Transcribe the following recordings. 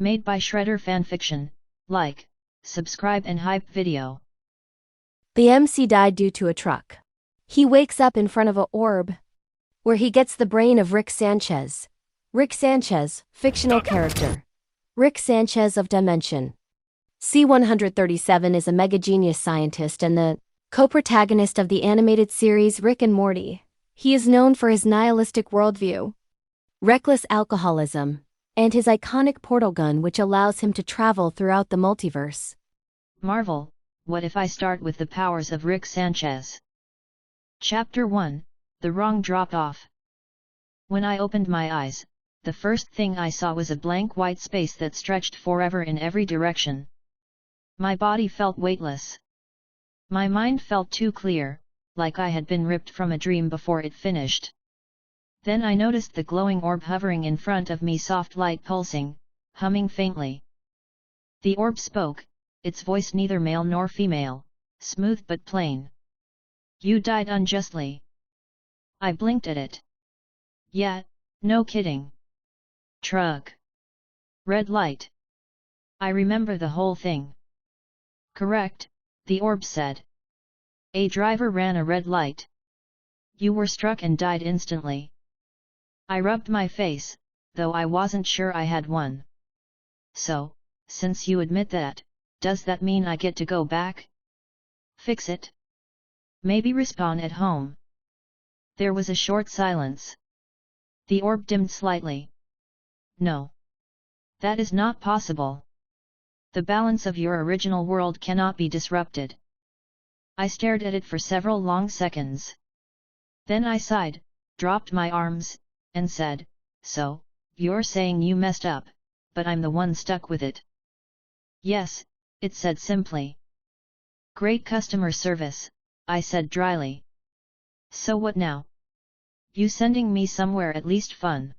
Made by Shredder Fanfiction. Like, subscribe and hype video. The MC died due to a truck. He wakes up in front of a orb, where he gets the brain of Rick Sanchez. Rick Sanchez, fictional character. Rick Sanchez of Dimension. C-137 is a mega-genius scientist and the co-protagonist of the animated series Rick and Morty. He is known for his nihilistic worldview, reckless alcoholism, and his iconic portal gun which allows him to travel throughout the multiverse. Marvel, what if I start with the powers of Rick Sanchez? Chapter 1, The Wrong Drop-Off. When I opened my eyes, the first thing I saw was a blank white space that stretched forever in every direction. My body felt weightless. My mind felt too clear, like I had been ripped from a dream before it finished. Then I noticed the glowing orb hovering in front of me, soft light pulsing, humming faintly. The orb spoke, its voice neither male nor female, smooth but plain. You died unjustly. I blinked at it. Yeah, no kidding. Truck. Red light. I remember the whole thing. Correct, the orb said. A driver ran a red light. You were struck and died instantly. I rubbed my face, though I wasn't sure I had one. So, since you admit that, does that mean I get to go back? Fix it? Maybe respawn at home? There was a short silence. The orb dimmed slightly. No. That is not possible. The balance of your original world cannot be disrupted. I stared at it for several long seconds. Then I sighed, dropped my arms, and said, So, you're saying you messed up, but I'm the one stuck with it. Yes, it said simply. Great customer service, I said dryly. So what now? You sending me somewhere at least fun?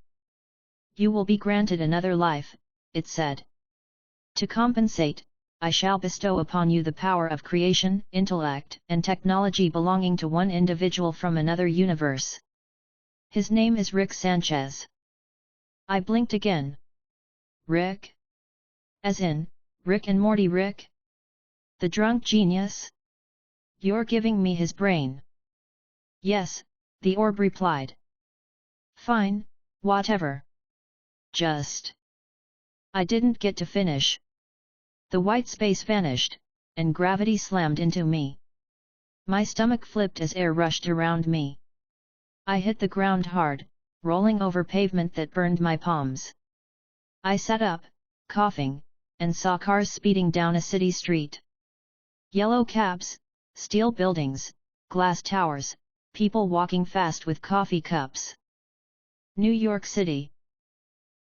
You will be granted another life, it said. To compensate, I shall bestow upon you the power of creation, intellect, and technology belonging to one individual from another universe. His name is Rick Sanchez. I blinked again. Rick? As in, Rick and Morty Rick? The drunk genius? You're giving me his brain. Yes, the orb replied. Fine, whatever. Just. I didn't get to finish. The white space vanished, and gravity slammed into me. My stomach flipped as air rushed around me. I hit the ground hard, rolling over pavement that burned my palms. I sat up, coughing, and saw cars speeding down a city street. Yellow cabs, steel buildings, glass towers, people walking fast with coffee cups. New York City.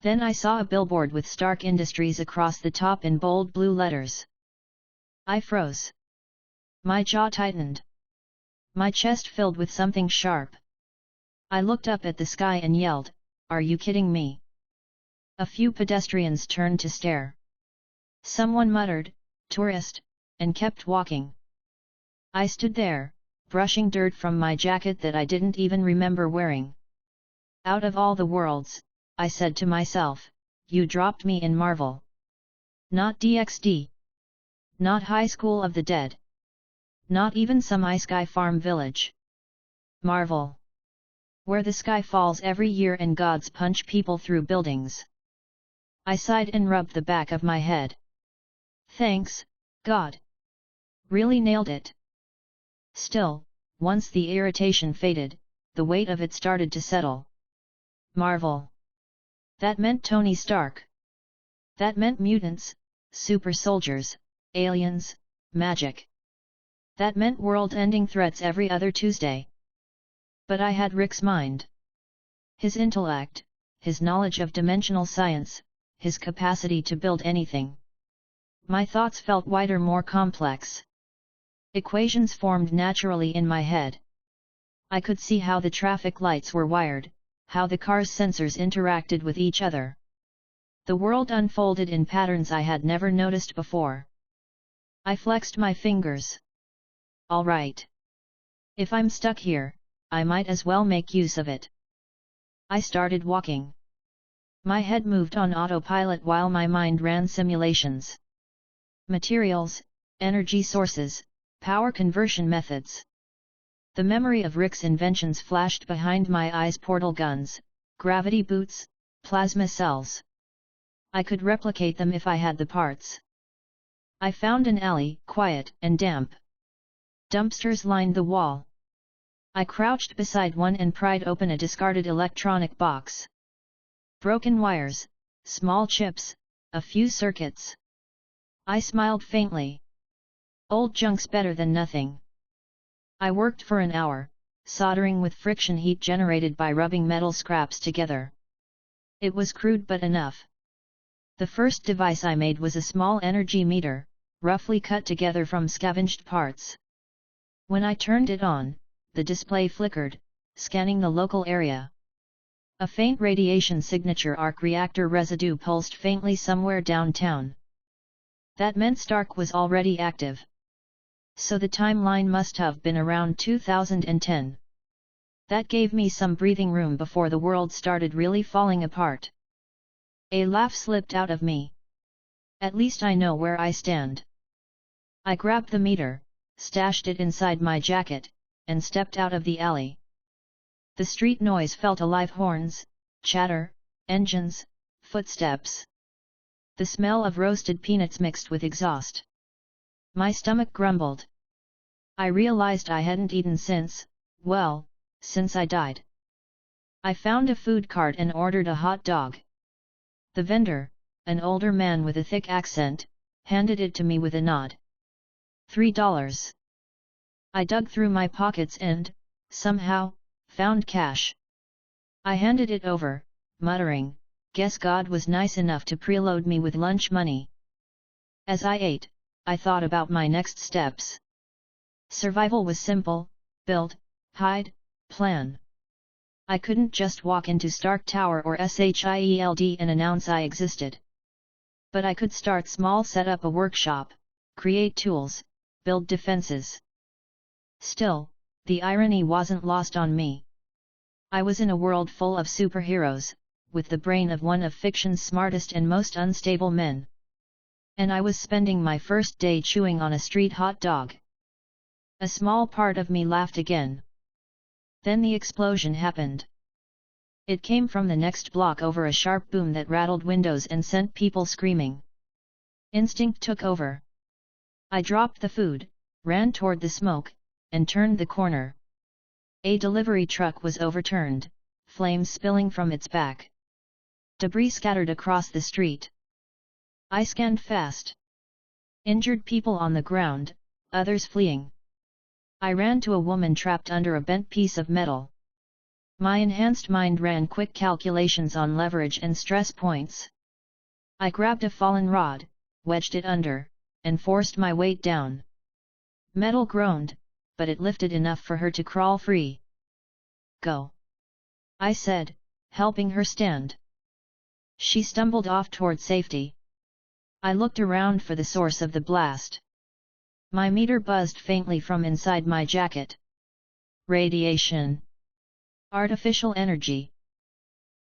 Then I saw a billboard with Stark Industries across the top in bold blue letters. I froze. My jaw tightened. My chest filled with something sharp. I looked up at the sky and yelled, Are you kidding me? A few pedestrians turned to stare. Someone muttered, Tourist, and kept walking. I stood there, brushing dirt from my jacket that I didn't even remember wearing. Out of all the worlds, I said to myself, you dropped me in Marvel. Not DxD. Not High School of the Dead. Not even some iSky farm village. Marvel. Where the sky falls every year and gods punch people through buildings. I sighed and rubbed the back of my head. Thanks, God. Really nailed it. Still, once the irritation faded, the weight of it started to settle. Marvel. That meant Tony Stark. That meant mutants, super soldiers, aliens, magic. That meant world-ending threats every other Tuesday. But I had Rick's mind. His intellect, his knowledge of dimensional science, his capacity to build anything. My thoughts felt wider, more complex. Equations formed naturally in my head. I could see how the traffic lights were wired, how the car's sensors interacted with each other. The world unfolded in patterns I had never noticed before. I flexed my fingers. All right. If I'm stuck here, I might as well make use of it. I started walking. My head moved on autopilot while my mind ran simulations. Materials, energy sources, power conversion methods. The memory of Rick's inventions flashed behind my eyes: portal guns, gravity boots, plasma cells. I could replicate them if I had the parts. I found an alley, quiet and damp. Dumpsters lined the wall. I crouched beside one and pried open a discarded electronic box. Broken wires, small chips, a few circuits. I smiled faintly. Old junk's better than nothing. I worked for an hour, soldering with friction heat generated by rubbing metal scraps together. It was crude but enough. The first device I made was a small energy meter, roughly cut together from scavenged parts. When I turned it on, the display flickered, scanning the local area. A faint radiation signature arc reactor residue pulsed faintly somewhere downtown. That meant Stark was already active. So the timeline must have been around 2010. That gave me some breathing room before the world started really falling apart. A laugh slipped out of me. At least I know where I stand. I grabbed the meter, stashed it inside my jacket, and stepped out of the alley. The street noise felt alive: horns, chatter, engines, footsteps. The smell of roasted peanuts mixed with exhaust. My stomach grumbled. I realized I hadn't eaten since I died. I found a food cart and ordered a hot dog. The vendor, an older man with a thick accent, handed it to me with a nod. $3. I dug through my pockets and, somehow, found cash. I handed it over, muttering, "Guess God was nice enough to preload me with lunch money." As I ate, I thought about my next steps. Survival was simple: build, hide, plan. I couldn't just walk into Stark Tower or SHIELD and announce I existed. But I could start small: set up a workshop, create tools, build defenses. Still, the irony wasn't lost on me. I was in a world full of superheroes, with the brain of one of fiction's smartest and most unstable men. And I was spending my first day chewing on a street hot dog. A small part of me laughed again. Then the explosion happened. It came from the next block over: a sharp boom that rattled windows and sent people screaming. Instinct took over. I dropped the food, ran toward the smoke, and turned the corner. A delivery truck was overturned, flames spilling from its back. Debris scattered across the street. I scanned fast. Injured people on the ground, others fleeing. I ran to a woman trapped under a bent piece of metal. My enhanced mind ran quick calculations on leverage and stress points. I grabbed a fallen rod, wedged it under, and forced my weight down. Metal groaned, but it lifted enough for her to crawl free. "Go," I said, helping her stand. She stumbled off toward safety. I looked around for the source of the blast. My meter buzzed faintly from inside my jacket. Radiation. Artificial energy.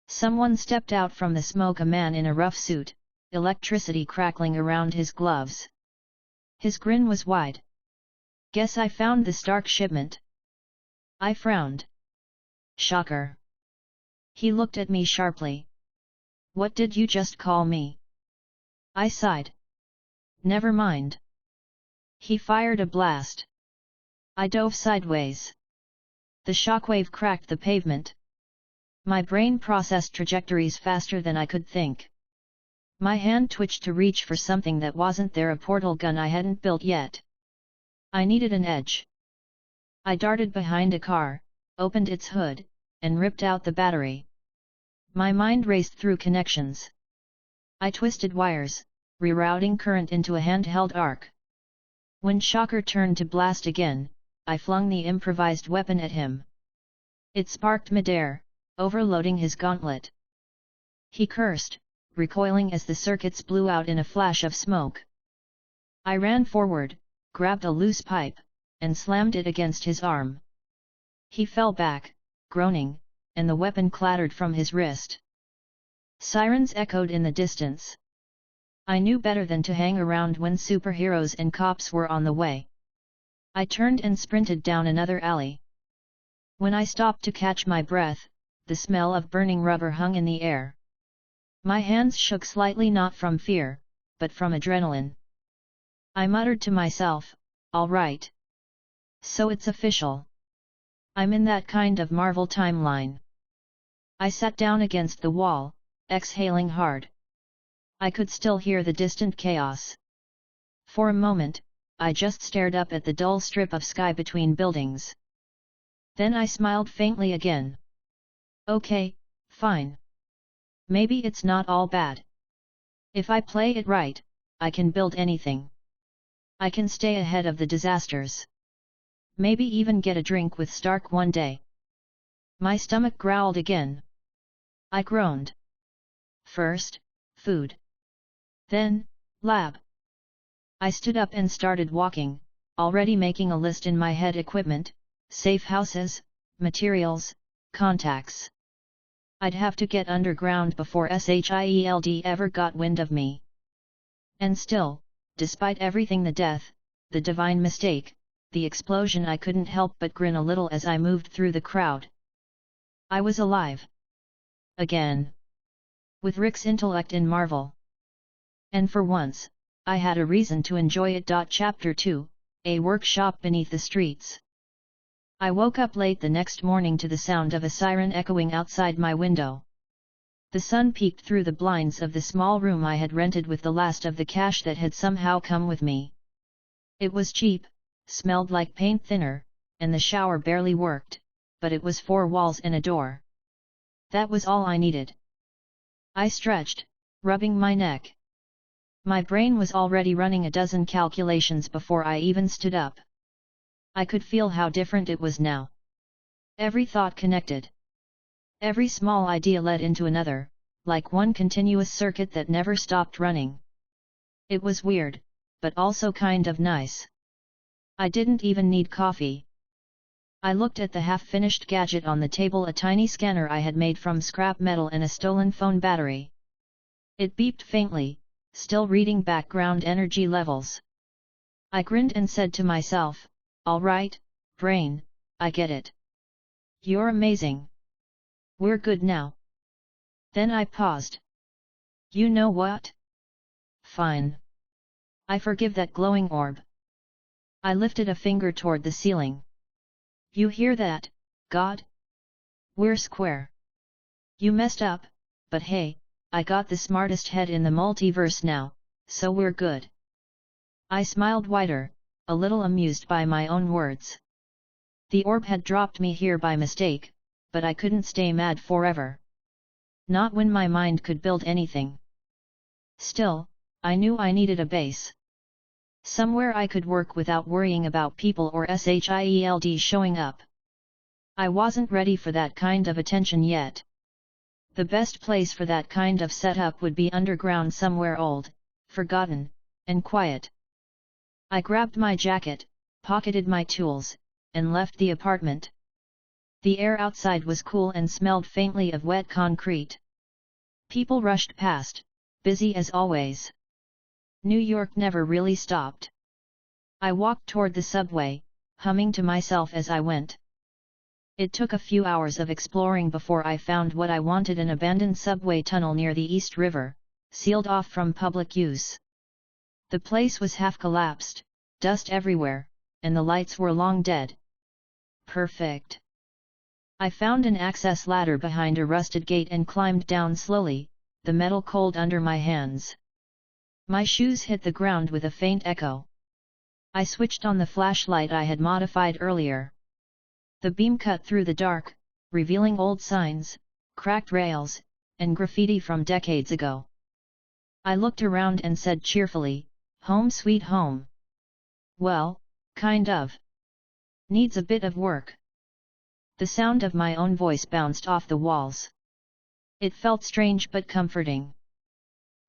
Someone stepped out from the smoke: a man in a rough suit, electricity crackling around his gloves. His grin was wide. "Guess I found the Stark shipment." I frowned. "Shocker." He looked at me sharply. "What did you just call me?" I sighed. "Never mind." He fired a blast. I dove sideways. The shockwave cracked the pavement. My brain processed trajectories faster than I could think. My hand twitched to reach for something that wasn't there: a portal gun I hadn't built yet. I needed an edge. I darted behind a car, opened its hood, and ripped out the battery. My mind raced through connections. I twisted wires, rerouting current into a handheld arc. When Shocker turned to blast again, I flung the improvised weapon at him. It sparked midair, overloading his gauntlet. He cursed, recoiling as the circuits blew out in a flash of smoke. I ran forward, grabbed a loose pipe, and slammed it against his arm. He fell back, groaning, and the weapon clattered from his wrist. Sirens echoed in the distance. I knew better than to hang around when superheroes and cops were on the way. I turned and sprinted down another alley. When I stopped to catch my breath, the smell of burning rubber hung in the air. My hands shook slightly, not from fear, but from adrenaline. I muttered to myself, "All right. So it's official. I'm in that kind of Marvel timeline." I sat down against the wall, exhaling hard. I could still hear the distant chaos. For a moment, I just stared up at the dull strip of sky between buildings. Then I smiled faintly again. Okay, fine. Maybe it's not all bad. If I play it right, I can build anything. I can stay ahead of the disasters. Maybe even get a drink with Stark one day. My stomach growled again. I groaned. First, food. Then, lab. I stood up and started walking, already making a list in my head: equipment, safe houses, materials, contacts. I'd have to get underground before Shield ever got wind of me. And still, despite everything, the death, the divine mistake, the explosion, I couldn't help but grin a little as I moved through the crowd. I was alive. Again. With Rick's intellect in Marvel. And for once, I had a reason to enjoy it. Chapter 2, A Workshop Beneath the Streets. I woke up late the next morning to the sound of a siren echoing outside my window. The sun peeked through the blinds of the small room I had rented with the last of the cash that had somehow come with me. It was cheap, smelled like paint thinner, and the shower barely worked, but it was 4 walls and a door. That was all I needed. I stretched, rubbing my neck. My brain was already running a dozen calculations before I even stood up. I could feel how different it was now. Every thought connected. Every small idea led into another, like one continuous circuit that never stopped running. It was weird, but also kind of nice. I didn't even need coffee. I looked at the half-finished gadget on the table, a tiny scanner I had made from scrap metal and a stolen phone battery. It beeped faintly, still reading background energy levels. I grinned and said to myself, "All right, brain, I get it. You're amazing. We're good now." Then I paused. You know what? Fine. I forgive that glowing orb. I lifted a finger toward the ceiling. You hear that, God? We're square. You messed up, but hey, I got the smartest head in the multiverse now, so we're good. I smiled wider, a little amused by my own words. The orb had dropped me here by mistake, but I couldn't stay mad forever. Not when my mind could build anything. Still, I knew I needed a base. Somewhere I could work without worrying about people or Shield showing up. I wasn't ready for that kind of attention yet. The best place for that kind of setup would be underground, somewhere old, forgotten, and quiet. I grabbed my jacket, pocketed my tools, and left the apartment. The air outside was cool and smelled faintly of wet concrete. People rushed past, busy as always. New York never really stopped. I walked toward the subway, humming to myself as I went. It took a few hours of exploring before I found what I wanted: an abandoned subway tunnel near the East River, sealed off from public use. The place was half collapsed, dust everywhere, and the lights were long dead. Perfect. I found an access ladder behind a rusted gate and climbed down slowly, the metal cold under my hands. My shoes hit the ground with a faint echo. I switched on the flashlight I had modified earlier. The beam cut through the dark, revealing old signs, cracked rails, and graffiti from decades ago. I looked around and said cheerfully, "Home sweet home." Well, kind of. Needs a bit of work. The sound of my own voice bounced off the walls. It felt strange but comforting.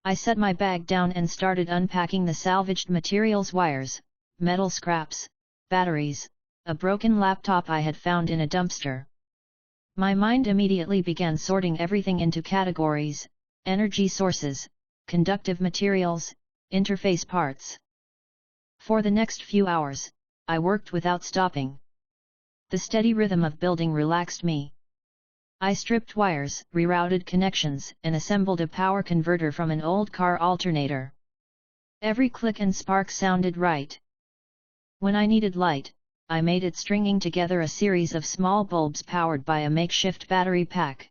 I set my bag down and started unpacking the salvaged materials: wires, metal scraps, batteries, a broken laptop I had found in a dumpster. My mind immediately began sorting everything into categories: energy sources, conductive materials, interface parts. For the next few hours, I worked without stopping. The steady rhythm of building relaxed me. I stripped wires, rerouted connections, and assembled a power converter from an old car alternator. Every click and spark sounded right. When I needed light, I made it, stringing together a series of small bulbs powered by a makeshift battery pack.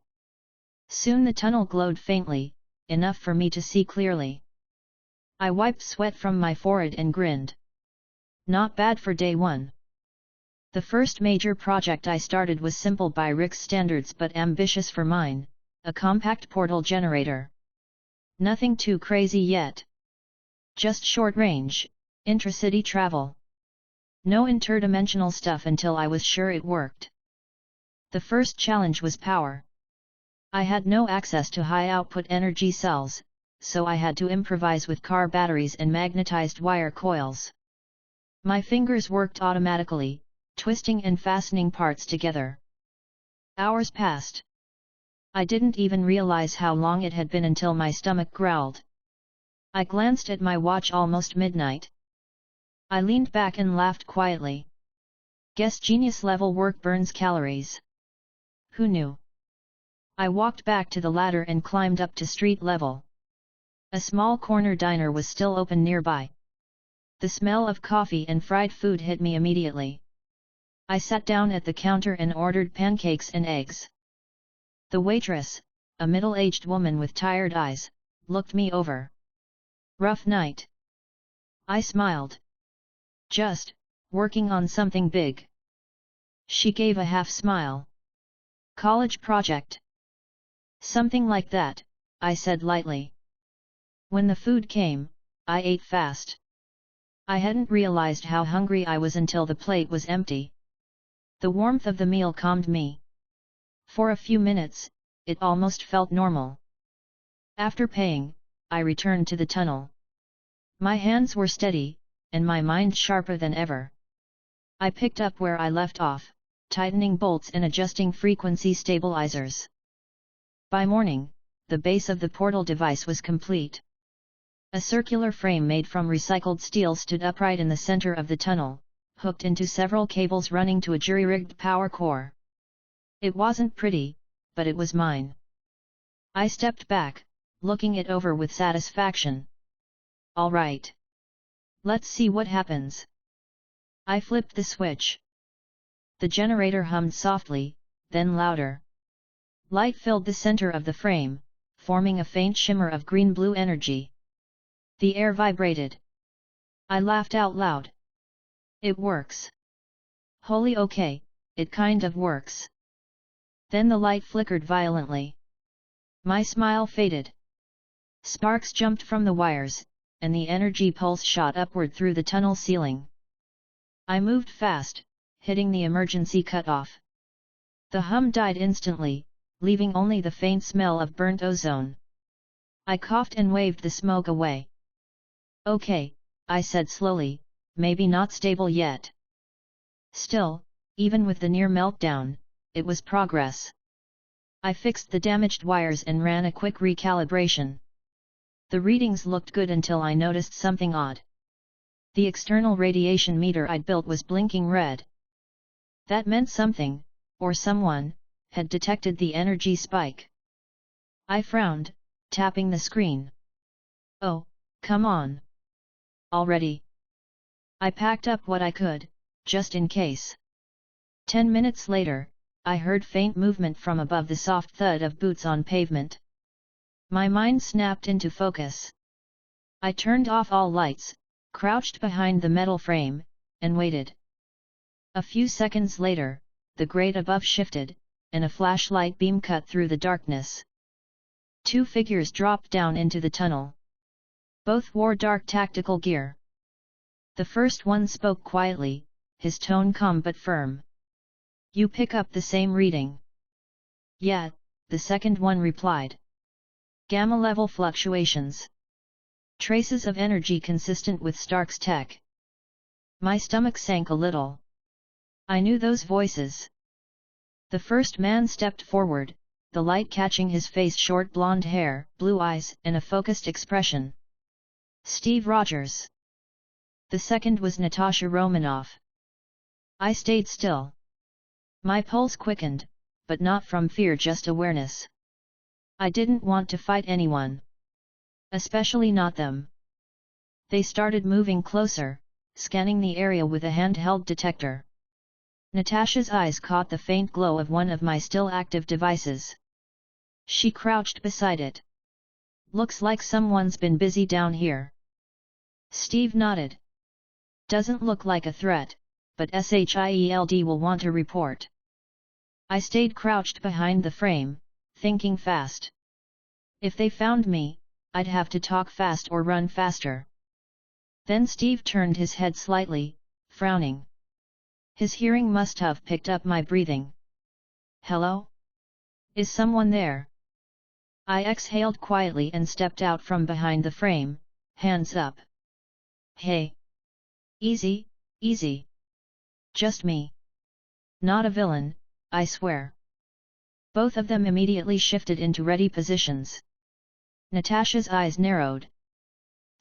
Soon the tunnel glowed faintly, enough for me to see clearly. I wiped sweat from my forehead and grinned. Not bad for day one. The first major project I started was simple by Rick's standards but ambitious for mine, a compact portal generator. Nothing too crazy yet. Just short range, intracity travel. No interdimensional stuff until I was sure it worked. The first challenge was power. I had no access to high-output energy cells, so I had to improvise with car batteries and magnetized wire coils. My fingers worked automatically, twisting and fastening parts together. Hours passed. I didn't even realize how long it had been until my stomach growled. I glanced at my watch, almost midnight. I leaned back and laughed quietly. Guess genius level work burns calories. Who knew? I walked back to the ladder and climbed up to street level. A small corner diner was still open nearby. The smell of coffee and fried food hit me immediately. I sat down at the counter and ordered pancakes and eggs. The waitress, a middle-aged woman with tired eyes, looked me over. Rough night? I smiled. Just working on something big. She gave a half smile. College project? Something like that, I said lightly. When the food came, I ate fast. I hadn't realized how hungry I was until the plate was empty. The warmth of the meal calmed me. For a few minutes, it almost felt normal. After paying, I returned to the tunnel. My hands were steady, and my mind sharper than ever. I picked up where I left off, tightening bolts and adjusting frequency stabilizers. By morning, the base of the portal device was complete. A circular frame made from recycled steel stood upright in the center of the tunnel, hooked into several cables running to a jury-rigged power core. It wasn't pretty, but it was mine. I stepped back, looking it over with satisfaction. All right. Let's see what happens. I flipped the switch. The generator hummed softly, then louder. Light filled the center of the frame, forming a faint shimmer of green-blue energy. The air vibrated. I laughed out loud. It works. Holy okay, it kind of works. Then the light flickered violently. My smile faded. Sparks jumped from the wires, and the energy pulse shot upward through the tunnel ceiling. I moved fast, hitting the emergency cutoff. The hum died instantly, leaving only the faint smell of burnt ozone. I coughed and waved the smoke away. Okay, I said slowly, maybe not stable yet. Still, even with the near meltdown, it was progress. I fixed the damaged wires and ran a quick recalibration. The readings looked good until I noticed something odd. The external radiation meter I'd built was blinking red. That meant something, or someone, had detected the energy spike. I frowned, tapping the screen. Oh, come on. Already? I packed up what I could, just in case. 10 minutes later, I heard faint movement from above, the soft thud of boots on pavement. My mind snapped into focus. I turned off all lights, crouched behind the metal frame, and waited. A few seconds later, the grate above shifted, and a flashlight beam cut through the darkness. 2 figures dropped down into the tunnel. Both wore dark tactical gear. The first one spoke quietly, his tone calm but firm. You pick up the same reading? Yeah, the second one replied. Gamma level fluctuations. Traces of energy consistent with Stark's tech. My stomach sank a little. I knew those voices. The first man stepped forward, the light catching his face, short blonde hair, blue eyes, and a focused expression. Steve Rogers. The second was Natasha Romanoff. I stayed still. My pulse quickened, but not from fear, just awareness. I didn't want to fight anyone. Especially not them. They started moving closer, scanning the area with a handheld detector. Natasha's eyes caught the faint glow of one of my still active devices. She crouched beside it. Looks like someone's been busy down here. Steve nodded. Doesn't look like a threat, but SHIELD will want a report. I stayed crouched behind the frame, thinking fast. If they found me, I'd have to talk fast or run faster. Then Steve turned his head slightly, frowning. His hearing must have picked up my breathing. Hello? Is someone there? I exhaled quietly and stepped out from behind the frame, hands up. Hey! Easy, easy. Just me. Not a villain, I swear. Both of them immediately shifted into ready positions. Natasha's eyes narrowed.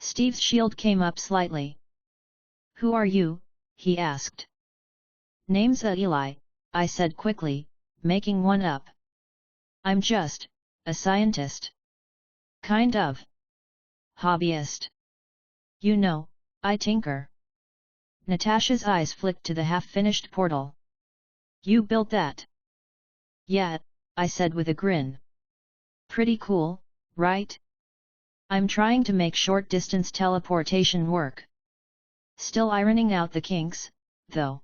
Steve's shield came up slightly. Who are you? He asked. Name's Eli, I said quickly, making one up. I'm just a scientist. Kind of. Hobbyist. You know, I tinker. Natasha's eyes flicked to the half-finished portal. You built that? Yeah, I said with a grin. Pretty cool, right? I'm trying to make short-distance teleportation work. Still ironing out the kinks, though.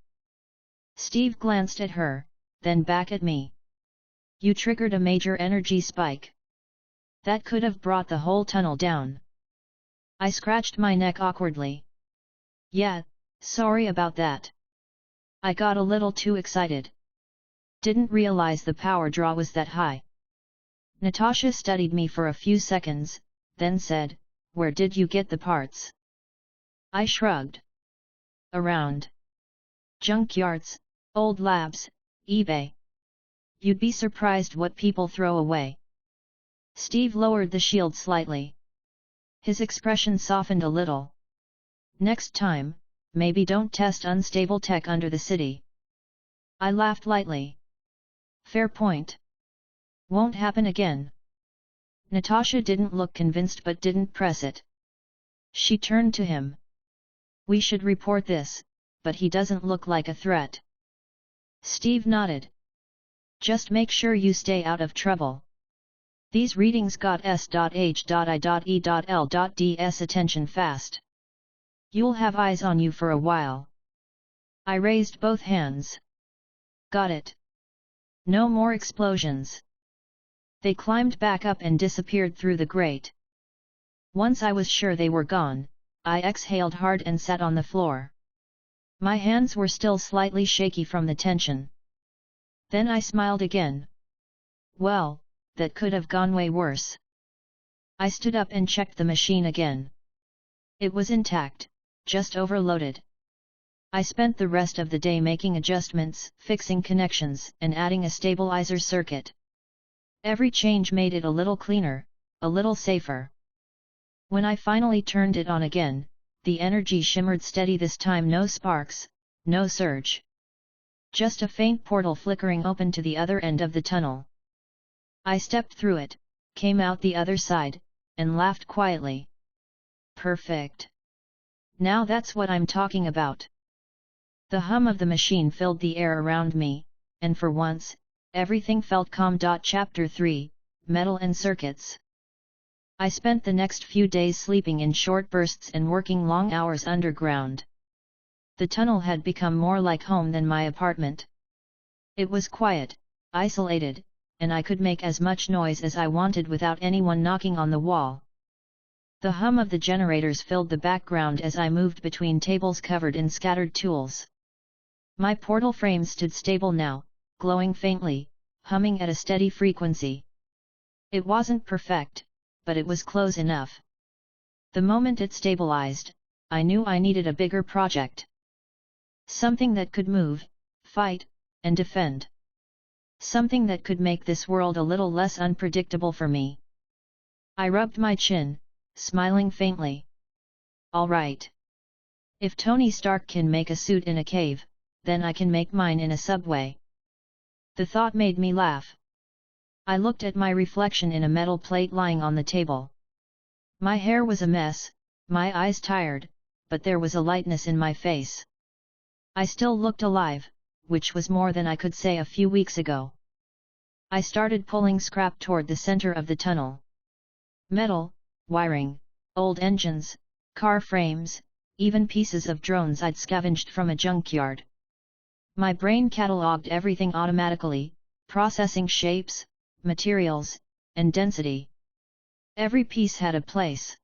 Steve glanced at her, then back at me. You triggered a major energy spike. That could have brought the whole tunnel down. I scratched my neck awkwardly. Yeah, sorry about that. I got a little too excited. Didn't realize the power draw was that high. Natasha studied me for a few seconds, then said, Where did you get the parts? I shrugged. Around. Junkyards, old labs, eBay. You'd be surprised what people throw away. Steve lowered the shield slightly. His expression softened a little. Next time, maybe don't test unstable tech under the city. I laughed lightly. Fair point. Won't happen again. Natasha didn't look convinced but didn't press it. She turned to him. We should report this, but he doesn't look like a threat. Steve nodded. Just make sure you stay out of trouble. These readings got S.H.I.E.L.D's attention fast. You'll have eyes on you for a while. I raised both hands. Got it. No more explosions. They climbed back up and disappeared through the grate. Once I was sure they were gone, I exhaled hard and sat on the floor. My hands were still slightly shaky from the tension. Then I smiled again. Well, that could have gone way worse. I stood up and checked the machine again. It was intact, just overloaded. I spent the rest of the day making adjustments, fixing connections, and adding a stabilizer circuit. Every change made it a little cleaner, a little safer. When I finally turned it on again, the energy shimmered steady this time, no sparks, no surge. Just a faint portal flickering open to the other end of the tunnel. I stepped through it, came out the other side, and laughed quietly. Perfect. Now that's what I'm talking about. The hum of the machine filled the air around me, and for once, everything felt calm. Chapter 3, Metal and Circuits. I spent the next few days sleeping in short bursts and working long hours underground. The tunnel had become more like home than my apartment. It was quiet, isolated, and I could make as much noise as I wanted without anyone knocking on the wall. The hum of the generators filled the background as I moved between tables covered in scattered tools. My portal frame stood stable now, glowing faintly, humming at a steady frequency. It wasn't perfect, but it was close enough. The moment it stabilized, I knew I needed a bigger project. Something that could move, fight, and defend. Something that could make this world a little less unpredictable for me. I rubbed my chin, smiling faintly. All right. If Tony Stark can make a suit in a cave, then I can make mine in a subway. The thought made me laugh. I looked at my reflection in a metal plate lying on the table. My hair was a mess, my eyes tired, but there was a lightness in my face. I still looked alive, which was more than I could say a few weeks ago. I started pulling scrap toward the center of the tunnel. Metal, wiring, old engines, car frames, even pieces of drones I'd scavenged from a junkyard. My brain catalogued everything automatically, processing shapes, materials, and density. Every piece had a place.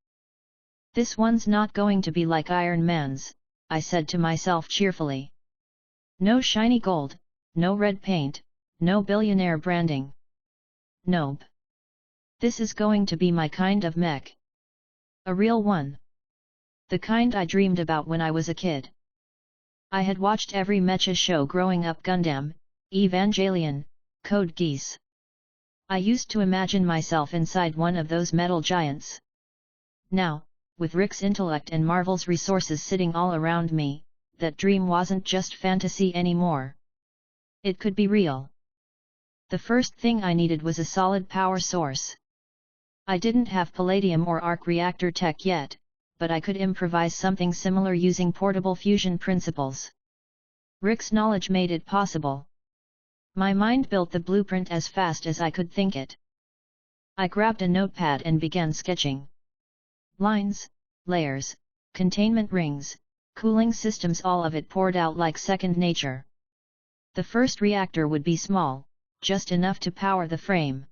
This one's not going to be like Iron Man's, I said to myself cheerfully. No shiny gold, no red paint, no billionaire branding. Nope. This is going to be my kind of mech. A real one. The kind I dreamed about when I was a kid. I had watched every mecha show growing up: Gundam, Evangelion, Code Geass. I used to imagine myself inside one of those metal giants. Now, with Rick's intellect and Marvel's resources sitting all around me, that dream wasn't just fantasy anymore. It could be real. The first thing I needed was a solid power source. I didn't have palladium or arc reactor tech yet, but I could improvise something similar using portable fusion principles. Rick's knowledge made it possible. My mind built the blueprint as fast as I could think it. I grabbed a notepad and began sketching. Lines, layers, containment rings, cooling systems, all of it poured out like second nature. The first reactor would be small, just enough to power the frame.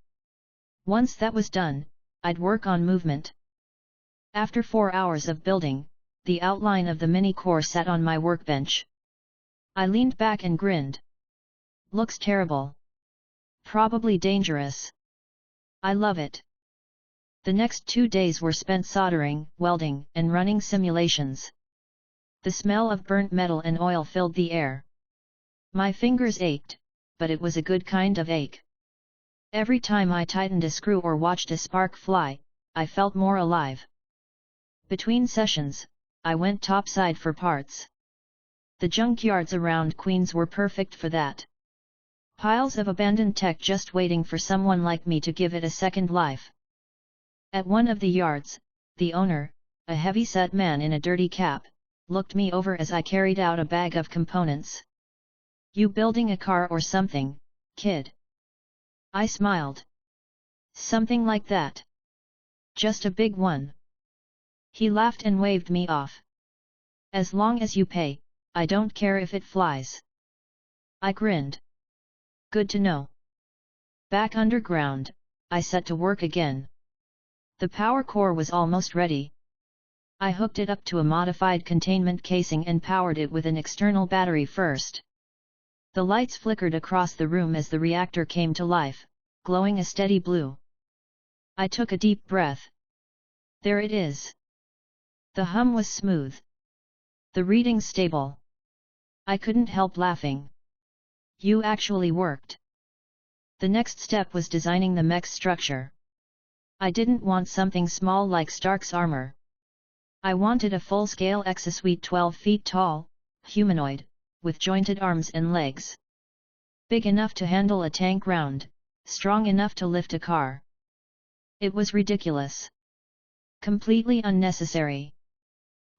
Once that was done, I'd work on movement. After 4 hours of building, the outline of the mini-core sat on my workbench. I leaned back and grinned. Looks terrible. Probably dangerous. I love it. The next 2 days were spent soldering, welding, and running simulations. The smell of burnt metal and oil filled the air. My fingers ached, but it was a good kind of ache. Every time I tightened a screw or watched a spark fly, I felt more alive. Between sessions, I went topside for parts. The junkyards around Queens were perfect for that. Piles of abandoned tech just waiting for someone like me to give it a second life. At one of the yards, the owner, a heavy-set man in a dirty cap, looked me over as I carried out a bag of components. "You building a car or something, kid?" I smiled. "Something like that. Just a big one." He laughed and waved me off. "As long as you pay, I don't care if it flies." I grinned. Good to know. Back underground, I set to work again. The power core was almost ready. I hooked it up to a modified containment casing and powered it with an external battery first. The lights flickered across the room as the reactor came to life, glowing a steady blue. I took a deep breath. There it is. The hum was smooth. The reading stable. I couldn't help laughing. You actually worked. The next step was designing the mech's structure. I didn't want something small like Stark's armor. I wanted a full-scale exosuit 12 feet tall, humanoid, with jointed arms and legs. Big enough to handle a tank round, strong enough to lift a car. It was ridiculous. Completely unnecessary.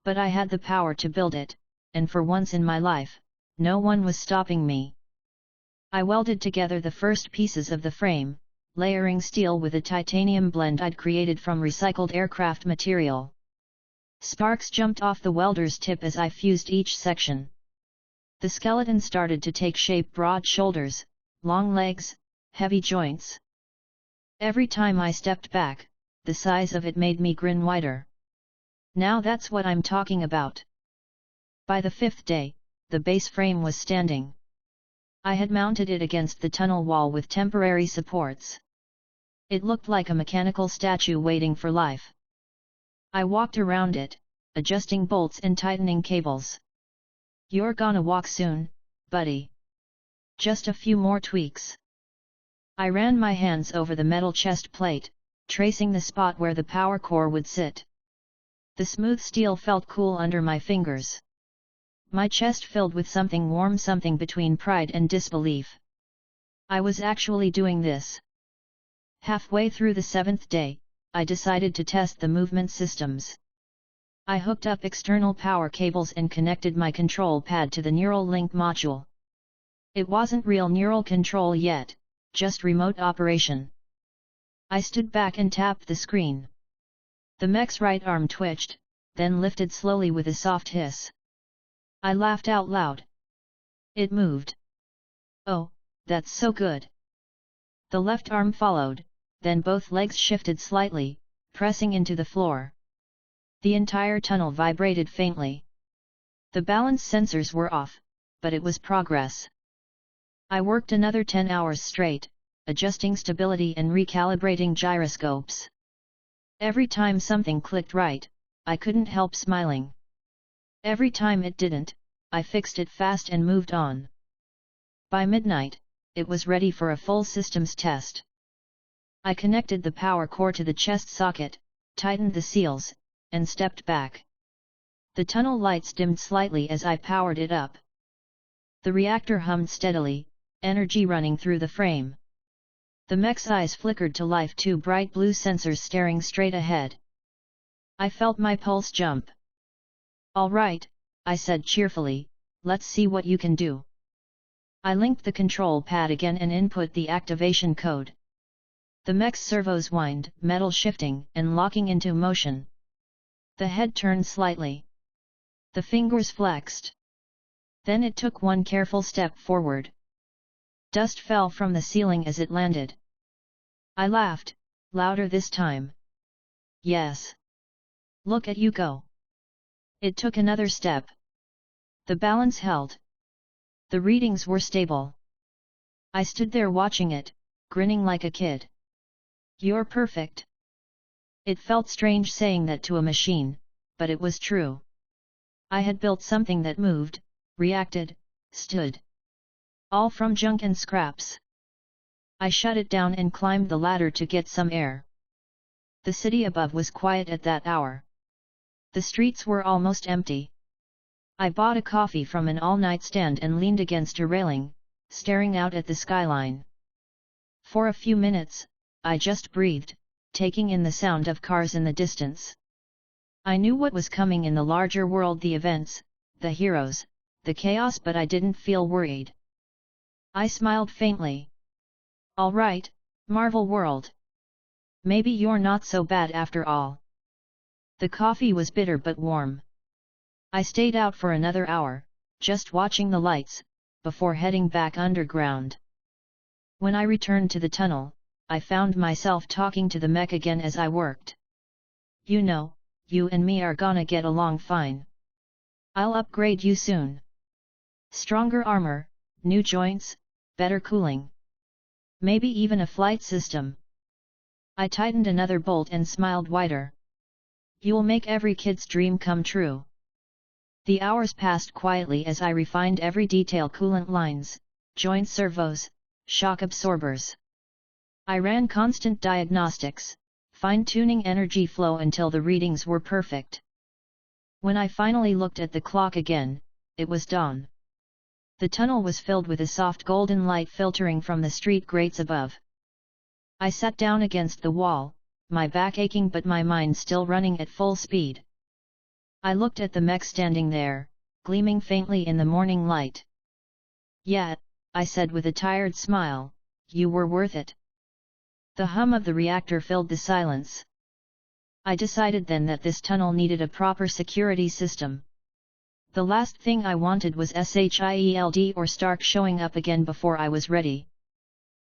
But I had the power to build it, and for once in my life, no one was stopping me. I welded together the first pieces of the frame, layering steel with a titanium blend I'd created from recycled aircraft material. Sparks jumped off the welder's tip as I fused each section. The skeleton started to take shape: broad shoulders, long legs, heavy joints. Every time I stepped back, the size of it made me grin wider. Now that's what I'm talking about. By the 5th day, the base frame was standing. I had mounted it against the tunnel wall with temporary supports. It looked like a mechanical statue waiting for life. I walked around it, adjusting bolts and tightening cables. "You're gonna walk soon, buddy. Just a few more tweaks." I ran my hands over the metal chest plate, tracing the spot where the power core would sit. The smooth steel felt cool under my fingers. My chest filled with something warm, something between pride and disbelief. I was actually doing this. Halfway through the 7th day, I decided to test the movement systems. I hooked up external power cables and connected my control pad to the neural link module. It wasn't real neural control yet, just remote operation. I stood back and tapped the screen. The mech's right arm twitched, then lifted slowly with a soft hiss. I laughed out loud. It moved. Oh, that's so good. The left arm followed, then both legs shifted slightly, pressing into the floor. The entire tunnel vibrated faintly. The balance sensors were off, but it was progress. I worked another 10 hours straight, adjusting stability and recalibrating gyroscopes. Every time something clicked right, I couldn't help smiling. Every time it didn't, I fixed it fast and moved on. By midnight, it was ready for a full systems test. I connected the power core to the chest socket, tightened the seals, and stepped back. The tunnel lights dimmed slightly as I powered it up. The reactor hummed steadily, energy running through the frame. The mech's eyes flickered to life, 2 bright blue sensors staring straight ahead. I felt my pulse jump. "All right," I said cheerfully, "let's see what you can do." I linked the control pad again and input the activation code. The mech's servos whined, metal shifting and locking into motion. The head turned slightly. The fingers flexed. Then it took one careful step forward. Dust fell from the ceiling as it landed. I laughed, louder this time. "Yes. Look at you go." It took another step. The balance held. The readings were stable. I stood there watching it, grinning like a kid. "You're perfect." It felt strange saying that to a machine, but it was true. I had built something that moved, reacted, stood. All from junk and scraps. I shut it down and climbed the ladder to get some air. The city above was quiet at that hour. The streets were almost empty. I bought a coffee from an all-night stand and leaned against a railing, staring out at the skyline. For a few minutes, I just breathed, taking in the sound of cars in the distance. I knew what was coming in the larger world, the events, the heroes, the chaos, but I didn't feel worried. I smiled faintly. "All right, Marvel World. Maybe you're not so bad after all." The coffee was bitter but warm. I stayed out for another hour, just watching the lights, before heading back underground. When I returned to the tunnel, I found myself talking to the mech again as I worked. "You know, you and me are gonna get along fine. I'll upgrade you soon. Stronger armor, new joints, better cooling. Maybe even a flight system." I tightened another bolt and smiled wider. "You'll make every kid's dream come true." The hours passed quietly as I refined every detail: coolant lines, joint servos, shock absorbers. I ran constant diagnostics, fine-tuning energy flow until the readings were perfect. When I finally looked at the clock again, it was dawn. The tunnel was filled with a soft golden light filtering from the street grates above. I sat down against the wall, my back aching but my mind still running at full speed. I looked at the mech standing there, gleaming faintly in the morning light. "Yeah," I said with a tired smile, "you were worth it." The hum of the reactor filled the silence. I decided then that this tunnel needed a proper security system. The last thing I wanted was SHIELD or Stark showing up again before I was ready.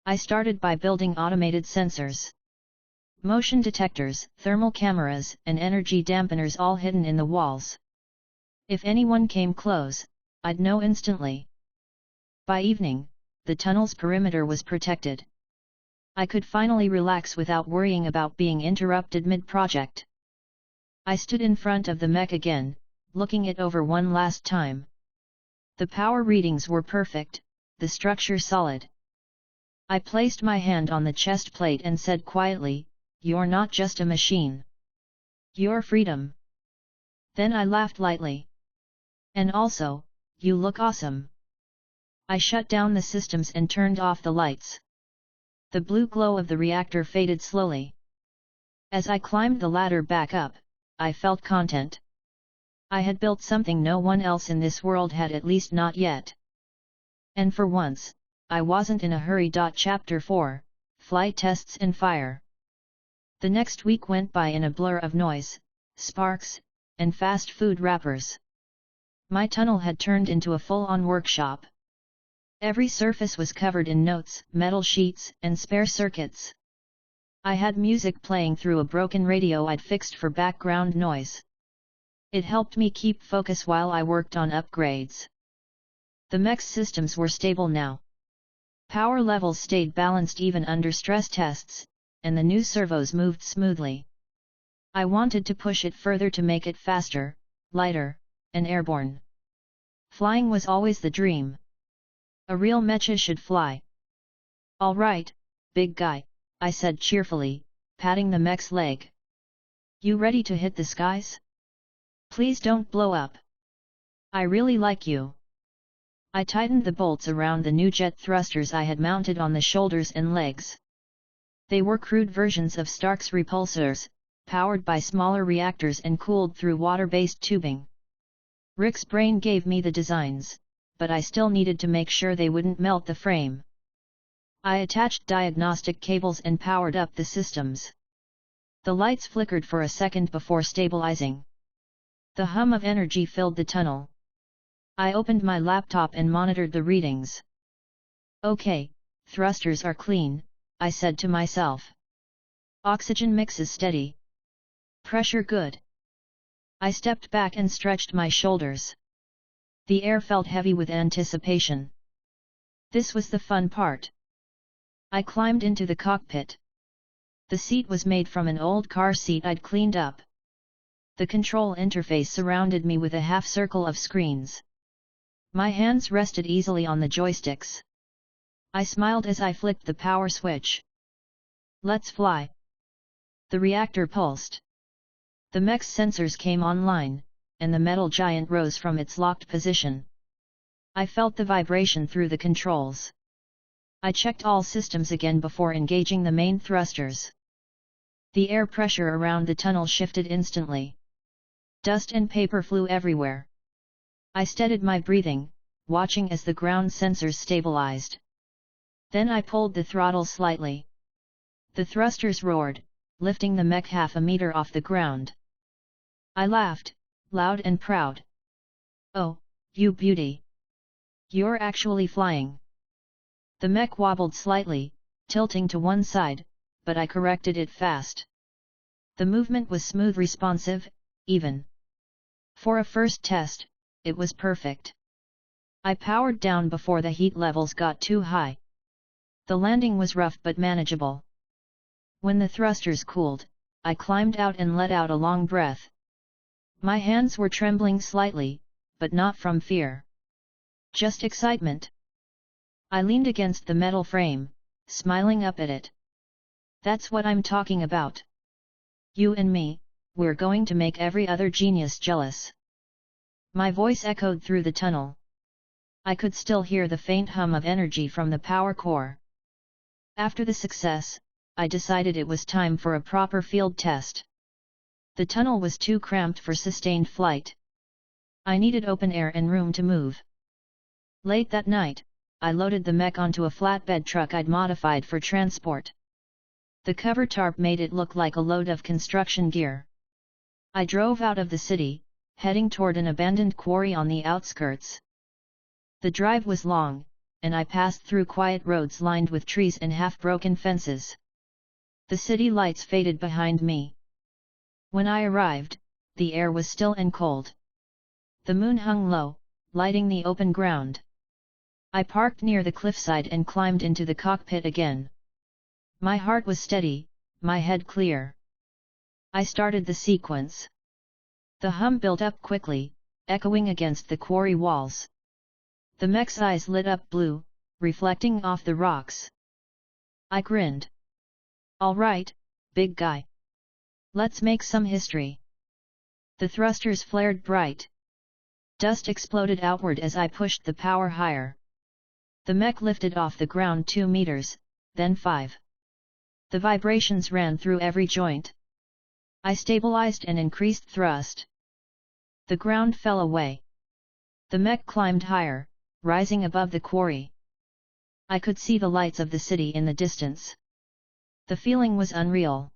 I started by building automated sensors. Motion detectors, thermal cameras, and energy dampeners all hidden in the walls. If anyone came close, I'd know instantly. By evening, the tunnel's perimeter was protected. I could finally relax without worrying about being interrupted mid-project. I stood in front of the mech again, looking it over one last time. The power readings were perfect, the structure solid. I placed my hand on the chest plate and said quietly, "You're not just a machine. You're freedom." Then I laughed lightly. "And also, you look awesome." I shut down the systems and turned off the lights. The blue glow of the reactor faded slowly. As I climbed the ladder back up, I felt content. I had built something no one else in this world had, at least not yet. And for once, I wasn't in a hurry. Chapter 4, Flight Tests and Fire. The next week went by in a blur of noise, sparks, and fast food wrappers. My tunnel had turned into a full-on workshop. Every surface was covered in notes, metal sheets, and spare circuits. I had music playing through a broken radio I'd fixed for background noise. It helped me keep focus while I worked on upgrades. The mech's systems were stable now. Power levels stayed balanced even under stress tests, and the new servos moved smoothly. I wanted to push it further to make it faster, lighter, and airborne. Flying was always the dream. A real mecha should fly. "All right, big guy," I said cheerfully, patting the mech's leg. "You ready to hit the skies? Please don't blow up. I really like you." I tightened the bolts around the new jet thrusters I had mounted on the shoulders and legs. They were crude versions of Stark's repulsors, powered by smaller reactors and cooled through water-based tubing. Rick's brain gave me the designs, but I still needed to make sure they wouldn't melt the frame. I attached diagnostic cables and powered up the systems. The lights flickered for a second before stabilizing. The hum of energy filled the tunnel. I opened my laptop and monitored the readings. "Okay, thrusters are clean," I said to myself. "Oxygen mix is steady. Pressure good." I stepped back and stretched my shoulders. The air felt heavy with anticipation. This was the fun part. I climbed into the cockpit. The seat was made from an old car seat I'd cleaned up. The control interface surrounded me with a half-circle of screens. My hands rested easily on the joysticks. I smiled as I flicked the power switch. "Let's fly." The reactor pulsed. The mech's sensors came online, and the metal giant rose from its locked position. I felt the vibration through the controls. I checked all systems again before engaging the main thrusters. The air pressure around the tunnel shifted instantly. Dust and paper flew everywhere. I steadied my breathing, watching as the ground sensors stabilized. Then I pulled the throttle slightly. The thrusters roared, lifting the mech half a meter off the ground. I laughed, loud and proud. "Oh, you beauty! You're actually flying." The mech wobbled slightly, tilting to one side, but I corrected it fast. The movement was smooth, responsive, even. For a first test, it was perfect. I powered down before the heat levels got too high. The landing was rough but manageable. When the thrusters cooled, I climbed out and let out a long breath. My hands were trembling slightly, but not from fear. Just excitement. I leaned against the metal frame, smiling up at it. "That's what I'm talking about. You and me, we're going to make every other genius jealous." My voice echoed through the tunnel. I could still hear the faint hum of energy from the power core. After the success, I decided it was time for a proper field test. The tunnel was too cramped for sustained flight. I needed open air and room to move. Late that night, I loaded the mech onto a flatbed truck I'd modified for transport. The cover tarp made it look like a load of construction gear. I drove out of the city, heading toward an abandoned quarry on the outskirts. The drive was long, and I passed through quiet roads lined with trees and half-broken fences. The city lights faded behind me. When I arrived, the air was still and cold. The moon hung low, lighting the open ground. I parked near the cliffside and climbed into the cockpit again. My heart was steady, my head clear. I started the sequence. The hum built up quickly, echoing against the quarry walls. The mech's eyes lit up blue, reflecting off the rocks. I grinned. Alright, big guy. Let's make some history. The thrusters flared bright. Dust exploded outward as I pushed the power higher. The mech lifted off the ground 2 meters, then 5. The vibrations ran through every joint. I stabilized and increased thrust. The ground fell away. The mech climbed higher, rising above the quarry. I could see the lights of the city in the distance. The feeling was unreal.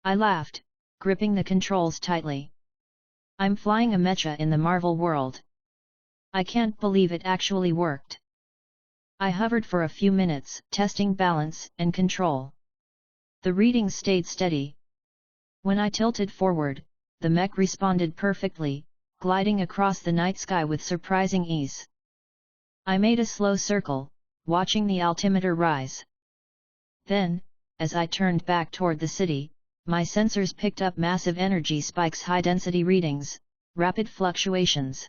I laughed, gripping the controls tightly. I'm flying a mecha in the Marvel world. I can't believe it actually worked. I hovered for a few minutes, testing balance and control. The readings stayed steady. When I tilted forward, the mech responded perfectly, gliding across the night sky with surprising ease. I made a slow circle, watching the altimeter rise. Then, as I turned back toward the city, my sensors picked up massive energy spikes, high-density readings, rapid fluctuations.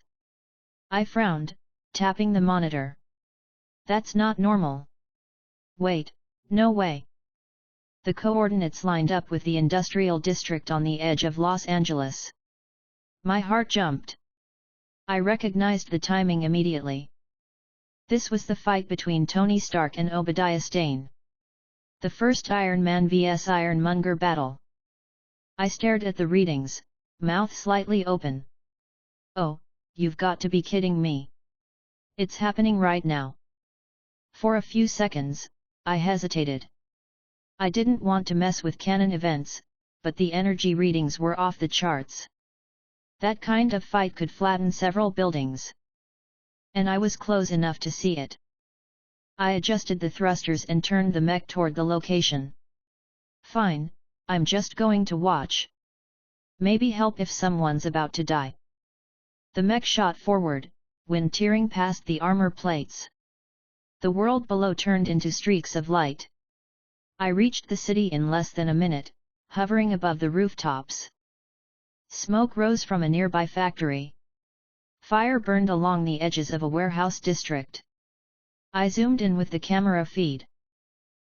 I frowned, tapping the monitor. That's not normal. Wait, no way. The coordinates lined up with the industrial district on the edge of Los Angeles. My heart jumped. I recognized the timing immediately. This was the fight between Tony Stark and Obadiah Stane. The first Iron Man vs Ironmonger battle. I stared at the readings, mouth slightly open. Oh, you've got to be kidding me. It's happening right now. For a few seconds, I hesitated. I didn't want to mess with canon events, but the energy readings were off the charts. That kind of fight could flatten several buildings. And I was close enough to see it. I adjusted the thrusters and turned the mech toward the location. Fine, I'm just going to watch. Maybe help if someone's about to die. The mech shot forward, wind tearing past the armor plates. The world below turned into streaks of light. I reached the city in less than a minute, hovering above the rooftops. Smoke rose from a nearby factory. Fire burned along the edges of a warehouse district. I zoomed in with the camera feed.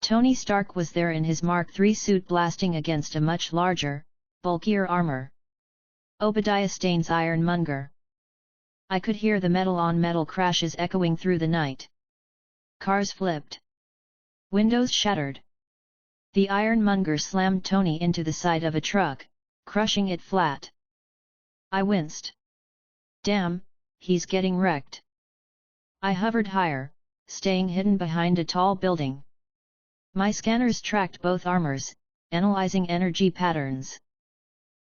Tony Stark was there in his Mark III suit blasting against a much larger, bulkier armor. Obadiah Stane's Ironmonger. I could hear the metal-on-metal crashes echoing through the night. Cars flipped. Windows shattered. The Ironmonger slammed Tony into the side of a truck, crushing it flat. I winced. Damn, he's getting wrecked. I hovered higher, staying hidden behind a tall building. My scanners tracked both armors, analyzing energy patterns.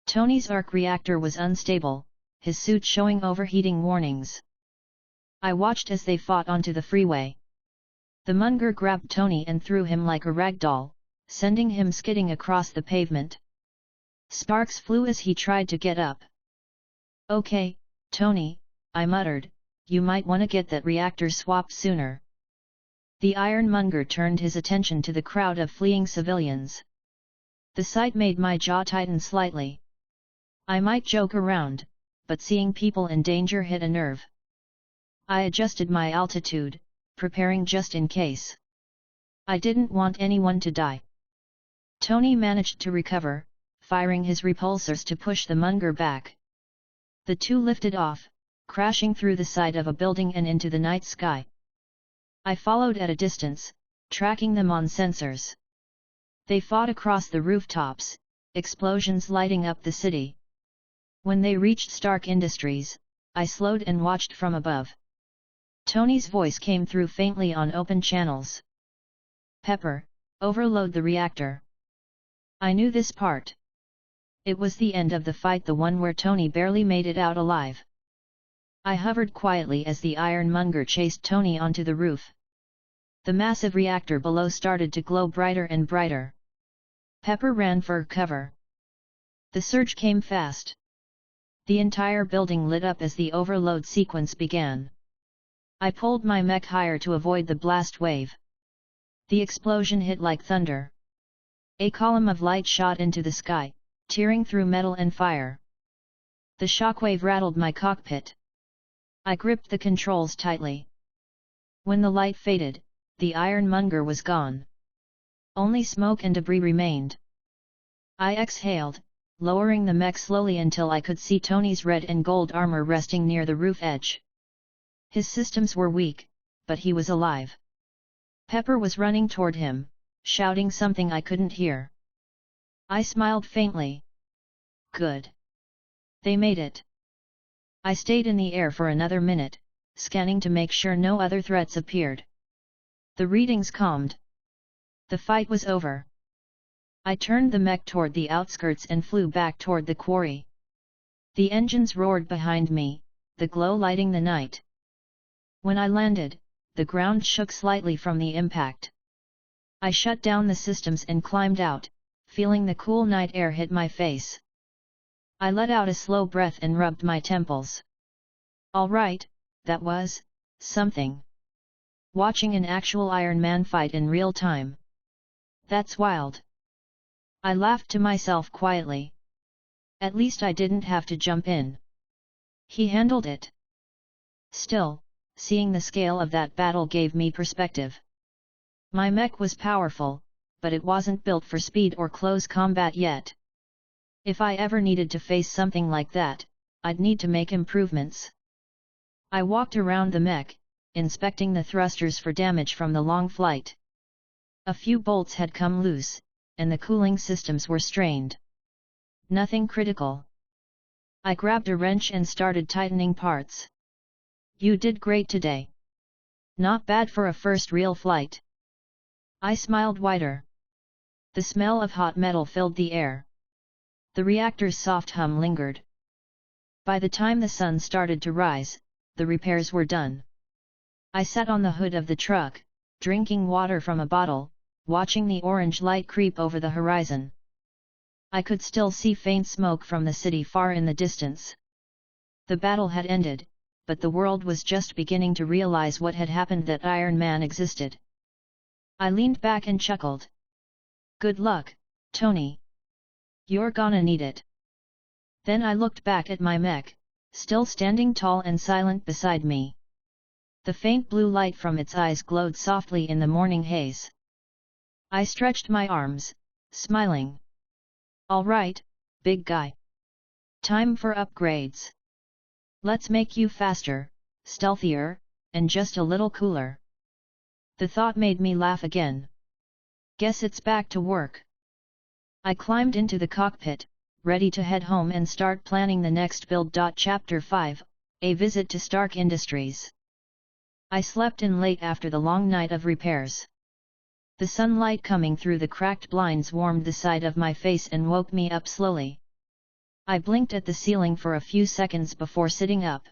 Tony's arc reactor was unstable, his suit showing overheating warnings. I watched as they fought onto the freeway. The Munger grabbed Tony and threw him like a rag doll, sending him skidding across the pavement. Sparks flew as he tried to get up. Okay, Tony, I muttered, you might want to get that reactor swapped sooner. The Ironmonger turned his attention to the crowd of fleeing civilians. The sight made my jaw tighten slightly. I might joke around, but seeing people in danger hit a nerve. I adjusted my altitude, preparing just in case. I didn't want anyone to die. Tony managed to recover, firing his repulsors to push the Munger back. The two lifted off, crashing through the side of a building and into the night sky. I followed at a distance, tracking them on sensors. They fought across the rooftops, explosions lighting up the city. When they reached Stark Industries, I slowed and watched from above. Tony's voice came through faintly on open channels. Pepper, overload the reactor. I knew this part. It was the end of the fight, the one where Tony barely made it out alive. I hovered quietly as the Ironmonger chased Tony onto the roof. The massive reactor below started to glow brighter and brighter. Pepper ran for cover. The surge came fast. The entire building lit up as the overload sequence began. I pulled my mech higher to avoid the blast wave. The explosion hit like thunder. A column of light shot into the sky, tearing through metal and fire. The shockwave rattled my cockpit. I gripped the controls tightly. When the light faded, the Ironmonger was gone. Only smoke and debris remained. I exhaled, lowering the mech slowly until I could see Tony's red and gold armor resting near the roof edge. His systems were weak, but he was alive. Pepper was running toward him, shouting something I couldn't hear. I smiled faintly. Good. They made it. I stayed in the air for another minute, scanning to make sure no other threats appeared. The readings calmed. The fight was over. I turned the mech toward the outskirts and flew back toward the quarry. The engines roared behind me, the glow lighting the night. When I landed, the ground shook slightly from the impact. I shut down the systems and climbed out, feeling the cool night air hit my face. I let out a slow breath and rubbed my temples. All right, that was something. Watching an actual Iron Man fight in real time. That's wild. I laughed to myself quietly. At least I didn't have to jump in. He handled it. Still, seeing the scale of that battle gave me perspective. My mech was powerful, but it wasn't built for speed or close combat yet. If I ever needed to face something like that, I'd need to make improvements. I walked around the mech, inspecting the thrusters for damage from the long flight. A few bolts had come loose, and the cooling systems were strained. Nothing critical. I grabbed a wrench and started tightening parts. You did great today. Not bad for a first real flight. I smiled wider. The smell of hot metal filled the air. The reactor's soft hum lingered. By the time the sun started to rise, the repairs were done. I sat on the hood of the truck, drinking water from a bottle, watching the orange light creep over the horizon. I could still see faint smoke from the city far in the distance. The battle had ended, but the world was just beginning to realize what had happened, that Iron Man existed. I leaned back and chuckled. Good luck, Tony. You're gonna need it. Then I looked back at my mech, still standing tall and silent beside me. The faint blue light from its eyes glowed softly in the morning haze. I stretched my arms, smiling. All right, big guy. Time for upgrades. Let's make you faster, stealthier, and just a little cooler. The thought made me laugh again. Guess it's back to work. I climbed into the cockpit, ready to head home and start planning the next build. Chapter 5, A Visit to Stark Industries. I slept in late after the long night of repairs. The sunlight coming through the cracked blinds warmed the side of my face and woke me up slowly. I blinked at the ceiling for a few seconds before sitting up.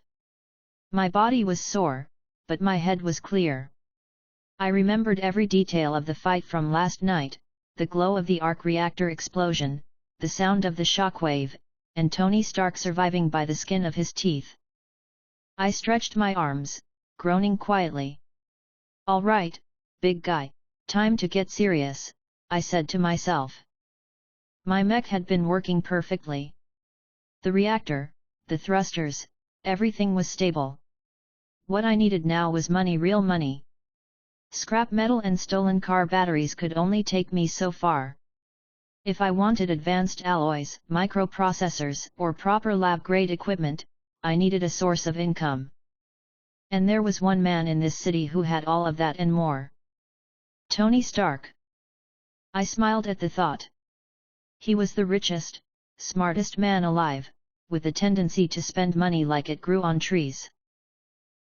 My body was sore, but my head was clear. I remembered every detail of the fight from last night, the glow of the arc reactor explosion, the sound of the shockwave, and Tony Stark surviving by the skin of his teeth. I stretched my arms, groaning quietly. All right, big guy, time to get serious, I said to myself. My mech had been working perfectly. The reactor, the thrusters, everything was stable. What I needed now was money, real money. Scrap metal and stolen car batteries could only take me so far. If I wanted advanced alloys, microprocessors, or proper lab-grade equipment, I needed a source of income. And there was one man in this city who had all of that and more. Tony Stark. I smiled at the thought. He was the richest, smartest man alive, with a tendency to spend money like it grew on trees.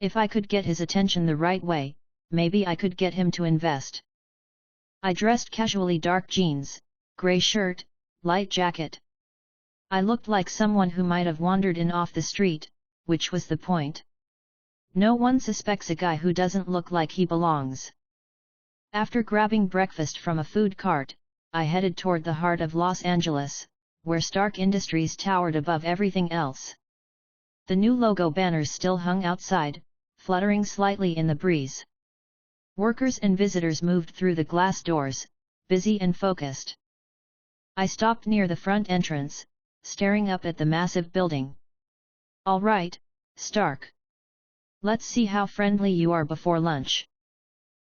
If I could get his attention the right way, maybe I could get him to invest. I dressed casually, dark jeans, grey shirt, light jacket. I looked like someone who might have wandered in off the street, which was the point. No one suspects a guy who doesn't look like he belongs. After grabbing breakfast from a food cart, I headed toward the heart of Los Angeles, where Stark Industries towered above everything else. The new logo banners still hung outside, fluttering slightly in the breeze. Workers and visitors moved through the glass doors, busy and focused. I stopped near the front entrance, staring up at the massive building. All right, Stark. Let's see how friendly you are before lunch.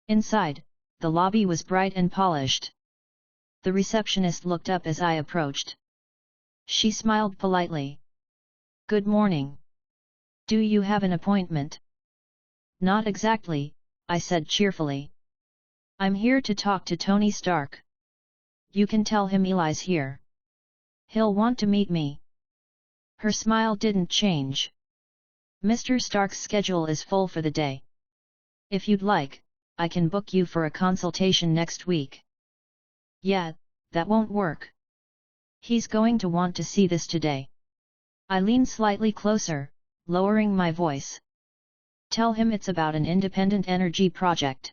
Inside, the lobby was bright and polished. The receptionist looked up as I approached. She smiled politely. Good morning. Do you have an appointment? Not exactly, I said cheerfully. I'm here to talk to Tony Stark. You can tell him Eli's here. He'll want to meet me. Her smile didn't change. Mr. Stark's schedule is full for the day. If you'd like, I can book you for a consultation next week. Yeah, that won't work. He's going to want to see this today. I leaned slightly closer, lowering my voice. Tell him it's about an independent energy project.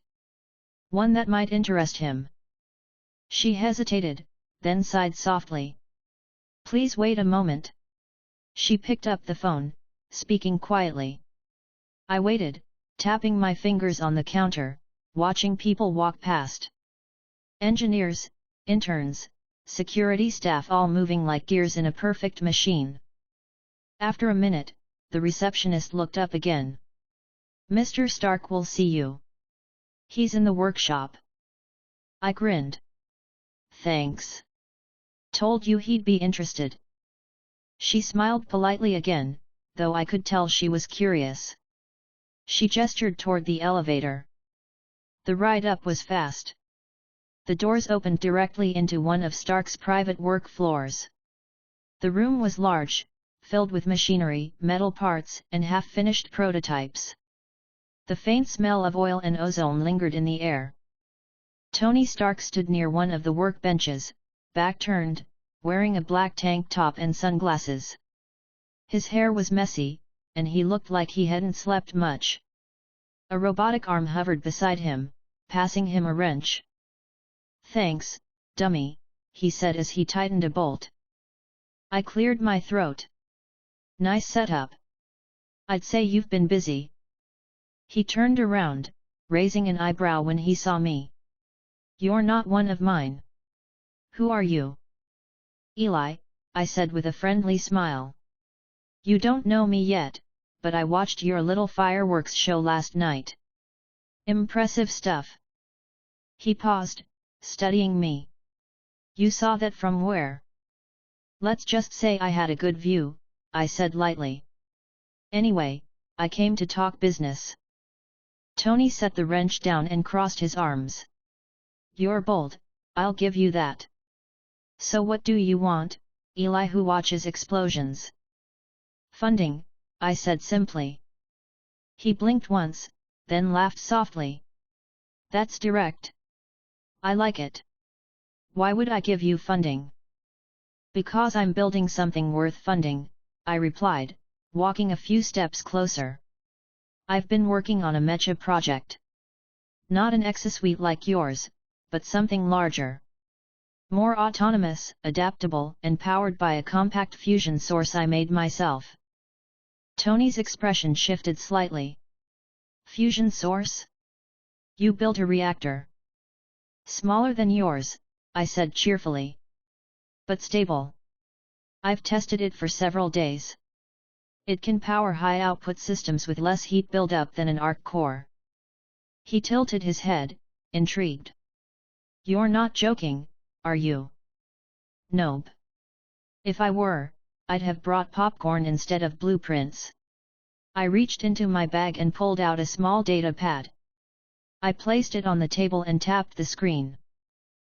One that might interest him. She hesitated, then sighed softly. Please wait a moment. She picked up the phone, speaking quietly. I waited, tapping my fingers on the counter, watching people walk past. Engineers, interns, security staff all moving like gears in a perfect machine. After a minute, the receptionist looked up again. Mr. Stark will see you. He's in the workshop. I grinned. Thanks. Told you he'd be interested. She smiled politely again, though I could tell she was curious. She gestured toward the elevator. The ride up was fast. The doors opened directly into one of Stark's private work floors. The room was large, filled with machinery, metal parts, and half-finished prototypes. The faint smell of oil and ozone lingered in the air. Tony Stark stood near one of the workbenches, back turned, wearing a black tank top and sunglasses. His hair was messy, and he looked like he hadn't slept much. A robotic arm hovered beside him, passing him a wrench. Thanks, dummy, he said as he tightened a bolt. I cleared my throat. Nice setup. I'd say you've been busy. He turned around, raising an eyebrow when he saw me. You're not one of mine. Who are you? Eli, I said with a friendly smile. You don't know me yet, but I watched your little fireworks show last night. Impressive stuff. He paused, studying me. You saw that from where? Let's just say I had a good view, I said lightly. Anyway, I came to talk business. Tony set the wrench down and crossed his arms. You're bold, I'll give you that. So what do you want, Eli who watches explosions? Funding, I said simply. He blinked once, then laughed softly. That's direct. I like it. Why would I give you funding? Because I'm building something worth funding, I replied, walking a few steps closer. I've been working on a mecha project. Not an exosuite like yours, but something larger. More autonomous, adaptable, and powered by a compact fusion source I made myself. Tony's expression shifted slightly. Fusion source? You built a reactor. Smaller than yours, I said cheerfully. But stable. I've tested it for several days. It can power high-output systems with less heat buildup than an arc core. He tilted his head, intrigued. You're not joking, are you? Nope. If I were, I'd have brought popcorn instead of blueprints. I reached into my bag and pulled out a small data pad. I placed it on the table and tapped the screen.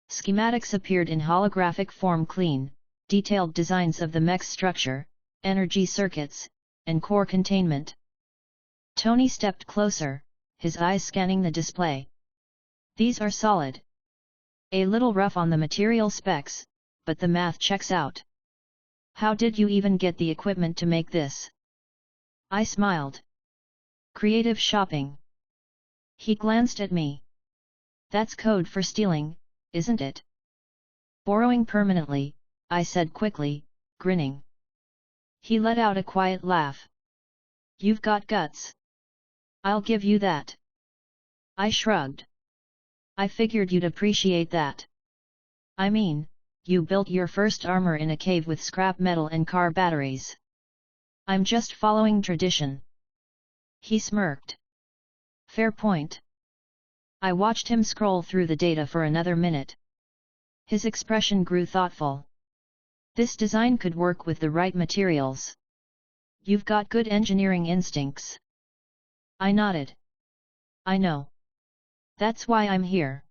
Schematics appeared in holographic form, clean, detailed designs of the mech's structure, energy circuits, and core containment. Tony stepped closer, his eyes scanning the display. These are solid. A little rough on the material specs, but the math checks out. How did you even get the equipment to make this? I smiled. Creative shopping. He glanced at me. That's code for stealing, isn't it? Borrowing permanently, I said quickly, grinning. He let out a quiet laugh. You've got guts. I'll give you that. I shrugged. I figured you'd appreciate that. I mean, you built your first armor in a cave with scrap metal and car batteries. I'm just following tradition. He smirked. Fair point. I watched him scroll through the data for another minute. His expression grew thoughtful. This design could work with the right materials. You've got good engineering instincts. I nodded. I know. That's why I'm here.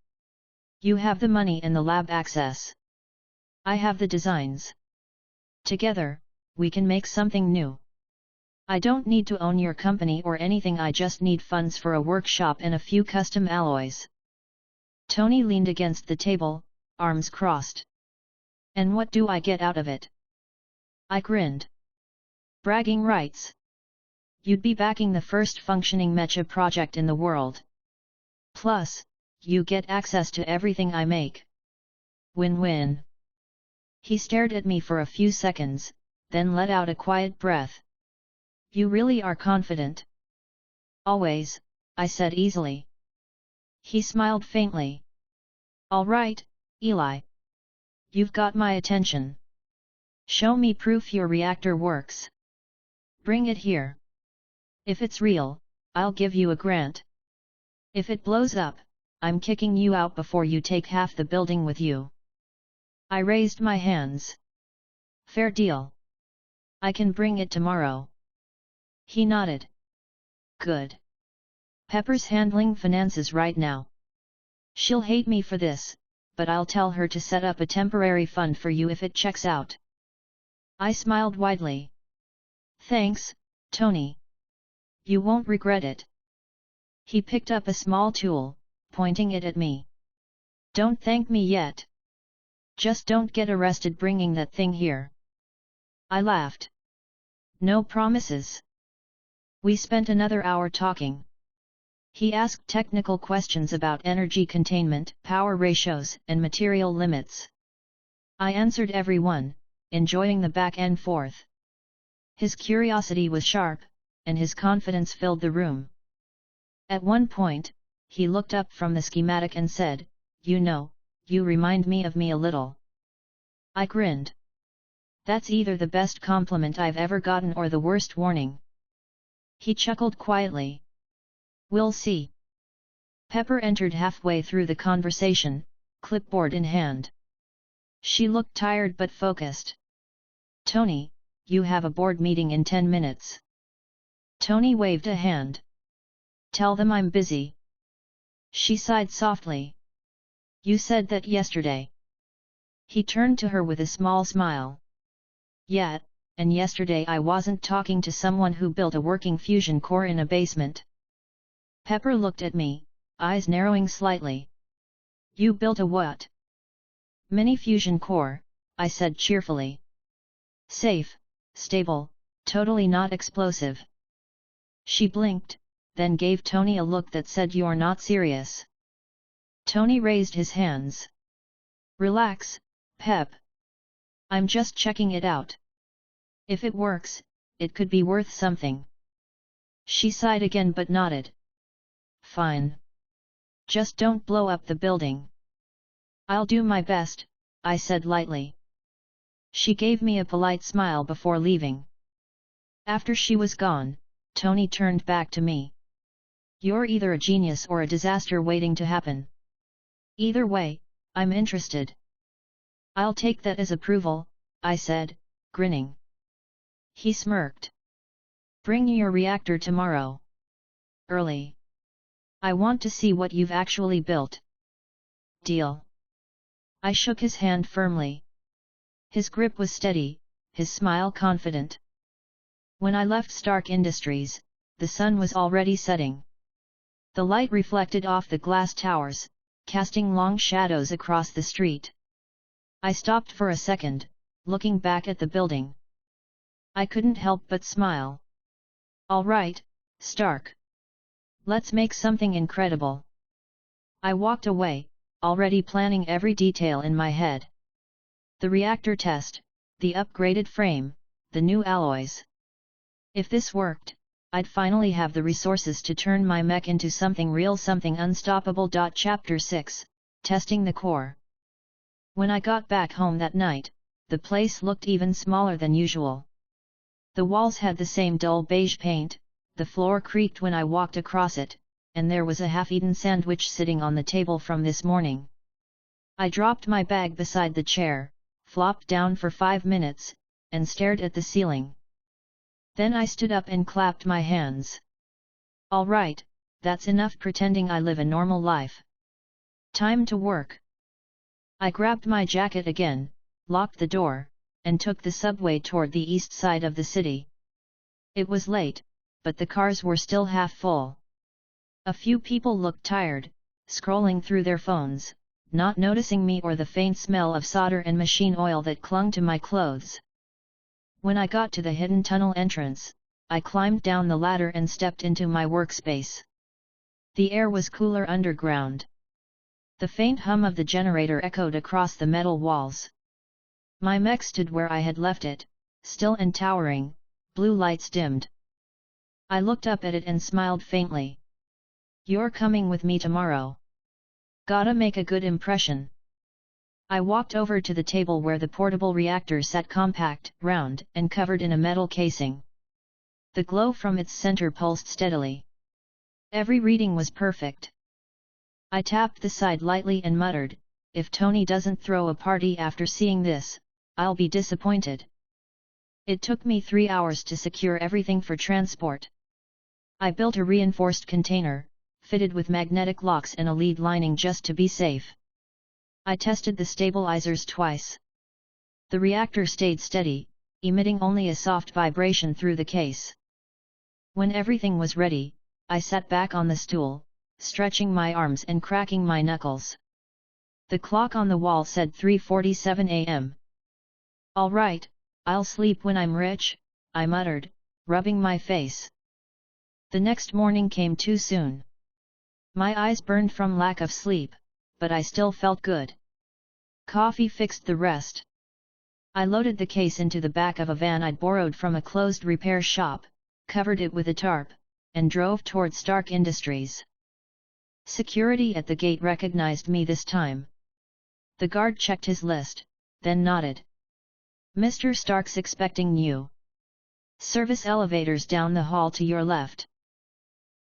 You have the money and the lab access. I have the designs. Together, we can make something new. I don't need to own your company or anything, I just need funds for a workshop and a few custom alloys. Tony leaned against the table, arms crossed. And what do I get out of it? I grinned. Bragging rights. You'd be backing the first functioning mecha project in the world. Plus, you get access to everything I make. Win-win. He stared at me for a few seconds, then let out a quiet breath. You really are confident? Always, I said easily. He smiled faintly. All right, Eli. You've got my attention. Show me proof your reactor works. Bring it here. If it's real, I'll give you a grant. If it blows up, I'm kicking you out before you take half the building with you. I raised my hands. Fair deal. I can bring it tomorrow. He nodded. Good. Pepper's handling finances right now. She'll hate me for this, but I'll tell her to set up a temporary fund for you if it checks out. I smiled widely. Thanks, Tony. You won't regret it. He picked up a small tool, pointing it at me. Don't thank me yet. Just don't get arrested bringing that thing here. I laughed. No promises. We spent another hour talking. He asked technical questions about energy containment, power ratios, and material limits. I answered every one, enjoying the back and forth. His curiosity was sharp, and his confidence filled the room. At one point, he looked up from the schematic and said, "You know, you remind me a little." I grinned. That's either the best compliment I've ever gotten or the worst warning. He chuckled quietly. We'll see. Pepper entered halfway through the conversation, clipboard in hand. She looked tired but focused. Tony, you have a board meeting in 10 minutes. Tony waved a hand. Tell them I'm busy. She sighed softly. You said that yesterday. He turned to her with a small smile. Yeah, and yesterday I wasn't talking to someone who built a working fusion core in a basement. Pepper looked at me, eyes narrowing slightly. You built a what? Mini fusion core, I said cheerfully. Safe, stable, totally not explosive. She blinked, then gave Tony a look that said you're not serious. Tony raised his hands. Relax, Pep. I'm just checking it out. If it works, it could be worth something. She sighed again but nodded. Fine. Just don't blow up the building. I'll do my best, I said lightly. She gave me a polite smile before leaving. After she was gone, Tony turned back to me. You're either a genius or a disaster waiting to happen. Either way, I'm interested. I'll take that as approval, I said, grinning. He smirked. Bring your reactor tomorrow. Early. I want to see what you've actually built. Deal. I shook his hand firmly. His grip was steady, his smile confident. When I left Stark Industries, the sun was already setting. The light reflected off the glass towers, casting long shadows across the street. I stopped for a second, looking back at the building. I couldn't help but smile. All right, Stark. Let's make something incredible. I walked away, already planning every detail in my head. The reactor test, the upgraded frame, the new alloys. If this worked, I'd finally have the resources to turn my mech into something real, something unstoppable. Chapter 6, Testing the Core. When I got back home that night, the place looked even smaller than usual. The walls had the same dull beige paint, the floor creaked when I walked across it, and there was a half-eaten sandwich sitting on the table from this morning. I dropped my bag beside the chair, flopped down for 5 minutes, and stared at the ceiling. Then I stood up and clapped my hands. All right, that's enough pretending I live a normal life. Time to work. I grabbed my jacket again, locked the door, and took the subway toward the east side of the city. It was late, but the cars were still half full. A few people looked tired, scrolling through their phones, not noticing me or the faint smell of solder and machine oil that clung to my clothes. When I got to the hidden tunnel entrance, I climbed down the ladder and stepped into my workspace. The air was cooler underground. The faint hum of the generator echoed across the metal walls. My mech stood where I had left it, still and towering, blue lights dimmed. I looked up at it and smiled faintly. You're coming with me tomorrow. Gotta make a good impression. I walked over to the table where the portable reactor sat compact, round, and covered in a metal casing. The glow from its center pulsed steadily. Every reading was perfect. I tapped the side lightly and muttered, if Tony doesn't throw a party after seeing this, I'll be disappointed. It took me 3 hours to secure everything for transport. I built a reinforced container, fitted with magnetic locks and a lead lining just to be safe. I tested the stabilizers twice. The reactor stayed steady, emitting only a soft vibration through the case. When everything was ready, I sat back on the stool, stretching my arms and cracking my knuckles. The clock on the wall said 3:47 a.m. All right, I'll sleep when I'm rich, I muttered, rubbing my face. The next morning came too soon. My eyes burned from lack of sleep, but I still felt good. Coffee fixed the rest. I loaded the case into the back of a van I'd borrowed from a closed repair shop, covered it with a tarp, and drove toward Stark Industries. Security at the gate recognized me this time. The guard checked his list, then nodded. Mr. Stark's expecting you. Service elevators down the hall to your left.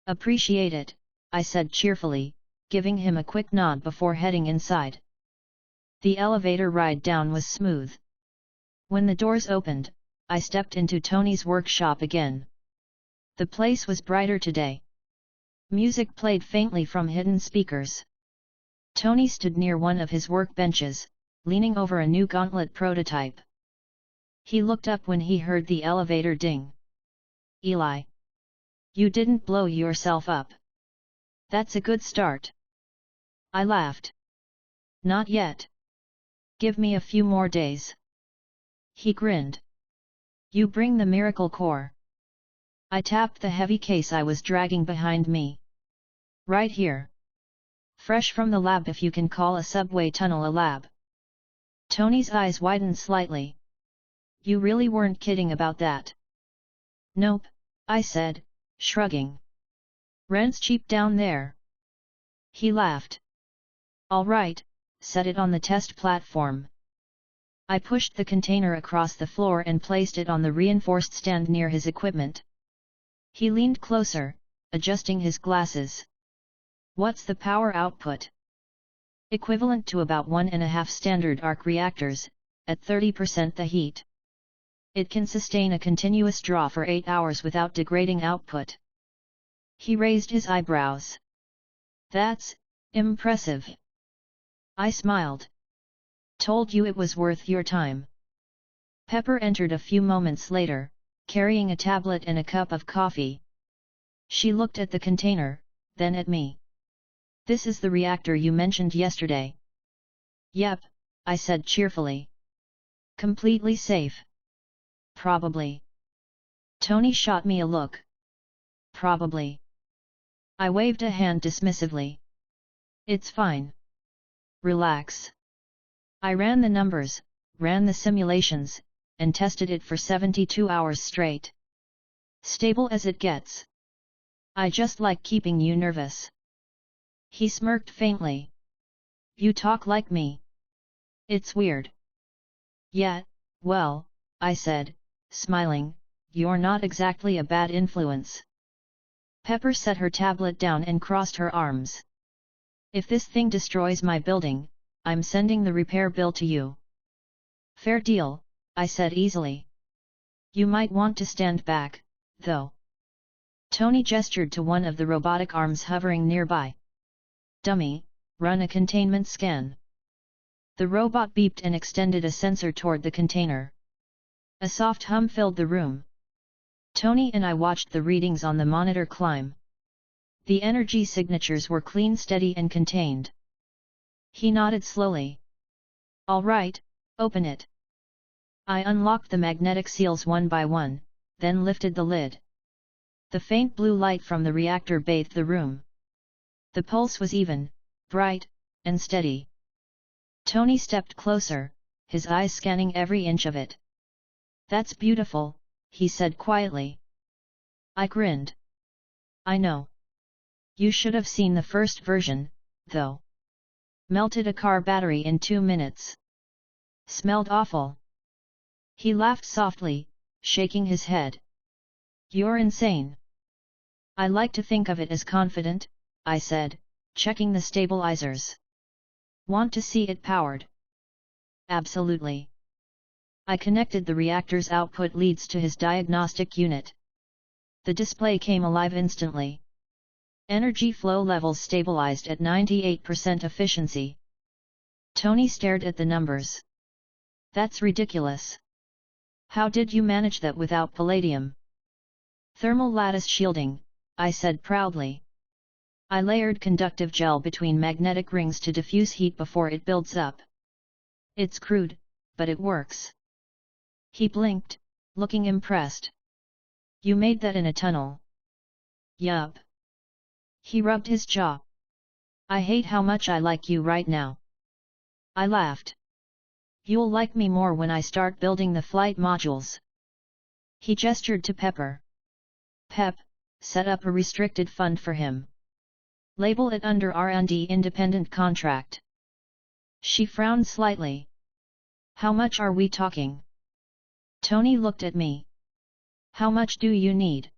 Appreciate it, I said cheerfully, giving him a quick nod before heading inside. The elevator ride down was smooth. When the doors opened, I stepped into Tony's workshop again. The place was brighter today. Music played faintly from hidden speakers. Tony stood near one of his workbenches, leaning over a new gauntlet prototype. He looked up when he heard the elevator ding. Eli. You didn't blow yourself up. That's a good start. I laughed. Not yet. Give me a few more days. He grinned. You bring the miracle core. I tapped the heavy case I was dragging behind me. Right here. Fresh from the lab, if you can call a subway tunnel a lab. Tony's eyes widened slightly. You really weren't kidding about that? Nope, I said, shrugging. Rent's cheap down there. He laughed. All right, set it on the test platform. I pushed the container across the floor and placed it on the reinforced stand near his equipment. He leaned closer, adjusting his glasses. What's the power output? Equivalent to about 1.5 standard arc reactors, at 30% the heat. It can sustain a continuous draw for 8 hours without degrading output. He raised his eyebrows. That's impressive. I smiled. Told you it was worth your time. Pepper entered a few moments later, carrying a tablet and a cup of coffee. She looked at the container, then at me. This is the reactor you mentioned yesterday. Yep, I said cheerfully. Completely safe. Probably. Tony shot me a look. Probably. I waved a hand dismissively. It's fine. Relax. I ran the numbers, ran the simulations, and tested it for 72 hours straight. Stable as it gets. I just like keeping you nervous. He smirked faintly. You talk like me. It's weird. Yeah, well, I said, smiling, you're not exactly a bad influence. Pepper set her tablet down and crossed her arms. If this thing destroys my building, I'm sending the repair bill to you. Fair deal, I said easily. You might want to stand back, though. Tony gestured to one of the robotic arms hovering nearby. Dummy, run a containment scan. The robot beeped and extended a sensor toward the container. A soft hum filled the room. Tony and I watched the readings on the monitor climb. The energy signatures were clean, steady and contained. He nodded slowly. All right, open it. I unlocked the magnetic seals one by one, then lifted the lid. The faint blue light from the reactor bathed the room. The pulse was even, bright, and steady. Tony stepped closer, his eyes scanning every inch of it. That's beautiful, he said quietly. I grinned. I know. You should have seen the first version, though. Melted a car battery in 2 minutes. Smelled awful. He laughed softly, shaking his head. You're insane. I like to think of it as confident, I said, checking the stabilizers. Want to see it powered? Absolutely. I connected the reactor's output leads to his diagnostic unit. The display came alive instantly. Energy flow levels stabilized at 98% efficiency. Tony stared at the numbers. That's ridiculous. How did you manage that without palladium? Thermal lattice shielding, I said proudly. I layered conductive gel between magnetic rings to diffuse heat before it builds up. It's crude, but it works. He blinked, looking impressed. You made that in a tunnel. Yup. He rubbed his jaw. I hate how much I like you right now. I laughed. You'll like me more when I start building the flight modules. He gestured to Pepper. Pep, set up a restricted fund for him. Label it under R&D independent contract. She frowned slightly. How much are we talking? Tony looked at me. How much do you need?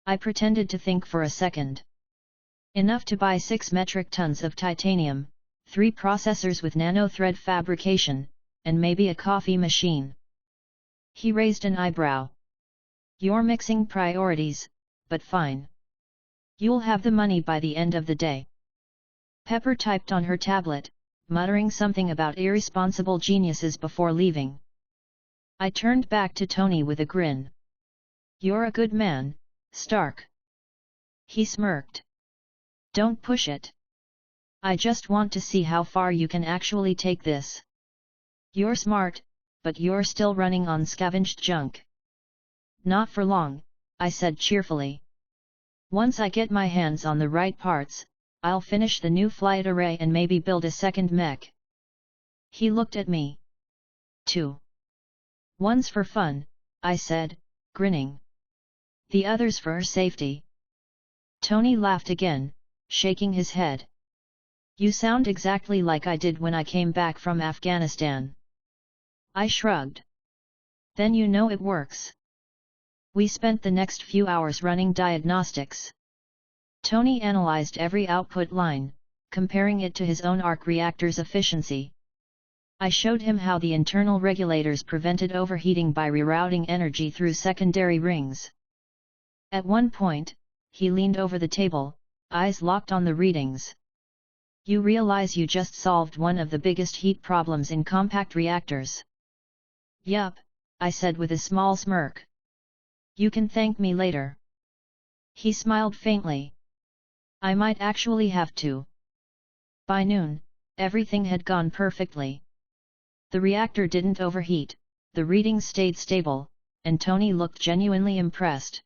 I pretended to think for a second. Enough to buy 6 metric tons of titanium, 3 processors with nanothread fabrication, and maybe a coffee machine. He raised an eyebrow. You're mixing priorities, but fine. You'll have the money by the end of the day. Pepper typed on her tablet, muttering something about irresponsible geniuses before leaving. I turned back to Tony with a grin. You're a good man, Stark. He smirked. Don't push it. I just want to see how far you can actually take this. You're smart, but you're still running on scavenged junk. Not for long, I said cheerfully. Once I get my hands on the right parts, I'll finish the new flight array and maybe build a second mech. He looked at me. 2. One's for fun, I said, grinning. The other's for safety. Tony laughed again, shaking his head. You sound exactly like I did when I came back from Afghanistan. I shrugged. Then you know it works. We spent the next few hours running diagnostics. Tony analyzed every output line, comparing it to his own arc reactor's efficiency. I showed him how the internal regulators prevented overheating by rerouting energy through secondary rings. At one point, he leaned over the table, eyes locked on the readings. You realize you just solved one of the biggest heat problems in compact reactors. Yup, I said with a small smirk. You can thank me later. He smiled faintly. I might actually have to. By noon, everything had gone perfectly. The reactor didn't overheat, the readings stayed stable, and Tony looked genuinely impressed.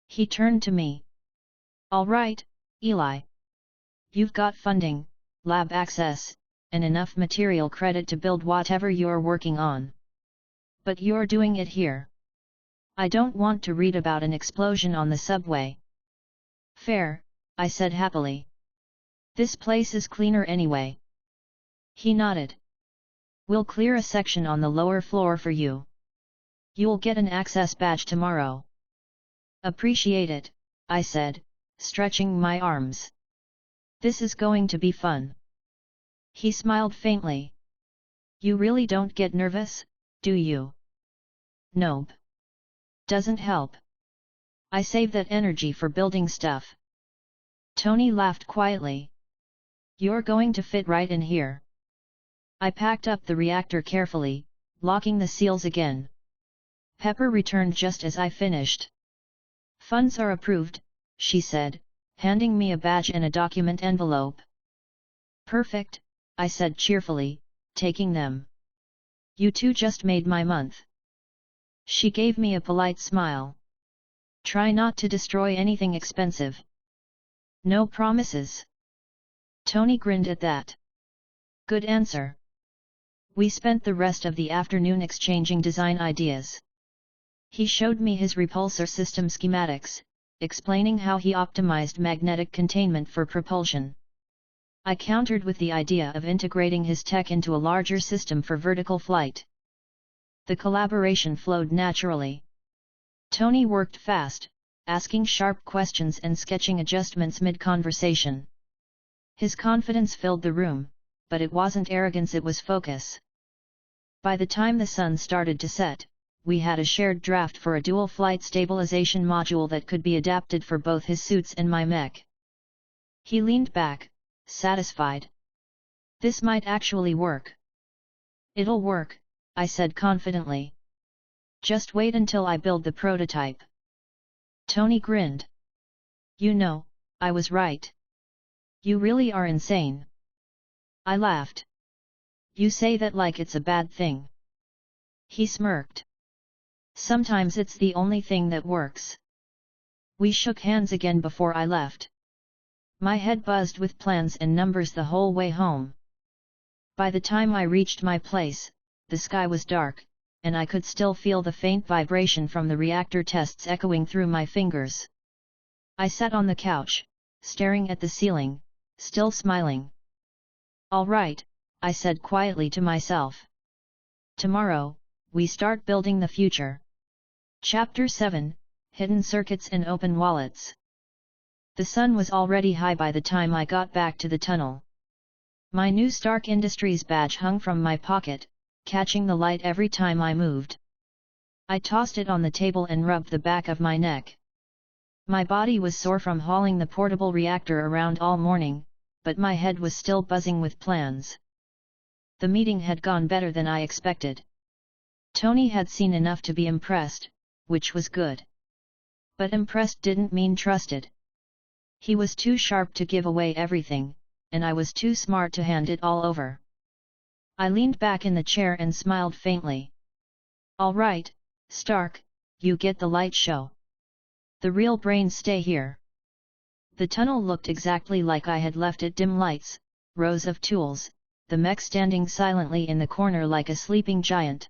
He turned to me. All right, Eli. You've got funding, lab access, and enough material credit to build whatever you're working on. But you're doing it here. I don't want to read about an explosion on the subway. Fair, I said happily. This place is cleaner anyway. He nodded. We'll clear a section on the lower floor for you. You'll get an access badge tomorrow. Appreciate it, I said, stretching my arms. This is going to be fun. He smiled faintly. You really don't get nervous, do you? Nope. Doesn't help. I save that energy for building stuff. Tony laughed quietly. You're going to fit right in here. I packed up the reactor carefully, locking the seals again. Pepper returned just as I finished. Funds are approved, she said, handing me a badge and a document envelope. Perfect, I said cheerfully, taking them. You two just made my month. She gave me a polite smile. Try not to destroy anything expensive. No promises. Tony grinned at that. Good answer. We spent the rest of the afternoon exchanging design ideas. He showed me his repulsor system schematics, explaining how he optimized magnetic containment for propulsion. I countered with the idea of integrating his tech into a larger system for vertical flight. The collaboration flowed naturally. Tony worked fast, asking sharp questions and sketching adjustments mid-conversation. His confidence filled the room, but it wasn't arrogance, it was focus. By the time the sun started to set, we had a shared draft for a dual flight stabilization module that could be adapted for both his suits and my mech. He leaned back, satisfied. This might actually work. It'll work, I said confidently. Just wait until I build the prototype. Tony grinned. You know, I was right. You really are insane. I laughed. You say that like it's a bad thing. He smirked. Sometimes it's the only thing that works. We shook hands again before I left. My head buzzed with plans and numbers the whole way home. By the time I reached my place, the sky was dark, and I could still feel the faint vibration from the reactor tests echoing through my fingers. I sat on the couch, staring at the ceiling, still smiling. All right, I said quietly to myself. Tomorrow, we start building the future. Chapter 7, Hidden Circuits and Open Wallets. The sun was already high by the time I got back to the tunnel. My new Stark Industries badge hung from my pocket, catching the light every time I moved. I tossed it on the table and rubbed the back of my neck. My body was sore from hauling the portable reactor around all morning, but my head was still buzzing with plans. The meeting had gone better than I expected. Tony had seen enough to be impressed, which was good. But impressed didn't mean trusted. He was too sharp to give away everything, and I was too smart to hand it all over. I leaned back in the chair and smiled faintly. All right, Stark, you get the light show. The real brains stay here. The tunnel looked exactly like I had left it, dim lights, rows of tools, the mech standing silently in the corner like a sleeping giant.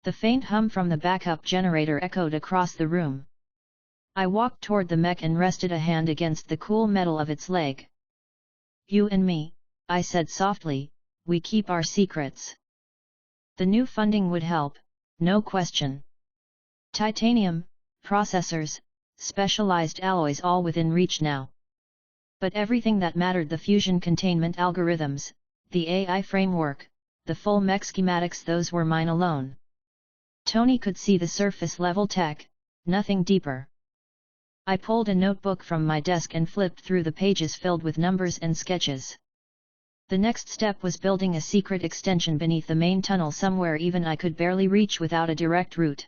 The faint hum from the backup generator echoed across the room. I walked toward the mech and rested a hand against the cool metal of its leg. You and me, I said softly, we keep our secrets. The new funding would help, no question. Titanium, processors, specialized alloys all within reach now. But everything that mattered, the fusion containment algorithms, the AI framework, the full mech schematics, those were mine alone. Tony could see the surface level tech, nothing deeper. I pulled a notebook from my desk and flipped through the pages filled with numbers and sketches. The next step was building a secret extension beneath the main tunnel somewhere even I could barely reach without a direct route.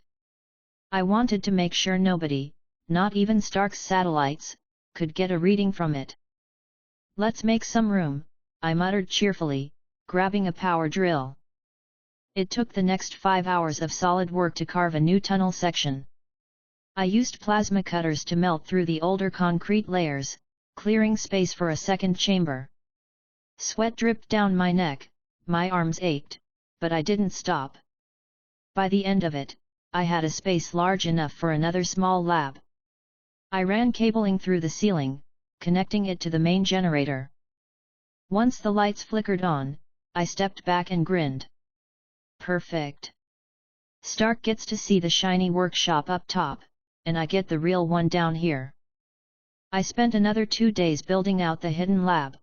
I wanted to make sure nobody, not even Stark's satellites, could get a reading from it. Let's make some room, I muttered cheerfully, grabbing a power drill. It took the next 5 hours of solid work to carve a new tunnel section. I used plasma cutters to melt through the older concrete layers, clearing space for a second chamber. Sweat dripped down my neck, my arms ached, but I didn't stop. By the end of it, I had a space large enough for another small lab. I ran cabling through the ceiling, connecting it to the main generator. Once the lights flickered on, I stepped back and grinned. Perfect. Stark gets to see the shiny workshop up top, and I get the real one down here. I spent another 2 days building out the hidden lab.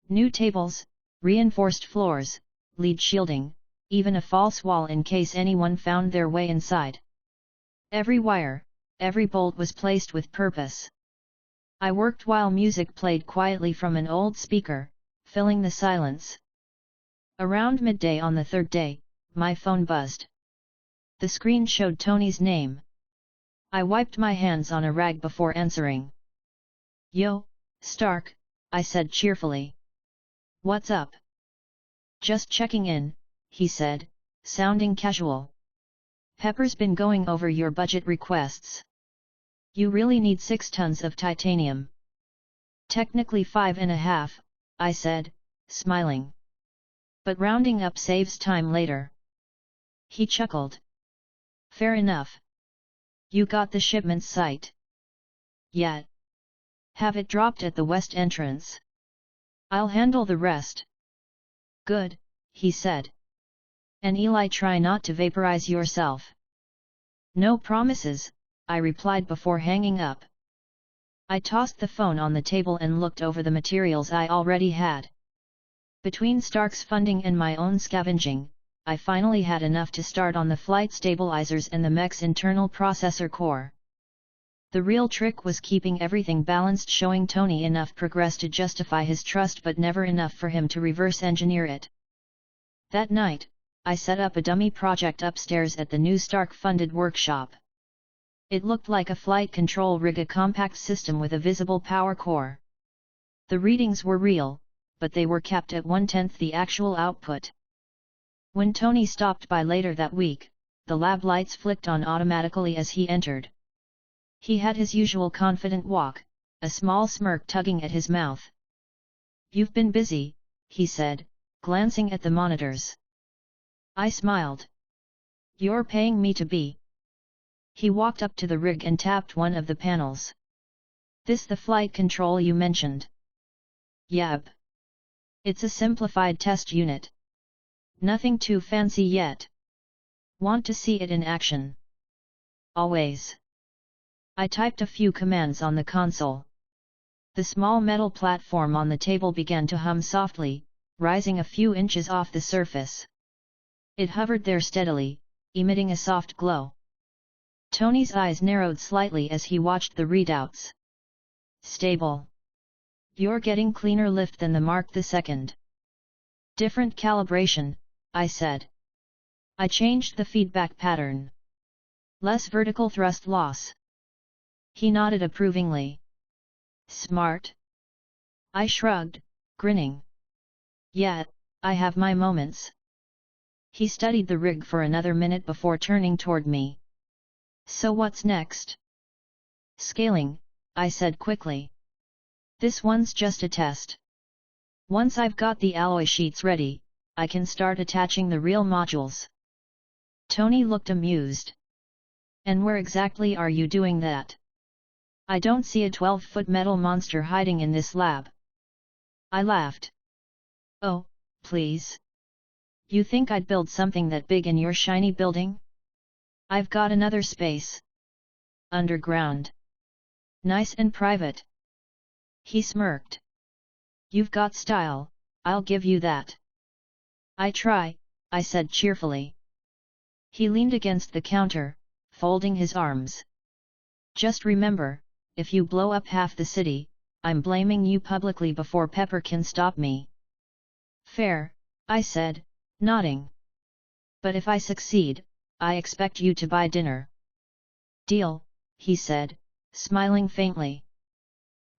New tables, reinforced floors, lead shielding, even a false wall in case anyone found their way inside. Every wire, every bolt was placed with purpose. I worked while music played quietly from an old speaker, filling the silence. Around midday on the third day, my phone buzzed. The screen showed Tony's name. I wiped my hands on a rag before answering. "Yo, Stark," I said cheerfully. "What's up?" "Just checking in," he said, sounding casual. "Pepper's been going over your budget requests. You really need 6 tons of titanium." "Technically 5.5, I said, smiling. "But rounding up saves time later." He chuckled. "Fair enough. You got the shipment's site yet?" "Have it dropped at the west entrance. I'll handle the rest." "Good," he said. "And Eli, try not to vaporize yourself." "No promises," I replied before hanging up. I tossed the phone on the table and looked over the materials I already had. Between Stark's funding and my own scavenging, I finally had enough to start on the flight stabilizers and the mech's internal processor core. The real trick was keeping everything balanced, showing Tony enough progress to justify his trust but never enough for him to reverse engineer it. That night, I set up a dummy project upstairs at the new Stark-funded workshop. It looked like a flight control rig, a compact system with a visible power core. The readings were real, but they were capped at 1/10 the actual output. When Tony stopped by later that week, the lab lights flicked on automatically as he entered. He had his usual confident walk, a small smirk tugging at his mouth. "You've been busy," he said, glancing at the monitors. I smiled. "You're paying me to be." He walked up to the rig and tapped one of the panels. "This the flight control you mentioned?" "Yep. It's a simplified test unit. Nothing too fancy yet. Want to see it in action?" "Always." I typed a few commands on the console. The small metal platform on the table began to hum softly, rising a few inches off the surface. It hovered there steadily, emitting a soft glow. Tony's eyes narrowed slightly as he watched the readouts. "Stable. You're getting cleaner lift than the Mark II. "Different calibration," I said. I changed the feedback pattern. "Less vertical thrust loss." He nodded approvingly. "Smart." I shrugged, grinning. "Yeah, I have my moments." He studied the rig for another minute before turning toward me. "So what's next?" "Scaling," I said quickly. "This one's just a test. Once I've got the alloy sheets ready, I can start attaching the real modules." Tony looked amused. "And where exactly are you doing that? I don't see a 12-foot metal monster hiding in this lab." I laughed. "Oh, please. You think I'd build something that big in your shiny building? I've got another space. Underground. Nice and private." He smirked. "You've got style, I'll give you that." "I try," I said cheerfully. He leaned against the counter, folding his arms. "Just remember, if you blow up half the city, I'm blaming you publicly before Pepper can stop me." "Fair," I said, nodding. "But if I succeed, I expect you to buy dinner." "Deal," he said, smiling faintly.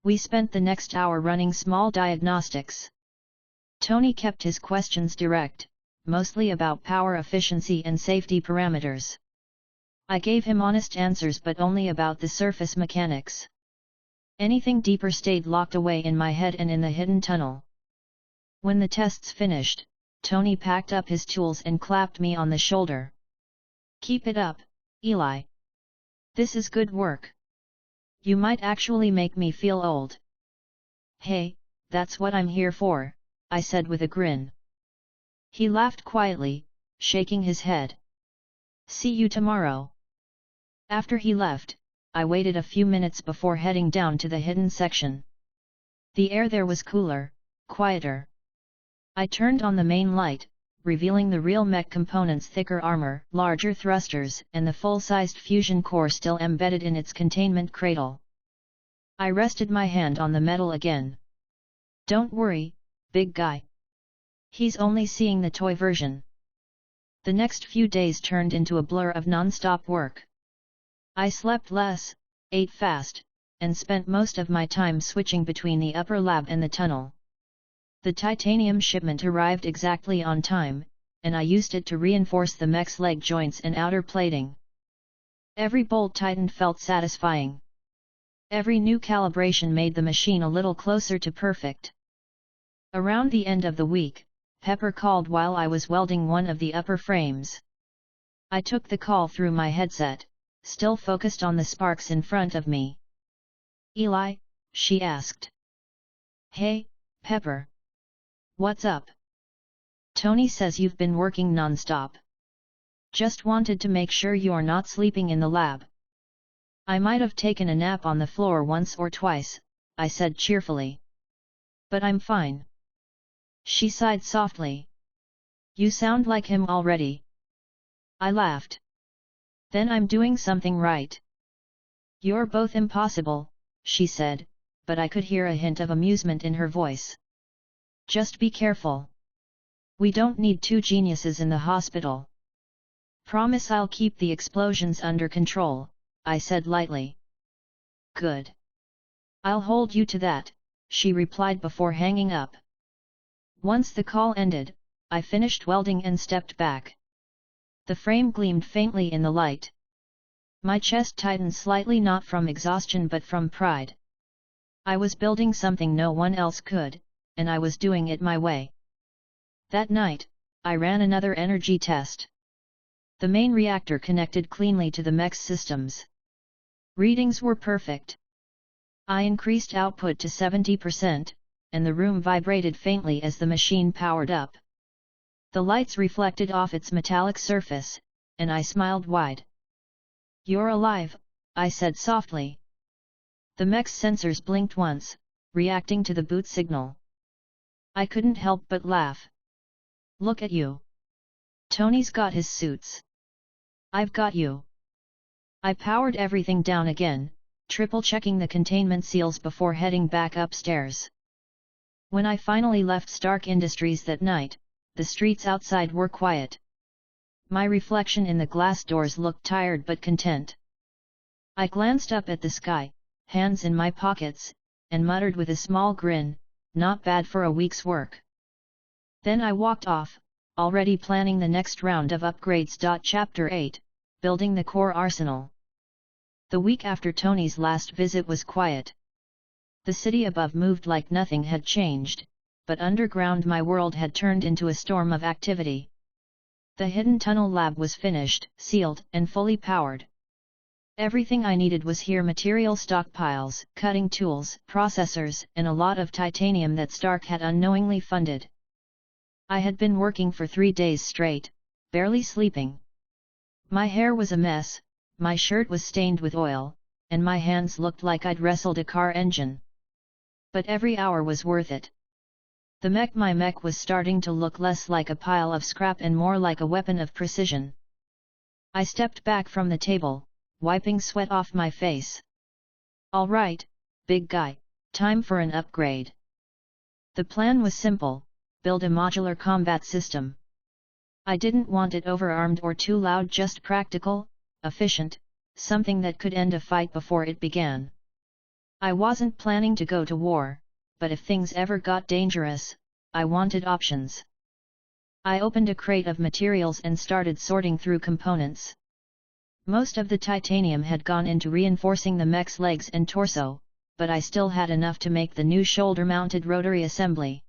We spent the next hour running small diagnostics. Tony kept his questions direct, mostly about power efficiency and safety parameters. I gave him honest answers but only about the surface mechanics. Anything deeper stayed locked away in my head and in the hidden tunnel. When the tests finished, Tony packed up his tools and clapped me on the shoulder. "Keep it up, Eli. This is good work. You might actually make me feel old." "Hey, that's what I'm here for," I said with a grin. He laughed quietly, shaking his head. "See you tomorrow." After he left, I waited a few minutes before heading down to the hidden section. The air there was cooler, quieter. I turned on the main light, revealing the real mech components: thicker armor, larger thrusters, and the full-sized fusion core still embedded in its containment cradle. I rested my hand on the metal again. Don't worry, big guy. He's only seeing the toy version. The next few days turned into a blur of non-stop work. I slept less, ate fast, and spent most of my time switching between the upper lab and the tunnel. The titanium shipment arrived exactly on time, and I used it to reinforce the mech's leg joints and outer plating. Every bolt tightened felt satisfying. Every new calibration made the machine a little closer to perfect. Around the end of the week, Pepper called while I was welding one of the upper frames. I took the call through my headset, still focused on the sparks in front of me. "Eli," she asked. "Hey, Pepper. What's up?" "Tony says you've been working non-stop. Just wanted to make sure you're not sleeping in the lab." "I might have taken a nap on the floor once or twice," I said cheerfully. "But I'm fine." She sighed softly. "You sound like him already." I laughed. "Then I'm doing something right." "You're both impossible," she said, but I could hear a hint of amusement in her voice. "Just be careful. We don't need two geniuses in the hospital." "Promise I'll keep the explosions under control," I said lightly. "Good. I'll hold you to that," she replied before hanging up. Once the call ended, I finished welding and stepped back. The frame gleamed faintly in the light. My chest tightened slightly, not from exhaustion but from pride. I was building something no one else could, and I was doing it my way. That night, I ran another energy test. The main reactor connected cleanly to the mech's systems. Readings were perfect. I increased output to 70%, and the room vibrated faintly as the machine powered up. The lights reflected off its metallic surface, and I smiled wide. "You're alive," I said softly. The mech's sensors blinked once, reacting to the boot signal. I couldn't help but laugh. "Look at you. Tony's got his suits. I've got you." I powered everything down again, triple-checking the containment seals before heading back upstairs. When I finally left Stark Industries that night, the streets outside were quiet. My reflection in the glass doors looked tired but content. I glanced up at the sky, hands in my pockets, and muttered with a small grin, "Not bad for a week's work." Then I walked off, already planning the next round of upgrades. Chapter 8, Building the Core Arsenal. The week after Tony's last visit was quiet. The city above moved like nothing had changed, but underground my world had turned into a storm of activity. The hidden tunnel lab was finished, sealed, and fully powered. Everything I needed was here: material stockpiles, cutting tools, processors, and a lot of titanium that Stark had unknowingly funded. I had been working for 3 days straight, barely sleeping. My hair was a mess, my shirt was stained with oil, and my hands looked like I'd wrestled a car engine. But every hour was worth it. My mech was starting to look less like a pile of scrap and more like a weapon of precision. I stepped back from the table, wiping sweat off my face. "All right, big guy, time for an upgrade." The plan was simple: build a modular combat system. I didn't want it overarmed or too loud, just practical, efficient, something that could end a fight before it began. I wasn't planning to go to war, but if things ever got dangerous, I wanted options. I opened a crate of materials and started sorting through components. Most of the titanium had gone into reinforcing the mech's legs and torso, but I still had enough to make the new shoulder-mounted rotary assembly.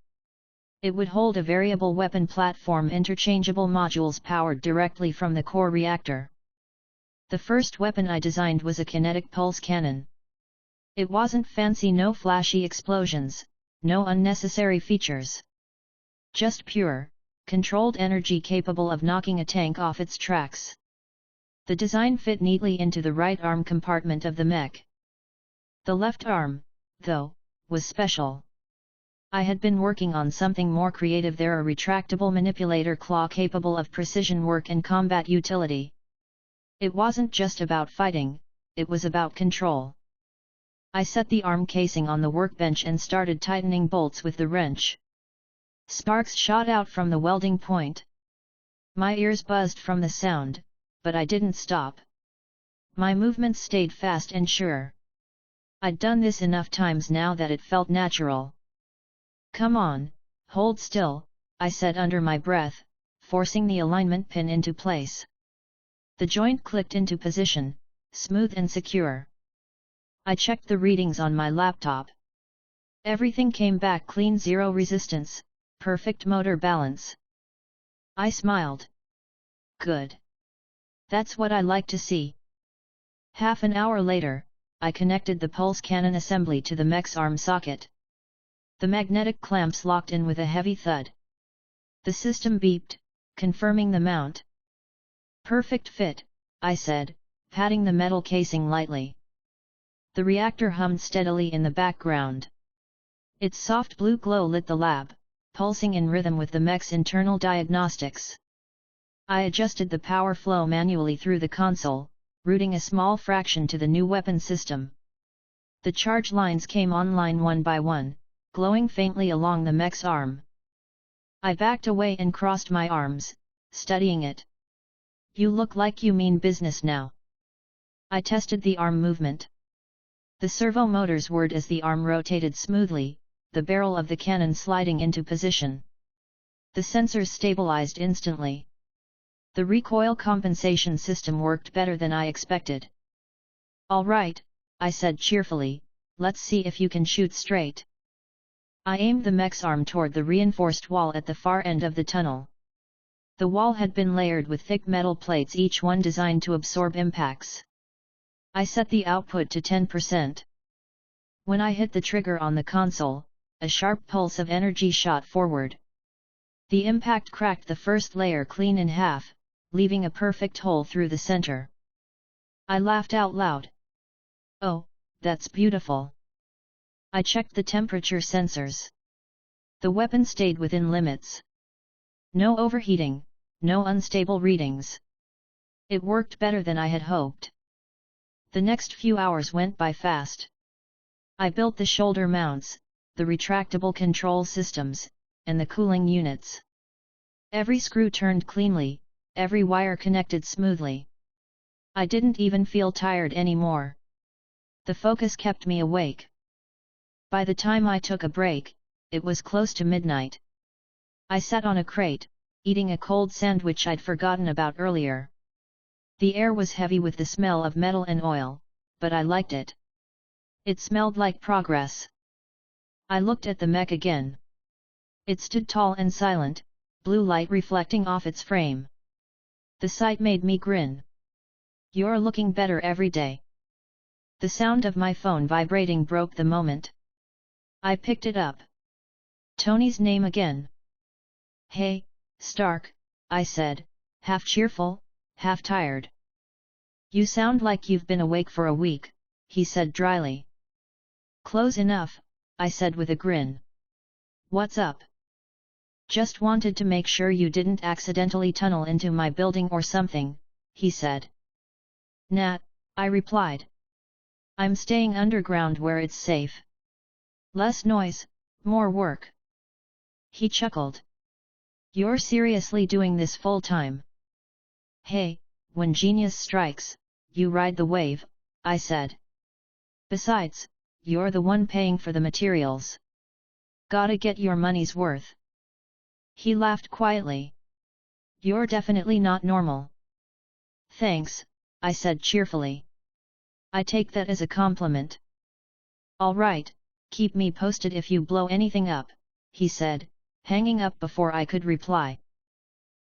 It would hold a variable weapon platform, interchangeable modules powered directly from the core reactor. The first weapon I designed was a kinetic pulse cannon. It wasn't fancy, no flashy explosions, no unnecessary features. Just pure, controlled energy capable of knocking a tank off its tracks. The design fit neatly into the right arm compartment of the mech. The left arm, though, was special. I had been working on something more creative there, a retractable manipulator claw capable of precision work and combat utility. It wasn't just about fighting, it was about control. I set the arm casing on the workbench and started tightening bolts with the wrench. Sparks shot out from the welding point. My ears buzzed from the sound, but I didn't stop. My movements stayed fast and sure. I'd done this enough times now that it felt natural. "Come on, hold still," I said under my breath, forcing the alignment pin into place. The joint clicked into position, smooth and secure. I checked the readings on my laptop. Everything came back clean, zero resistance, perfect motor balance. I smiled. Good. That's what I like to see. Half an hour later, I connected the pulse cannon assembly to the mech's arm socket. The magnetic clamps locked in with a heavy thud. The system beeped, confirming the mount. "Perfect fit," I said, patting the metal casing lightly. The reactor hummed steadily in the background. Its soft blue glow lit the lab, pulsing in rhythm with the mech's internal diagnostics. I adjusted the power flow manually through the console, routing a small fraction to the new weapon system. The charge lines came online one by one, glowing faintly along the mech's arm. I backed away and crossed my arms, studying it. "You look like you mean business now." I tested the arm movement. The servo motors whirred as the arm rotated smoothly, the barrel of the cannon sliding into position. The sensors stabilized instantly. The recoil compensation system worked better than I expected. "All right," I said cheerfully, "let's see if you can shoot straight." I aimed the mech's arm toward the reinforced wall at the far end of the tunnel. The wall had been layered with thick metal plates, each one designed to absorb impacts. I set the output to 10%. When I hit the trigger on the console, a sharp pulse of energy shot forward. The impact cracked the first layer clean in half, leaving a perfect hole through the center. I laughed out loud. "Oh, that's beautiful." I checked the temperature sensors. The weapon stayed within limits. No overheating, no unstable readings. It worked better than I had hoped. The next few hours went by fast. I built the shoulder mounts, the retractable control systems, and the cooling units. Every screw turned cleanly, every wire connected smoothly. I didn't even feel tired anymore. The focus kept me awake. By the time I took a break, it was close to midnight. I sat on a crate, eating a cold sandwich I'd forgotten about earlier. The air was heavy with the smell of metal and oil, but I liked it. It smelled like progress. I looked at the mech again. It stood tall and silent, blue light reflecting off its frame. The sight made me grin. "You're looking better every day." The sound of my phone vibrating broke the moment. I picked it up. Tony's name again. "Hey, Stark," I said, half cheerful, half tired. "You sound like you've been awake for a week," he said dryly. "Close enough," I said with a grin. "What's up?" "Just wanted to make sure you didn't accidentally tunnel into my building or something," he said. "Nah," I replied. "I'm staying underground where it's safe. Less noise, more work." He chuckled. "You're seriously doing this full time?" "Hey, when genius strikes, you ride the wave," I said. "Besides, you're the one paying for the materials. Gotta get your money's worth." He laughed quietly. "You're definitely not normal." "Thanks," I said cheerfully. "I take that as a compliment." "All right, keep me posted if you blow anything up," he said, hanging up before I could reply.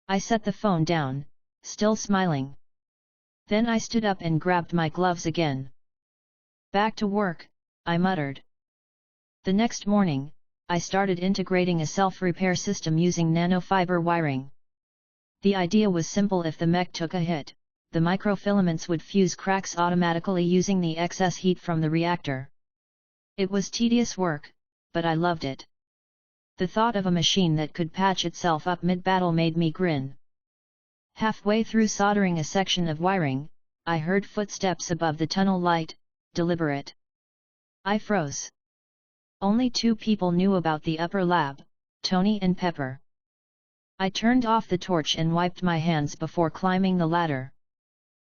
I set the phone down, still smiling. Then I stood up and grabbed my gloves again. "Back to work," I muttered. The next morning, I started integrating a self-repair system using nanofiber wiring. The idea was simple: if the mech took a hit, the microfilaments would fuse cracks automatically using the excess heat from the reactor. It was tedious work, but I loved it. The thought of a machine that could patch itself up mid-battle made me grin. Halfway through soldering a section of wiring, I heard footsteps above the tunnel light, deliberate. I froze. Only 2 people knew about the upper lab, Tony and Pepper. I turned off the torch and wiped my hands before climbing the ladder.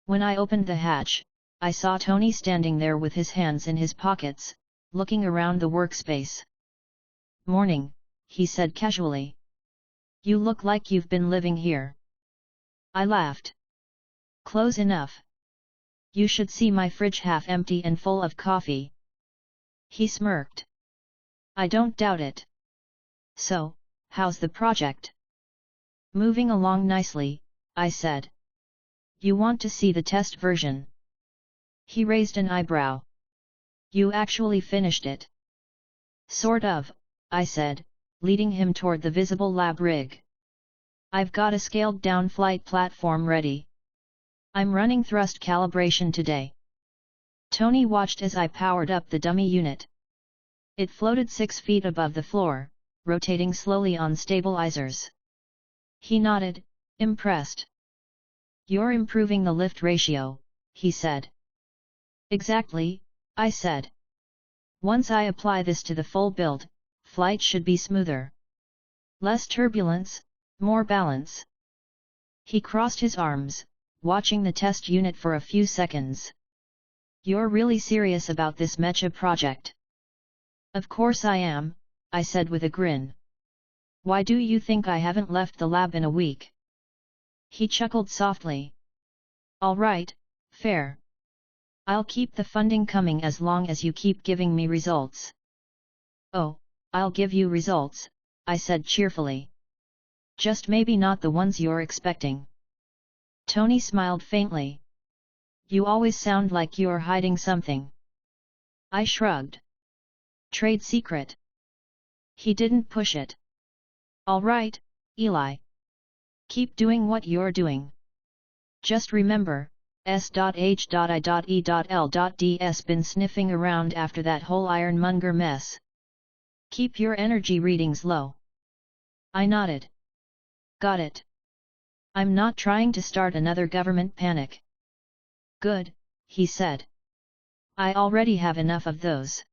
When I opened the hatch, I saw Tony standing there with his hands in his pockets, looking around the workspace. "Morning," he said casually. "You look like you've been living here." I laughed. "Close enough. You should see my fridge half empty and full of coffee." He smirked. "I don't doubt it. So, how's the project?" "Moving along nicely," I said. "You want to see the test version?" He raised an eyebrow. "You actually finished it?" "Sort of," I said, leading him toward the visible lab rig. "I've got a scaled-down flight platform ready. I'm running thrust calibration today." Tony watched as I powered up the dummy unit. It floated 6 feet above the floor, rotating slowly on stabilizers. He nodded, impressed. "You're improving the lift ratio," he said. "Exactly," I said. "Once I apply this to the full build, flight should be smoother. Less turbulence, more balance." He crossed his arms, watching the test unit for a few seconds. "You're really serious about this mecha project?" "Of course I am," I said with a grin. "Why do you think I haven't left the lab in a week?" He chuckled softly. "All right, fair. I'll keep the funding coming as long as you keep giving me results." "Oh, I'll give you results," I said cheerfully. "Just maybe not the ones you're expecting." Tony smiled faintly. "You always sound like you're hiding something." I shrugged. "Trade secret." He didn't push it. "All right, Eli. Keep doing what you're doing. Just remember, S.H.I.E.L.D's been sniffing around after that whole ironmonger mess. Keep your energy readings low." I nodded. "Got it. I'm not trying to start another government panic." "Good," he said. "I already have enough of those."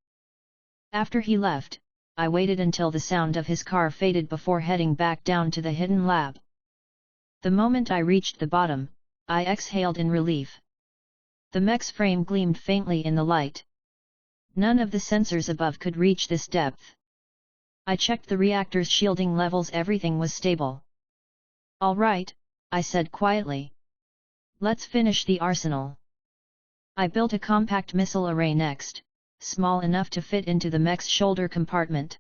After he left, I waited until the sound of his car faded before heading back down to the hidden lab. The moment I reached the bottom, I exhaled in relief. The mech's frame gleamed faintly in the light. None of the sensors above could reach this depth. I checked the reactor's shielding levels. Everything was stable. "All right," I said quietly. "Let's finish the arsenal." I built a compact missile array next, small enough to fit into the mech's shoulder compartment.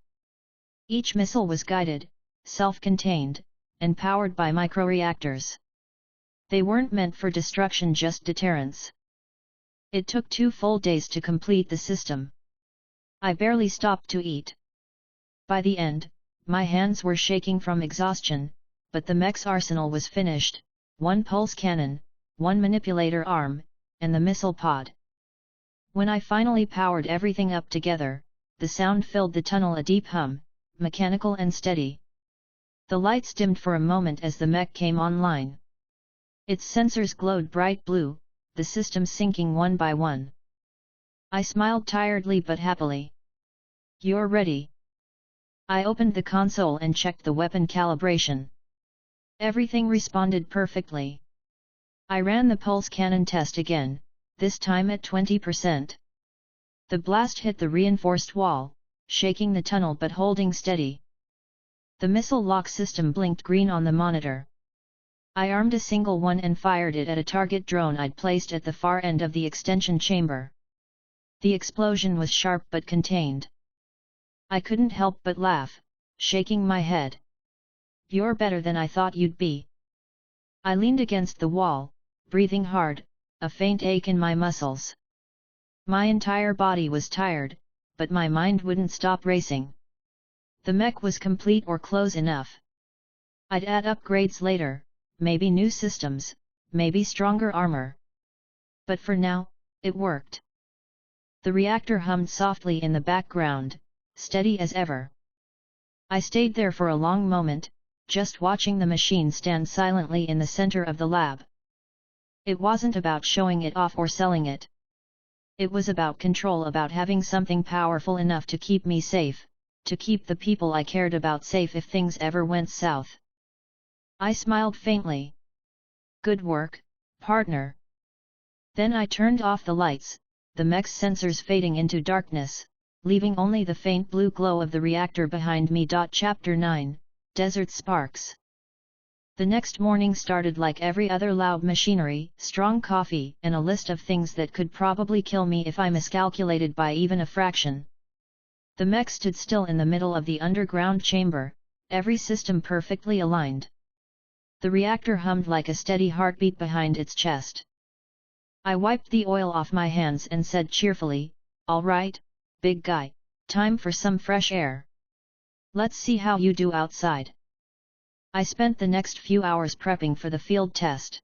Each missile was guided, self-contained, and powered by microreactors. They weren't meant for destruction, just deterrence. It took 2 full days to complete the system. I barely stopped to eat. By the end, my hands were shaking from exhaustion, but the mech's arsenal was finished: 1 pulse cannon, 1 manipulator arm, and the missile pod. When I finally powered everything up together, the sound filled the tunnel, a deep hum, mechanical and steady. The lights dimmed for a moment as the mech came online. Its sensors glowed bright blue, the system syncing one by one. I smiled tiredly but happily. "You're ready." I opened the console and checked the weapon calibration. Everything responded perfectly. I ran the pulse cannon test again, this time at 20%. The blast hit the reinforced wall, shaking the tunnel but holding steady. The missile lock system blinked green on the monitor. I armed a single one and fired it at a target drone I'd placed at the far end of the extension chamber. The explosion was sharp but contained. I couldn't help but laugh, shaking my head. "You're better than I thought you'd be." I leaned against the wall, breathing hard, a faint ache in my muscles. My entire body was tired, but my mind wouldn't stop racing. The mech was complete or close enough. I'd add upgrades later, maybe new systems, maybe stronger armor. But for now, it worked. The reactor hummed softly in the background, steady as ever. I stayed there for a long moment, just watching the machine stand silently in the center of the lab. It wasn't about showing it off or selling it. It was about control, about having something powerful enough to keep me safe, to keep the people I cared about safe if things ever went south. I smiled faintly. Good work, partner. Then I turned off the lights, the mech's sensors fading into darkness, leaving only the faint blue glow of the reactor behind me. Chapter 9, Desert Sparks. The next morning started like every other: loud machinery, strong coffee, and a list of things that could probably kill me if I miscalculated by even a fraction. The mech stood still in the middle of the underground chamber, every system perfectly aligned. The reactor hummed like a steady heartbeat behind its chest. I wiped the oil off my hands and said cheerfully, "All right, big guy, time for some fresh air. Let's see how you do outside." I spent the next few hours prepping for the field test.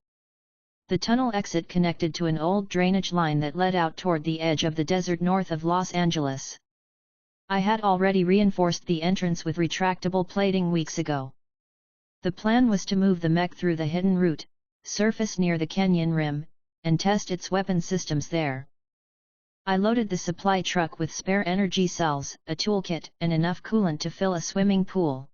The tunnel exit connected to an old drainage line that led out toward the edge of the desert north of Los Angeles. I had already reinforced the entrance with retractable plating weeks ago. The plan was to move the mech through the hidden route, surface near the canyon rim, and test its weapon systems there. I loaded the supply truck with spare energy cells, a toolkit, and enough coolant to fill a swimming pool.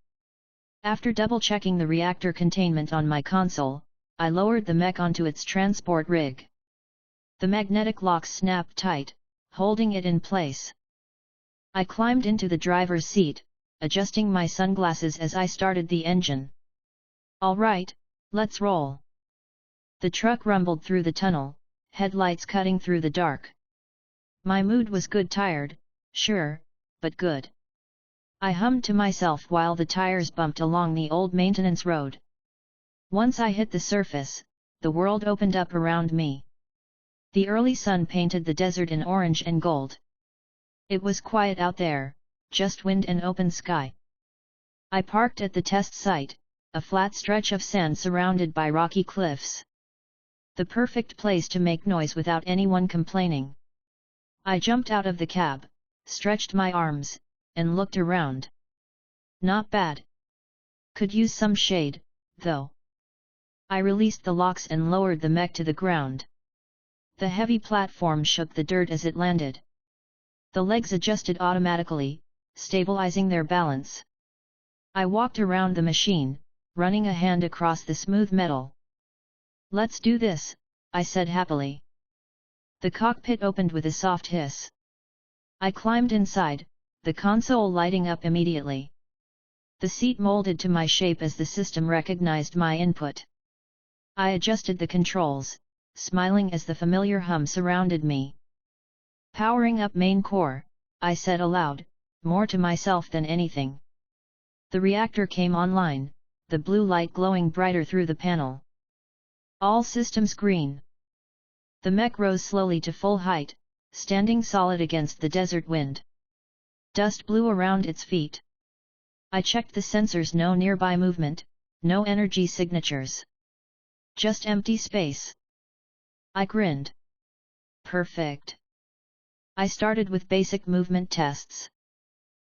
After double-checking the reactor containment on my console, I lowered the mech onto its transport rig. The magnetic locks snapped tight, holding it in place. I climbed into the driver's seat, adjusting my sunglasses as I started the engine. "All right, let's roll." The truck rumbled through the tunnel, headlights cutting through the dark. My mood was good, tired, sure, but good. I hummed to myself while the tires bumped along the old maintenance road. Once I hit the surface, the world opened up around me. The early sun painted the desert in orange and gold. It was quiet out there, just wind and open sky. I parked at the test site, a flat stretch of sand surrounded by rocky cliffs. The perfect place to make noise without anyone complaining. I jumped out of the cab, stretched my arms, and looked around. Not bad. Could use some shade, though. I released the locks and lowered the mech to the ground. The heavy platform shook the dirt as it landed. The legs adjusted automatically, stabilizing their balance. I walked around the machine, running a hand across the smooth metal. "Let's do this," I said happily. The cockpit opened with a soft hiss. I climbed inside, the console lighting up immediately. The seat molded to my shape as the system recognized my input. I adjusted the controls, smiling as the familiar hum surrounded me. "Powering up main core," I said aloud, more to myself than anything. The reactor came online, the blue light glowing brighter through the panel. "All systems green." The mech rose slowly to full height, standing solid against the desert wind. Dust blew around its feet. I checked the sensors: no nearby movement, no energy signatures. Just empty space. I grinned. Perfect. I started with basic movement tests.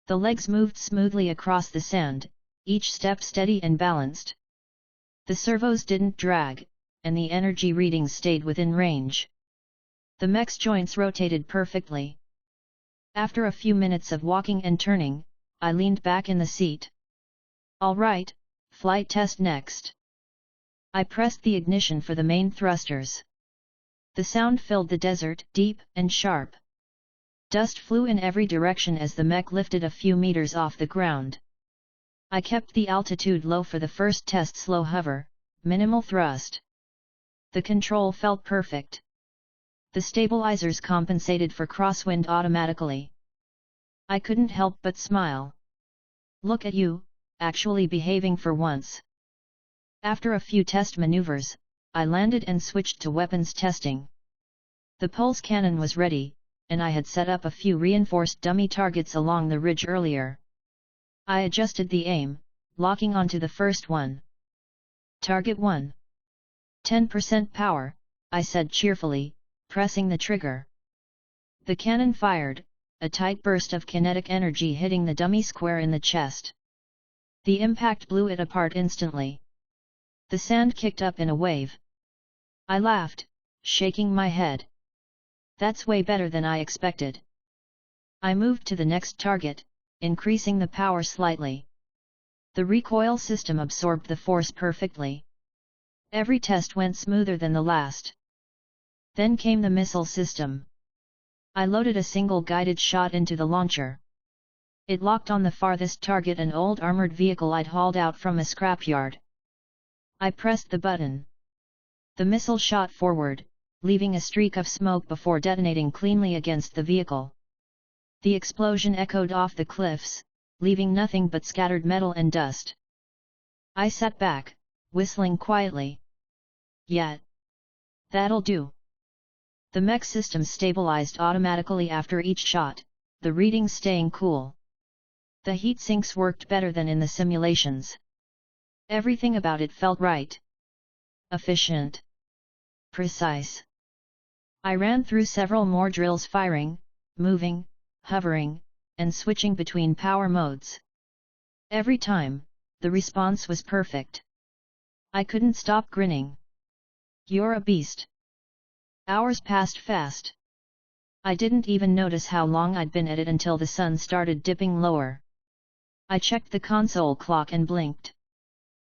The legs moved smoothly across the sand, each step steady and balanced. The servos didn't drag, and the energy readings stayed within range. The mech's joints rotated perfectly. After a few minutes of walking and turning, I leaned back in the seat. "All right, flight test next." I pressed the ignition for the main thrusters. The sound filled the desert, deep and sharp. Dust flew in every direction as the mech lifted a few meters off the ground. I kept the altitude low for the first test: slow hover, minimal thrust. The control felt perfect. The stabilizers compensated for crosswind automatically. I couldn't help but smile. "Look at you, actually behaving for once." After a few test maneuvers, I landed and switched to weapons testing. The pulse cannon was ready, and I had set up a few reinforced dummy targets along the ridge earlier. I adjusted the aim, locking onto the first one. "Target 1. 10% power," I said cheerfully, pressing the trigger. The cannon fired, a tight burst of kinetic energy hitting the dummy square in the chest. The impact blew it apart instantly. The sand kicked up in a wave. I laughed, shaking my head. That's way better than I expected. I moved to the next target, increasing the power slightly. The recoil system absorbed the force perfectly. Every test went smoother than the last. Then came the missile system. I loaded a single guided shot into the launcher. It locked on the farthest target, an old armored vehicle I'd hauled out from a scrapyard. I pressed the button. The missile shot forward, leaving a streak of smoke before detonating cleanly against the vehicle. The explosion echoed off the cliffs, leaving nothing but scattered metal and dust. I sat back, whistling quietly. Yeah. That'll do. The mech system stabilized automatically after each shot, the readings staying cool. The heat sinks worked better than in the simulations. Everything about it felt right. Efficient. Precise. I ran through several more drills, firing, moving, hovering, and switching between power modes. Every time, the response was perfect. I couldn't stop grinning. You're a beast. Hours passed fast. I didn't even notice how long I'd been at it until the sun started dipping lower. I checked the console clock and blinked.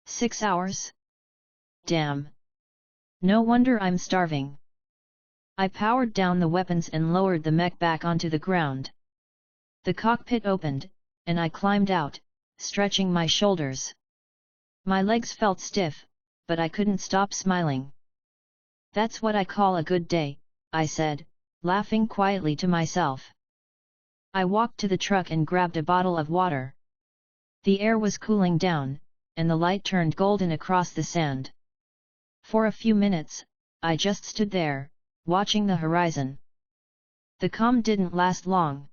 6 hours? Damn. No wonder I'm starving. I powered down the weapons and lowered the mech back onto the ground. The cockpit opened, and I climbed out, stretching my shoulders. My legs felt stiff, but I couldn't stop smiling. That's what I call a good day, I said, laughing quietly to myself. I walked to the truck and grabbed a bottle of water. The air was cooling down, and the light turned golden across the sand. For a few minutes, I just stood there, watching the horizon. The calm didn't last long.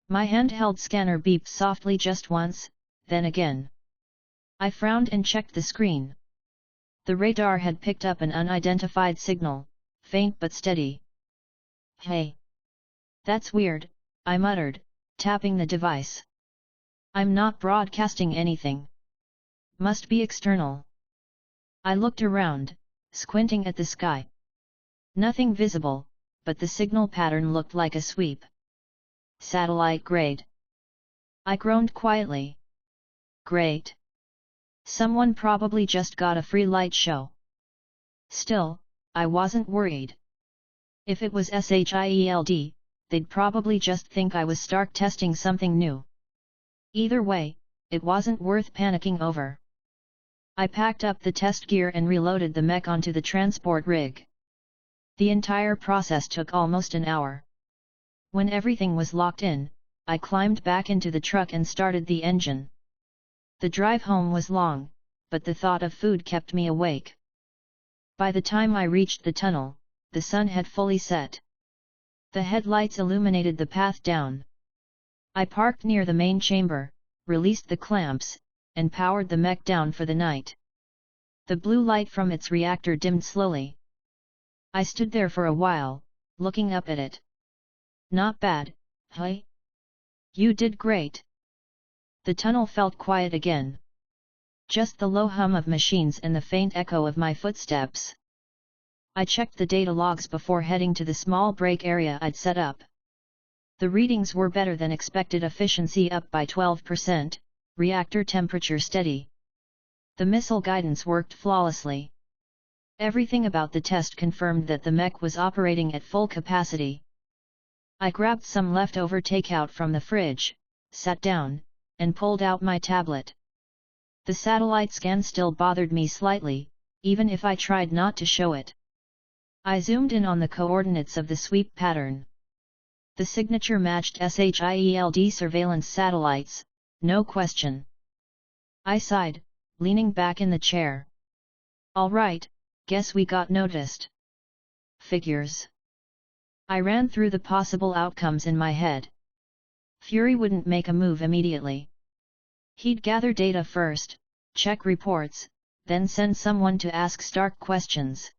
My handheld scanner beeped softly just once, then again. I frowned and checked the screen. The radar had picked up an unidentified signal, faint but steady. Hey! That's weird, I muttered, tapping the device. I'm not broadcasting anything. Must be external. I looked around, squinting at the sky. Nothing visible, but the signal pattern looked like a sweep. Satellite grade. I groaned quietly. Great. Someone probably just got a free light show. Still, I wasn't worried. If it was SHIELD, they'd probably just think I was Stark testing something new. Either way, it wasn't worth panicking over. I packed up the test gear and reloaded the mech onto the transport rig. The entire process took almost an hour. When everything was locked in, I climbed back into the truck and started the engine. The drive home was long, but the thought of food kept me awake. By the time I reached the tunnel, the sun had fully set. The headlights illuminated the path down. I parked near the main chamber, released the clamps, and powered the mech down for the night. The blue light from its reactor dimmed slowly. I stood there for a while, looking up at it. Not bad, hey? You did great. The tunnel felt quiet again. Just the low hum of machines and the faint echo of my footsteps. I checked the data logs before heading to the small break area I'd set up. The readings were better than expected, efficiency up by 12%, reactor temperature steady. The missile guidance worked flawlessly. Everything about the test confirmed that the mech was operating at full capacity. I grabbed some leftover takeout from the fridge, sat down, and pulled out my tablet. The satellite scan still bothered me slightly, even if I tried not to show it. I zoomed in on the coordinates of the sweep pattern. The signature matched SHIELD surveillance satellites, no question. I sighed, leaning back in the chair. All right, guess we got noticed. Figures. I ran through the possible outcomes in my head. Fury wouldn't make a move immediately. He'd gather data first, check reports, then send someone to ask Stark questions.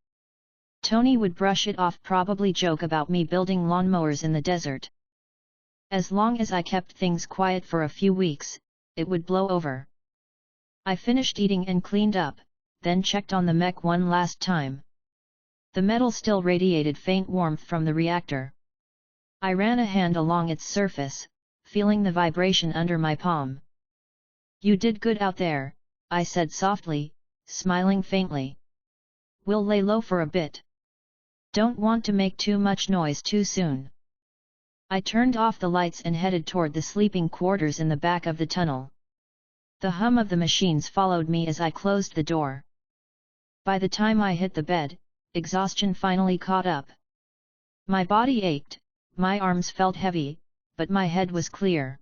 Tony would brush it off, probably joke about me building lawnmowers in the desert. As long as I kept things quiet for a few weeks, it would blow over. I finished eating and cleaned up, then checked on the mech one last time. The metal still radiated faint warmth from the reactor. I ran a hand along its surface, feeling the vibration under my palm. "You did good out there," I said softly, smiling faintly. "We'll lay low for a bit. Don't want to make too much noise too soon." I turned off the lights and headed toward the sleeping quarters in the back of the tunnel. The hum of the machines followed me as I closed the door. By the time I hit the bed, exhaustion finally caught up. My body ached, my arms felt heavy, but my head was clear.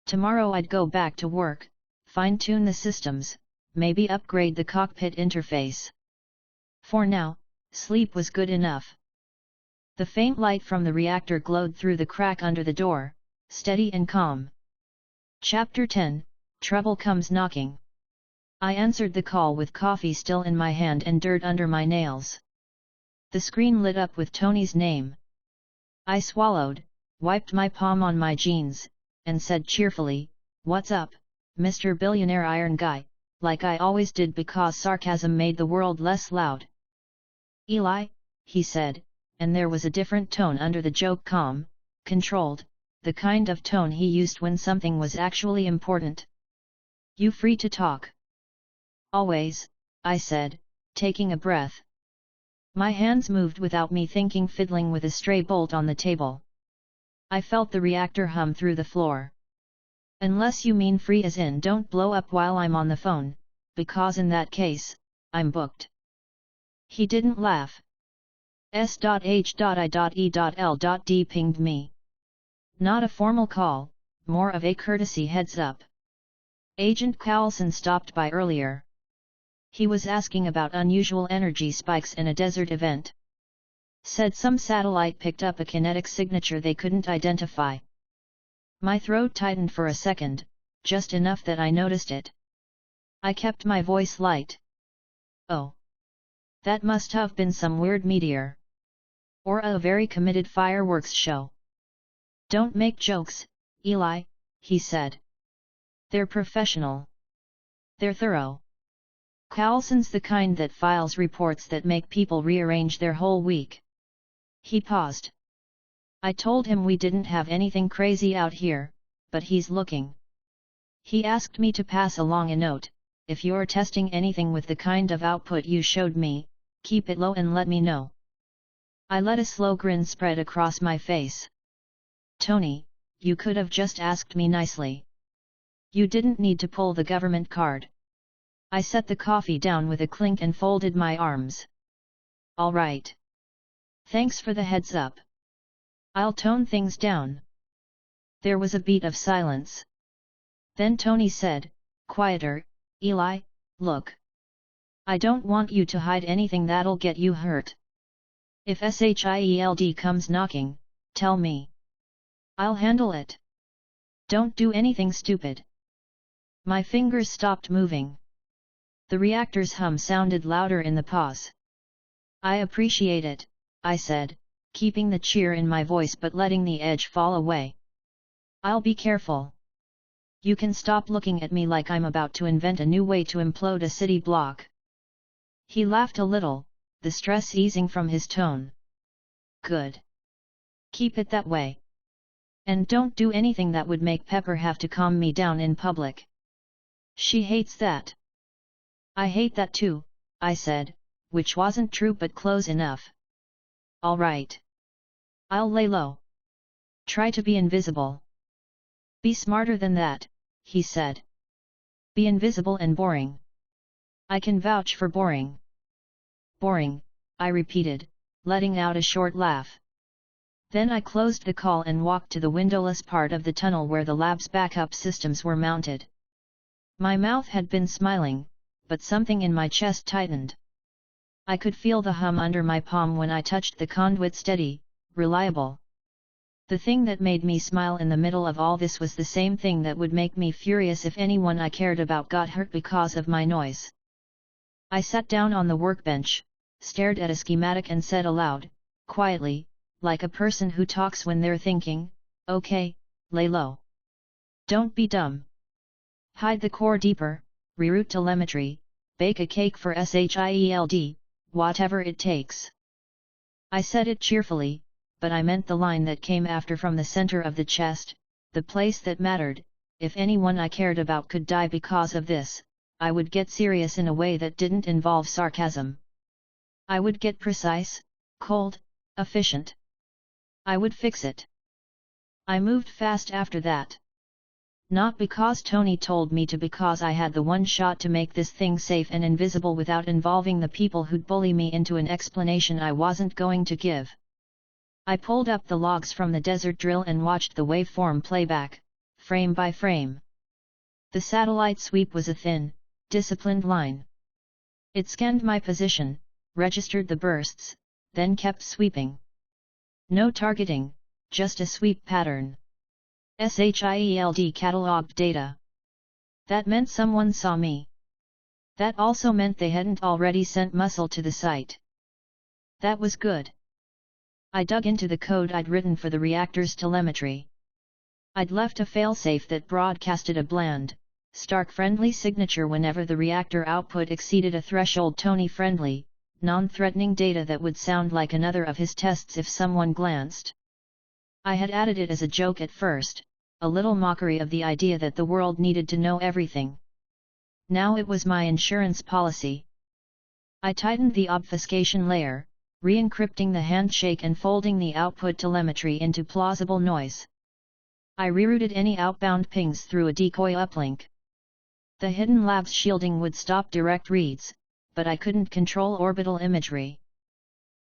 Tomorrow I'd go back to work, fine-tune the systems, maybe upgrade the cockpit interface. For now, sleep was good enough. The faint light from the reactor glowed through the crack under the door, steady and calm. Chapter 10, Trouble Comes Knocking. I answered the call with coffee still in my hand and dirt under my nails. The screen lit up with Tony's name. I swallowed, wiped my palm on my jeans, and said cheerfully, "What's up, Mr. Billionaire Iron Guy," like I always did because sarcasm made the world less loud. "Eli," he said, and there was a different tone under the joke, calm, controlled, the kind of tone he used when something was actually important. "You free to talk?" "Always," I said, taking a breath. My hands moved without me thinking, fiddling with a stray bolt on the table. I felt the reactor hum through the floor. "Unless you mean free as in don't blow up while I'm on the phone, because in that case, I'm booked." He didn't laugh. S.H.I.E.L.D. pinged me. Not a formal call, more of a courtesy heads up. Agent Carlson stopped by earlier. He was asking about unusual energy spikes in a desert event. Said some satellite picked up a kinetic signature they couldn't identify. My throat tightened for a second, just enough that I noticed it. I kept my voice light. "Oh. That must have been some weird meteor. Or a very committed fireworks show." "Don't make jokes, Eli," he said. "They're professional. They're thorough. Carlson's the kind that files reports that make people rearrange their whole week." He paused. I told him we didn't have anything crazy out here, but he's looking. He asked me to pass along a note: "If you're testing anything with the kind of output you showed me, keep it low and let me know." I let a slow grin spread across my face. "Tony, you could have just asked me nicely. You didn't need to pull the government card." I set the coffee down with a clink and folded my arms. "All right. Thanks for the heads up. I'll tone things down." There was a beat of silence. Then Tony said, quieter, "Eli, look. I don't want you to hide anything that'll get you hurt. If SHIELD comes knocking, tell me. I'll handle it. Don't do anything stupid." My fingers stopped moving. The reactor's hum sounded louder in the pause. "I appreciate it," I said, keeping the cheer in my voice but letting the edge fall away. "I'll be careful. You can stop looking at me like I'm about to invent a new way to implode a city block." He laughed a little, the stress easing from his tone. "Good. Keep it that way. And don't do anything that would make Pepper have to calm me down in public. She hates that." "I hate that too," I said, which wasn't true but close enough. "All right. I'll lay low. Try to be invisible." "Be smarter than that," he said. "Be invisible and boring." "I can vouch for boring." "Boring," I repeated, letting out a short laugh. Then I closed the call and walked to the windowless part of the tunnel where the lab's backup systems were mounted. My mouth had been smiling, but something in my chest tightened. I could feel the hum under my palm when I touched the conduit, steady, reliable. The thing that made me smile in the middle of all this was the same thing that would make me furious if anyone I cared about got hurt because of my noise. I sat down on the workbench, stared at a schematic and said aloud, quietly, like a person who talks when they're thinking, "Okay, lay low. Don't be dumb. Hide the core deeper, reroute telemetry, bake a cake for SHIELD, whatever it takes. I said it cheerfully, but I meant the line that came after from the center of the chest, the place that mattered. If anyone I cared about could die because of this, I would get serious in a way that didn't involve sarcasm. I would get precise, cold, efficient. I would fix it. I moved fast after that. Not because Tony told me to, because I had the one shot to make this thing safe and invisible without involving the people who'd bully me into an explanation I wasn't going to give. I pulled up the logs from the desert drill and watched the waveform playback, frame by frame. The satellite sweep was a thin, disciplined line. It scanned my position, registered the bursts, then kept sweeping. No targeting, just a sweep pattern. SHIELD cataloged data. That meant someone saw me. That also meant they hadn't already sent muscle to the site. That was good. I dug into the code I'd written for the reactor's telemetry. I'd left a failsafe that broadcasted a bland, stark friendly signature whenever the reactor output exceeded a threshold. Tony friendly, non-threatening data that would sound like another of his tests if someone glanced. I had added it as a joke at first, a little mockery of the idea that the world needed to know everything. Now it was my insurance policy. I tightened the obfuscation layer, re-encrypting the handshake and folding the output telemetry into plausible noise. I rerouted any outbound pings through a decoy uplink. The hidden lab's shielding would stop direct reads, but I couldn't control orbital imagery.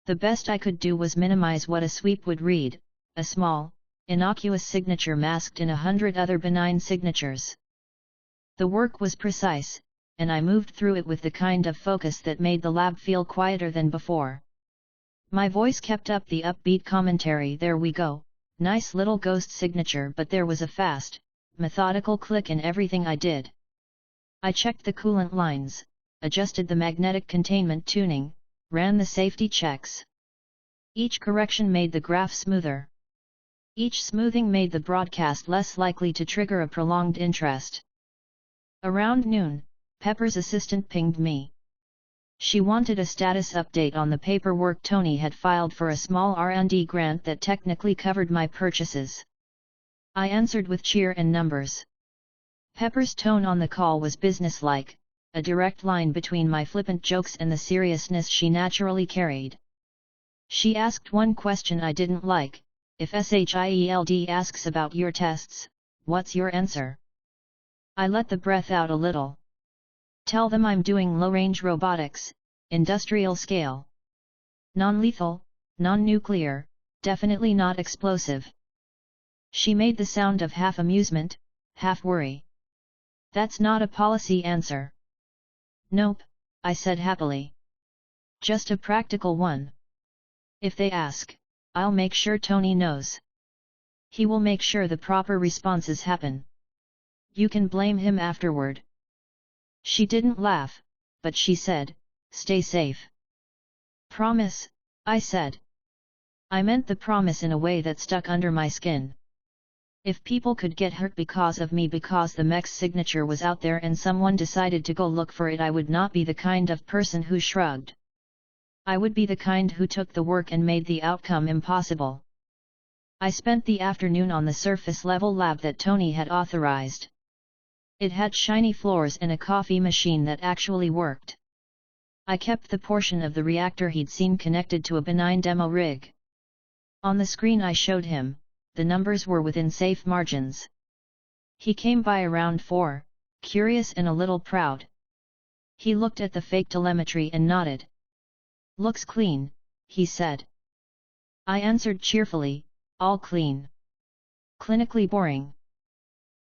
The best I could do was minimize what a sweep would read, a small, innocuous signature masked in 100 other benign signatures. The work was precise, and I moved through it with the kind of focus that made the lab feel quieter than before. My voice kept up the upbeat commentary. There we go, nice little ghost signature, but there was a fast, methodical click in everything I did. I checked the coolant lines, adjusted the magnetic containment tuning, ran the safety checks. Each correction made the graph smoother. Each smoothing made the broadcast less likely to trigger a prolonged interest. Around noon, Pepper's assistant pinged me. She wanted a status update on the paperwork Tony had filed for a small R&D grant that technically covered my purchases. I answered with cheer and numbers. Pepper's tone on the call was businesslike, a direct line between my flippant jokes and the seriousness she naturally carried. She asked one question I didn't like: if SHIELD asks about your tests, what's your answer? I let the breath out a little. Tell them I'm doing low-range robotics, industrial scale. Non-lethal, non-nuclear, definitely not explosive. She made the sound of half amusement, half worry. That's not a policy answer. Nope, I said happily. Just a practical one. If they ask, I'll make sure Tony knows. He will make sure the proper responses happen. You can blame him afterward. She didn't laugh, but she said, stay safe. Promise, I said. I meant the promise in a way that stuck under my skin. If people could get hurt because of me because the mech's signature was out there and someone decided to go look for it, I would not be the kind of person who shrugged. I would be the kind who took the work and made the outcome impossible. I spent the afternoon on the surface-level lab that Tony had authorized. It had shiny floors and a coffee machine that actually worked. I kept the portion of the reactor he'd seen connected to a benign demo rig. On the screen I showed him, the numbers were within safe margins. He came by around 4, curious and a little proud. He looked at the fake telemetry and nodded. Looks clean, he said. I answered cheerfully, all clean. Clinically boring.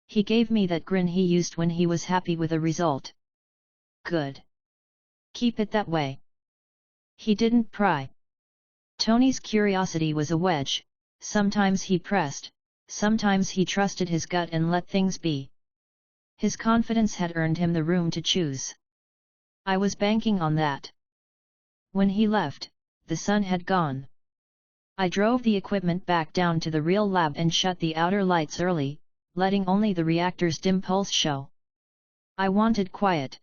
He gave me that grin he used when he was happy with a result. Good. Keep it that way. He didn't pry. Tony's curiosity was a wedge, sometimes he pressed, sometimes he trusted his gut and let things be. His confidence had earned him the room to choose. I was banking on that. When he left, the sun had gone. I drove the equipment back down to the real lab and shut the outer lights early, letting only the reactor's dim pulse show. I wanted quiet.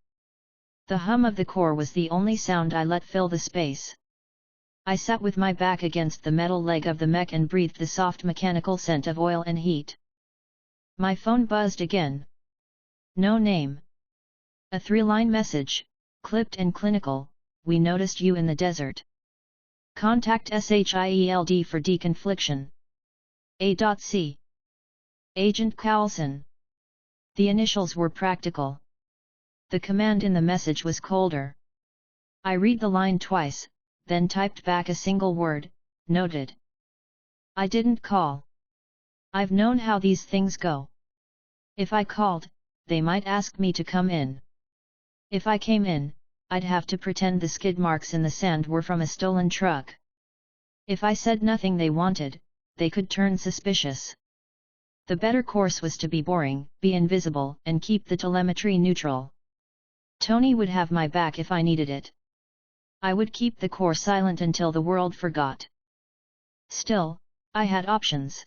The hum of the core was the only sound I let fill the space. I sat with my back against the metal leg of the mech and breathed the soft mechanical scent of oil and heat. My phone buzzed again. No name. A 3-line message, clipped and clinical: "We noticed you in the desert. Contact SHIELD for deconfliction. A.C. Agent Carlson." The initials were practical. The command in the message was colder. I read the line twice, then typed back a single word: "Noted." I didn't call. I've known how these things go. If I called, they might ask me to come in. If I came in, I'd have to pretend the skid marks in the sand were from a stolen truck. If I said nothing they wanted, they could turn suspicious. The better course was to be boring, be invisible, and keep the telemetry neutral. Tony would have my back if I needed it. I would keep the core silent until the world forgot. Still, I had options.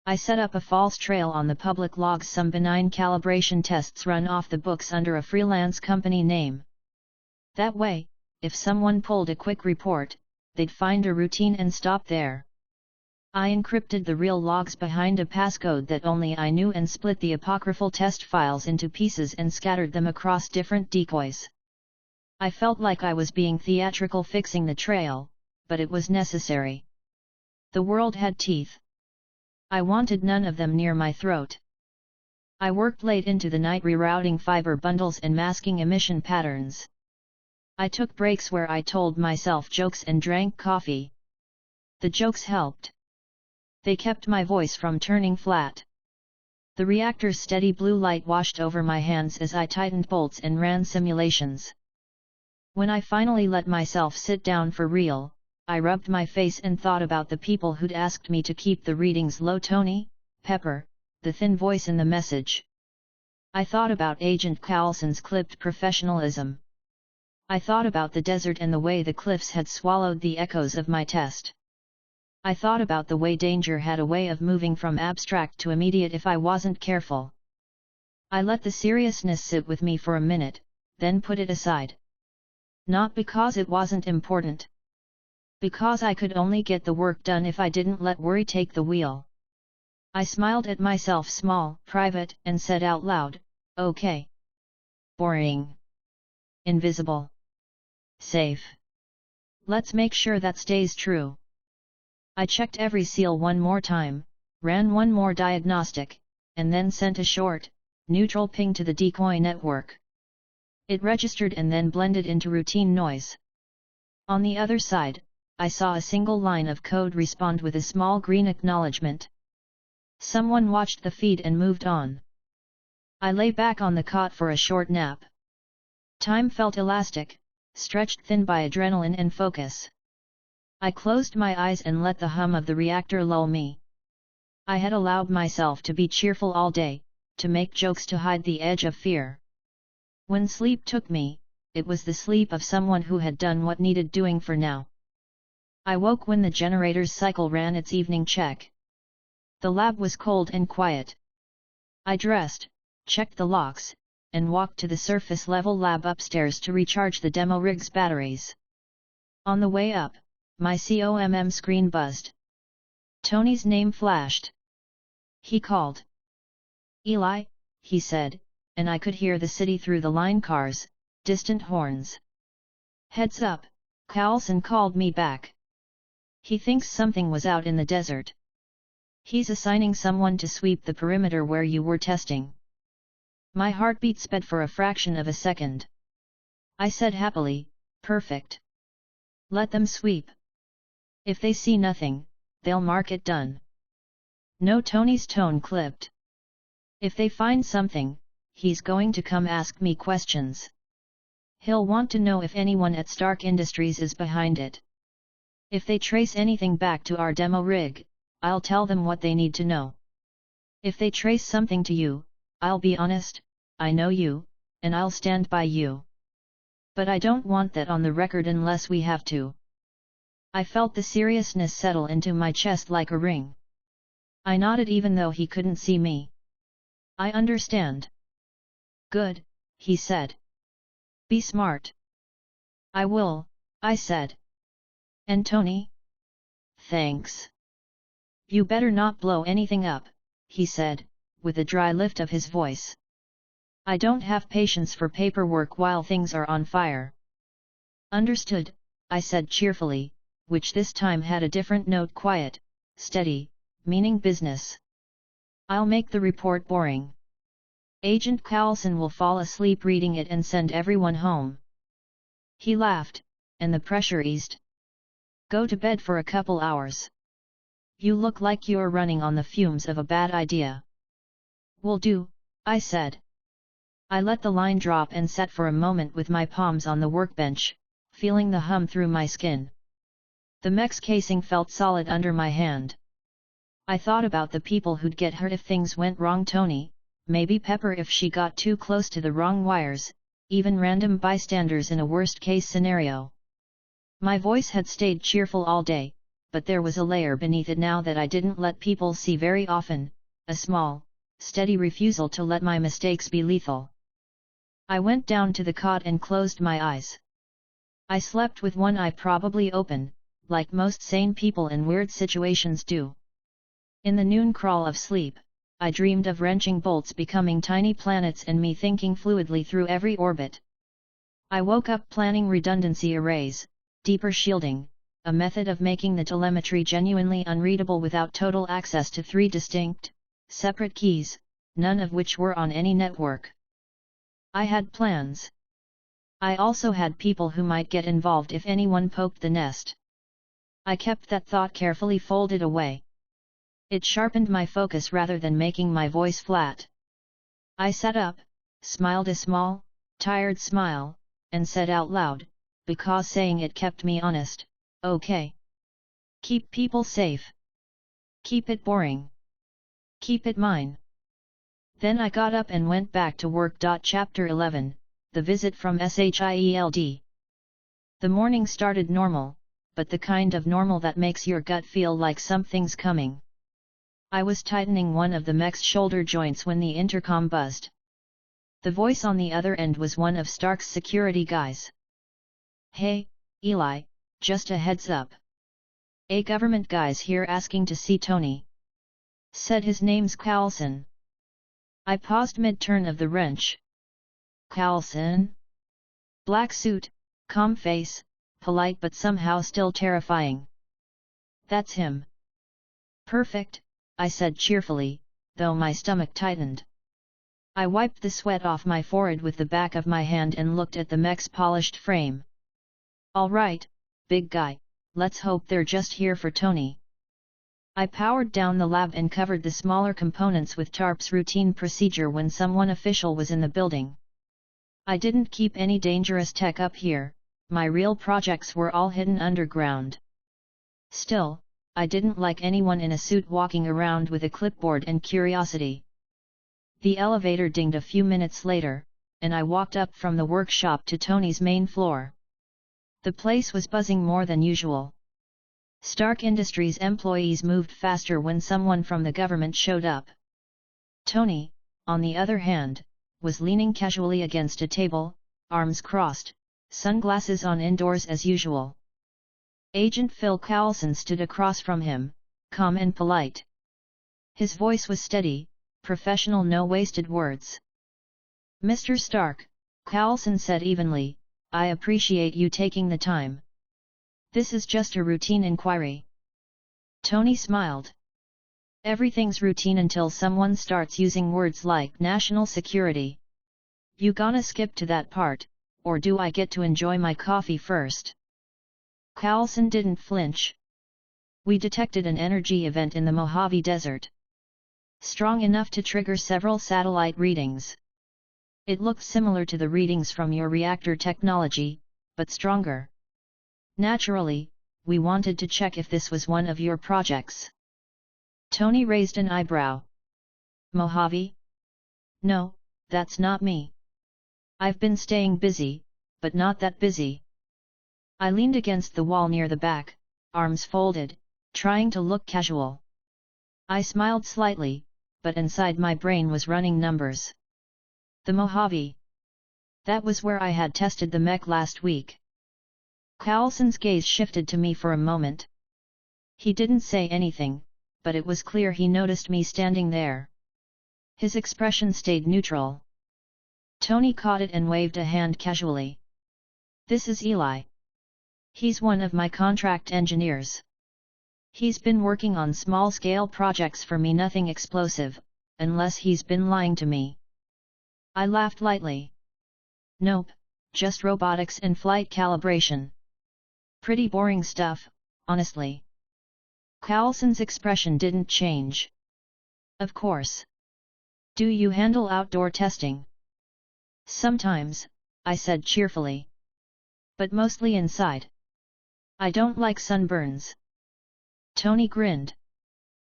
I set up a false trail on the public logs, some benign calibration tests run off the books under a freelance company name. That way, if someone pulled a quick report, they'd find a routine and stop there. I encrypted the real logs behind a passcode that only I knew and split the apocryphal test files into pieces and scattered them across different decoys. I felt like I was being theatrical fixing the trail, but it was necessary. The world had teeth. I wanted none of them near my throat. I worked late into the night rerouting fiber bundles and masking emission patterns. I took breaks where I told myself jokes and drank coffee. The jokes helped. They kept my voice from turning flat. The reactor's steady blue light washed over my hands as I tightened bolts and ran simulations. When I finally let myself sit down for real, I rubbed my face and thought about the people who'd asked me to keep the readings low. Tony, Pepper, the thin voice in the message. I thought about Agent Carlson's clipped professionalism. I thought about the desert and the way the cliffs had swallowed the echoes of my test. I thought about the way danger had a way of moving from abstract to immediate if I wasn't careful. I let the seriousness sit with me for a minute, then put it aside. Not because it wasn't important. Because I could only get the work done if I didn't let worry take the wheel. I smiled at myself, small, private, and said out loud, "Okay. Boring. Invisible. Safe. Let's make sure that stays true." I checked every seal one more time, ran one more diagnostic, and then sent a short, neutral ping to the decoy network. It registered and then blended into routine noise. On the other side, I saw a single line of code respond with a small green acknowledgement. Someone watched the feed and moved on. I lay back on the cot for a short nap. Time felt elastic, stretched thin by adrenaline and focus. I closed my eyes and let the hum of the reactor lull me. I had allowed myself to be cheerful all day, to make jokes to hide the edge of fear. When sleep took me, it was the sleep of someone who had done what needed doing for now. I woke when the generator's cycle ran its evening check. The lab was cold and quiet. I dressed, checked the locks, and walked to the surface-level lab upstairs to recharge the demo rig's batteries. On the way up, my COMM screen buzzed. Tony's name flashed. He called. "Eli," he said, and I could hear the city through the line cars, distant horns. "Heads up, Carlson called me back. He thinks something was out in the desert. He's assigning someone to sweep the perimeter where you were testing." My heartbeat sped for a fraction of a second. I said happily, "Perfect. Let them sweep. If they see nothing, they'll mark it done." No, Tony's tone clipped. "If they find something, he's going to come ask me questions. He'll want to know if anyone at Stark Industries is behind it. If they trace anything back to our demo rig, I'll tell them what they need to know. If they trace something to you, I'll be honest, I know you, and I'll stand by you. But I don't want that on the record unless we have to." I felt the seriousness settle into my chest like a ring. I nodded even though he couldn't see me. "I understand." "Good," he said. Be smart. I will, I said. And Tony? Thanks. You better not blow anything up, he said, with a dry lift of his voice. I don't have patience for paperwork while things are on fire. Understood, I said cheerfully, which this time had a different note: quiet, steady, meaning business. I'll make the report boring. Agent Carlson will fall asleep reading it and send everyone home. He laughed, and the pressure eased. Go to bed for a couple hours. You look like you're running on the fumes of a bad idea. Will do, I said. I let the line drop and sat for a moment with my palms on the workbench, feeling the hum through my skin. The mech's casing felt solid under my hand. I thought about the people who'd get hurt if things went wrong: Tony, maybe Pepper if she got too close to the wrong wires, even random bystanders in a worst-case scenario. My voice had stayed cheerful all day, but there was a layer beneath it now that I didn't let people see very often, a small, steady refusal to let my mistakes be lethal. I went down to the cot and closed my eyes. I slept with one eye probably open, like most sane people in weird situations do. In the noon crawl of sleep, I dreamed of wrenching bolts becoming tiny planets and me thinking fluidly through every orbit. I woke up planning redundancy arrays, deeper shielding, a method of making the telemetry genuinely unreadable without total access to 3 distinct, separate keys, none of which were on any network. I had plans. I also had people who might get involved if anyone poked the nest. I kept that thought carefully folded away. It sharpened my focus rather than making my voice flat. I sat up, smiled a small, tired smile, and said out loud, because saying it kept me honest, okay. Keep people safe. Keep it boring. Keep it mine. Then I got up and went back to work. Chapter 11, The Visit from SHIELD. The morning started normal, but the kind of normal that makes your gut feel like something's coming. I was tightening one of the mech's shoulder joints when the intercom buzzed. The voice on the other end was one of Stark's security guys. Hey, Eli, just a heads up. A government guy's here asking to see Tony. Said his name's Carlson. I paused mid-turn of the wrench. Carlson? Black suit, calm face, polite but somehow still terrifying. That's him. Perfect, I said cheerfully, though my stomach tightened. I wiped the sweat off my forehead with the back of my hand and looked at the mech's polished frame. All right, big guy, let's hope they're just here for Tony. I powered down the lab and covered the smaller components with tarps, routine procedure when someone official was in the building. I didn't keep any dangerous tech up here, my real projects were all hidden underground. Still, I didn't like anyone in a suit walking around with a clipboard and curiosity. The elevator dinged a few minutes later, and I walked up from the workshop to Tony's main floor. The place was buzzing more than usual. Stark Industries employees moved faster when someone from the government showed up. Tony, on the other hand, was leaning casually against a table, arms crossed, sunglasses on indoors as usual. Agent Phil Carlson stood across from him, calm and polite. His voice was steady, professional, no wasted words. Mr. Stark, Carlson said evenly, I appreciate you taking the time. This is just a routine inquiry. Tony smiled. Everything's routine until someone starts using words like national security. You gonna skip to that part, or do I get to enjoy my coffee first? Carlson didn't flinch. We detected an energy event in the Mojave Desert. Strong enough to trigger several satellite readings. It looked similar to the readings from your reactor technology, but stronger. Naturally, we wanted to check if this was one of your projects. Tony raised an eyebrow. Mojave? No, that's not me. I've been staying busy, but not that busy. I leaned against the wall near the back, arms folded, trying to look casual. I smiled slightly, but inside my brain was running numbers. The Mojave. That was where I had tested the mech last week. Carlson's gaze shifted to me for a moment. He didn't say anything, but it was clear he noticed me standing there. His expression stayed neutral. Tony caught it and waved a hand casually. This is Eli. He's one of my contract engineers. He's been working on small-scale projects for me, nothing explosive, unless he's been lying to me. I laughed lightly. Nope, just robotics and flight calibration. Pretty boring stuff, honestly. Carlson's expression didn't change. Of course. Do you handle outdoor testing? Sometimes, I said cheerfully. But mostly inside. I don't like sunburns. Tony grinned.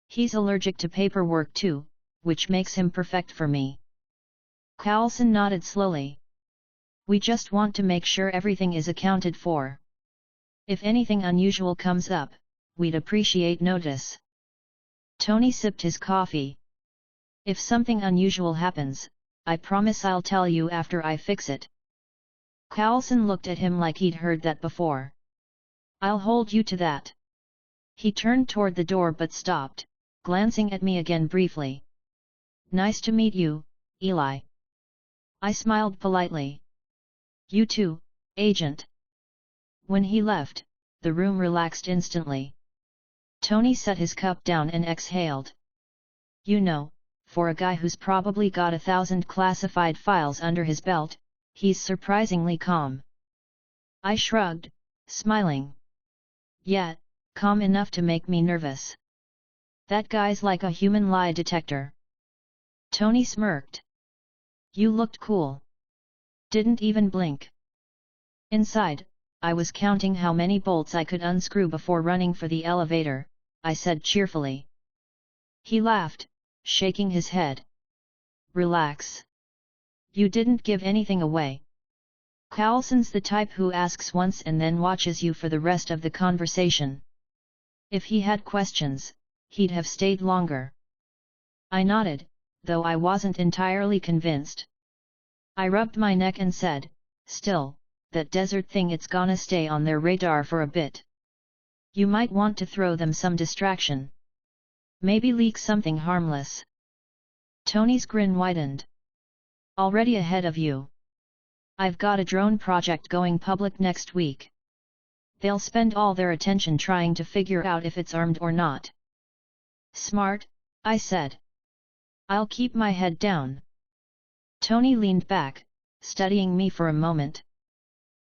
He's allergic to paperwork too, which makes him perfect for me. Carlson nodded slowly. We just want to make sure everything is accounted for. If anything unusual comes up, we'd appreciate notice. Tony sipped his coffee. If something unusual happens, I promise I'll tell you after I fix it. Carlson looked at him like he'd heard that before. I'll hold you to that. He turned toward the door but stopped, glancing at me again briefly. Nice to meet you, Eli. I smiled politely. You too, Agent. When he left, the room relaxed instantly. Tony set his cup down and exhaled. You know, for a guy who's probably got 1,000 classified files under his belt, he's surprisingly calm. I shrugged, smiling. Yeah, calm enough to make me nervous. That guy's like a human lie detector. Tony smirked. You looked cool. Didn't even blink. Inside, I was counting how many bolts I could unscrew before running for the elevator, I said cheerfully. He laughed, shaking his head. Relax. You didn't give anything away. Carlson's the type who asks once and then watches you for the rest of the conversation. If he had questions, he'd have stayed longer. I nodded, though I wasn't entirely convinced. I rubbed my neck and said, still, that desert thing, it's gonna stay on their radar for a bit. You might want to throw them some distraction. Maybe leak something harmless. Tony's grin widened. Already ahead of you. I've got a drone project going public next week. They'll spend all their attention trying to figure out if it's armed or not. Smart, I said. I'll keep my head down. Tony leaned back, studying me for a moment.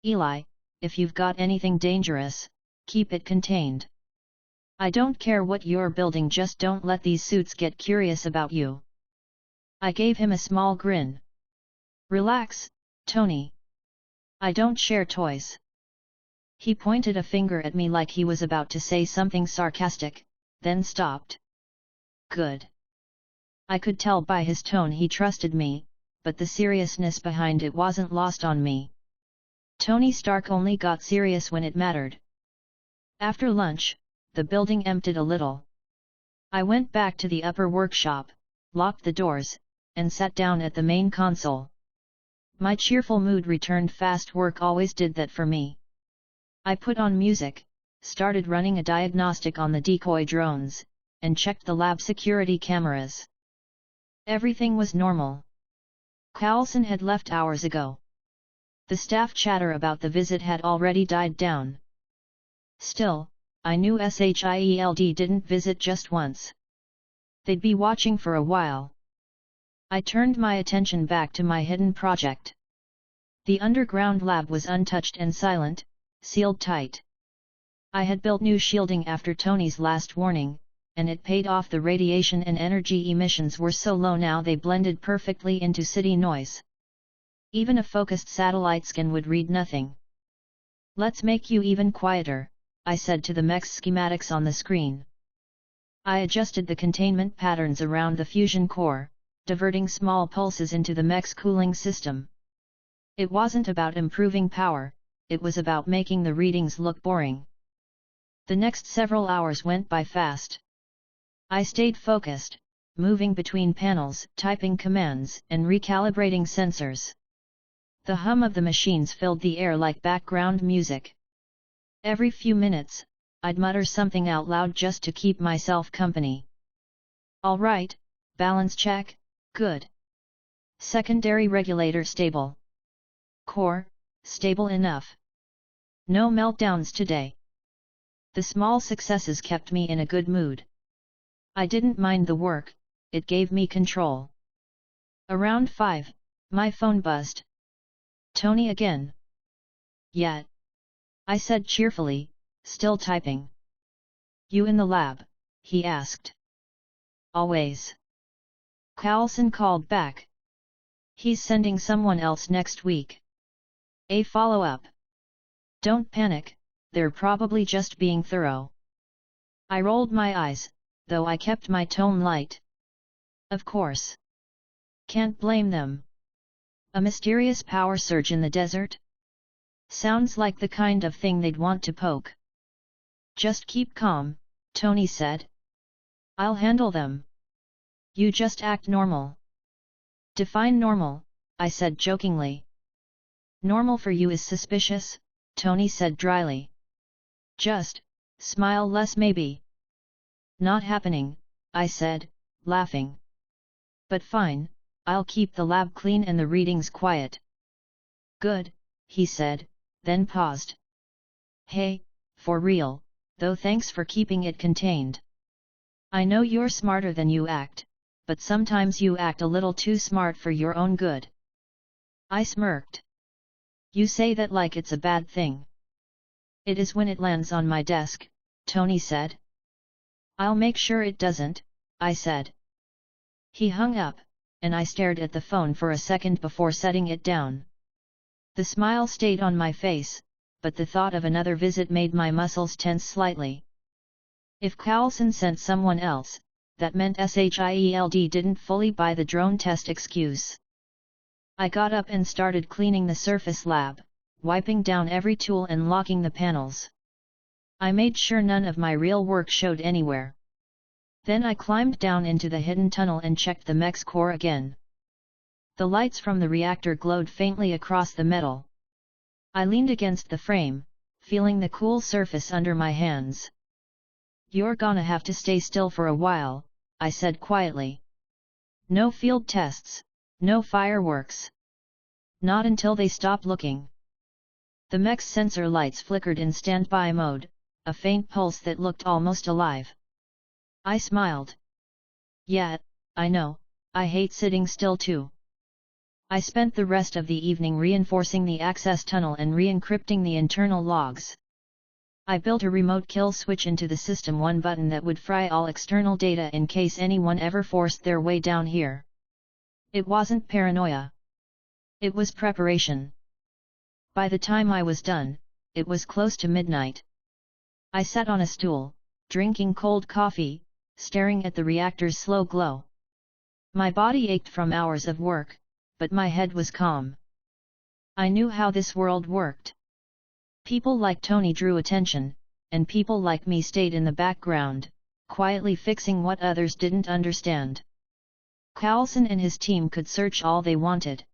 Eli, if you've got anything dangerous, keep it contained. I don't care what you're building, just don't let these suits get curious about you. I gave him a small grin. Relax, Tony. I don't share toys. He pointed a finger at me like he was about to say something sarcastic, then stopped. Good. I could tell by his tone he trusted me, but the seriousness behind it wasn't lost on me. Tony Stark only got serious when it mattered. After lunch, the building emptied a little. I went back to the upper workshop, locked the doors, and sat down at the main console. My cheerful mood returned fast. Work always did that for me. I put on music, started running a diagnostic on the decoy drones, and checked the lab security cameras. Everything was normal. Carlson had left hours ago. The staff chatter about the visit had already died down. Still, I knew SHIELD didn't visit just once. They'd be watching for a while. I turned my attention back to my hidden project. The underground lab was untouched and silent, sealed tight. I had built new shielding after Tony's last warning, and it paid off. The radiation and energy emissions were so low now they blended perfectly into city noise. Even a focused satellite scan would read nothing. Let's make you even quieter, I said to the mech's schematics on the screen. I adjusted the containment patterns around the fusion core, diverting small pulses into the mech's cooling system. It wasn't about improving power, it was about making the readings look boring. The next several hours went by fast. I stayed focused, moving between panels, typing commands, and recalibrating sensors. The hum of the machines filled the air like background music. Every few minutes, I'd mutter something out loud just to keep myself company. All right, balance check, good. Secondary regulator stable. Core, stable enough. No meltdowns today. The small successes kept me in a good mood. I didn't mind the work, it gave me control. Around 5, my phone buzzed. Tony again. Yeah. I said cheerfully, still typing. You in the lab? He asked. Always. Carlson called back. He's sending someone else next week. A follow-up. Don't panic, they're probably just being thorough. I rolled my eyes, though I kept my tone light. Of course. Can't blame them. A mysterious power surge in the desert? Sounds like the kind of thing they'd want to poke. Just keep calm, Tony said. I'll handle them. You just act normal. Define normal, I said jokingly. Normal for you is suspicious, Tony said dryly. Just, smile less maybe. Not happening, I said, laughing. But fine, I'll keep the lab clean and the readings quiet. Good, he said, then paused. Hey, for real, though thanks for keeping it contained. I know you're smarter than you act, but sometimes you act a little too smart for your own good. I smirked. You say that like it's a bad thing. It is when it lands on my desk, Tony said. I'll make sure it doesn't, I said. He hung up, and I stared at the phone for a second before setting it down. The smile stayed on my face, but the thought of another visit made my muscles tense slightly. If Carlson sent someone else, that meant SHIELD didn't fully buy the drone test excuse. I got up and started cleaning the surface lab, wiping down every tool and locking the panels. I made sure none of my real work showed anywhere. Then I climbed down into the hidden tunnel and checked the mech's core again. The lights from the reactor glowed faintly across the metal. I leaned against the frame, feeling the cool surface under my hands. You're gonna have to stay still for a while, I said quietly. No field tests, no fireworks. Not until they stop looking. The mech's sensor lights flickered in standby mode, a faint pulse that looked almost alive. I smiled. Yeah, I know, I hate sitting still too. I spent the rest of the evening reinforcing the access tunnel and re-encrypting the internal logs. I built a remote kill switch into the system, one button that would fry all external data in case anyone ever forced their way down here. It wasn't paranoia. It was preparation. By the time I was done, it was close to midnight. I sat on a stool, drinking cold coffee, staring at the reactor's slow glow. My body ached from hours of work, but my head was calm. I knew how this world worked. People like Tony drew attention, and people like me stayed in the background, quietly fixing what others didn't understand. Carlson and his team could search all they wanted.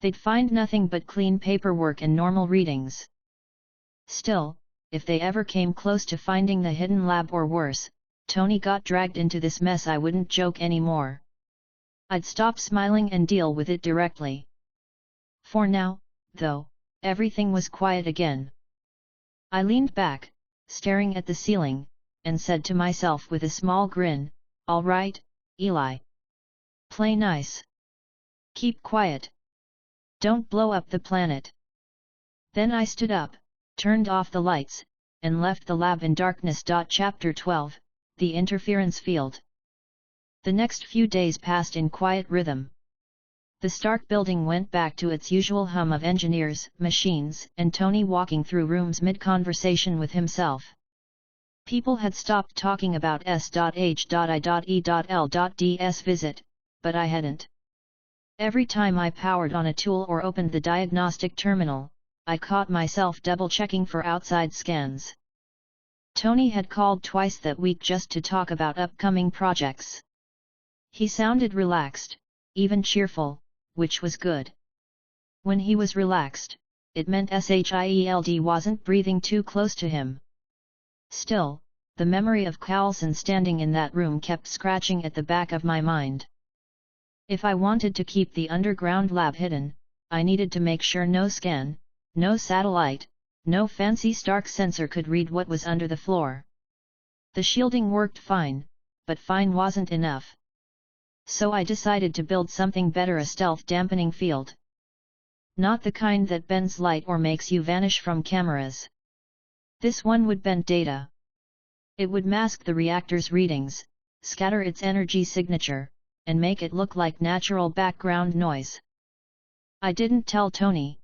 They'd find nothing but clean paperwork and normal readings. Still, if they ever came close to finding the hidden lab or worse, Tony got dragged into this mess, I wouldn't joke anymore. I'd stop smiling and deal with it directly. For now, though, everything was quiet again. I leaned back, staring at the ceiling, and said to myself with a small grin, "All right, Eli. Play nice. Keep quiet. Don't blow up the planet." Then I stood up, turned off the lights, and left the lab in darkness. Chapter 12, The Interference Field. The next few days passed in quiet rhythm. The Stark building went back to its usual hum of engineers, machines, and Tony walking through rooms mid-conversation with himself. People had stopped talking about S.H.I.E.L.D's visit, but I hadn't. Every time I powered on a tool or opened the diagnostic terminal, I caught myself double-checking for outside scans. Tony had called twice that week just to talk about upcoming projects. He sounded relaxed, even cheerful, which was good. When he was relaxed, it meant SHIELD wasn't breathing too close to him. Still, the memory of Coulson standing in that room kept scratching at the back of my mind. If I wanted to keep the underground lab hidden, I needed to make sure no scan, no satellite, no fancy Stark sensor could read what was under the floor. The shielding worked fine, but fine wasn't enough. So I decided to build something better, a stealth dampening field. Not the kind that bends light or makes you vanish from cameras. This one would bend data. It would mask the reactor's readings, scatter its energy signature, and make it look like natural background noise. I didn't tell Tony.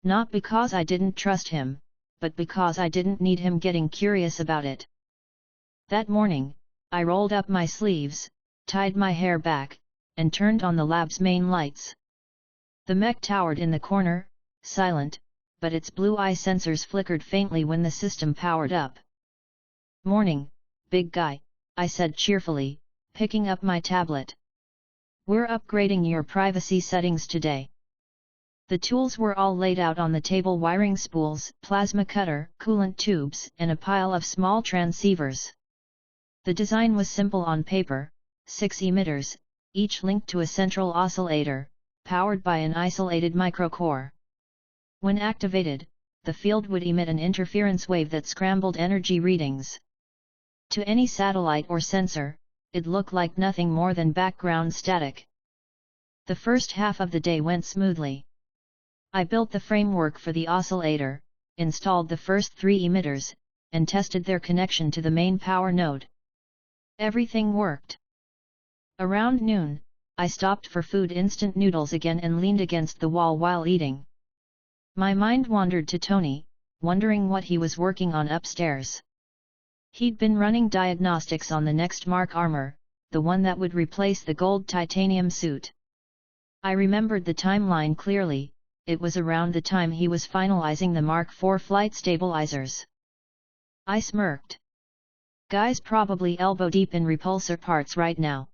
Not because I didn't trust him, but because I didn't need him getting curious about it. That morning, I rolled up my sleeves, tied my hair back, and turned on the lab's main lights. The mech towered in the corner, silent, but its blue eye sensors flickered faintly when the system powered up. "Morning, big guy," I said cheerfully, picking up my tablet. "We're upgrading your privacy settings today." The tools were all laid out on the table: wiring spools, plasma cutter, coolant tubes, and a pile of small transceivers. The design was simple on paper: 6 emitters, each linked to a central oscillator, powered by an isolated microcore. When activated, the field would emit an interference wave that scrambled energy readings. To any satellite or sensor, it looked like nothing more than background static. The first half of the day went smoothly. I built the framework for the oscillator, installed the first 3 emitters, and tested their connection to the main power node. Everything worked. Around noon, I stopped for food, instant noodles again, and leaned against the wall while eating. My mind wandered to Tony, wondering what he was working on upstairs. He'd been running diagnostics on the next Mark armor, the one that would replace the gold titanium suit. I remembered the timeline clearly. It was around the time he was finalizing the Mark IV flight stabilizers. I smirked. Guy's probably elbow deep in repulsor parts right now.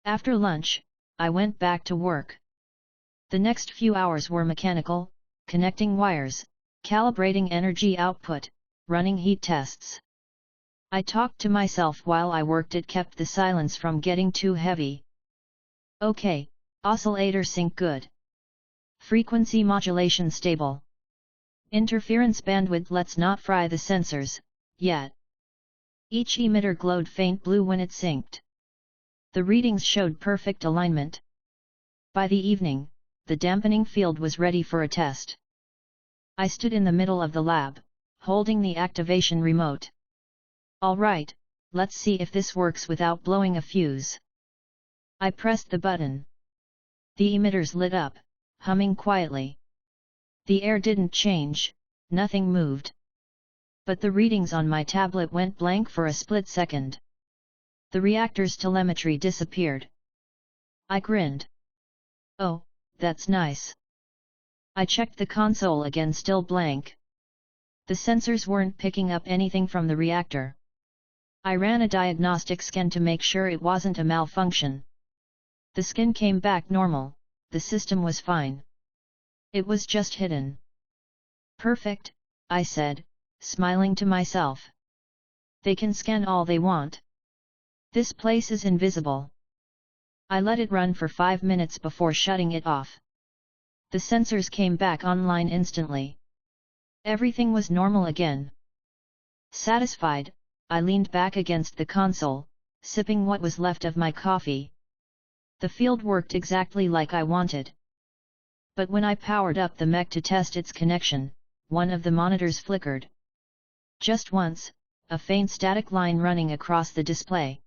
After lunch, I went back to work. The next few hours were mechanical: connecting wires, calibrating energy output, running heat tests. I talked to myself while I worked. It kept the silence from getting too heavy. "Okay, oscillator sync good. Frequency modulation stable. Interference bandwidth, let's not fry the sensors yet." Each emitter glowed faint blue when it synced. The readings showed perfect alignment. By the evening, the dampening field was ready for a test. I stood in the middle of the lab, holding the activation remote. "All right, let's see if this works without blowing a fuse." I pressed the button. The emitters lit up, humming quietly. The air didn't change, nothing moved. But the readings on my tablet went blank for a split second. The reactor's telemetry disappeared. I grinned. "Oh, that's nice." I checked the console again, still blank. The sensors weren't picking up anything from the reactor. I ran a diagnostic scan to make sure it wasn't a malfunction. The scan came back normal, the system was fine. It was just hidden. "Perfect," I said, smiling to myself. "They can scan all they want. This place is invisible." I let it run for 5 minutes before shutting it off. The sensors came back online instantly. Everything was normal again. Satisfied, I leaned back against the console, sipping what was left of my coffee. The field worked exactly like I wanted. But when I powered up the mech to test its connection, one of the monitors flickered. Just once, a faint static line running across the display.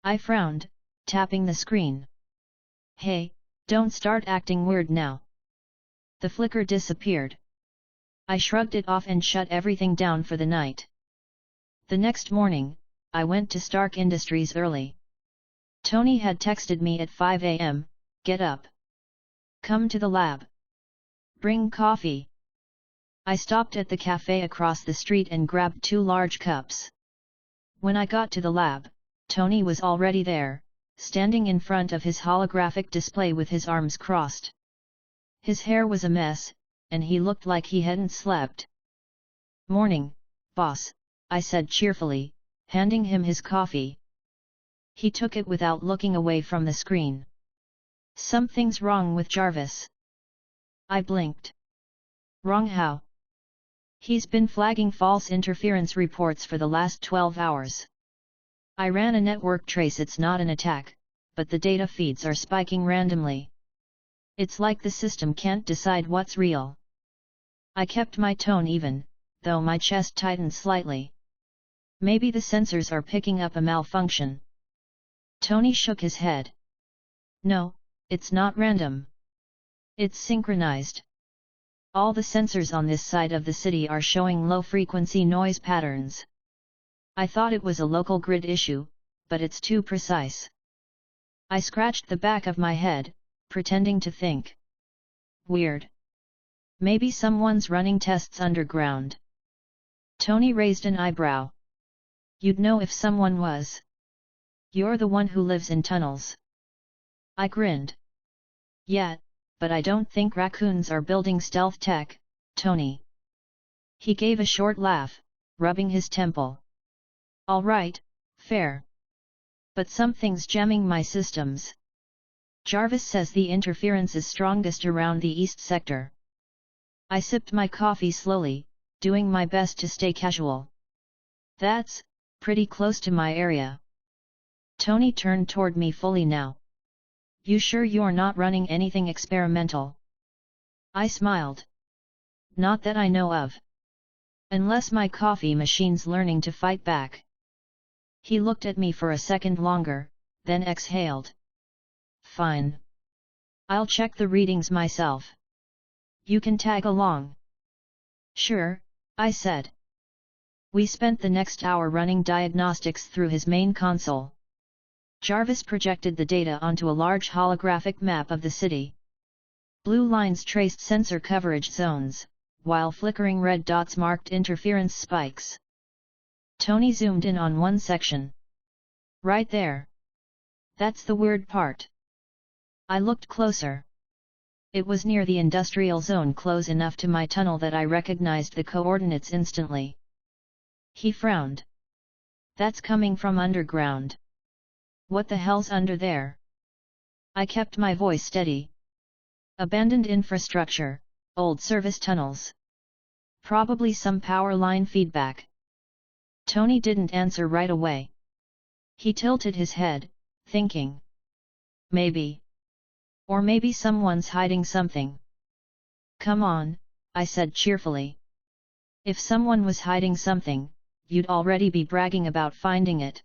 I frowned, tapping the screen. "Hey, don't start acting weird now." The flicker disappeared. I shrugged it off and shut everything down for the night. The next morning, I went to Stark Industries early. Tony had texted me at 5 a.m, "Get up. Come to the lab. Bring coffee." I stopped at the cafe across the street and grabbed 2 large cups. When I got to the lab, Tony was already there, standing in front of his holographic display with his arms crossed. His hair was a mess, and he looked like he hadn't slept. "Morning, boss," I said cheerfully, handing him his coffee. He took it without looking away from the screen. "Something's wrong with Jarvis." I blinked. "Wrong how?" "He's been flagging false interference reports for the last 12 hours. I ran a network trace. It's not an attack, but the data feeds are spiking randomly. It's like the system can't decide what's real." I kept my tone even, though my chest tightened slightly. "Maybe the sensors are picking up a malfunction." Tony shook his head. "No, it's not random. It's synchronized. All the sensors on this side of the city are showing low-frequency noise patterns. I thought it was a local grid issue, but it's too precise." I scratched the back of my head, pretending to think. "Weird. Maybe someone's running tests underground." Tony raised an eyebrow. "You'd know if someone was. You're the one who lives in tunnels." I grinned. "Yeah, but I don't think raccoons are building stealth tech, Tony." He gave a short laugh, rubbing his temple. "All right, fair. But something's jamming my systems. Jarvis says the interference is strongest around the east sector." I sipped my coffee slowly, doing my best to stay casual. "That's pretty close to my area." Tony turned toward me fully now. "You sure you're not running anything experimental?" I smiled. "Not that I know of. Unless my coffee machine's learning to fight back." He looked at me for a second longer, then exhaled. "Fine. I'll check the readings myself. You can tag along." "Sure," I said. We spent the next hour running diagnostics through his main console. Jarvis projected the data onto a large holographic map of the city. Blue lines traced sensor coverage zones, while flickering red dots marked interference spikes. Tony zoomed in on one section. "Right there. That's the weird part." I looked closer. It was near the industrial zone, close enough to my tunnel that I recognized the coordinates instantly. He frowned. "That's coming from underground." "What the hell's under there?" I kept my voice steady. "Abandoned infrastructure, old service tunnels. Probably some power line feedback." Tony didn't answer right away. He tilted his head, thinking. "Maybe. Or maybe someone's hiding something." "Come on," I said cheerfully. "If someone was hiding something, you'd already be bragging about finding it."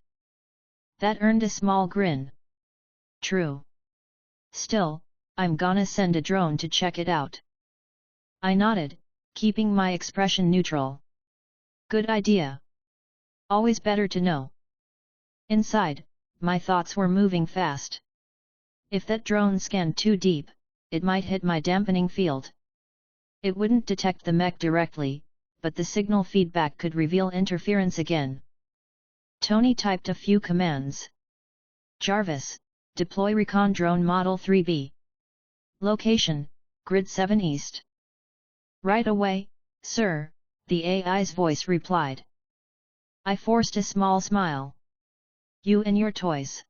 That earned a small grin. "True. Still, I'm gonna send a drone to check it out." I nodded, keeping my expression neutral. "Good idea. Always better to know." Inside, my thoughts were moving fast. If that drone scanned too deep, it might hit my dampening field. It wouldn't detect the mech directly, but the signal feedback could reveal interference again. Tony typed a few commands. "Jarvis, deploy recon drone model 3B. Location, grid 7 east." "Right away, sir," the AI's voice replied. I forced a small smile. "You and your toys."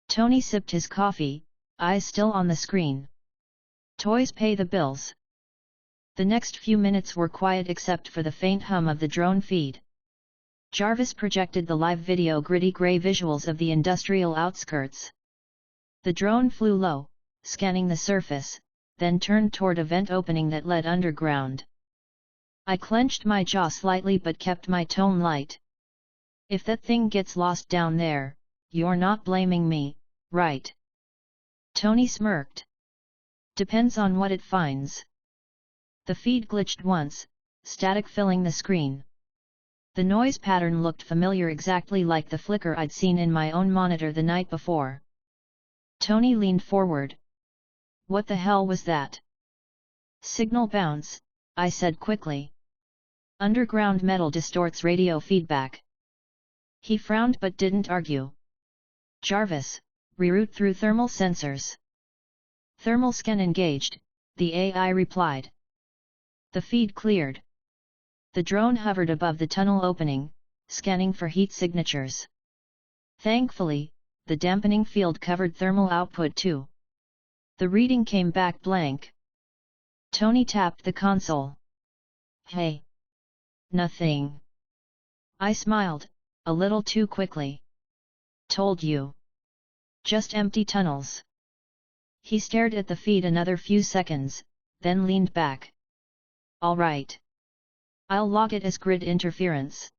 Tony sipped his coffee, eyes still on the screen. "Toys pay the bills." The next few minutes were quiet except for the faint hum of the drone feed. Jarvis projected the live video, gritty grey visuals of the industrial outskirts. The drone flew low, scanning the surface, then turned toward a vent opening that led underground. I clenched my jaw slightly but kept my tone light. "If that thing gets lost down there, you're not blaming me, right?" Tony smirked. "Depends on what it finds." The feed glitched once, static filling the screen. The noise pattern looked familiar, exactly like the flicker I'd seen in my own monitor the night before. Tony leaned forward. "What the hell was that?" "Signal bounce," I said quickly. "Underground metal distorts radio feedback." He frowned but didn't argue. "Jarvis, reroute through thermal sensors." Thermal scan engaged, the AI replied. The feed cleared. The drone hovered above the tunnel opening, scanning for heat signatures. Thankfully, the dampening field covered thermal output too. The reading came back blank. Tony tapped the console. Hey! Nothing. I smiled, a little too quickly. Told you. Just empty tunnels. He stared at the feed another few seconds, then leaned back. All right. I'll log it as grid interference.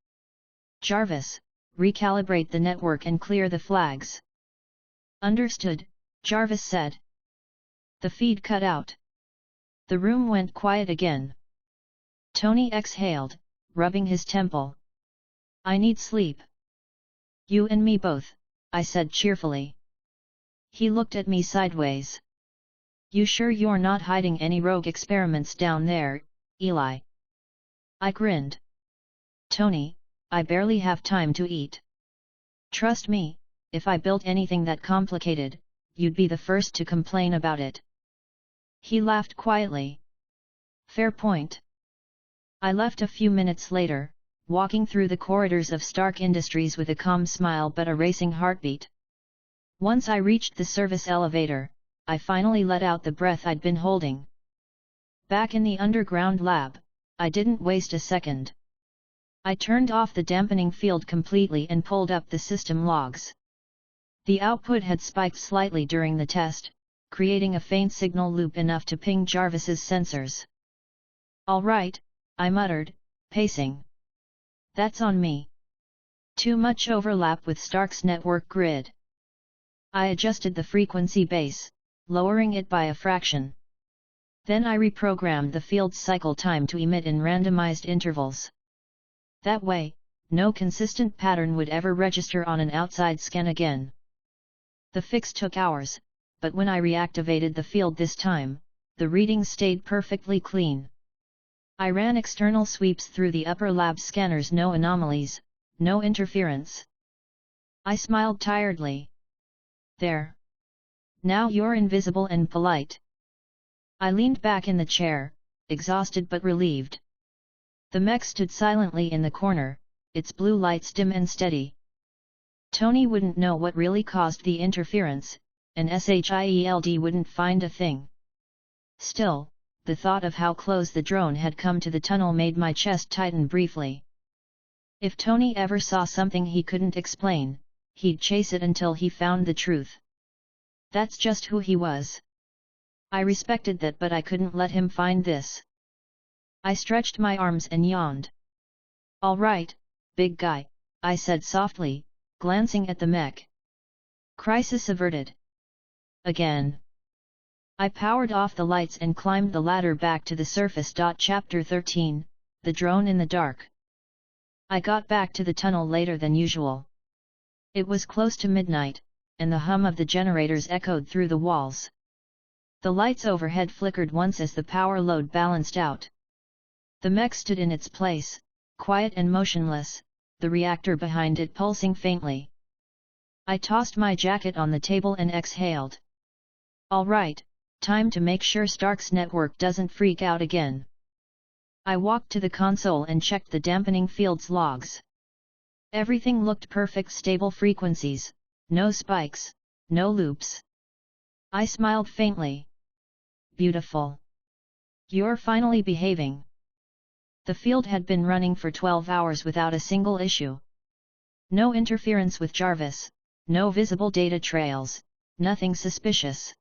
Jarvis, recalibrate the network and clear the flags. Understood, Jarvis said. The feed cut out. The room went quiet again. Tony exhaled, rubbing his temple. I need sleep. You and me both, I said cheerfully. He looked at me sideways. You sure you're not hiding any rogue experiments down there, Eli? I grinned. Tony, I barely have time to eat. Trust me, if I built anything that complicated, you'd be the first to complain about it. He laughed quietly. Fair point. I left a few minutes later, walking through the corridors of Stark Industries with a calm smile but a racing heartbeat. Once I reached the service elevator, I finally let out the breath I'd been holding. Back in the underground lab, I didn't waste a second. I turned off the dampening field completely and pulled up the system logs. The output had spiked slightly during the test, creating a faint signal loop enough to ping Jarvis's sensors. All right, I muttered, pacing. That's on me. Too much overlap with Stark's network grid. I adjusted the frequency base, lowering it by a fraction. Then I reprogrammed the field's cycle time to emit in randomized intervals. That way, no consistent pattern would ever register on an outside scan again. The fix took hours, but when I reactivated the field this time, the readings stayed perfectly clean. I ran external sweeps through the upper lab scanners, no anomalies, no interference. I smiled tiredly. There. Now you're invisible and polite. I leaned back in the chair, exhausted but relieved. The mech stood silently in the corner, its blue lights dim and steady. Tony wouldn't know what really caused the interference, and SHIELD wouldn't find a thing. Still, the thought of how close the drone had come to the tunnel made my chest tighten briefly. If Tony ever saw something he couldn't explain, he'd chase it until he found the truth. That's just who he was. I respected that, but I couldn't let him find this. I stretched my arms and yawned. All right, big guy, I said softly, glancing at the mech. Crisis averted. Again. I powered off the lights and climbed the ladder back to the surface. Chapter 13, The Drone in the Dark. I got back to the tunnel later than usual. It was close to midnight, and the hum of the generators echoed through the walls. The lights overhead flickered once as the power load balanced out. The mech stood in its place, quiet and motionless, the reactor behind it pulsing faintly. I tossed my jacket on the table and exhaled. All right, time to make sure Stark's network doesn't freak out again. I walked to the console and checked the dampening field's logs. Everything looked perfect, stable frequencies, no spikes, no loops. I smiled faintly. Beautiful. You're finally behaving. The field had been running for 12 hours without a single issue. No interference with Jarvis, no visible data trails, nothing suspicious.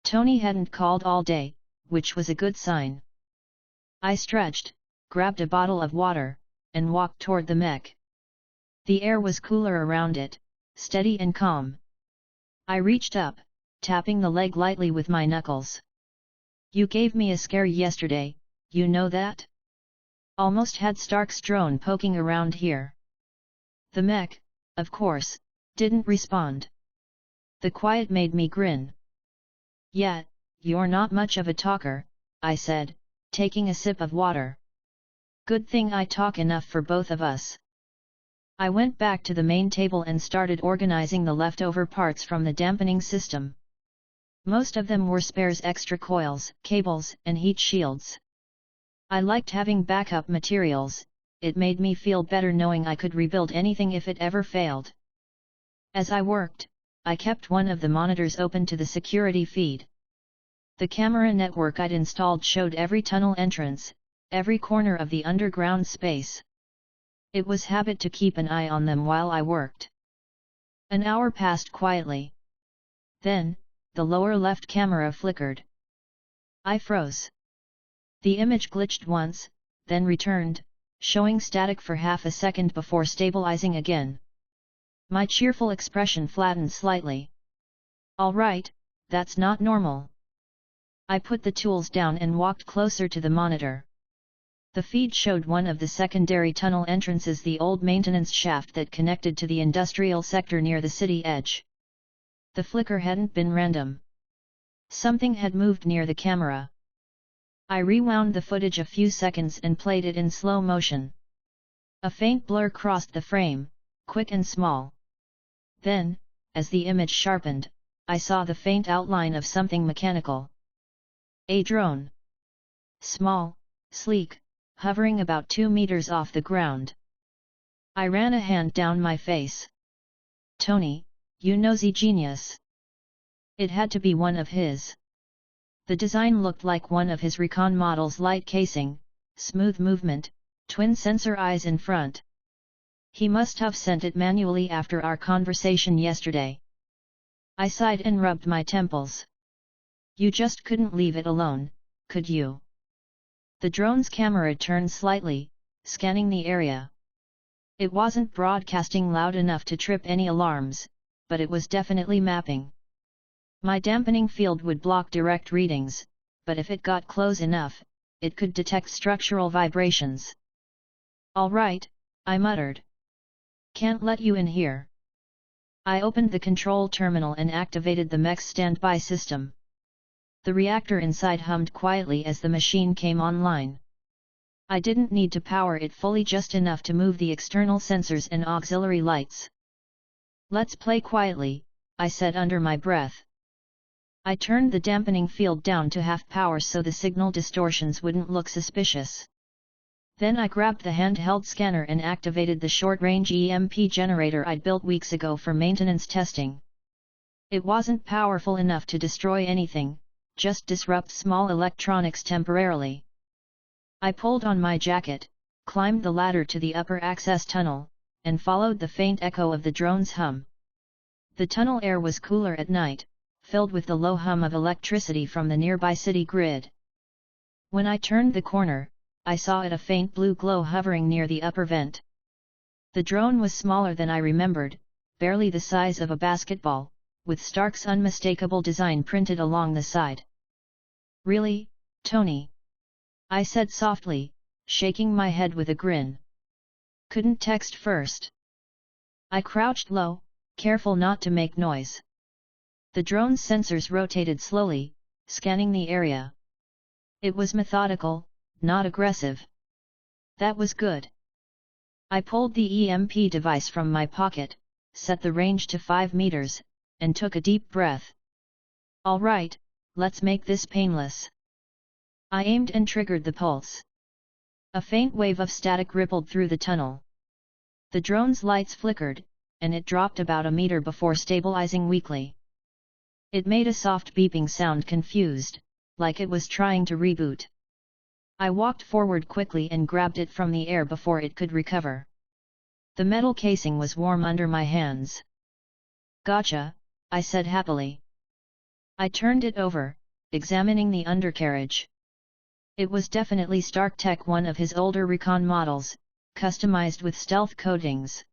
Tony hadn't called all day, which was a good sign. I stretched, grabbed a bottle of water, and walked toward the mech. The air was cooler around it, steady and calm. I reached up, tapping the leg lightly with my knuckles. You gave me a scare yesterday, you know that? Almost had Stark's drone poking around here. The mech, of course, didn't respond. The quiet made me grin. Yeah, you're not much of a talker, I said, taking a sip of water. Good thing I talk enough for both of us. I went back to the main table and started organizing the leftover parts from the dampening system. Most of them were spares, extra coils, cables, and heat shields. I liked having backup materials. It made me feel better knowing I could rebuild anything if it ever failed. As I worked, I kept one of the monitors open to the security feed. The camera network I'd installed showed every tunnel entrance, every corner of the underground space. It was habit to keep an eye on them while I worked. An hour passed quietly. Then, the lower left camera flickered. I froze. The image glitched once, then returned, showing static for half a second before stabilizing again. My cheerful expression flattened slightly. All right, that's not normal. I put the tools down and walked closer to the monitor. The feed showed one of the secondary tunnel entrances, the old maintenance shaft that connected to the industrial sector near the city edge. The flicker hadn't been random. Something had moved near the camera. I rewound the footage a few seconds and played it in slow motion. A faint blur crossed the frame, quick and small. Then, as the image sharpened, I saw the faint outline of something mechanical. A drone. Small, sleek, hovering about 2 meters off the ground. I ran a hand down my face. Tony, you nosy genius. It had to be one of his. The design looked like one of his recon models: light casing, smooth movement, twin sensor eyes in front. He must have sent it manually after our conversation yesterday. I sighed and rubbed my temples. You just couldn't leave it alone, could you? The drone's camera turned slightly, scanning the area. It wasn't broadcasting loud enough to trip any alarms, but it was definitely mapping. My dampening field would block direct readings, but if it got close enough, it could detect structural vibrations. All right, I muttered. Can't let you in here. I opened the control terminal and activated the mech's standby system. The reactor inside hummed quietly as the machine came online. I didn't need to power it fully, just enough to move the external sensors and auxiliary lights. Let's play quietly, I said under my breath. I turned the dampening field down to half power so the signal distortions wouldn't look suspicious. Then I grabbed the handheld scanner and activated the short-range EMP generator I'd built weeks ago for maintenance testing. It wasn't powerful enough to destroy anything, just disrupt small electronics temporarily. I pulled on my jacket, climbed the ladder to the upper access tunnel, and followed the faint echo of the drone's hum. The tunnel air was cooler at night, filled with the low hum of electricity from the nearby city grid. When I turned the corner, I saw a faint blue glow hovering near the upper vent. The drone was smaller than I remembered, barely the size of a basketball, with Stark's unmistakable design printed along the side. Really, Tony? I said softly, shaking my head with a grin. Couldn't text first? I crouched low, careful not to make noise. The drone's sensors rotated slowly, scanning the area. It was methodical, not aggressive. That was good. I pulled the EMP device from my pocket, set the range to 5 meters, and took a deep breath. All right, let's make this painless. I aimed and triggered the pulse. A faint wave of static rippled through the tunnel. The drone's lights flickered, and it dropped about a meter before stabilizing weakly. It made a soft beeping sound, confused, like it was trying to reboot. I walked forward quickly and grabbed it from the air before it could recover. The metal casing was warm under my hands. Gotcha, I said happily. I turned it over, examining the undercarriage. It was definitely Stark Tech, one of his older recon models, customized with stealth coatings.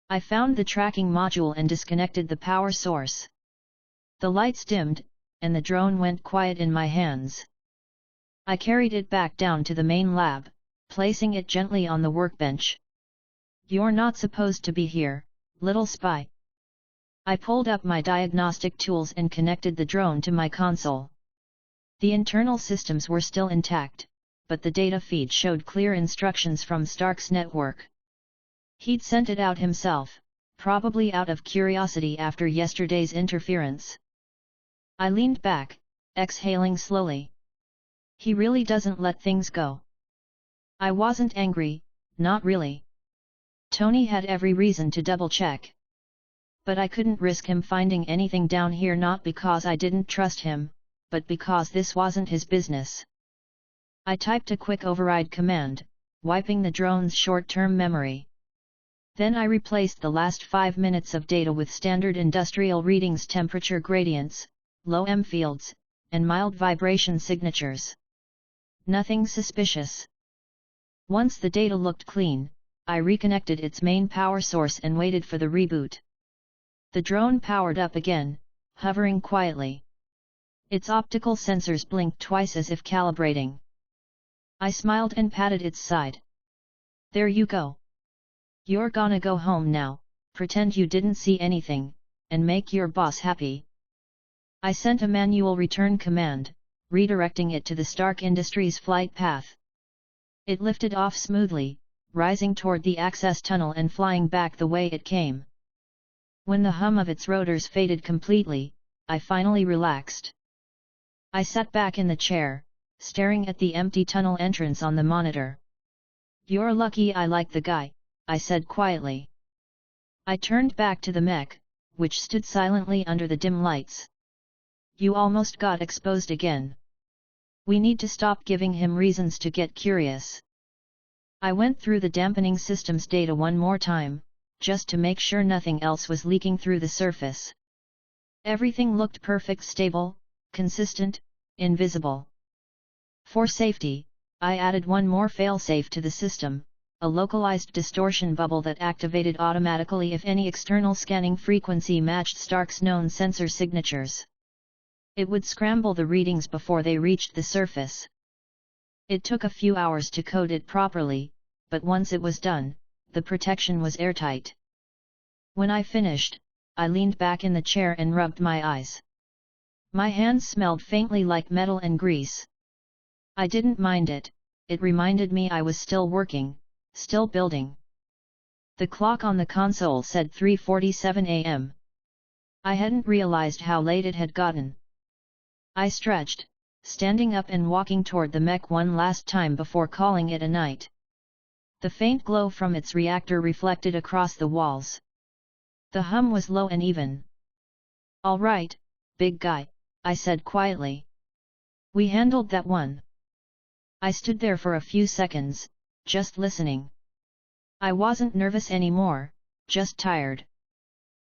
I found the tracking module and disconnected the power source. The lights dimmed, and the drone went quiet in my hands. I carried it back down to the main lab, placing it gently on the workbench. You're not supposed to be here, little spy. I pulled up my diagnostic tools and connected the drone to my console. The internal systems were still intact, but the data feed showed clear instructions from Stark's network. He'd sent it out himself, probably out of curiosity after yesterday's interference. I leaned back, exhaling slowly. He really doesn't let things go. I wasn't angry, not really. Tony had every reason to double-check. But I couldn't risk him finding anything down here, not because I didn't trust him, but because this wasn't his business. I typed a quick override command, wiping the drone's short-term memory. Then I replaced the last 5 minutes of data with standard industrial readings, temperature gradients, low M fields, and mild vibration signatures. Nothing suspicious. Once the data looked clean, I reconnected its main power source and waited for the reboot. The drone powered up again, hovering quietly. Its optical sensors blinked twice as if calibrating. I smiled and patted its side. There you go. You're gonna go home now, pretend you didn't see anything, and make your boss happy. I sent a manual return command, redirecting it to the Stark Industries flight path. It lifted off smoothly, rising toward the access tunnel and flying back the way it came. When the hum of its rotors faded completely, I finally relaxed. I sat back in the chair, staring at the empty tunnel entrance on the monitor. You're lucky I like the guy, I said quietly. I turned back to the mech, which stood silently under the dim lights. You almost got exposed again. We need to stop giving him reasons to get curious. I went through the dampening system's data one more time, just to make sure nothing else was leaking through the surface. Everything looked perfect, stable, consistent, invisible. For safety, I added one more failsafe to the system, a localized distortion bubble that activated automatically if any external scanning frequency matched Stark's known sensor signatures. It would scramble the readings before they reached the surface. It took a few hours to code it properly, but once it was done, the protection was airtight. When I finished, I leaned back in the chair and rubbed my eyes. My hands smelled faintly like metal and grease. I didn't mind it, it reminded me I was still working, still building. The clock on the console said 3:47 a.m. I hadn't realized how late it had gotten. I stretched, standing up and walking toward the mech one last time before calling it a night. The faint glow from its reactor reflected across the walls. The hum was low and even. All right, big guy, I said quietly. We handled that one. I stood there for a few seconds, just listening. I wasn't nervous anymore, just tired.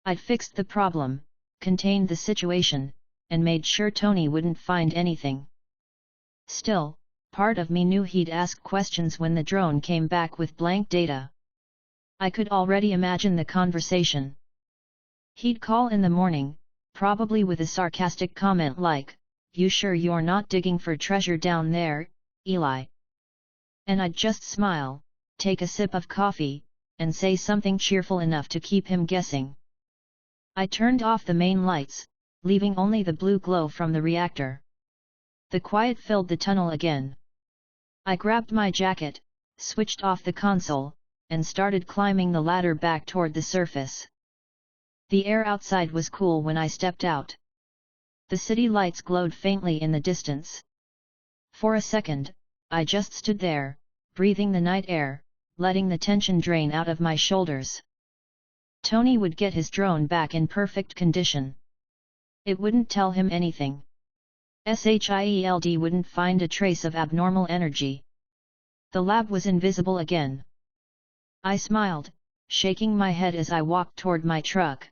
I'd fixed the problem, contained the situation, and made sure Tony wouldn't find anything. Still, part of me knew he'd ask questions when the drone came back with blank data. I could already imagine the conversation. He'd call in the morning, probably with a sarcastic comment like, "You sure you're not digging for treasure down there, Eli?" And I'd just smile, take a sip of coffee, and say something cheerful enough to keep him guessing. I turned off the main lights, leaving only the blue glow from the reactor. The quiet filled the tunnel again. I grabbed my jacket, switched off the console, and started climbing the ladder back toward the surface. The air outside was cool when I stepped out. The city lights glowed faintly in the distance. For a second, I just stood there, breathing the night air, letting the tension drain out of my shoulders. Tony would get his drone back in perfect condition. It wouldn't tell him anything. SHIELD wouldn't find a trace of abnormal energy. The lab was invisible again. I smiled, shaking my head as I walked toward my truck.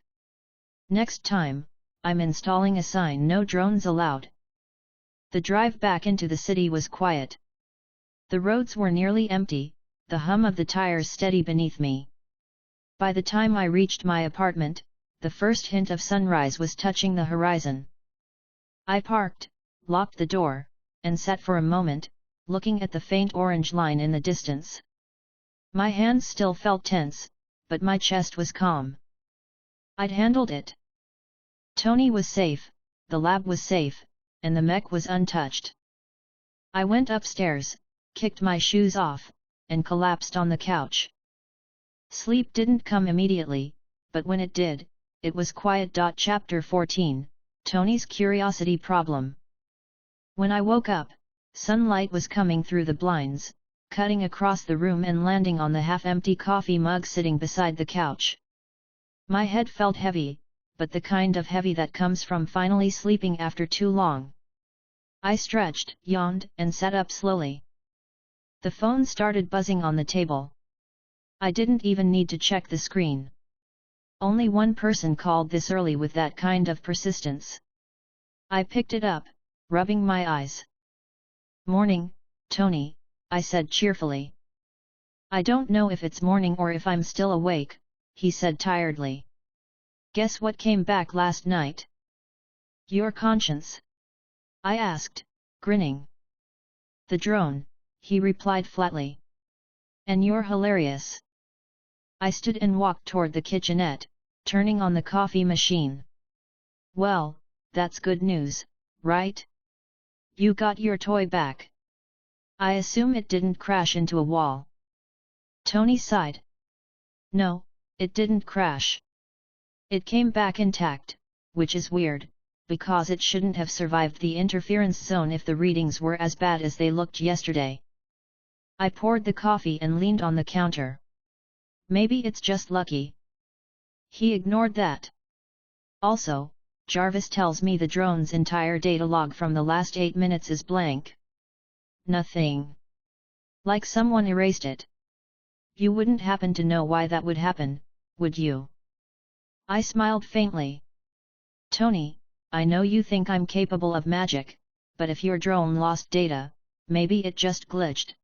Next time, I'm installing a sign, "No drones allowed." The drive back into the city was quiet. The roads were nearly empty, the hum of the tires steady beneath me. By the time I reached my apartment, the first hint of sunrise was touching the horizon. I parked, locked the door, and sat for a moment, looking at the faint orange line in the distance. My hands still felt tense, but my chest was calm. I'd handled it. Tony was safe, the lab was safe, and the mech was untouched. I went upstairs, kicked my shoes off, and collapsed on the couch. Sleep didn't come immediately, but when it did, it was quiet. Chapter 14, Tony's curiosity problem. When I woke up, sunlight was coming through the blinds, cutting across the room and landing on the half-empty coffee mug sitting beside the couch. My head felt heavy, but the kind of heavy that comes from finally sleeping after too long. I stretched, yawned, and sat up slowly. The phone started buzzing on the table. I didn't even need to check the screen. Only one person called this early with that kind of persistence. I picked it up, rubbing my eyes. "Morning, Tony," I said cheerfully. "I don't know if it's morning or if I'm still awake," he said tiredly. "Guess what came back last night?" "Your conscience?" I asked, grinning. "The drone," he replied flatly. "And you're hilarious." I stood and walked toward the kitchenette, turning on the coffee machine. "Well, that's good news, right? You got your toy back. I assume it didn't crash into a wall." Tony sighed. "No, it didn't crash. It came back intact, which is weird, because it shouldn't have survived the interference zone if the readings were as bad as they looked yesterday." I poured the coffee and leaned on the counter. "Maybe it's just lucky." He ignored that. "Also, Jarvis tells me the drone's entire data log from the last 8 minutes is blank. Nothing. Like someone erased it. You wouldn't happen to know why that would happen, would you?" I smiled faintly. "Tony, I know you think I'm capable of magic, but if your drone lost data, maybe it just glitched.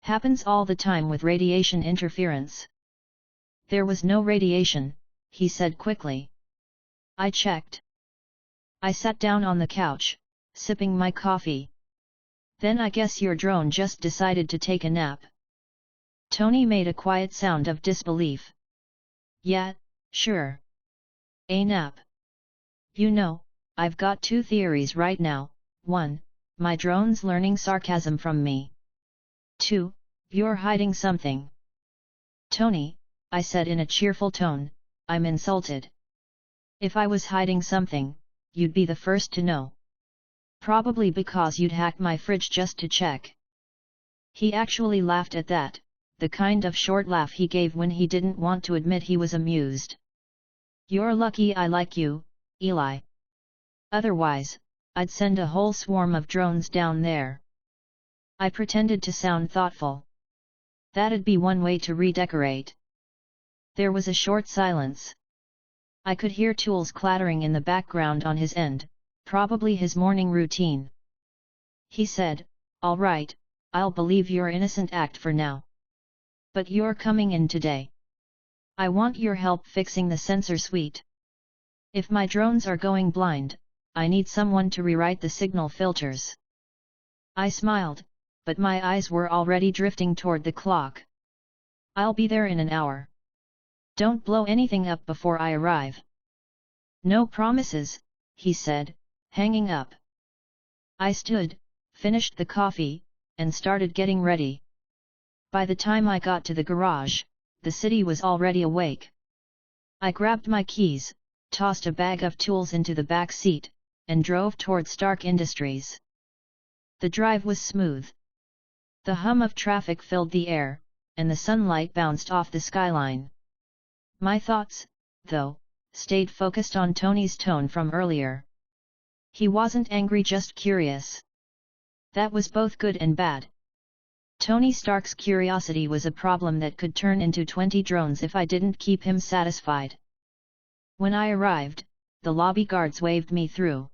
Happens all the time with radiation interference." "There was no radiation," he said quickly. I checked. I sat down on the couch, sipping my coffee. "Then I guess your drone just decided to take a nap." Tony made a quiet sound of disbelief. "Yeah, sure. A nap. You know, I've got 2 theories right now. 1, my drone's learning sarcasm from me. 2, you're hiding something." "Tony," I said in a cheerful tone, "I'm insulted. If I was hiding something, you'd be the first to know. Probably because you'd hack my fridge just to check." He actually laughed at that, the kind of short laugh he gave when he didn't want to admit he was amused. "You're lucky I like you, Eli. Otherwise, I'd send a whole swarm of drones down there." I pretended to sound thoughtful. "That'd be one way to redecorate." There was a short silence. I could hear tools clattering in the background on his end, probably his morning routine. He said, "All right, I'll believe your innocent act for now. But you're coming in today. I want your help fixing the sensor suite. If my drones are going blind, I need someone to rewrite the signal filters." I smiled, but my eyes were already drifting toward the clock. "I'll be there in an hour. Don't blow anything up before I arrive." "No promises," he said, hanging up. I stood, finished the coffee, and started getting ready. By the time I got to the garage, the city was already awake. I grabbed my keys, tossed a bag of tools into the back seat, and drove toward Stark Industries. The drive was smooth. The hum of traffic filled the air, and the sunlight bounced off the skyline. My thoughts, though, stayed focused on Tony's tone from earlier. He wasn't angry, just curious. That was both good and bad. Tony Stark's curiosity was a problem that could turn into 20 drones if I didn't keep him satisfied. When I arrived, the lobby guards waved me through.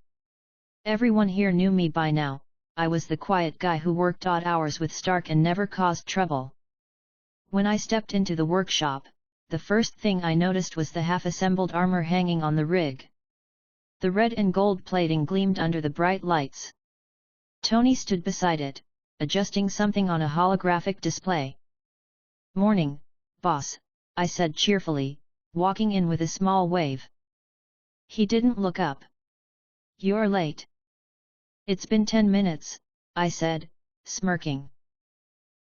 Everyone here knew me by now. I was the quiet guy who worked odd hours with Stark and never caused trouble. When I stepped into the workshop, the first thing I noticed was the half-assembled armor hanging on the rig. The red and gold plating gleamed under the bright lights. Tony stood beside it, adjusting something on a holographic display. "Morning, boss," I said cheerfully, walking in with a small wave. He didn't look up. "You're late." "It's been 10 minutes, I said, smirking.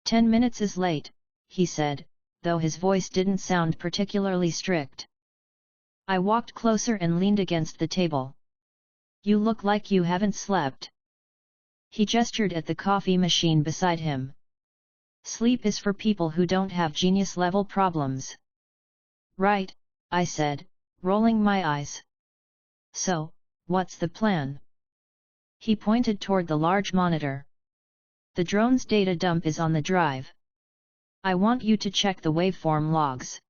10 minutes is late, he said, though his voice didn't sound particularly strict. I walked closer and leaned against the table. You look like you haven't slept. He gestured at the coffee machine beside him. Sleep is for people who don't have genius-level problems. Right, I said, rolling my eyes. So, what's the plan? He pointed toward the large monitor. The drone's data dump is on the drive. I want you to check the waveform logs.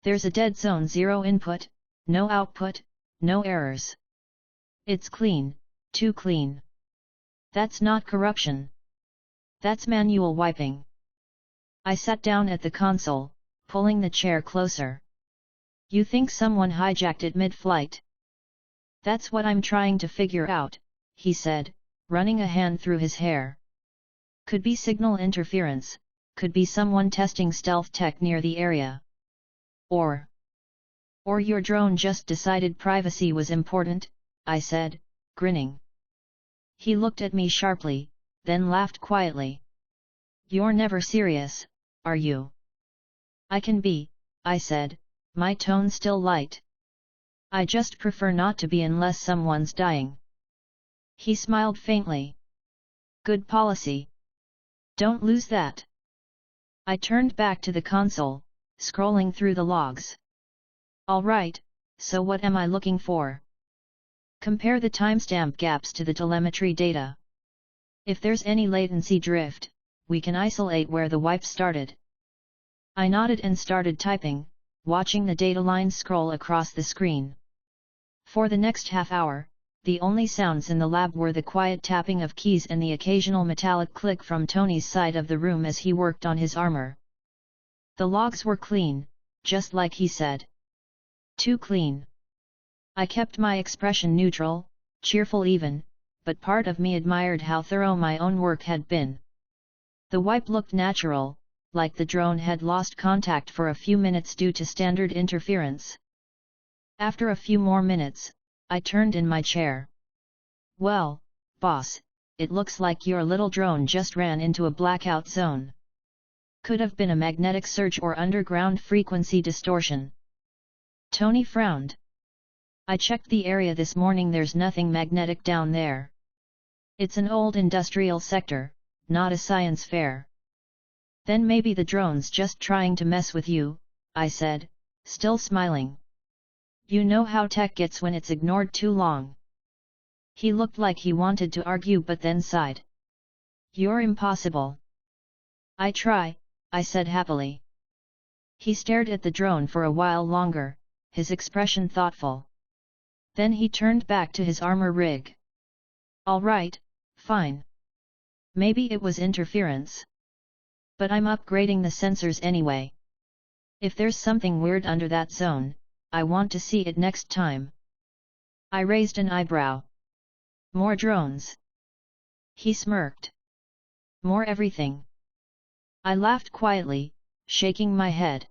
There's a dead zone, zero input, no output, no errors. It's clean, too clean. That's not corruption. That's manual wiping. I sat down at the console, pulling the chair closer. You think someone hijacked it mid-flight? That's what I'm trying to figure out, he said, running a hand through his hair. Could be signal interference, could be someone testing stealth tech near the area. Or your drone just decided privacy was important, I said, grinning. He looked at me sharply, then laughed quietly. You're never serious, are you? I can be, I said, my tone still light. I just prefer not to be unless someone's dying. He smiled faintly. Good policy. Don't lose that. I turned back to the console, scrolling through the logs. All right, so what am I looking for? Compare the timestamp gaps to the telemetry data. If there's any latency drift, we can isolate where the wipe started. I nodded and started typing, watching the data lines scroll across the screen. For the next half hour, the only sounds in the lab were the quiet tapping of keys and the occasional metallic click from Tony's side of the room as he worked on his armor. The logs were clean, just like he said. Too clean. I kept my expression neutral, cheerful even, but part of me admired how thorough my own work had been. The wipe looked natural, like the drone had lost contact for a few minutes due to standard interference. After a few more minutes, I turned in my chair. Well, boss, it looks like your little drone just ran into a blackout zone. Could have been a magnetic surge or underground frequency distortion. Tony frowned. I checked the area this morning, there's nothing magnetic down there. It's an old industrial sector, not a science fair. Then maybe the drone's just trying to mess with you, I said, still smiling. You know how tech gets when it's ignored too long. He looked like he wanted to argue but then sighed. You're impossible. I try, I said happily. He stared at the drone for a while longer, his expression thoughtful. Then he turned back to his armor rig. All right, fine. Maybe it was interference. But I'm upgrading the sensors anyway. If there's something weird under that zone, I want to see it next time. I raised an eyebrow. More drones. He smirked. More everything. I laughed quietly, shaking my head.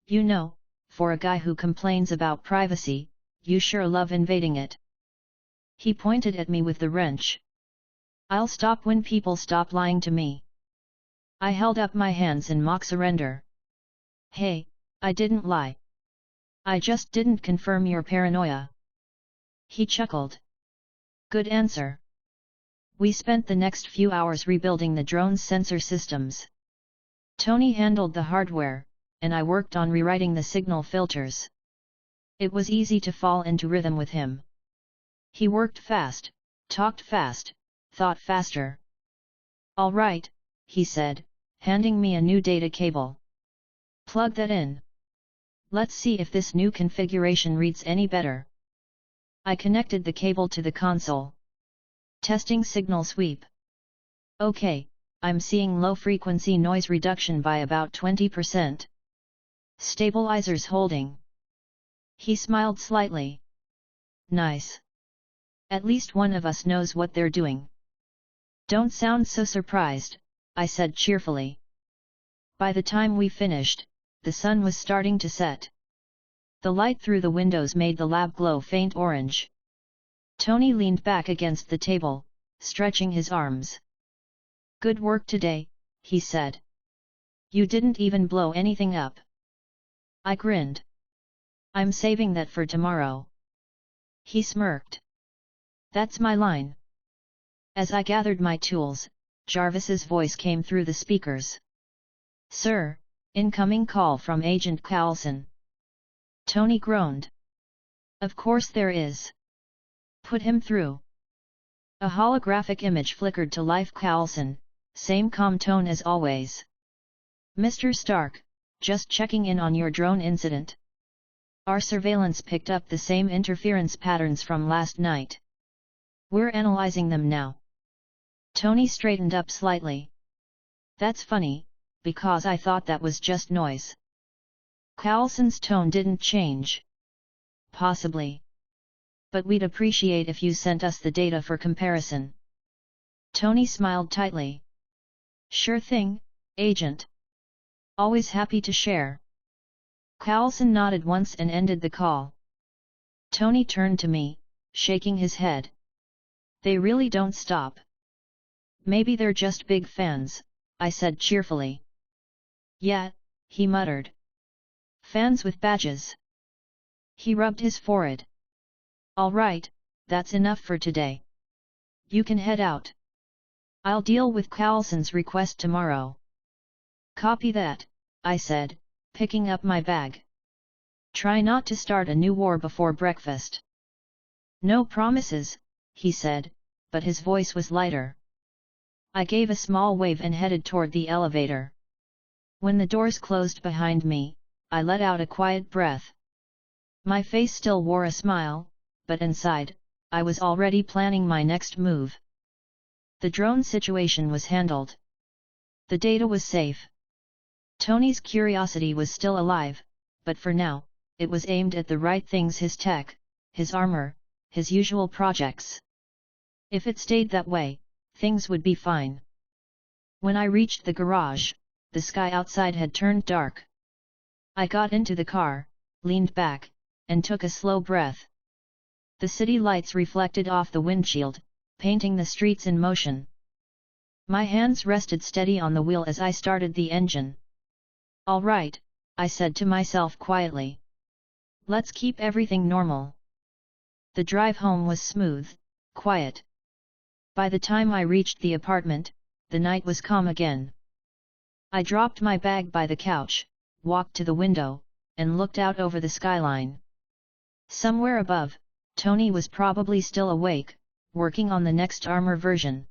You know, for a guy who complains about privacy, you sure love invading it. He pointed at me with the wrench. I'll stop when people stop lying to me. I held up my hands in mock surrender. Hey, I didn't lie. I just didn't confirm your paranoia. He chuckled. Good answer. We spent the next few hours rebuilding the drone's sensor systems. Tony handled the hardware, and I worked on rewriting the signal filters. It was easy to fall into rhythm with him. He worked fast, talked fast, thought faster. All right, he said, handing me a new data cable. Plug that in. Let's see if this new configuration reads any better. I connected the cable to the console. Testing signal sweep. Okay, I'm seeing low frequency noise reduction by about 20%. Stabilizers holding. He smiled slightly. Nice. At least one of us knows what they're doing. Don't sound so surprised, I said cheerfully. By the time we finished, the sun was starting to set. The light through the windows made the lab glow faint orange. Tony leaned back against the table, stretching his arms. Good work today, he said. You didn't even blow anything up. I grinned. I'm saving that for tomorrow. He smirked. That's my line. As I gathered my tools, Jarvis's voice came through the speakers. Sir, incoming call from Agent Carlson. Tony groaned. Of course there is. Put him through. A holographic image flickered to life. Carlson, same calm tone as always. Mr. Stark, just checking in on your drone incident. Our surveillance picked up the same interference patterns from last night. We're analyzing them now. Tony straightened up slightly. That's funny, because I thought that was just noise. Carlson's tone didn't change. Possibly. But we'd appreciate if you sent us the data for comparison. Tony smiled tightly. Sure thing, Agent. Always happy to share. Carlson nodded once and ended the call. Tony turned to me, shaking his head. They really don't stop. Maybe they're just big fans, I said cheerfully. Yeah, he muttered. Fans with badges. He rubbed his forehead. All right, that's enough for today. You can head out. I'll deal with Carlson's request tomorrow. Copy that, I said, picking up my bag. Try not to start a new war before breakfast. No promises, he said, but his voice was lighter. I gave a small wave and headed toward the elevator. When the doors closed behind me, I let out a quiet breath. My face still wore a smile, but inside, I was already planning my next move. The drone situation was handled. The data was safe. Tony's curiosity was still alive, but for now, it was aimed at the right things: his tech, his armor, his usual projects. If it stayed that way, things would be fine. When I reached the garage, the sky outside had turned dark. I got into the car, leaned back, and took a slow breath. The city lights reflected off the windshield, painting the streets in motion. My hands rested steady on the wheel as I started the engine. All right, I said to myself quietly. Let's keep everything normal. The drive home was smooth, quiet. By the time I reached the apartment, the night was calm again. I dropped my bag by the couch, walked to the window, and looked out over the skyline. Somewhere above, Tony was probably still awake, working on the next armor version.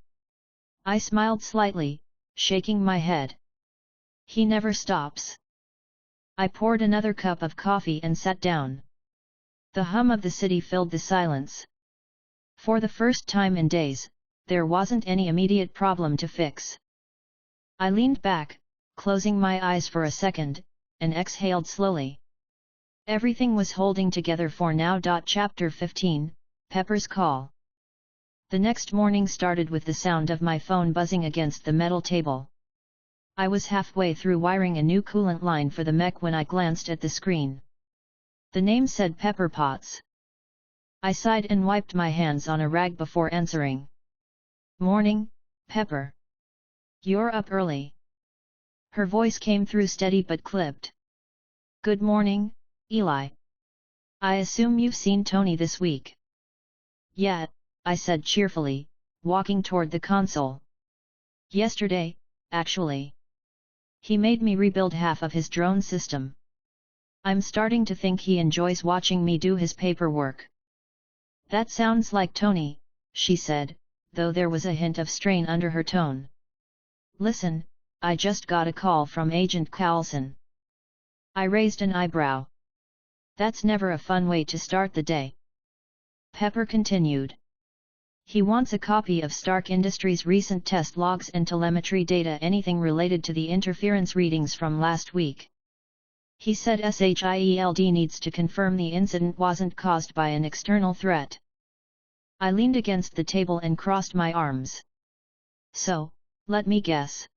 I smiled slightly, shaking my head. He never stops. I poured another cup of coffee and sat down. The hum of the city filled the silence. For the first time in days, there wasn't any immediate problem to fix. I leaned back, closing my eyes for a second, and exhaled slowly. Everything was holding together for now. Chapter 15, Pepper's Call. The next morning started with the sound of my phone buzzing against the metal table. I was halfway through wiring a new coolant line for the mech when I glanced at the screen. The name said Pepper Potts. I sighed and wiped my hands on a rag before answering. Morning, Pepper. You're up early. Her voice came through steady but clipped. Good morning, Eli. I assume you've seen Tony this week. Yeah, I said cheerfully, walking toward the console. Yesterday, actually. He made me rebuild half of his drone system. I'm starting to think he enjoys watching me do his paperwork. That sounds like Tony, she said, though there was a hint of strain under her tone. Listen, I just got a call from Agent Carlson. I raised an eyebrow. That's never a fun way to start the day. Pepper continued. He wants a copy of Stark Industries' recent test logs and telemetry data, anything related to the interference readings from last week. He said SHIELD needs to confirm the incident wasn't caused by an external threat. I leaned against the table and crossed my arms. So, let me guess.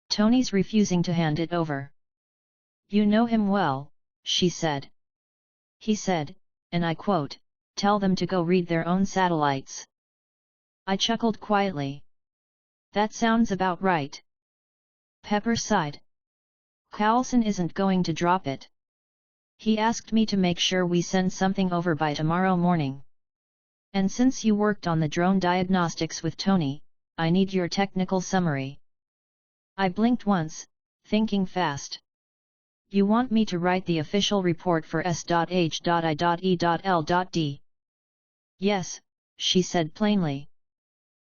Tony's refusing to hand it over. You know him well, she said. He said, and I quote, "Tell them to go read their own satellites." I chuckled quietly. That sounds about right. Pepper sighed. Carlson isn't going to drop it. He asked me to make sure we send something over by tomorrow morning. And since you worked on the drone diagnostics with Tony, I need your technical summary. I blinked once, thinking fast. You want me to write the official report for S.H.I.E.L.D? Yes, she said plainly.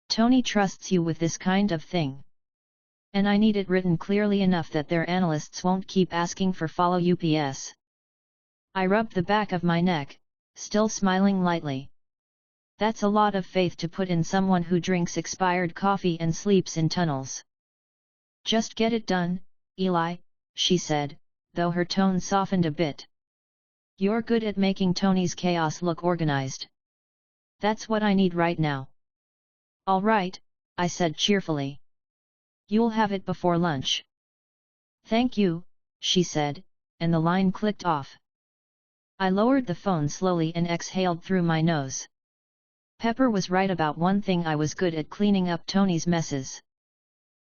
Tony trusts you with this kind of thing. And I need it written clearly enough that their analysts won't keep asking for follow UPS. I rubbed the back of my neck, still smiling lightly. That's a lot of faith to put in someone who drinks expired coffee and sleeps in tunnels. Just get it done, Eli, she said, though her tone softened a bit. You're good at making Tony's chaos look organized. That's what I need right now. All right, I said cheerfully. You'll have it before lunch. Thank you, she said, and the line clicked off. I lowered the phone slowly and exhaled through my nose. Pepper was right about one thing: I was good at cleaning up Tony's messes.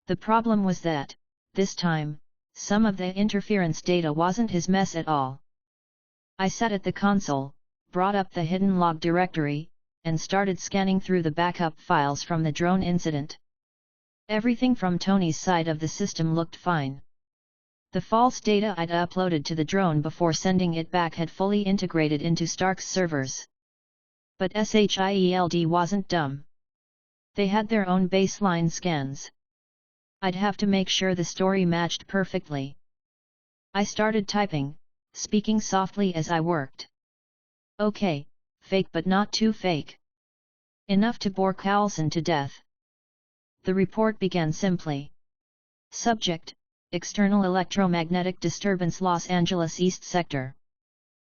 The problem was that, this time, some of the interference data wasn't his mess at all. I sat at the console, brought up the hidden log directory, and started scanning through the backup files from the drone incident. Everything from Tony's side of the system looked fine. The false data I'd uploaded to the drone before sending it back had fully integrated into Stark's servers. But SHIELD wasn't dumb. They had their own baseline scans. I'd have to make sure the story matched perfectly. I started typing, speaking softly as I worked. Okay, fake but not too fake. Enough to bore Carlson to death. The report began simply. Subject: External electromagnetic disturbance, Los Angeles East Sector.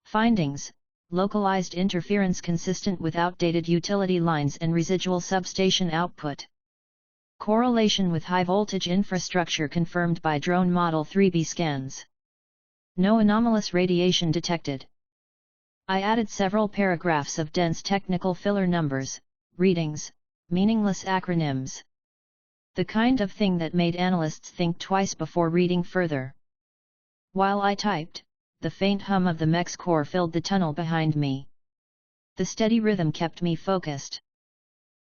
Findings: localized interference consistent with outdated utility lines and residual substation output. Correlation with high-voltage infrastructure confirmed by drone Model 3B scans. No anomalous radiation detected. I added several paragraphs of dense technical filler numbers, readings, meaningless acronyms. The kind of thing that made analysts think twice before reading further. While I typed, the faint hum of the mech's core filled the tunnel behind me. The steady rhythm kept me focused.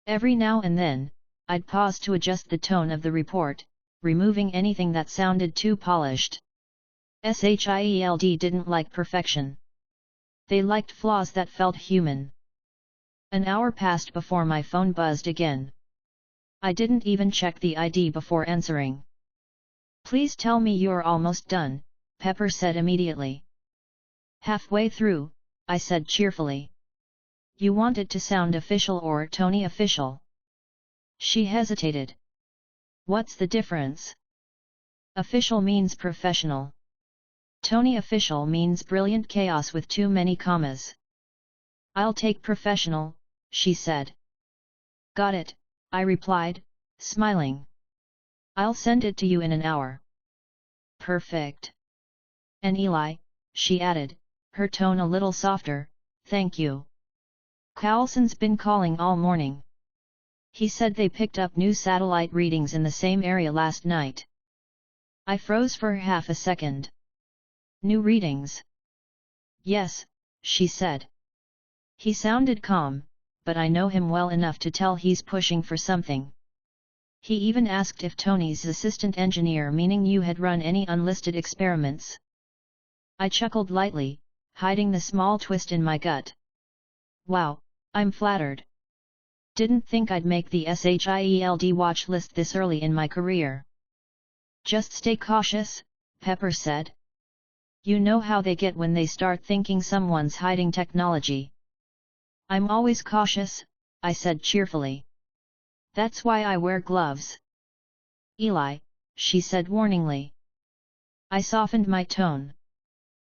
Every now and then, I'd pause to adjust the tone of the report, removing anything that sounded too polished. SHIELD didn't like perfection. They liked flaws that felt human. An hour passed before my phone buzzed again. I didn't even check the ID before answering. Please tell me you're almost done, Pepper said immediately. Halfway through, I said cheerfully. You want it to sound official or Tony official? She hesitated. What's the difference? Official means professional. Tony official means brilliant chaos with too many commas. I'll take professional, she said. Got it, I replied, smiling. I'll send it to you in an hour. Perfect. And Eli, she added, her tone a little softer, thank you. Carlson's been calling all morning. He said they picked up new satellite readings in the same area last night. I froze for half a second. New readings? Yes, she said. He sounded calm, but I know him well enough to tell he's pushing for something. He even asked if Tony's assistant engineer, meaning you, had run any unlisted experiments. I chuckled lightly, hiding the small twist in my gut. Wow, I'm flattered. Didn't think I'd make the SHIELD watch list this early in my career. Just stay cautious, Pepper said. You know how they get when they start thinking someone's hiding technology. I'm always cautious, I said cheerfully. That's why I wear gloves. Eli, she said warningly. I softened my tone.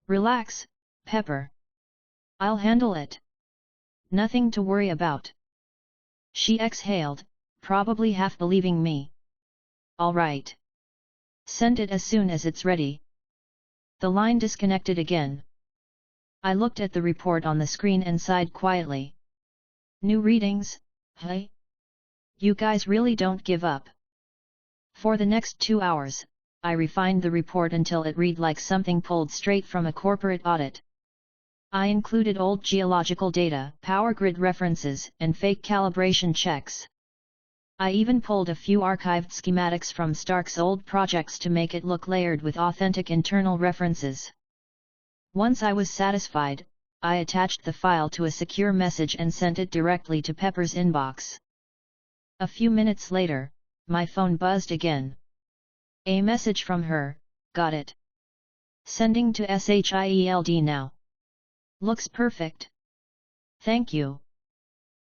Relax, Pepper. I'll handle it. Nothing to worry about. She exhaled, probably half believing me. All right. Send it as soon as it's ready. The line disconnected again. I looked at the report on the screen and sighed quietly. New readings, hey? You guys really don't give up. For the next 2 hours, I refined the report until it read like something pulled straight from a corporate audit. I included old geological data, power grid references, and fake calibration checks. I even pulled a few archived schematics from Stark's old projects to make it look layered with authentic internal references. Once I was satisfied, I attached the file to a secure message and sent it directly to Pepper's inbox. A few minutes later, my phone buzzed again. A message from her, got it. Sending to Shield now. Looks perfect. Thank you.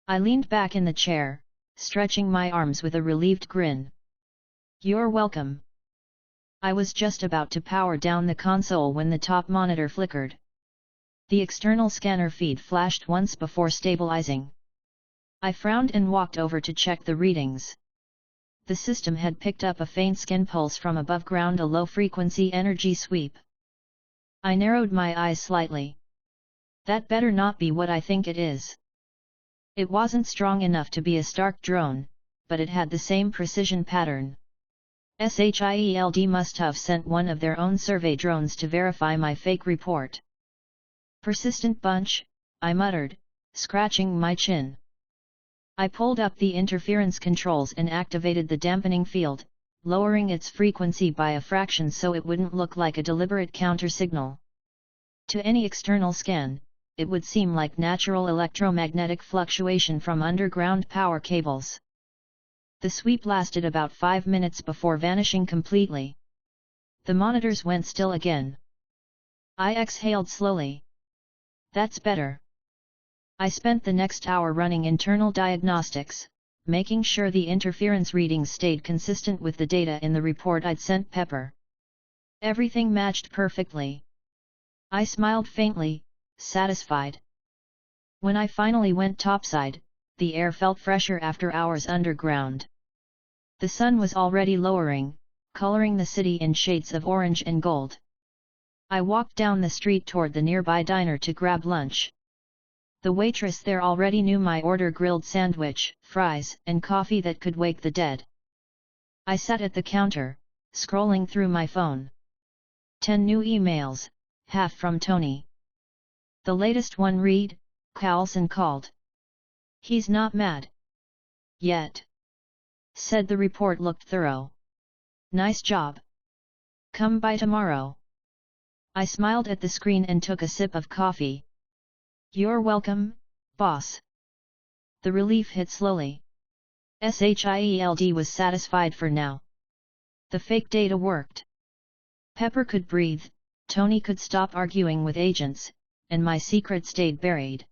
I leaned back in the chair, stretching my arms with a relieved grin. You're welcome. I was just about to power down the console when the top monitor flickered. The external scanner feed flashed once before stabilizing. I frowned and walked over to check the readings. The system had picked up a faint skin pulse from above ground, a low-frequency energy sweep. I narrowed my eyes slightly. That better not be what I think it is. It wasn't strong enough to be a Stark drone, but it had the same precision pattern. Shield must have sent one of their own survey drones to verify my fake report. Persistent bunch, I muttered, scratching my chin. I pulled up the interference controls and activated the dampening field, lowering its frequency by a fraction so it wouldn't look like a deliberate counter-signal. To any external scan, it would seem like natural electromagnetic fluctuation from underground power cables. The sweep lasted about 5 minutes before vanishing completely. The monitors went still again. I exhaled slowly. That's better. I spent the next hour running internal diagnostics, making sure the interference readings stayed consistent with the data in the report I'd sent Pepper. Everything matched perfectly. I smiled faintly, satisfied. When I finally went topside, the air felt fresher after hours underground. The sun was already lowering, coloring the city in shades of orange and gold. I walked down the street toward the nearby diner to grab lunch. The waitress there already knew my order: grilled sandwich, fries, and coffee that could wake the dead. I sat at the counter, scrolling through my phone. 10 new emails, half from Tony. The latest one read, Carlson called. He's not mad. Yet. Said the report looked thorough. Nice job. Come by tomorrow. I smiled at the screen and took a sip of coffee. You're welcome, boss. The relief hit slowly. Shield was satisfied for now. The fake data worked. Pepper could breathe, Tony could stop arguing with agents, and my secret stayed buried.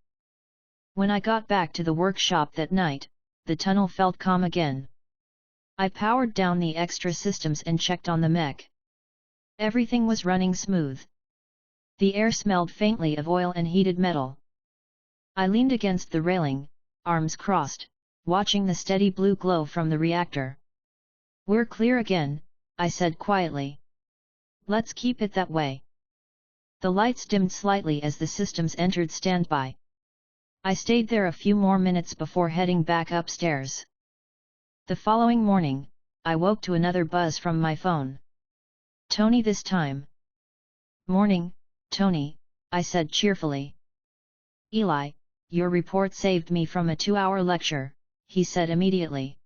When I got back to the workshop that night, the tunnel felt calm again. I powered down the extra systems and checked on the mech. Everything was running smooth. The air smelled faintly of oil and heated metal. I leaned against the railing, arms crossed, watching the steady blue glow from the reactor. We're clear again, I said quietly. Let's keep it that way. The lights dimmed slightly as the systems entered standby. I stayed there a few more minutes before heading back upstairs. The following morning, I woke to another buzz from my phone. Tony this time. Morning, Tony, I said cheerfully. Eli, your report saved me from a 2-hour lecture, he said immediately.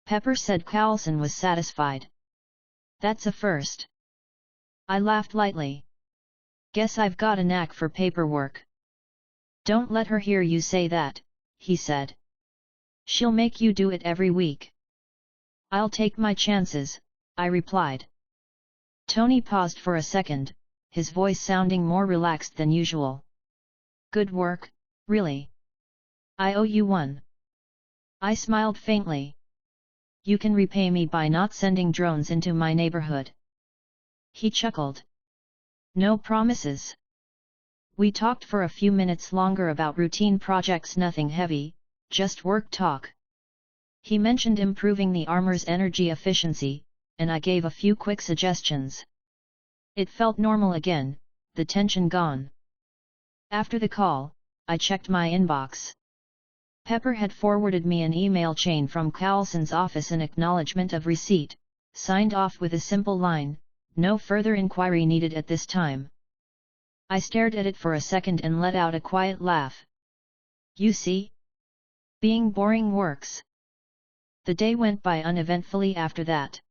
Pepper said Carlson was satisfied. That's a first. I laughed lightly. Guess I've got a knack for paperwork. Don't let her hear you say that, he said. She'll make you do it every week. I'll take my chances, I replied. Tony paused for a second, his voice sounding more relaxed than usual. Good work, really. I owe you one. I smiled faintly. You can repay me by not sending drones into my neighborhood. He chuckled. No promises. We talked for a few minutes longer about routine projects, nothing heavy, just work talk. He mentioned improving the armor's energy efficiency, and I gave a few quick suggestions. It felt normal again, the tension gone. After the call, I checked my inbox. Pepper had forwarded me an email chain from Carlson's office in acknowledgement of receipt, signed off with a simple line, no further inquiry needed at this time. I stared at it for a second and let out a quiet laugh. You see? Being boring works. The day went by uneventfully after that.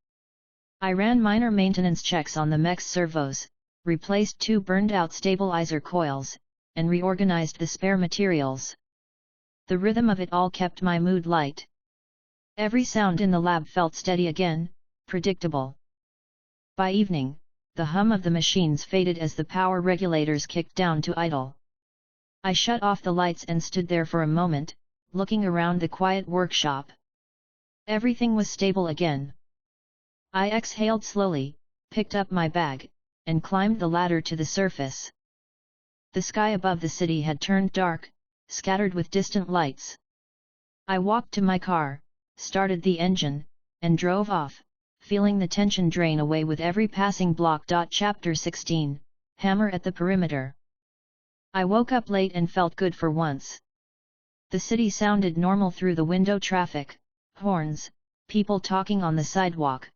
I ran minor maintenance checks on the mech's servos, replaced 2 burned-out stabilizer coils, and reorganized the spare materials. The rhythm of it all kept my mood light. Every sound in the lab felt steady again, predictable. By evening, the hum of the machines faded as the power regulators kicked down to idle. I shut off the lights and stood there for a moment, looking around the quiet workshop. Everything was stable again. I exhaled slowly, picked up my bag, and climbed the ladder to the surface. The sky above the city had turned dark, scattered with distant lights. I walked to my car, started the engine, and drove off, feeling the tension drain away with every passing block. Chapter 16, Hammer at the Perimeter. I woke up late and felt good for once. The city sounded normal through the window traffic, horns, people talking on the sidewalk.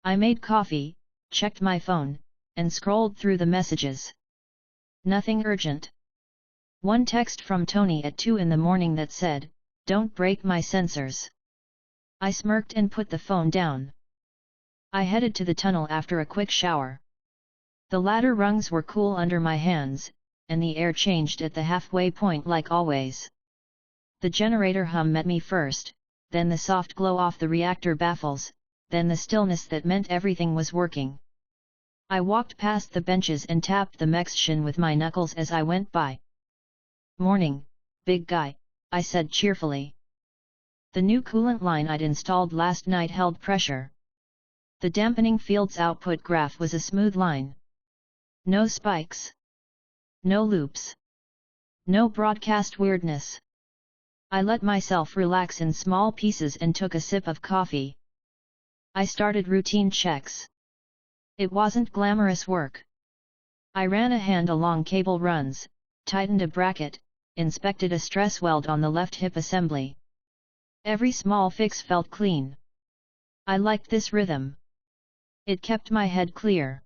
I made coffee, checked my phone, and scrolled through the messages. Nothing urgent. One text from Tony at 2 in the morning that said, "Don't break my sensors." I smirked and put the phone down. I headed to the tunnel after a quick shower. The ladder rungs were cool under my hands, and the air changed at the halfway point like always. The generator hum met me first, then the soft glow off the reactor baffles, then the stillness that meant everything was working. I walked past the benches and tapped the mech's shin with my knuckles as I went by. "Morning, big guy," I said cheerfully. The new coolant line I'd installed last night held pressure. The dampening field's output graph was a smooth line. No spikes. No loops. No broadcast weirdness. I let myself relax in small pieces and took a sip of coffee. I started routine checks. It wasn't glamorous work. I ran a hand along cable runs, tightened a bracket, inspected a stress weld on the left hip assembly. Every small fix felt clean. I liked this rhythm. It kept my head clear.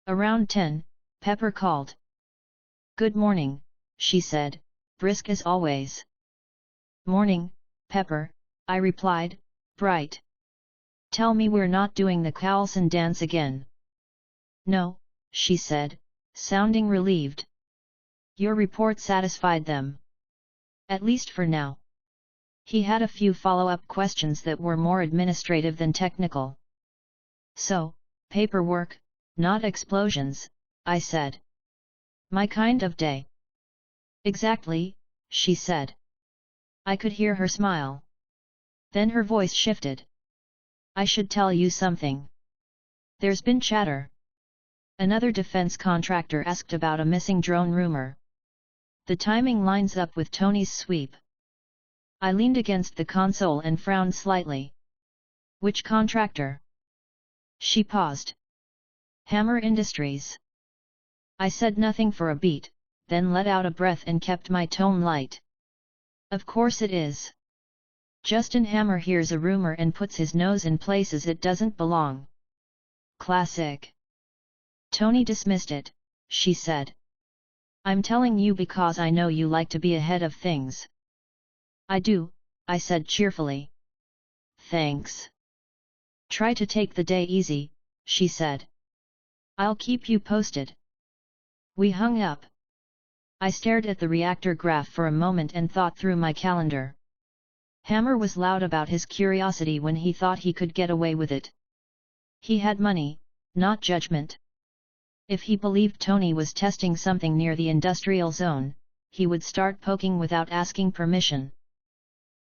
Around 10, Pepper called. "Good morning," she said, brisk as always. "Morning, Pepper," I replied, bright. "Tell me we're not doing the Carlson dance again." "No," she said, sounding relieved. "Your report satisfied them. At least for now." He had a few follow-up questions that were more administrative than technical. "So, paperwork, not explosions," I said. "My kind of day." "Exactly," she said. I could hear her smile. Then her voice shifted. "I should tell you something. There's been chatter. Another defense contractor asked about a missing drone rumor. The timing lines up with Tony's sweep." I leaned against the console and frowned slightly. "Which contractor?" She paused. "Hammer Industries." I said nothing for a beat, then let out a breath and kept my tone light. "Of course it is. Justin Hammer hears a rumor and puts his nose in places it doesn't belong. Classic." "Tony dismissed it," she said. "I'm telling you because I know you like to be ahead of things." "I do," I said cheerfully. "Thanks." "Try to take the day easy," she said. "I'll keep you posted." We hung up. I stared at the reactor graph for a moment and thought through my calendar. Hammer was loud about his curiosity when he thought he could get away with it. He had money, not judgment. If he believed Tony was testing something near the industrial zone, he would start poking without asking permission.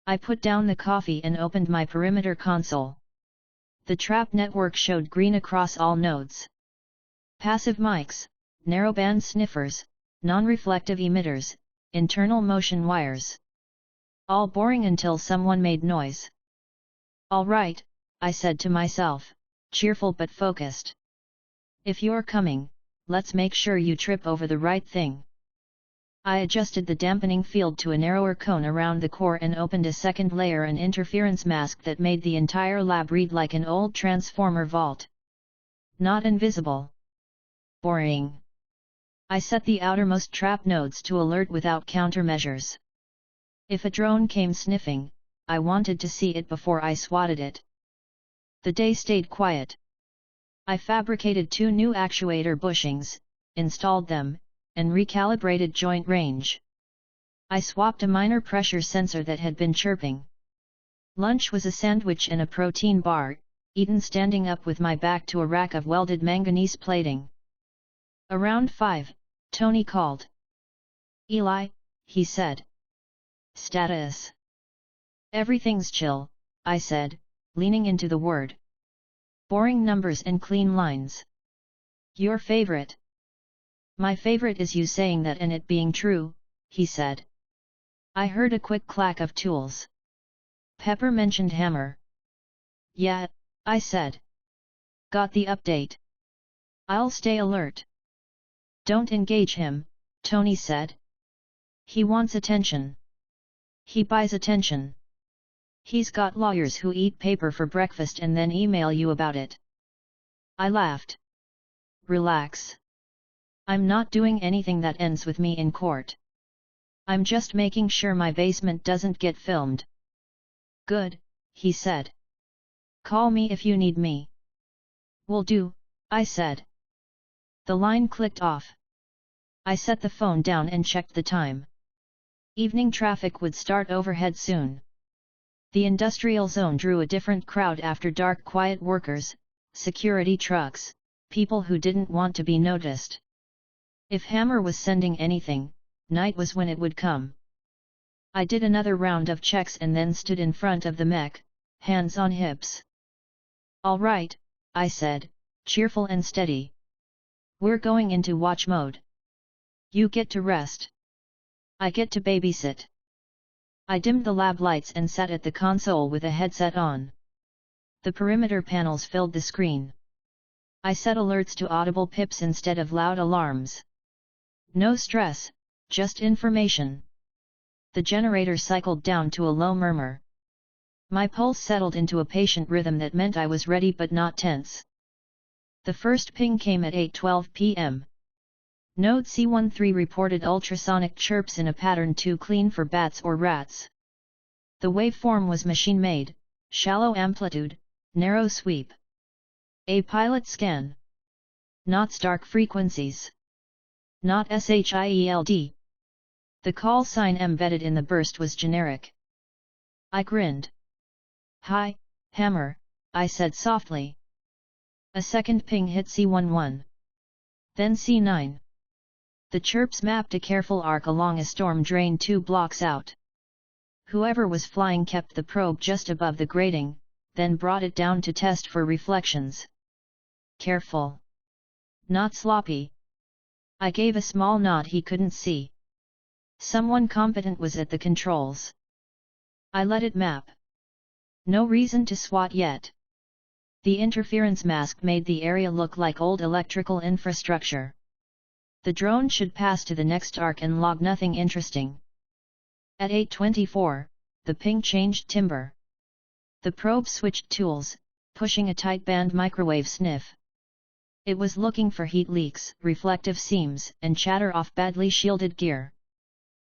I put down the coffee and opened my perimeter console. The trap network showed green across all nodes. Passive mics, narrowband sniffers, non-reflective emitters, internal motion wires. All boring until someone made noise. "All right," I said to myself, cheerful but focused. "If you're coming, let's make sure you trip over the right thing." I adjusted the dampening field to a narrower cone around the core and opened a second layer, an interference mask that made the entire lab read like an old transformer vault. Not invisible. Boring. I set the outermost trap nodes to alert without countermeasures. If a drone came sniffing, I wanted to see it before I swatted it. The day stayed quiet. I fabricated 2 new actuator bushings, installed them, and recalibrated joint range. I swapped a minor pressure sensor that had been chirping. Lunch was a sandwich and a protein bar, eaten standing up with my back to a rack of welded manganese plating. Around 5, Tony called. "Eli," he said. "Status?" "Everything's chill," I said, leaning into the word. "Boring numbers and clean lines." "Your favorite?" "My favorite is you saying that and it being true," he said. I heard a quick clack of tools. Pepper mentioned Hammer. "Yeah," I said. "Got the update. I'll stay alert." "Don't engage him," Tony said. "He wants attention. He buys attention. He's got lawyers who eat paper for breakfast and then email you about it." I laughed. "Relax. I'm not doing anything that ends with me in court. I'm just making sure my basement doesn't get filmed." "Good," he said. "Call me if you need me." "Will do," I said. The line clicked off. I set the phone down and checked the time. Evening traffic would start overhead soon. The industrial zone drew a different crowd after dark, quiet workers, security trucks, people who didn't want to be noticed. If Hammer was sending anything, night was when it would come. I did another round of checks and then stood in front of the mech, hands on hips. "All right," I said, cheerful and steady. "We're going into watch mode. You get to rest. I get to babysit." I dimmed the lab lights and sat at the console with a headset on. The perimeter panels filled the screen. I set alerts to audible pips instead of loud alarms. No stress, just information. The generator cycled down to a low murmur. My pulse settled into a patient rhythm that meant I was ready but not tense. The first ping came at 8:12 p.m. Node C13 reported ultrasonic chirps in a pattern too clean for bats or rats. The waveform was machine-made, shallow amplitude, narrow sweep. A pilot scan. Not stark frequencies. Not SHIELD. The call sign embedded in the burst was generic. I grinned. "Hi, Hammer," I said softly. A second ping hit C11. Then C9. The chirps mapped a careful arc along a storm drain 2 blocks out. Whoever was flying kept the probe just above the grating, then brought it down to test for reflections. Careful. Not sloppy. I gave a small nod he couldn't see. Someone competent was at the controls. I let it map. No reason to swat yet. The interference mask made the area look like old electrical infrastructure. The drone should pass to the next arc and log nothing interesting. At 8:24, the ping changed timbre. The probe switched tools, pushing a tight band microwave sniff. It was looking for heat leaks, reflective seams, and chatter off badly shielded gear.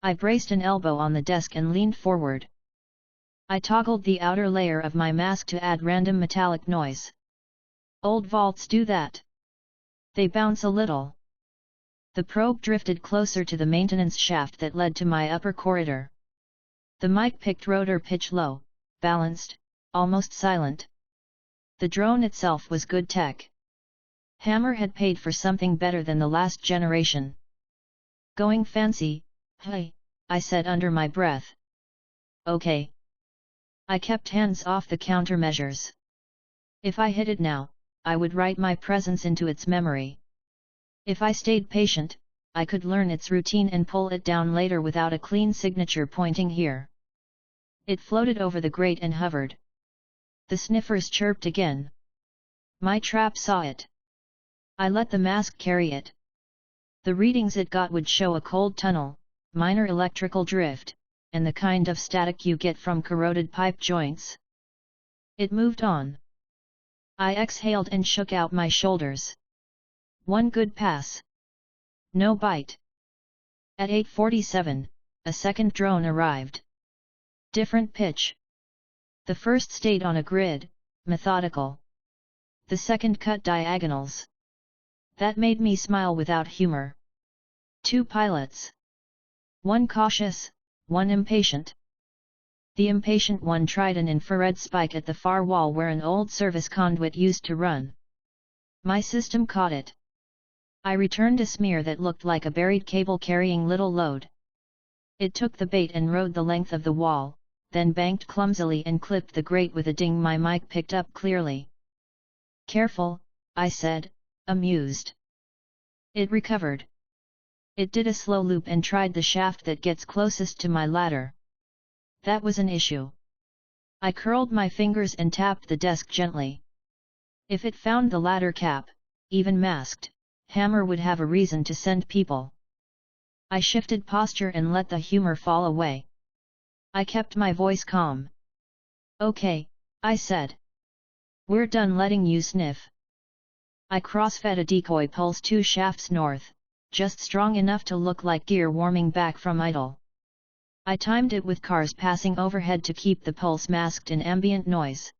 I braced an elbow on the desk and leaned forward. I toggled the outer layer of my mask to add random metallic noise. Old vaults do that. They bounce a little. The probe drifted closer to the maintenance shaft that led to my upper corridor. The mic picked rotor pitch low, balanced, almost silent. The drone itself was good tech. Hammer had paid for something better than the last generation. "Going fancy, hey," I said under my breath. "Okay." I kept hands off the countermeasures. If I hit it now, I would write my presence into its memory. If I stayed patient, I could learn its routine and pull it down later without a clean signature pointing here. It floated over the grate and hovered. The sniffers chirped again. My trap saw it. I let the mask carry it. The readings it got would show a cold tunnel, minor electrical drift, and the kind of static you get from corroded pipe joints. It moved on. I exhaled and shook out my shoulders. One good pass. No bite. At 8:47, a second drone arrived. Different pitch. The first stayed on a grid, methodical. The second cut diagonals. That made me smile without humor. 2 pilots. One cautious, one impatient. The impatient one tried an infrared spike at the far wall where an old service conduit used to run. My system caught it. I returned a smear that looked like a buried cable carrying little load. It took the bait and rode the length of the wall, then banked clumsily and clipped the grate with a ding my mic picked up clearly. Careful, I said, amused. It recovered. It did a slow loop and tried the shaft that gets closest to my ladder. That was an issue. I curled my fingers and tapped the desk gently. If it found the ladder cap, even masked, Hammer would have a reason to send people. I shifted posture and let the humor fall away. I kept my voice calm. Okay, I said. We're done letting you sniff. I cross-fed a decoy pulse 2 shafts north, just strong enough to look like gear warming back from idle. I timed it with cars passing overhead to keep the pulse masked in ambient noise.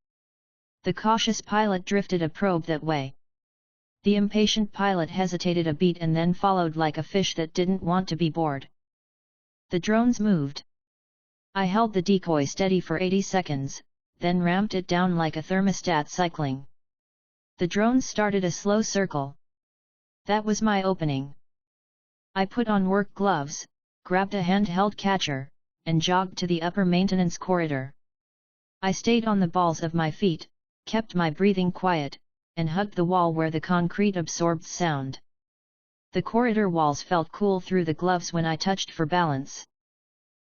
The cautious pilot drifted a probe that way. The impatient pilot hesitated a beat and then followed like a fish that didn't want to be bored. The drones moved. I held the decoy steady for 80 seconds, then ramped it down like a thermostat cycling. The drones started a slow circle. That was my opening. I put on work gloves, grabbed a handheld catcher, and jogged to the upper maintenance corridor. I stayed on the balls of my feet, kept my breathing quiet, and hugged the wall where the concrete absorbed sound. The corridor walls felt cool through the gloves when I touched for balance.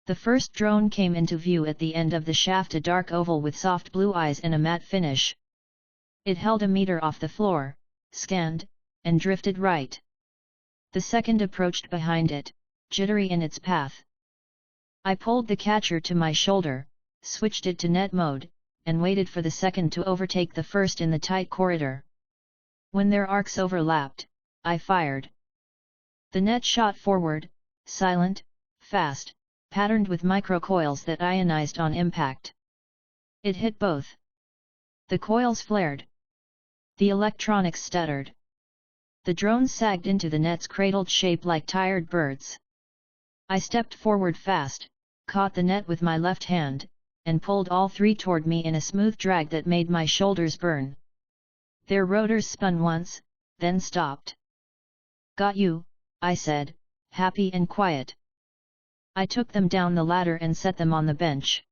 The first drone came into view at the end of the shaft, a dark oval with soft blue eyes and a matte finish. It held a meter off the floor, scanned, and drifted right. The second approached behind it, jittery in its path. I pulled the catcher to my shoulder, switched it to net mode, and waited for the second to overtake the first in the tight corridor. When their arcs overlapped, I fired. The net shot forward, silent, fast, patterned with microcoils that ionized on impact. It hit both. The coils flared. The electronics stuttered. The drones sagged into the net's cradled shape like tired birds. I stepped forward fast, caught the net with my left hand, and pulled all 3 toward me in a smooth drag that made my shoulders burn. Their rotors spun once, then stopped. Got you, I said, happy and quiet. I took them down the ladder and set them on the bench.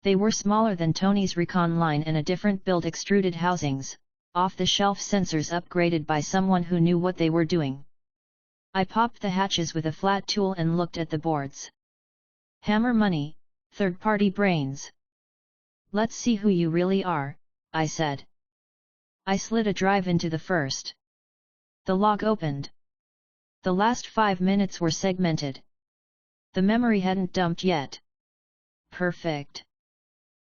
They were smaller than Tony's recon line and a different build, extruded housings, off-the-shelf sensors upgraded by someone who knew what they were doing. I popped the hatches with a flat tool and looked at the boards. Hammer money, third-party brains. Let's see who you really are, I said. I slid a drive into the first. The log opened. The last 5 minutes were segmented. The memory hadn't dumped yet. Perfect.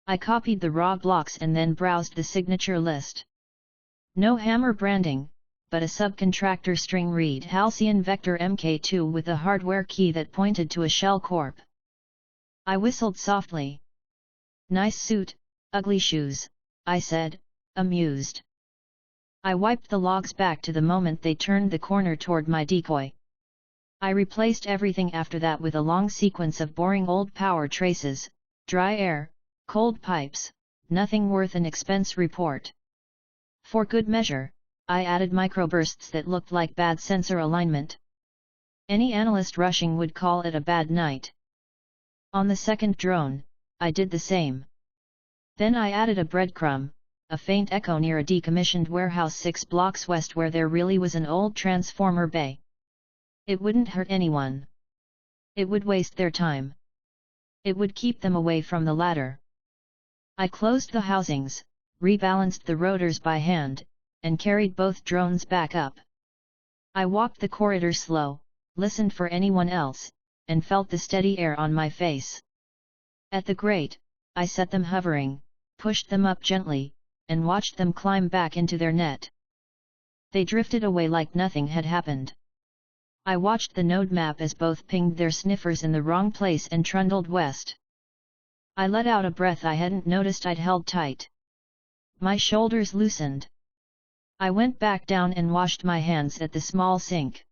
I copied the raw blocks and then browsed the signature list. No Hammer branding, but a subcontractor string read Halcyon Vector MK2 with a hardware key that pointed to a shell corp. I whistled softly. Nice suit, ugly shoes, I said, amused. I wiped the logs back to the moment they turned the corner toward my decoy. I replaced everything after that with a long sequence of boring old power traces, dry air, cold pipes, nothing worth an expense report. For good measure, I added microbursts that looked like bad sensor alignment. Any analyst rushing would call it a bad night. On the second drone, I did the same. Then I added a breadcrumb, a faint echo near a decommissioned warehouse 6 blocks west where there really was an old transformer bay. It wouldn't hurt anyone. It would waste their time. It would keep them away from the ladder. I closed the housings, rebalanced the rotors by hand, and carried both drones back up. I walked the corridor slow, listened for anyone else, and felt the steady air on my face. At the grate, I set them hovering, pushed them up gently, and watched them climb back into their net. They drifted away like nothing had happened. I watched the node map as both pinged their sniffers in the wrong place and trundled west. I let out a breath I hadn't noticed I'd held tight. My shoulders loosened. I went back down and washed my hands at the small sink.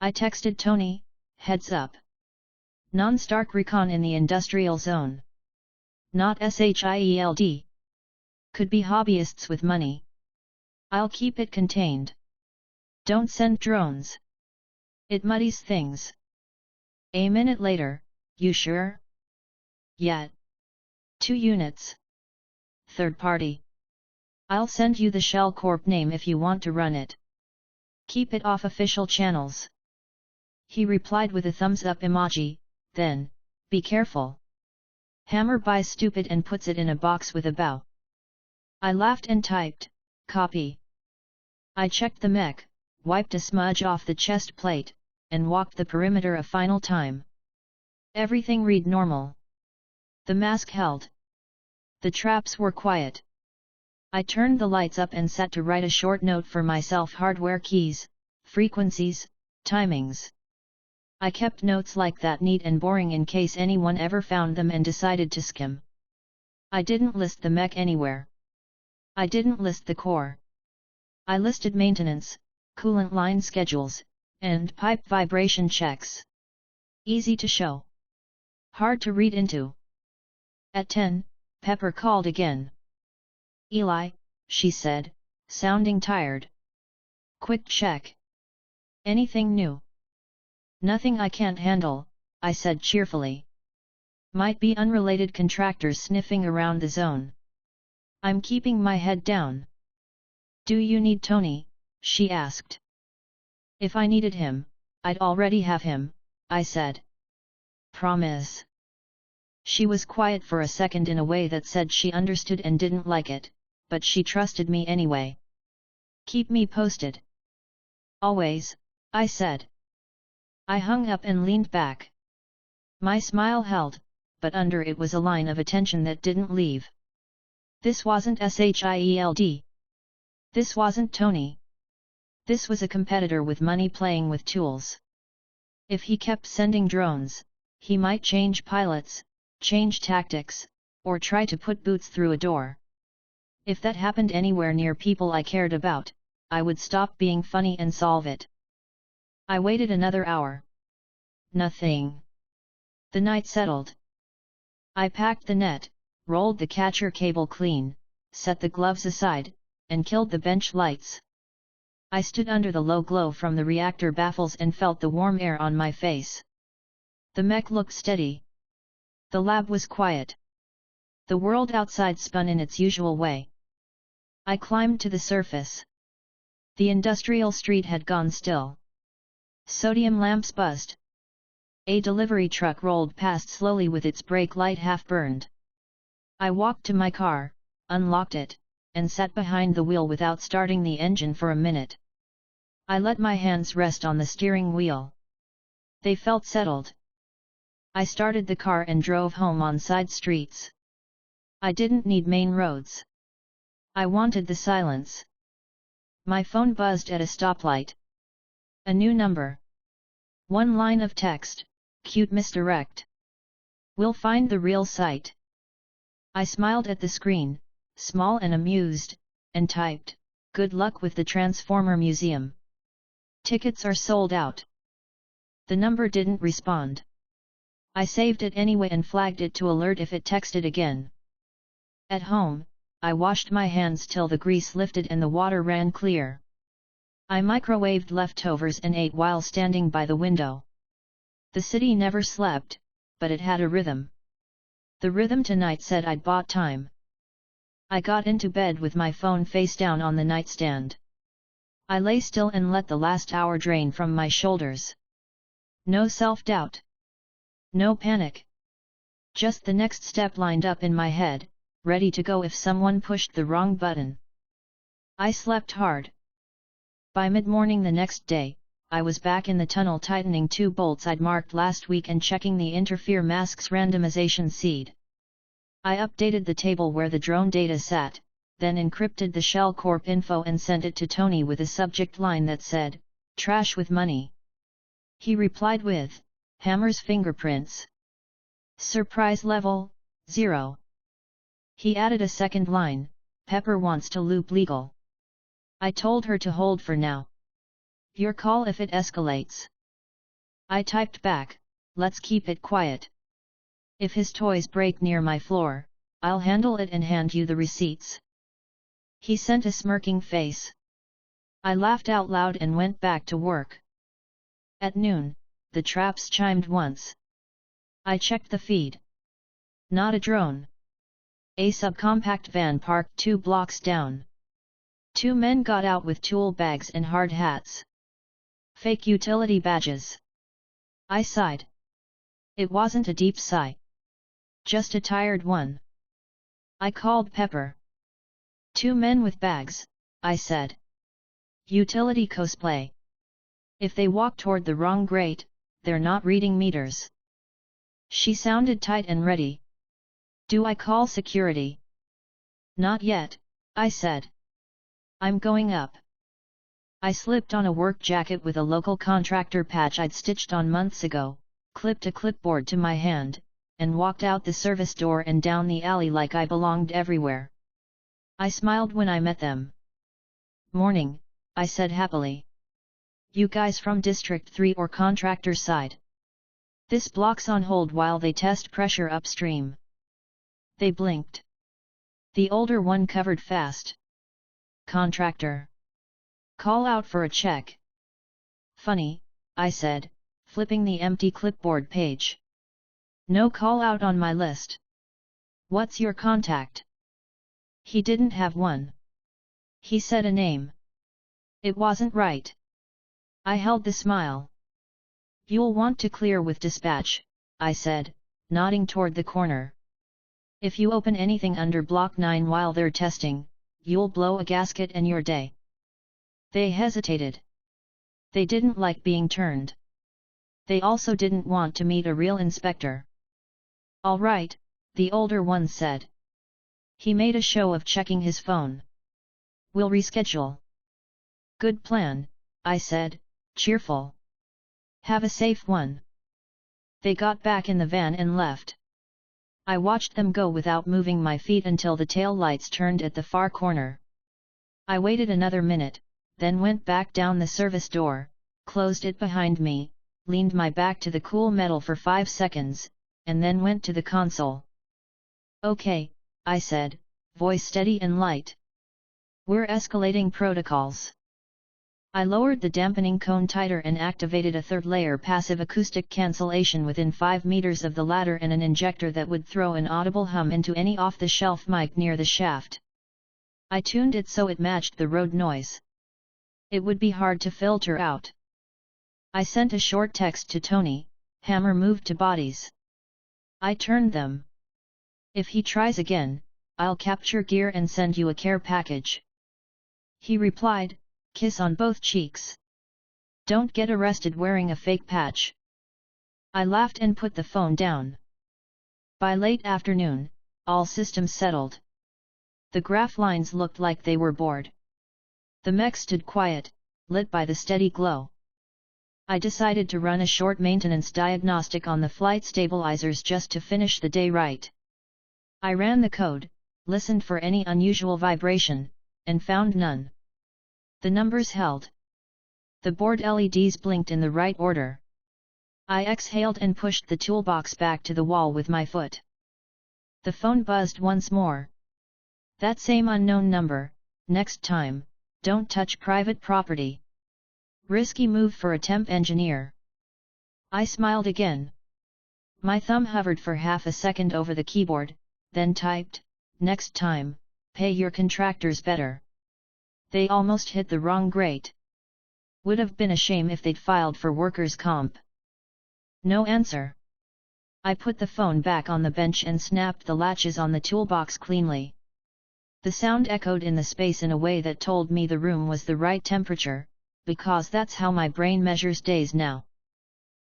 I texted Tony, heads up. Non-Stark recon in the industrial zone. Not SHIELD. Could be hobbyists with money. I'll keep it contained. Don't send drones. It muddies things. A minute later, you sure? Yeah. 2 units. Third party. I'll send you the Shell Corp name if you want to run it. Keep it off official channels. He replied with a thumbs up emoji, then, be careful. Hammer buys stupid and puts it in a box with a bow. I laughed and typed, copy. I checked the mech, wiped a smudge off the chest plate, and walked the perimeter a final time. Everything read normal. The mask held. The traps were quiet. I turned the lights up and sat to write a short note for myself: hardware keys, frequencies, timings. I kept notes like that neat and boring in case anyone ever found them and decided to skim. I didn't list the mech anywhere. I didn't list the core. I listed maintenance, coolant line schedules, and pipe vibration checks. Easy to show. Hard to read into. At 10, Pepper called again. Eli, she said, sounding tired. Quick check. Anything new? Nothing I can't handle, I said cheerfully. Might be unrelated contractors sniffing around the zone. I'm keeping my head down. Do you need Tony? She asked. If I needed him, I'd already have him, I said. Promise. She was quiet for a second in a way that said she understood and didn't like it, but she trusted me anyway. Keep me posted. Always, I said. I hung up and leaned back. My smile held, but under it was a line of attention that didn't leave. This wasn't SHIELD. This wasn't Tony. This was a competitor with money playing with tools. If he kept sending drones, he might change pilots, change tactics, or try to put boots through a door. If that happened anywhere near people I cared about, I would stop being funny and solve it. I waited another hour. Nothing. The night settled. I packed the net, rolled the catcher cable clean, set the gloves aside, and killed the bench lights. I stood under the low glow from the reactor baffles and felt the warm air on my face. The mech looked steady. The lab was quiet. The world outside spun in its usual way. I climbed to the surface. The industrial street had gone still. Sodium lamps buzzed. A delivery truck rolled past slowly with its brake light half burned. I walked to my car, unlocked it, and sat behind the wheel without starting the engine for a minute. I let my hands rest on the steering wheel. They felt settled. I started the car and drove home on side streets. I didn't need main roads. I wanted the silence. My phone buzzed at a stoplight. A new number. One line of text, cute misdirect. We'll find the real site. I smiled at the screen, small and amused, and typed, good luck with the Transformer Museum. Tickets are sold out. The number didn't respond. I saved it anyway and flagged it to alert if it texted again. At home, I washed my hands till the grease lifted and the water ran clear. I microwaved leftovers and ate while standing by the window. The city never slept, but it had a rhythm. The rhythm tonight said I'd bought time. I got into bed with my phone face down on the nightstand. I lay still and let the last hour drain from my shoulders. No self-doubt. No panic. Just the next step lined up in my head, ready to go if someone pushed the wrong button. I slept hard. By mid-morning the next day, I was back in the tunnel tightening 2 bolts I'd marked last week and checking the interfere mask's randomization seed. I updated the table where the drone data sat, then encrypted the Shell Corp info and sent it to Tony with a subject line that said, trash with money. He replied with, Hammer's fingerprints. Surprise level, 0. He added a second line, Pepper wants to loop legal. I told her to hold for now. Your call if it escalates. I typed back, let's keep it quiet. If his toys break near my floor, I'll handle it and hand you the receipts. He sent a smirking face. I laughed out loud and went back to work. At noon, the traps chimed once. I checked the feed. Not a drone. A subcompact van parked 2 blocks down. 2 men got out with tool bags and hard hats. Fake utility badges. I sighed. It wasn't a deep sigh. Just a tired one. I called Pepper. 2 men with bags, I said. Utility cosplay. If they walk toward the wrong grate, they're not reading meters. She sounded tight and ready. Do I call security? Not yet, I said. I'm going up. I slipped on a work jacket with a local contractor patch I'd stitched on months ago, clipped a clipboard to my hand, and walked out the service door and down the alley like I belonged everywhere. I smiled when I met them. Morning, I said happily. You guys from District 3 or contractor side? This block's on hold while they test pressure upstream. They blinked. The older one covered fast. Contractor. Call out for a check. Funny, I said, flipping the empty clipboard page. No call out on my list. What's your contact? He didn't have one. He said a name. It wasn't right. I held the smile. You'll want to clear with dispatch, I said, nodding toward the corner. If you open anything under Block 9 while they're testing, you'll blow a gasket and your day. They hesitated. They didn't like being turned. They also didn't want to meet a real inspector. All right, the older one said. He made a show of checking his phone. We'll reschedule. Good plan, I said, cheerful. Have a safe one. They got back in the van and left. I watched them go without moving my feet until the tail lights turned at the far corner. I waited another minute, then went back down the service door, closed it behind me, leaned my back to the cool metal for 5 seconds, and then went to the console. Okay, I said, voice steady and light. We're escalating protocols. I lowered the dampening cone tighter and activated a 3rd layer passive acoustic cancellation within 5 meters of the ladder and an injector that would throw an audible hum into any off-the-shelf mic near the shaft. I tuned it so it matched the road noise. It would be hard to filter out. I sent a short text to Tony, Hammer moved to bodies. I turned them. If he tries again, I'll capture gear and send you a care package. He replied, kiss on both cheeks. Don't get arrested wearing a fake patch. I laughed and put the phone down. By late afternoon, all systems settled. The graph lines looked like they were bored. The mech stood quiet, lit by the steady glow. I decided to run a short maintenance diagnostic on the flight stabilizers just to finish the day right. I ran the code, listened for any unusual vibration, and found none. The numbers held. The board LEDs blinked in the right order. I exhaled and pushed the toolbox back to the wall with my foot. The phone buzzed once more. That same unknown number, next time, don't touch private property. Risky move for a temp engineer. I smiled again. My thumb hovered for half a second over the keyboard, then typed, next time, pay your contractors better. They almost hit the wrong grate. Would have been a shame if they'd filed for workers' comp. No answer. I put the phone back on the bench and snapped the latches on the toolbox cleanly. The sound echoed in the space in a way that told me the room was the right temperature, because that's how my brain measures days now.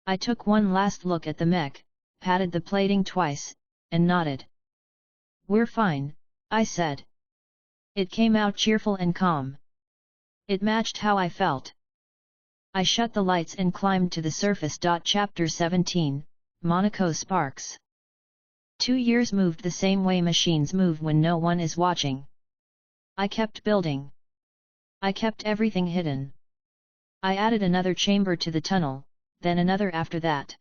I took one last look at the mech, patted the plating twice, and nodded. We're fine, I said. It came out cheerful and calm. It matched how I felt. I shut the lights and climbed to the surface. Chapter 17, Monaco Sparks. 2 years moved the same way machines move when no one is watching. I kept building. I kept everything hidden. I added another chamber to the tunnel, then another after that.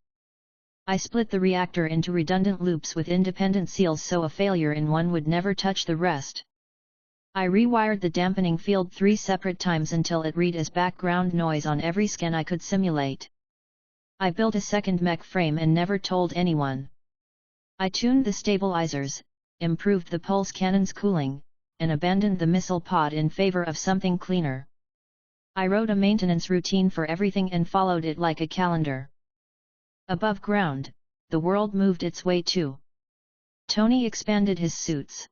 I split the reactor into redundant loops with independent seals so a failure in one would never touch the rest. I rewired the dampening field 3 separate times until it read as background noise on every scan I could simulate. I built a second mech frame and never told anyone. I tuned the stabilizers, improved the pulse cannon's cooling, and abandoned the missile pod in favor of something cleaner. I wrote a maintenance routine for everything and followed it like a calendar. Above ground, the world moved its way too. Tony expanded his suits.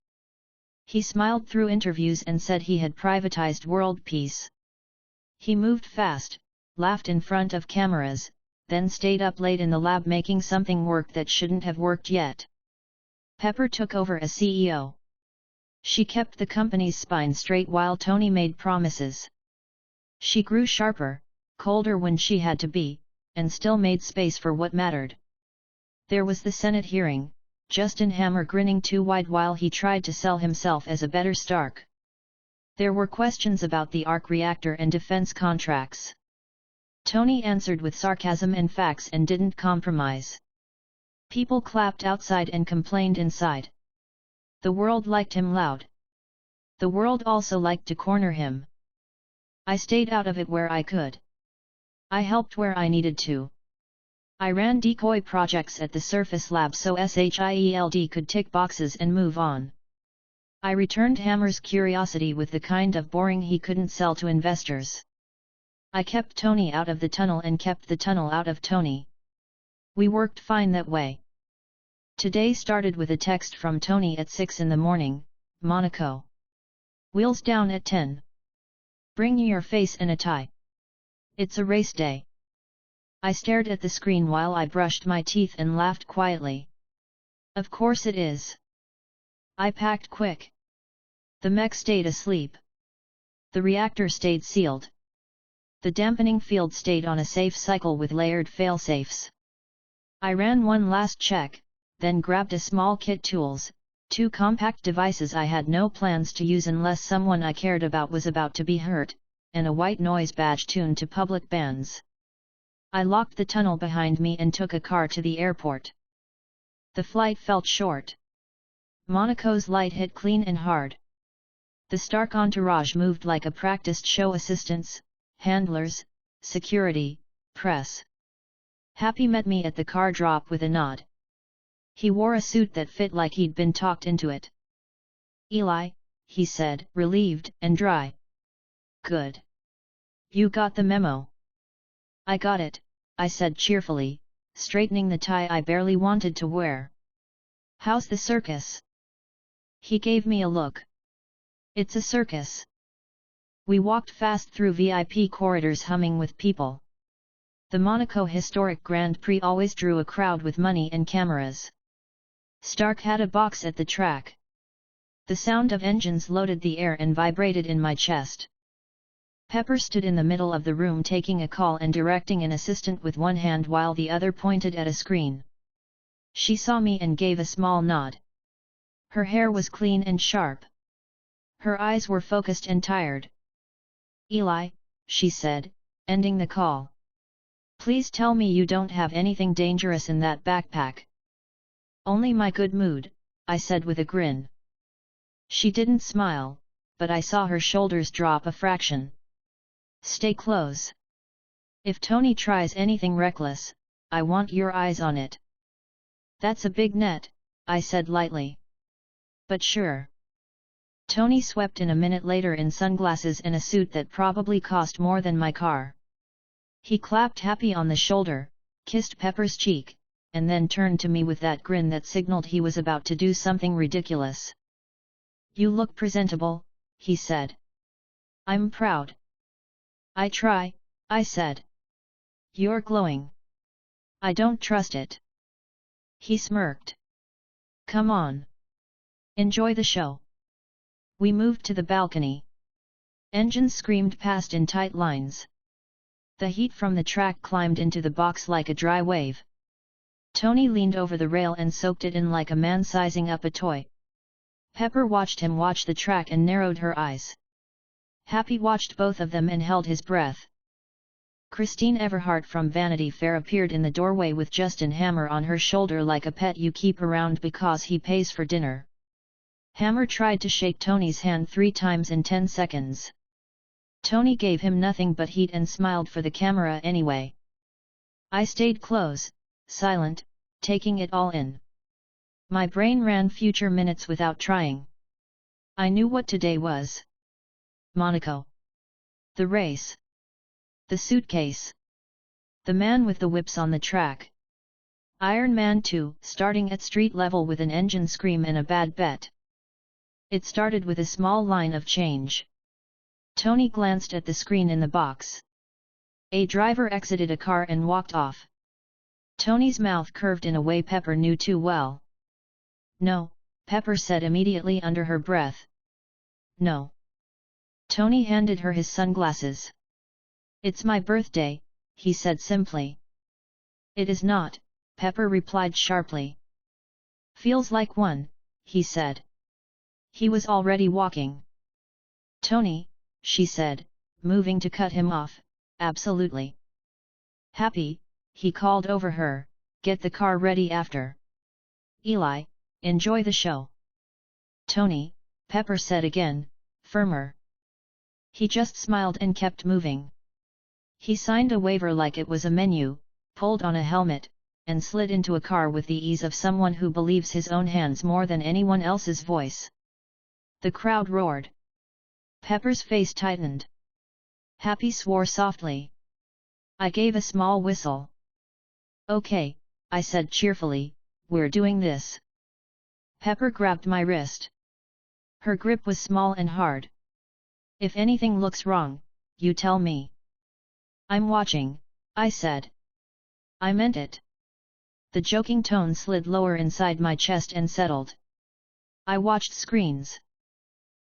He smiled through interviews and said he had privatized world peace. He moved fast, laughed in front of cameras, then stayed up late in the lab making something work that shouldn't have worked yet. Pepper took over as CEO. She kept the company's spine straight while Tony made promises. She grew sharper, colder when she had to be, and still made space for what mattered. There was the Senate hearing, Justin Hammer grinning too wide while he tried to sell himself as a better Stark. There were questions about the arc reactor and defense contracts. Tony answered with sarcasm and facts and didn't compromise. People clapped outside and complained inside. The world liked him loud. The world also liked to corner him. I stayed out of it where I could. I helped where I needed to. I ran decoy projects at the surface lab so SHIELD could tick boxes and move on. I returned Hammer's curiosity with the kind of boring he couldn't sell to investors. I kept Tony out of the tunnel and kept the tunnel out of Tony. We worked fine that way. Today started with a text from Tony at 6 in the morning, Monaco. Wheels down at 10. Bring your face and a tie. It's a race day. I stared at the screen while I brushed my teeth and laughed quietly. Of course it is. I packed quick. The mech stayed asleep. The reactor stayed sealed. The dampening field stayed on a safe cycle with layered failsafes. I ran one last check, then grabbed a small kit tools, 2 compact devices I had no plans to use unless someone I cared about was about to be hurt, and a white noise badge tuned to public bands. I locked the tunnel behind me and took a car to the airport. The flight felt short. Monaco's light hit clean and hard. The Stark entourage moved like a practiced show: assistants, handlers, security, press. Happy met me at the car drop with a nod. He wore a suit that fit like he'd been talked into it. Eli, he said, relieved and dry. Good. You got the memo. I got it, I said cheerfully, straightening the tie I barely wanted to wear. How's the circus? He gave me a look. It's a circus. We walked fast through VIP corridors humming with people. The Monaco Historic Grand Prix always drew a crowd with money and cameras. Stark had a box at the track. The sound of engines loaded the air and vibrated in my chest. Pepper stood in the middle of the room taking a call and directing an assistant with one hand while the other pointed at a screen. She saw me and gave a small nod. Her hair was clean and sharp. Her eyes were focused and tired. Eli, she said, ending the call. Please tell me you don't have anything dangerous in that backpack. Only my good mood, I said with a grin. She didn't smile, but I saw her shoulders drop a fraction. Stay close. If Tony tries anything reckless, I want your eyes on it. That's a big net, I said lightly. But sure. Tony swept in a minute later in sunglasses and a suit that probably cost more than my car. He clapped Happy on the shoulder, kissed Pepper's cheek, and then turned to me with that grin that signaled he was about to do something ridiculous. You look presentable, he said. I'm proud. I try, I said. You're glowing. I don't trust it. He smirked. Come on. Enjoy the show. We moved to the balcony. Engines screamed past in tight lines. The heat from the track climbed into the box like a dry wave. Tony leaned over the rail and soaked it in like a man sizing up a toy. Pepper watched him watch the track and narrowed her eyes. Happy watched both of them and held his breath. Christine Everhart from Vanity Fair appeared in the doorway with Justin Hammer on her shoulder like a pet you keep around because he pays for dinner. Hammer tried to shake Tony's hand 3 times in 10 seconds. Tony gave him nothing but heat and smiled for the camera anyway. I stayed close, silent, taking it all in. My brain ran future minutes without trying. I knew what today was. Monaco. The race. The suitcase. The man with the whips on the track. Iron Man 2, starting at street level with an engine scream and a bad bet. It started with a small line of change. Tony glanced at the screen in the box. A driver exited a car and walked off. Tony's mouth curved in a way Pepper knew too well. No, Pepper said immediately under her breath. No. Tony handed her his sunglasses. It's my birthday, he said simply. It is not, Pepper replied sharply. Feels like one, he said. He was already walking. Tony, she said, moving to cut him off, absolutely. Happy, he called over her, get the car ready after. Eli, enjoy the show. Tony, Pepper said again, firmer. He just smiled and kept moving. He signed a waiver like it was a menu, pulled on a helmet, and slid into a car with the ease of someone who believes his own hands more than anyone else's voice. The crowd roared. Pepper's face tightened. Happy swore softly. I gave a small whistle. Okay, I said cheerfully, we're doing this. Pepper grabbed my wrist. Her grip was small and hard. If anything looks wrong, you tell me. I'm watching, I said. I meant it. The joking tone slid lower inside my chest and settled. I watched screens.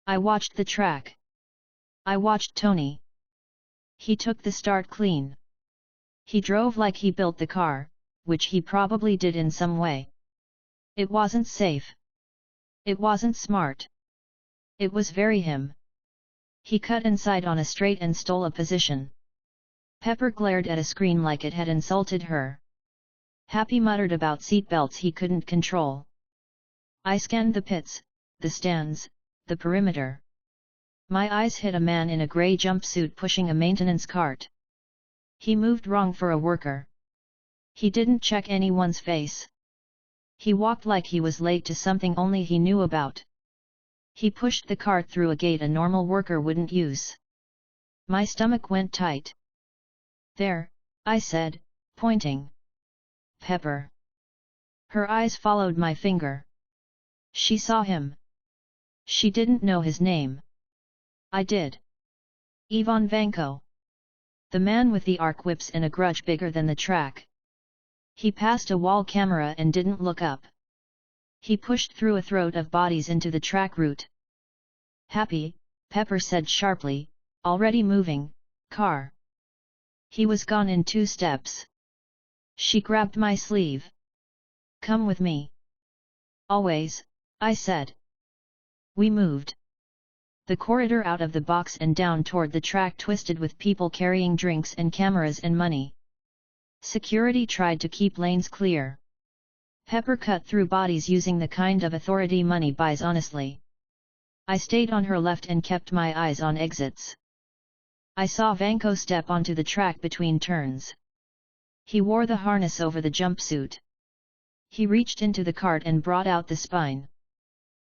I watched the track. I watched Tony. He took the start clean. He drove like he built the car, which he probably did in some way. It wasn't safe. It wasn't smart. It was very him. He cut inside on a straight and stole a position. Pepper glared at a screen like it had insulted her. Happy muttered about seatbelts he couldn't control. I scanned the pits, the stands, the perimeter. My eyes hit a man in a grey jumpsuit pushing a maintenance cart. He moved wrong for a worker. He didn't check anyone's face. He walked like he was late to something only he knew about. He pushed the cart through a gate a normal worker wouldn't use. My stomach went tight. There, I said, pointing. Pepper. Her eyes followed my finger. She saw him. She didn't know his name. I did. Ivan Vanko. The man with the arc whips and a grudge bigger than the track. He passed a wall camera and didn't look up. He pushed through a throat of bodies into the track route. Happy, Pepper said sharply, already moving, car. He was gone in 2 steps. She grabbed my sleeve. Come with me. Always, I said. We moved. The corridor out of the box and down toward the track twisted with people carrying drinks and cameras and money. Security tried to keep lanes clear. Pepper cut through bodies using the kind of authority money buys honestly. I stayed on her left and kept my eyes on exits. I saw Vanko step onto the track between turns. He wore the harness over the jumpsuit. He reached into the cart and brought out the spine.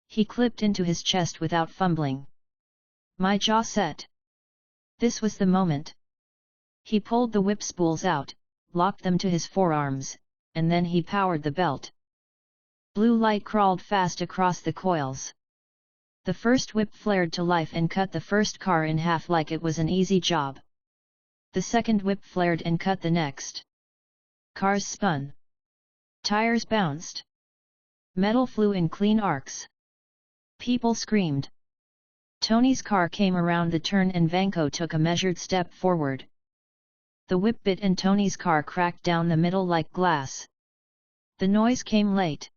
He clipped into his chest without fumbling. My jaw set. This was the moment. He pulled the whip spools out, locked them to his forearms, and then he powered the belt. Blue light crawled fast across the coils. The first whip flared to life and cut the first car in half like it was an easy job. The second whip flared and cut the next. Cars spun. Tires bounced. Metal flew in clean arcs. People screamed. Tony's car came around the turn and Vanko took a measured step forward. The whip bit and Tony's car cracked down the middle like glass. The noise came late.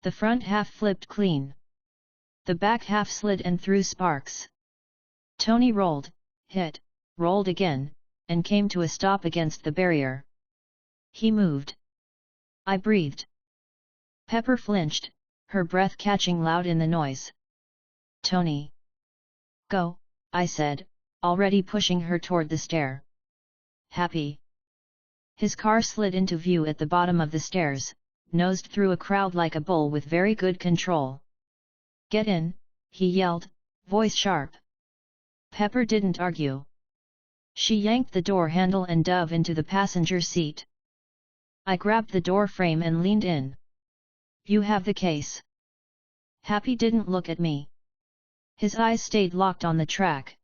The front half flipped clean. The back half slid and threw sparks. Tony rolled, hit, rolled again, and came to a stop against the barrier. He moved. I breathed. Pepper flinched, her breath catching loud in the noise. Tony. Go, I said, already pushing her toward the stair. Happy. His car slid into view at the bottom of the stairs, nosed through a crowd like a bull with very good control. Get in, he yelled, voice sharp. Pepper didn't argue. She yanked the door handle and dove into the passenger seat. I grabbed the door frame and leaned in. You have the case. Happy didn't look at me. His eyes stayed locked on the track.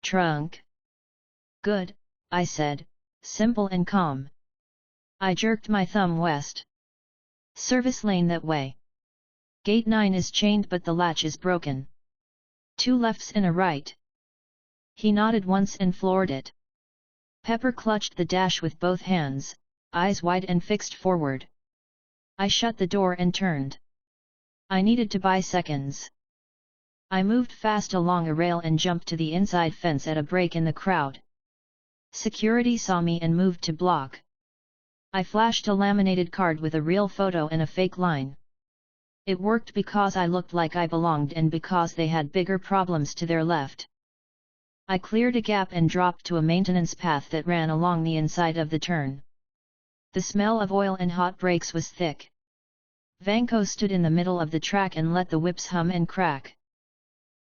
Trunk. Good, I said, simple and calm. I jerked my thumb west. Service lane that way. Gate 9 is chained but the latch is broken. 2 lefts and a right. He nodded once and floored it. Pepper clutched the dash with both hands, eyes wide and fixed forward. I shut the door and turned. I needed to buy seconds. I moved fast along a rail and jumped to the inside fence at a break in the crowd. Security saw me and moved to block. I flashed a laminated card with a real photo and a fake line. It worked because I looked like I belonged and because they had bigger problems to their left. I cleared a gap and dropped to a maintenance path that ran along the inside of the turn. The smell of oil and hot brakes was thick. Vanko stood in the middle of the track and let the whips hum and crack.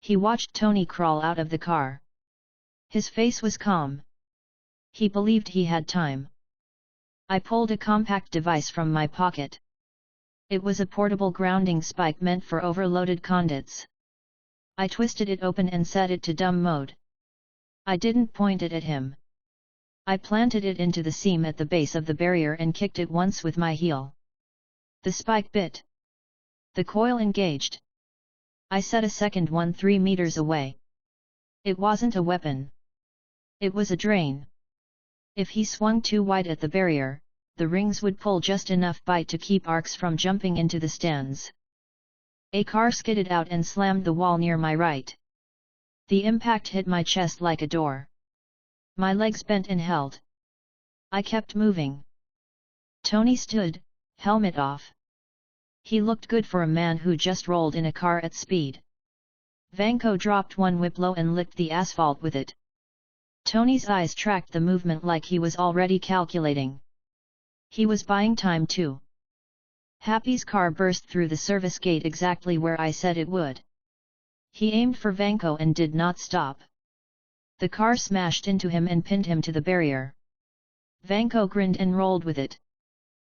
He watched Tony crawl out of the car. His face was calm. He believed he had time. I pulled a compact device from my pocket. It was a portable grounding spike meant for overloaded conduits. I twisted it open and set it to dumb mode. I didn't point it at him. I planted it into the seam at the base of the barrier and kicked it once with my heel. The spike bit. The coil engaged. I set a second one 3 meters away. It wasn't a weapon. It was a drain. If he swung too wide at the barrier, the rings would pull just enough bite to keep arcs from jumping into the stands. A car skidded out and slammed the wall near my right. The impact hit my chest like a door. My legs bent and held. I kept moving. Tony stood, helmet off. He looked good for a man who just rolled in a car at speed. Vanko dropped one whip low and licked the asphalt with it. Tony's eyes tracked the movement like he was already calculating. He was buying time too. Happy's car burst through the service gate exactly where I said it would. He aimed for Vanko and did not stop. The car smashed into him and pinned him to the barrier. Vanko grinned and rolled with it.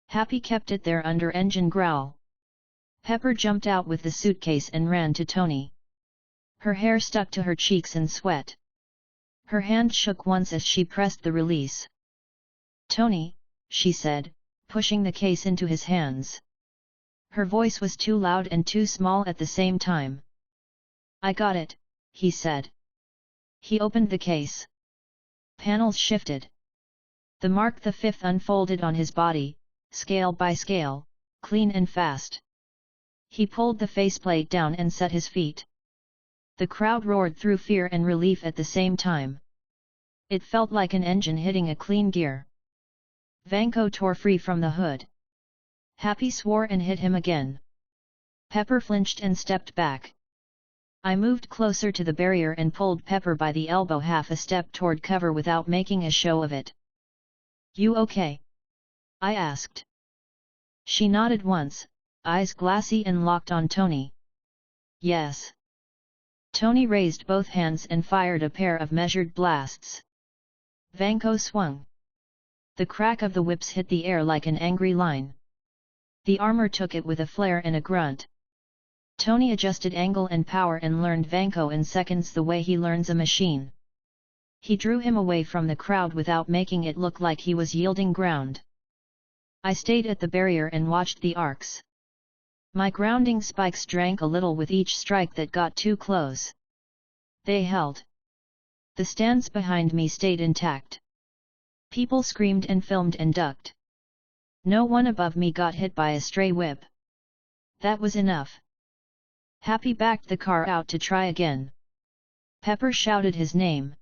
Happy kept it there under engine growl. Pepper jumped out with the suitcase and ran to Tony. Her hair stuck to her cheeks in sweat. Her hand shook once as she pressed the release. Tony, she said, pushing the case into his hands. Her voice was too loud and too small at the same time. I got it, he said. He opened the case. Panels shifted. The Mark V unfolded on his body, scale by scale, clean and fast. He pulled the faceplate down and set his feet. The crowd roared through fear and relief at the same time. It felt like an engine hitting a clean gear. Vanko tore free from the hood. Happy swore and hit him again. Pepper flinched and stepped back. I moved closer to the barrier and pulled Pepper by the elbow half a step toward cover without making a show of it. You okay? I asked. She nodded once, eyes glassy and locked on Tony. Yes. Tony raised both hands and fired a pair of measured blasts. Vanko swung. The crack of the whips hit the air like an angry line. The armor took it with a flare and a grunt. Tony adjusted angle and power and learned Vanko in seconds the way he learns a machine. He drew him away from the crowd without making it look like he was yielding ground. I stayed at the barrier and watched the arcs. My grounding spikes drank a little with each strike that got too close. They held. The stands behind me stayed intact. People screamed and filmed and ducked. No one above me got hit by a stray whip. That was enough. Happy backed the car out to try again. Pepper shouted his name.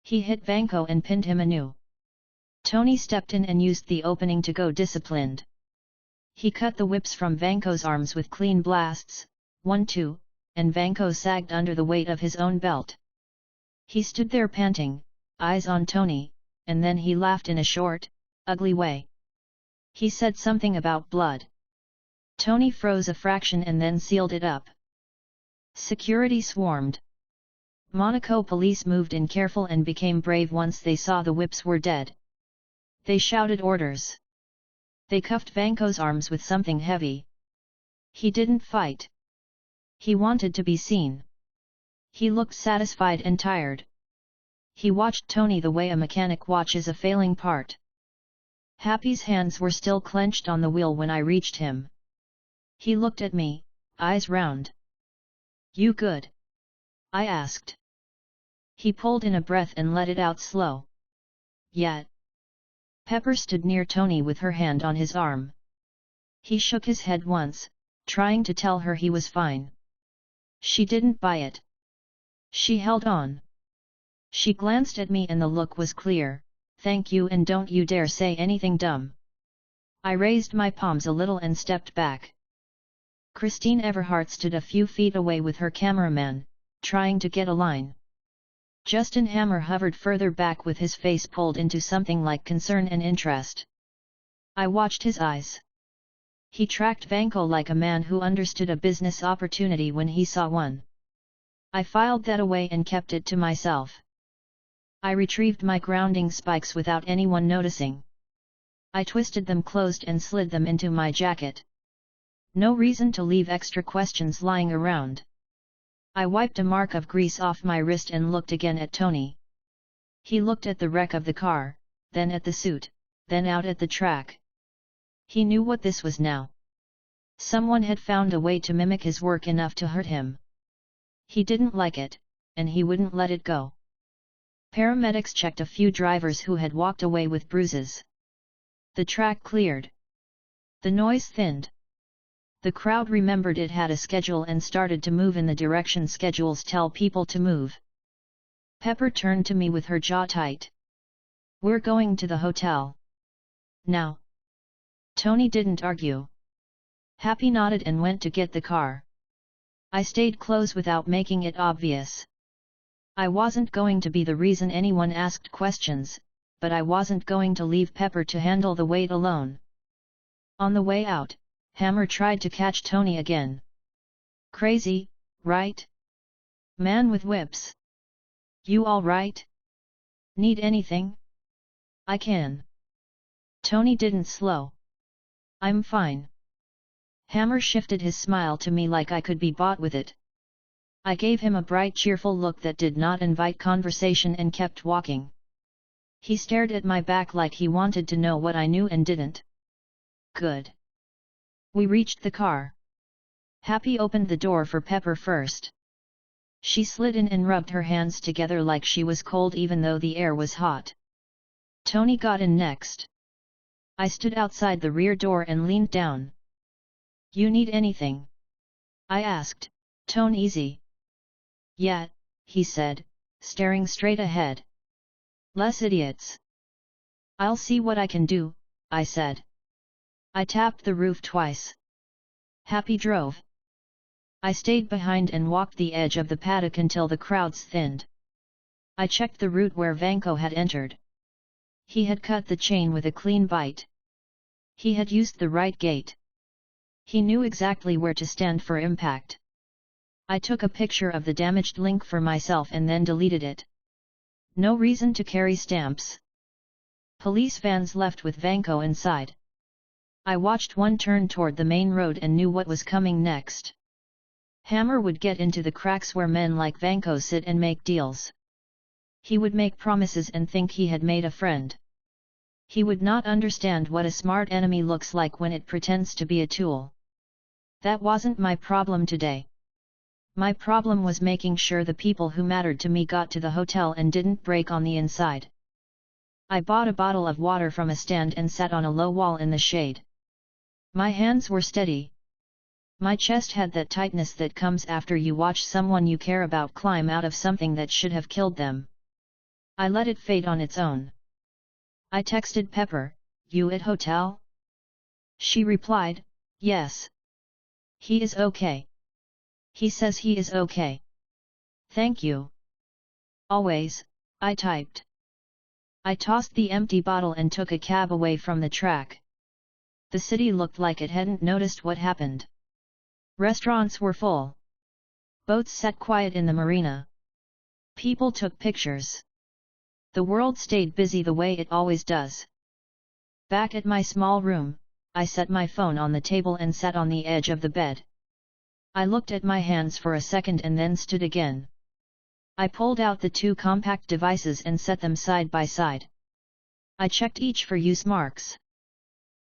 He hit Vanko and pinned him anew. Tony stepped in and used the opening to go disciplined. He cut the whips from Vanko's arms with clean blasts, 1-2, and Vanko sagged under the weight of his own belt. He stood there panting, eyes on Tony, and then he laughed in a short, ugly way. He said something about blood. Tony froze a fraction and then sealed it up. Security swarmed. Monaco police moved in careful and became brave once they saw the whips were dead. They shouted orders. They cuffed Vanko's arms with something heavy. He didn't fight. He wanted to be seen. He looked satisfied and tired. He watched Tony the way a mechanic watches a failing part. Happy's hands were still clenched on the wheel when I reached him. He looked at me, eyes round. "You good?" I asked. He pulled in a breath and let it out slow. "Yet." Pepper stood near Tony with her hand on his arm. He shook his head once, trying to tell her he was fine. She didn't buy it. She held on. She glanced at me and the look was clear, "Thank you and don't you dare say anything dumb." I raised my palms a little and stepped back. Christine Everhart stood a few feet away with her cameraman, trying to get a line. Justin Hammer hovered further back with his face pulled into something like concern and interest. I watched his eyes. He tracked Vanko like a man who understood a business opportunity when he saw one. I filed that away and kept it to myself. I retrieved my grounding spikes without anyone noticing. I twisted them closed and slid them into my jacket. No reason to leave extra questions lying around. I wiped a mark of grease off my wrist and looked again at Tony. He looked at the wreck of the car, then at the suit, then out at the track. He knew what this was now. Someone had found a way to mimic his work enough to hurt him. He didn't like it, and he wouldn't let it go. Paramedics checked a few drivers who had walked away with bruises. The track cleared. The noise thinned. The crowd remembered it had a schedule and started to move in the direction schedules tell people to move. Pepper turned to me with her jaw tight. "We're going to the hotel. Now." Tony didn't argue. Happy nodded and went to get the car. I stayed close without making it obvious. I wasn't going to be the reason anyone asked questions, but I wasn't going to leave Pepper to handle the weight alone. On the way out, Hammer tried to catch Tony again. "Crazy, right? Man with whips. You all right? Need anything? I can." Tony didn't slow. "I'm fine." Hammer shifted his smile to me like I could be bought with it. I gave him a bright cheerful look that did not invite conversation and kept walking. He stared at my back like he wanted to know what I knew and didn't. Good. We reached the car. Happy opened the door for Pepper first. She slid in and rubbed her hands together like she was cold even though the air was hot. Tony got in next. I stood outside the rear door and leaned down. "You need anything?" I asked, tone easy. "Yeah," he said, staring straight ahead. "Less idiots." "I'll see what I can do," I said. I tapped the roof twice. Happy drove. I stayed behind and walked the edge of the paddock until the crowds thinned. I checked the route where Vanko had entered. He had cut the chain with a clean bite. He had used the right gate. He knew exactly where to stand for impact. I took a picture of the damaged link for myself and then deleted it. No reason to carry stamps. Police vans left with Vanko inside. I watched one turn toward the main road and knew what was coming next. Hammer would get into the cracks where men like Vanko sit and make deals. He would make promises and think he had made a friend. He would not understand what a smart enemy looks like when it pretends to be a tool. That wasn't my problem today. My problem was making sure the people who mattered to me got to the hotel and didn't break on the inside. I bought a bottle of water from a stand and sat on a low wall in the shade. My hands were steady. My chest had that tightness that comes after you watch someone you care about climb out of something that should have killed them. I let it fade on its own. I texted Pepper, "You at hotel?" She replied, "Yes. He is okay. He says he is okay. Thank you. Always," I typed. I tossed the empty bottle and took a cab away from the track. The city looked like it hadn't noticed what happened. Restaurants were full. Boats sat quiet in the marina. People took pictures. The world stayed busy the way it always does. Back at my small room, I set my phone on the table and sat on the edge of the bed. I looked at my hands for a second and then stood again. I pulled out the two compact devices and set them side by side. I checked each for use marks.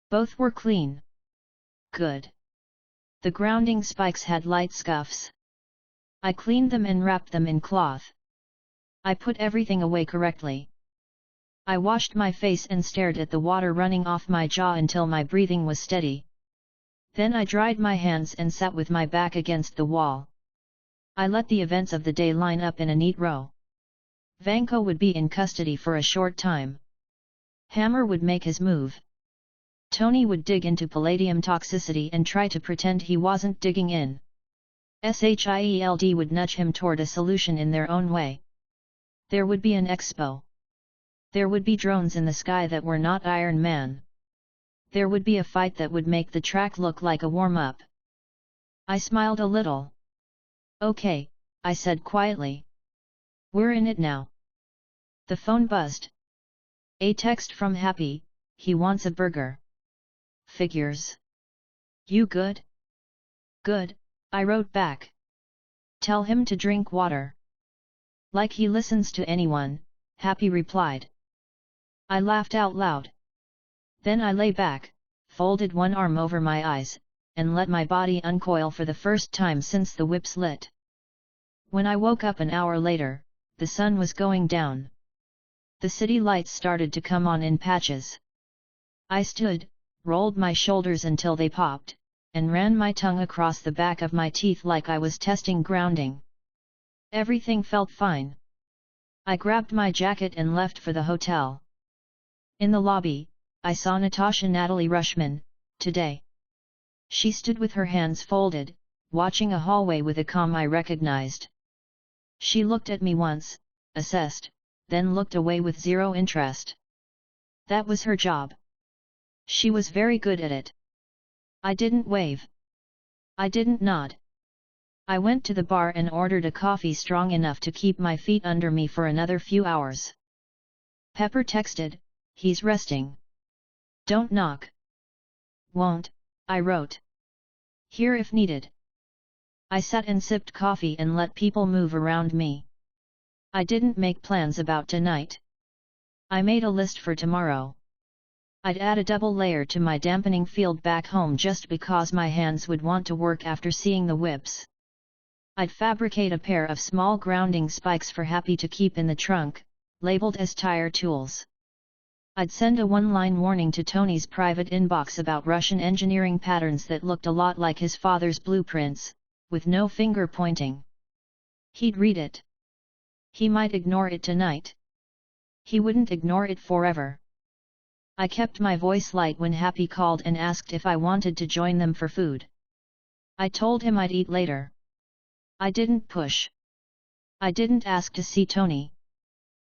Both were clean. Good. The grounding spikes had light scuffs. I cleaned them and wrapped them in cloth. I put everything away correctly. I washed my face and stared at the water running off my jaw until my breathing was steady. Then I dried my hands and sat with my back against the wall. I let the events of the day line up in a neat row. Vanko would be in custody for a short time. Hammer would make his move. Tony would dig into palladium toxicity and try to pretend he wasn't digging in. Shield would nudge him toward a solution in their own way. There would be an expo. There would be drones in the sky that were not Iron Man. There would be a fight that would make the track look like a warm-up. I smiled a little. "Okay," I said quietly. "We're in it now." The phone buzzed. A text from Happy, "He wants a burger." Figures. "You good?" "Good," I wrote back. "Tell him to drink water." "Like he listens to anyone," Happy replied. I laughed out loud. Then I lay back, folded one arm over my eyes, and let my body uncoil for the first time since the whips lit. When I woke up an hour later, the sun was going down. The city lights started to come on in patches. I stood, rolled my shoulders until they popped, and ran my tongue across the back of my teeth like I was testing grounding. Everything felt fine. I grabbed my jacket and left for the hotel. In the lobby, I saw Natasha Natalie Rushman, today. She stood with her hands folded, watching a hallway with a calm I recognized. She looked at me once, assessed, then looked away with zero interest. That was her job. She was very good at it. I didn't wave. I didn't nod. I went to the bar and ordered a coffee strong enough to keep my feet under me for another few hours. Pepper texted, "He's resting. Don't knock." "Won't," I wrote. "Here if needed." I sat and sipped coffee and let people move around me. I didn't make plans about tonight. I made a list for tomorrow. I'd add a double layer to my dampening field back home just because my hands would want to work after seeing the whips. I'd fabricate a pair of small grounding spikes for Happy to keep in the trunk, labeled as tire tools. I'd send a one-line warning to Tony's private inbox about Russian engineering patterns that looked a lot like his father's blueprints, with no finger pointing. He'd read it. He might ignore it tonight. He wouldn't ignore it forever. I kept my voice light when Happy called and asked if I wanted to join them for food. I told him I'd eat later. I didn't push. I didn't ask to see Tony.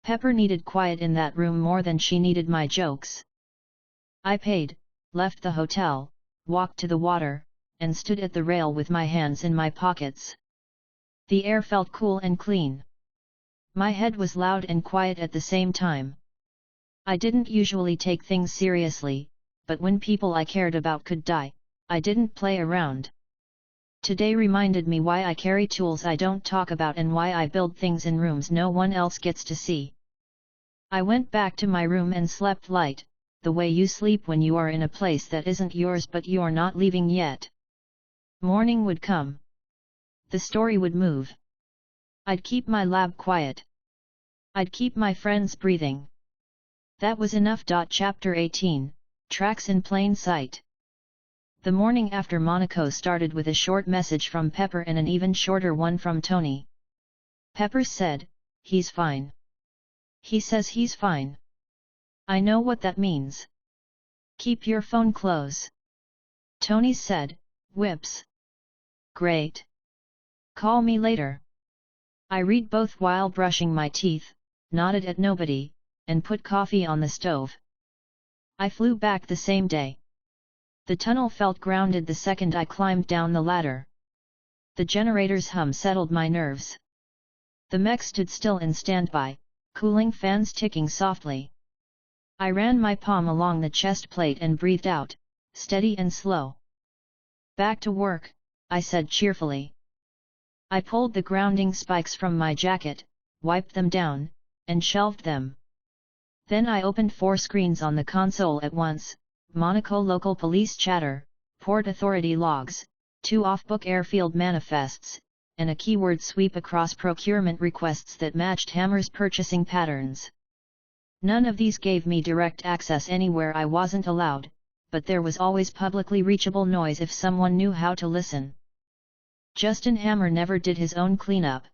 Pepper needed quiet in that room more than she needed my jokes. I paid, left the hotel, walked to the water, and stood at the rail with my hands in my pockets. The air felt cool and clean. My head was loud and quiet at the same time. I didn't usually take things seriously, but when people I cared about could die, I didn't play around. Today reminded me why I carry tools I don't talk about and why I build things in rooms no one else gets to see. I went back to my room and slept light, the way you sleep when you are in a place that isn't yours but you're not leaving yet. Morning would come. The story would move. I'd keep my lab quiet. I'd keep my friends breathing. That was enough. Chapter 18, Tracks in Plain Sight. The morning after Monaco started with a short message from Pepper and an even shorter one from Tony. Pepper said, "He's fine." He says he's fine. I know what that means. Keep your phone close. Tony said, "Whips." Great. Call me later. I read both while brushing my teeth, nodded at nobody, and put coffee on the stove. I flew back the same day. The tunnel felt grounded the second I climbed down the ladder. The generator's hum settled my nerves. The mech stood still in standby, cooling fans ticking softly. I ran my palm along the chest plate and breathed out, steady and slow. "Back to work," I said cheerfully. I pulled the grounding spikes from my jacket, wiped them down, and shelved them. Then I opened 4 screens on the console at once: Monaco local police chatter, Port Authority logs, 2 off-book airfield manifests, and a keyword sweep across procurement requests that matched Hammer's purchasing patterns. None of these gave me direct access anywhere I wasn't allowed, but there was always publicly reachable noise if someone knew how to listen. Justin Hammer never did his own cleanup.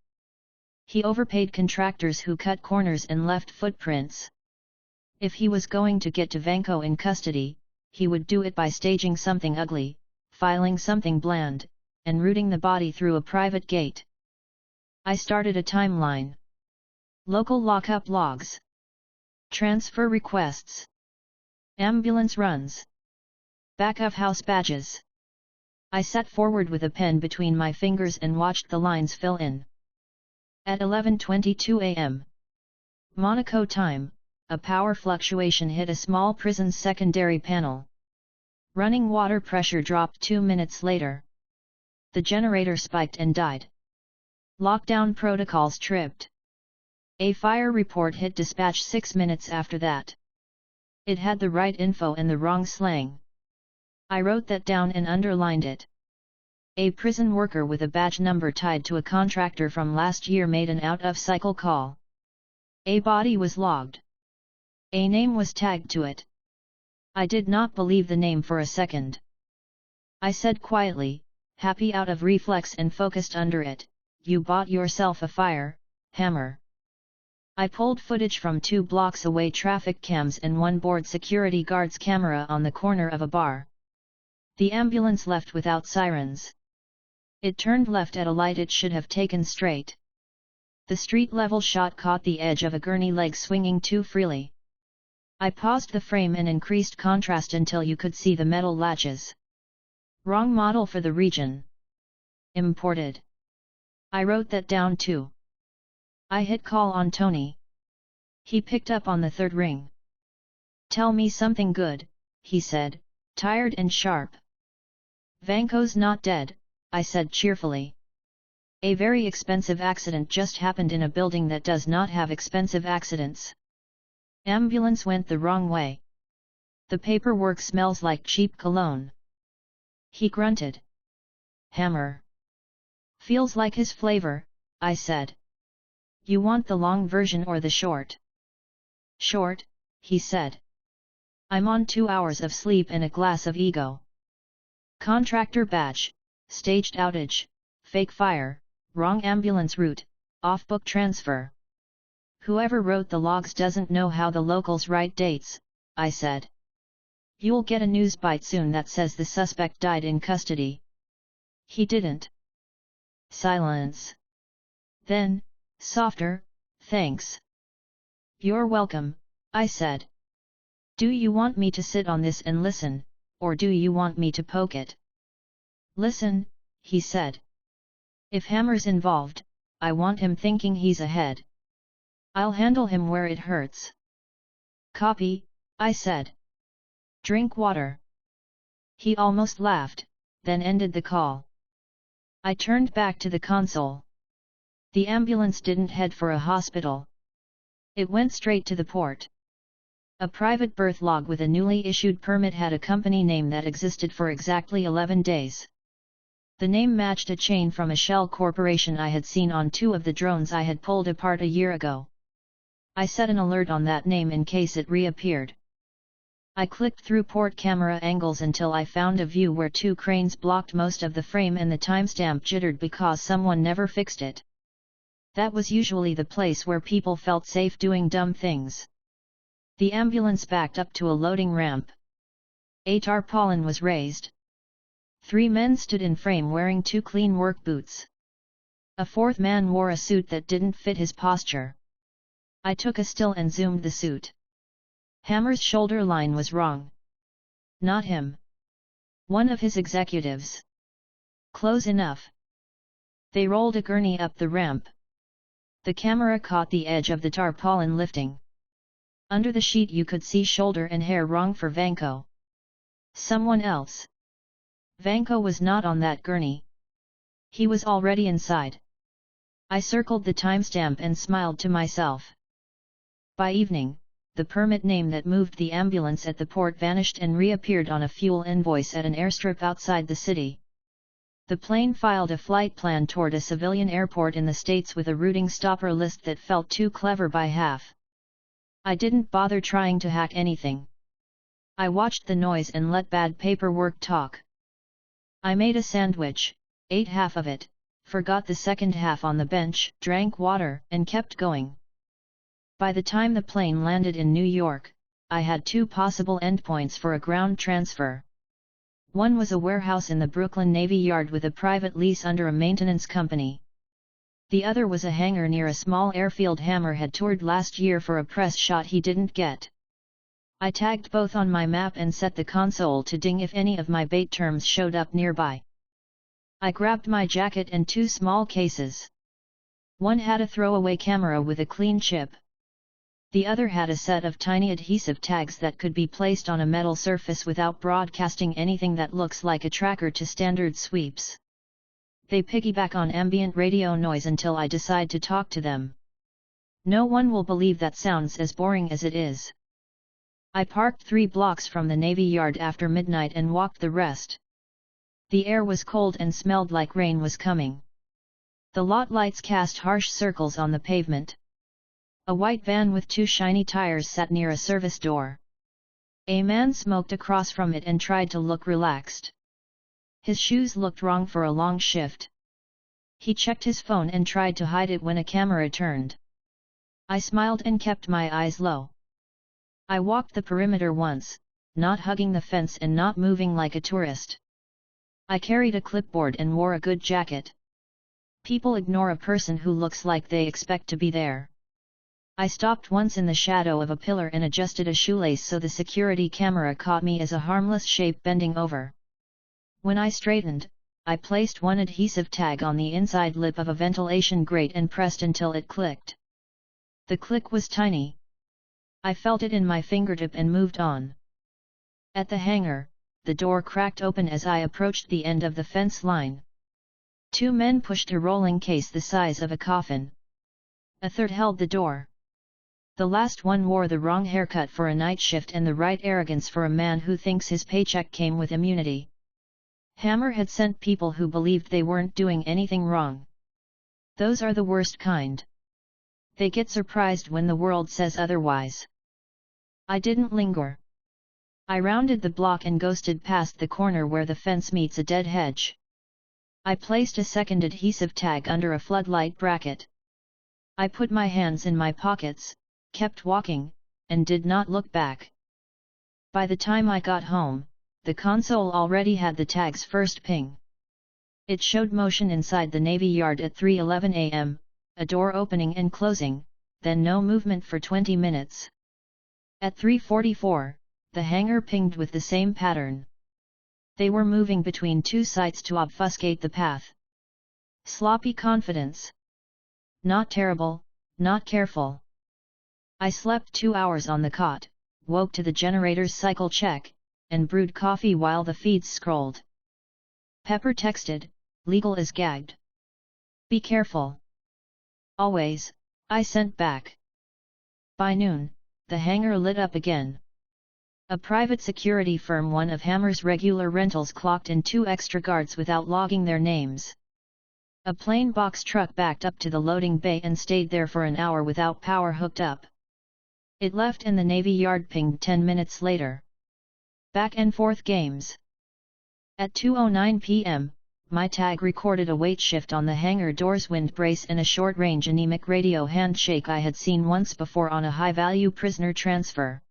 He overpaid contractors who cut corners and left footprints. If he was going to get Vanko in custody, he would do it by staging something ugly, filing something bland, and routing the body through a private gate. I started a timeline. Local lockup logs. Transfer requests. Ambulance runs. Back of house badges. I sat forward with a pen between my fingers and watched the lines fill in. At 11:22 a.m. Monaco time, a power fluctuation hit a small prison's secondary panel. Running water pressure dropped 2 minutes later. The generator spiked and died. Lockdown protocols tripped. A fire report hit dispatch 6 minutes after that. It had the right info and the wrong slang. I wrote that down and underlined it. A prison worker with a badge number tied to a contractor from last year made an out-of-cycle call. A body was logged. A name was tagged to it. I did not believe the name for a second. I said quietly, happy out of reflex and focused under it, "You bought yourself a fire, Hammer." I pulled footage from 2 blocks away traffic cams and 1 board security guard's camera on the corner of a bar. The ambulance left without sirens. It turned left at a light it should have taken straight. The street-level shot caught the edge of a gurney leg swinging too freely. I paused the frame and increased contrast until you could see the metal latches. Wrong model for the region. Imported. I wrote that down too. I hit call on Tony. He picked up on the 3rd ring. "Tell me something good," he said, tired and sharp. "Vanko's not dead," I said cheerfully. "A very expensive accident just happened in a building that does not have expensive accidents. Ambulance went the wrong way. The paperwork smells like cheap cologne." He grunted. "Hammer. Feels like his flavor," I said. "You want the long version or the short?" "Short," he said. "I'm on 2 hours of sleep and a glass of ego. Contractor badge, staged outage, fake fire, wrong ambulance route, off-book transfer. Whoever wrote the logs doesn't know how the locals write dates," I said. "You'll get a news bite soon that says the suspect died in custody." He didn't. Silence. Then, softer, "Thanks." "You're welcome," I said. "Do you want me to sit on this and listen, or do you want me to poke it?" "Listen," he said. "If Hammer's involved, I want him thinking he's ahead. I'll handle him where it hurts." "Copy," I said. "Drink water." He almost laughed, then ended the call. I turned back to the console. The ambulance didn't head for a hospital. It went straight to the port. A private berth log with a newly issued permit had a company name that existed for exactly 11 days. The name matched a chain from a shell corporation I had seen on 2 of the drones I had pulled apart a year ago. I set an alert on that name in case it reappeared. I clicked through port camera angles until I found a view where two cranes blocked most of the frame and the timestamp jittered because someone never fixed it. That was usually the place where people felt safe doing dumb things. The ambulance backed up to a loading ramp. A tarpaulin was raised. 3 men stood in frame wearing 2 clean work boots. A 4th man wore a suit that didn't fit his posture. I took a still and zoomed the suit. Hammer's shoulder line was wrong. Not him. One of his executives. Close enough. They rolled a gurney up the ramp. The camera caught the edge of the tarpaulin lifting. Under the sheet you could see shoulder and hair wrong for Vanko. Someone else. Vanko was not on that gurney. He was already inside. I circled the timestamp and smiled to myself. By evening, the permit name that moved the ambulance at the port vanished and reappeared on a fuel invoice at an airstrip outside the city. The plane filed a flight plan toward a civilian airport in the States with a routing stopper list that felt too clever by half. I didn't bother trying to hack anything. I watched the noise and let bad paperwork talk. I made a sandwich, ate half of it, forgot the second half on the bench, drank water, and kept going. By the time the plane landed in New York, I had 2 possible endpoints for a ground transfer. One was a warehouse in the Brooklyn Navy Yard with a private lease under a maintenance company. The other was a hangar near a small airfield Hammer had toured last year for a press shot he didn't get. I tagged both on my map and set the console to ding if any of my bait terms showed up nearby. I grabbed my jacket and 2 small cases. One had a throwaway camera with a clean chip. The other had a set of tiny adhesive tags that could be placed on a metal surface without broadcasting anything that looks like a tracker to standard sweeps. They piggyback on ambient radio noise until I decide to talk to them. No one will believe that sounds as boring as it is. I parked 3 blocks from the Navy Yard after midnight and walked the rest. The air was cold and smelled like rain was coming. The lot lights cast harsh circles on the pavement. A white van with 2 shiny tires sat near a service door. A man smoked across from it and tried to look relaxed. His shoes looked wrong for a long shift. He checked his phone and tried to hide it when a camera turned. I smiled and kept my eyes low. I walked the perimeter once, not hugging the fence and not moving like a tourist. I carried a clipboard and wore a good jacket. People ignore a person who looks like they expect to be there. I stopped once in the shadow of a pillar and adjusted a shoelace so the security camera caught me as a harmless shape bending over. When I straightened, I placed 1 adhesive tag on the inside lip of a ventilation grate and pressed until it clicked. The click was tiny. I felt it in my fingertip and moved on. At the hangar, the door cracked open as I approached the end of the fence line. 2 men pushed a rolling case the size of a coffin. A third held the door. The last one wore the wrong haircut for a night shift and the right arrogance for a man who thinks his paycheck came with immunity. Hammer had sent people who believed they weren't doing anything wrong. Those are the worst kind. They get surprised when the world says otherwise. I didn't linger. I rounded the block and ghosted past the corner where the fence meets a dead hedge. I placed a second adhesive tag under a floodlight bracket. I put my hands in my pockets, kept walking, and did not look back. By the time I got home, the console already had the tag's first ping. It showed motion inside the Navy Yard at 3:11 a.m., a door opening and closing, then no movement for 20 minutes. At 3:44, the hangar pinged with the same pattern. They were moving between 2 sites to obfuscate the path. Sloppy confidence. Not terrible, not careful. I slept 2 hours on the cot, woke to the generator's cycle check, and brewed coffee while the feeds scrolled. Pepper texted, "Legal is gagged. Be careful." "Always," I sent back. By noon, the hangar lit up again. A private security firm, one of Hammer's regular rentals, clocked in 2 extra guards without logging their names. A plain box truck backed up to the loading bay and stayed there for an hour without power hooked up. It left and the Navy Yard pinged 10 minutes later. Back and forth games. At 2:09 p.m., my tag recorded a weight shift on the hangar door's wind brace and a short-range anemic radio handshake I had seen once before on a high-value prisoner transfer.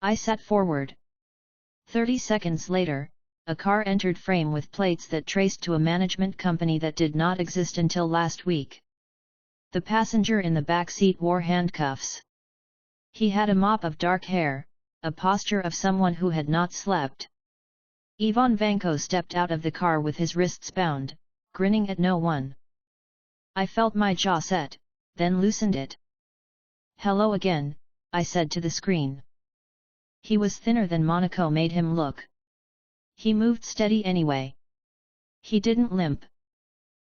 I sat forward. 30 seconds later, a car entered frame with plates that traced to a management company that did not exist until last week. The passenger in the back seat wore handcuffs. He had a mop of dark hair, a posture of someone who had not slept. Ivan Vanko stepped out of the car with his wrists bound, grinning at no one. I felt my jaw set, then loosened it. "Hello again," I said to the screen. He was thinner than Monaco made him look. He moved steady anyway. He didn't limp.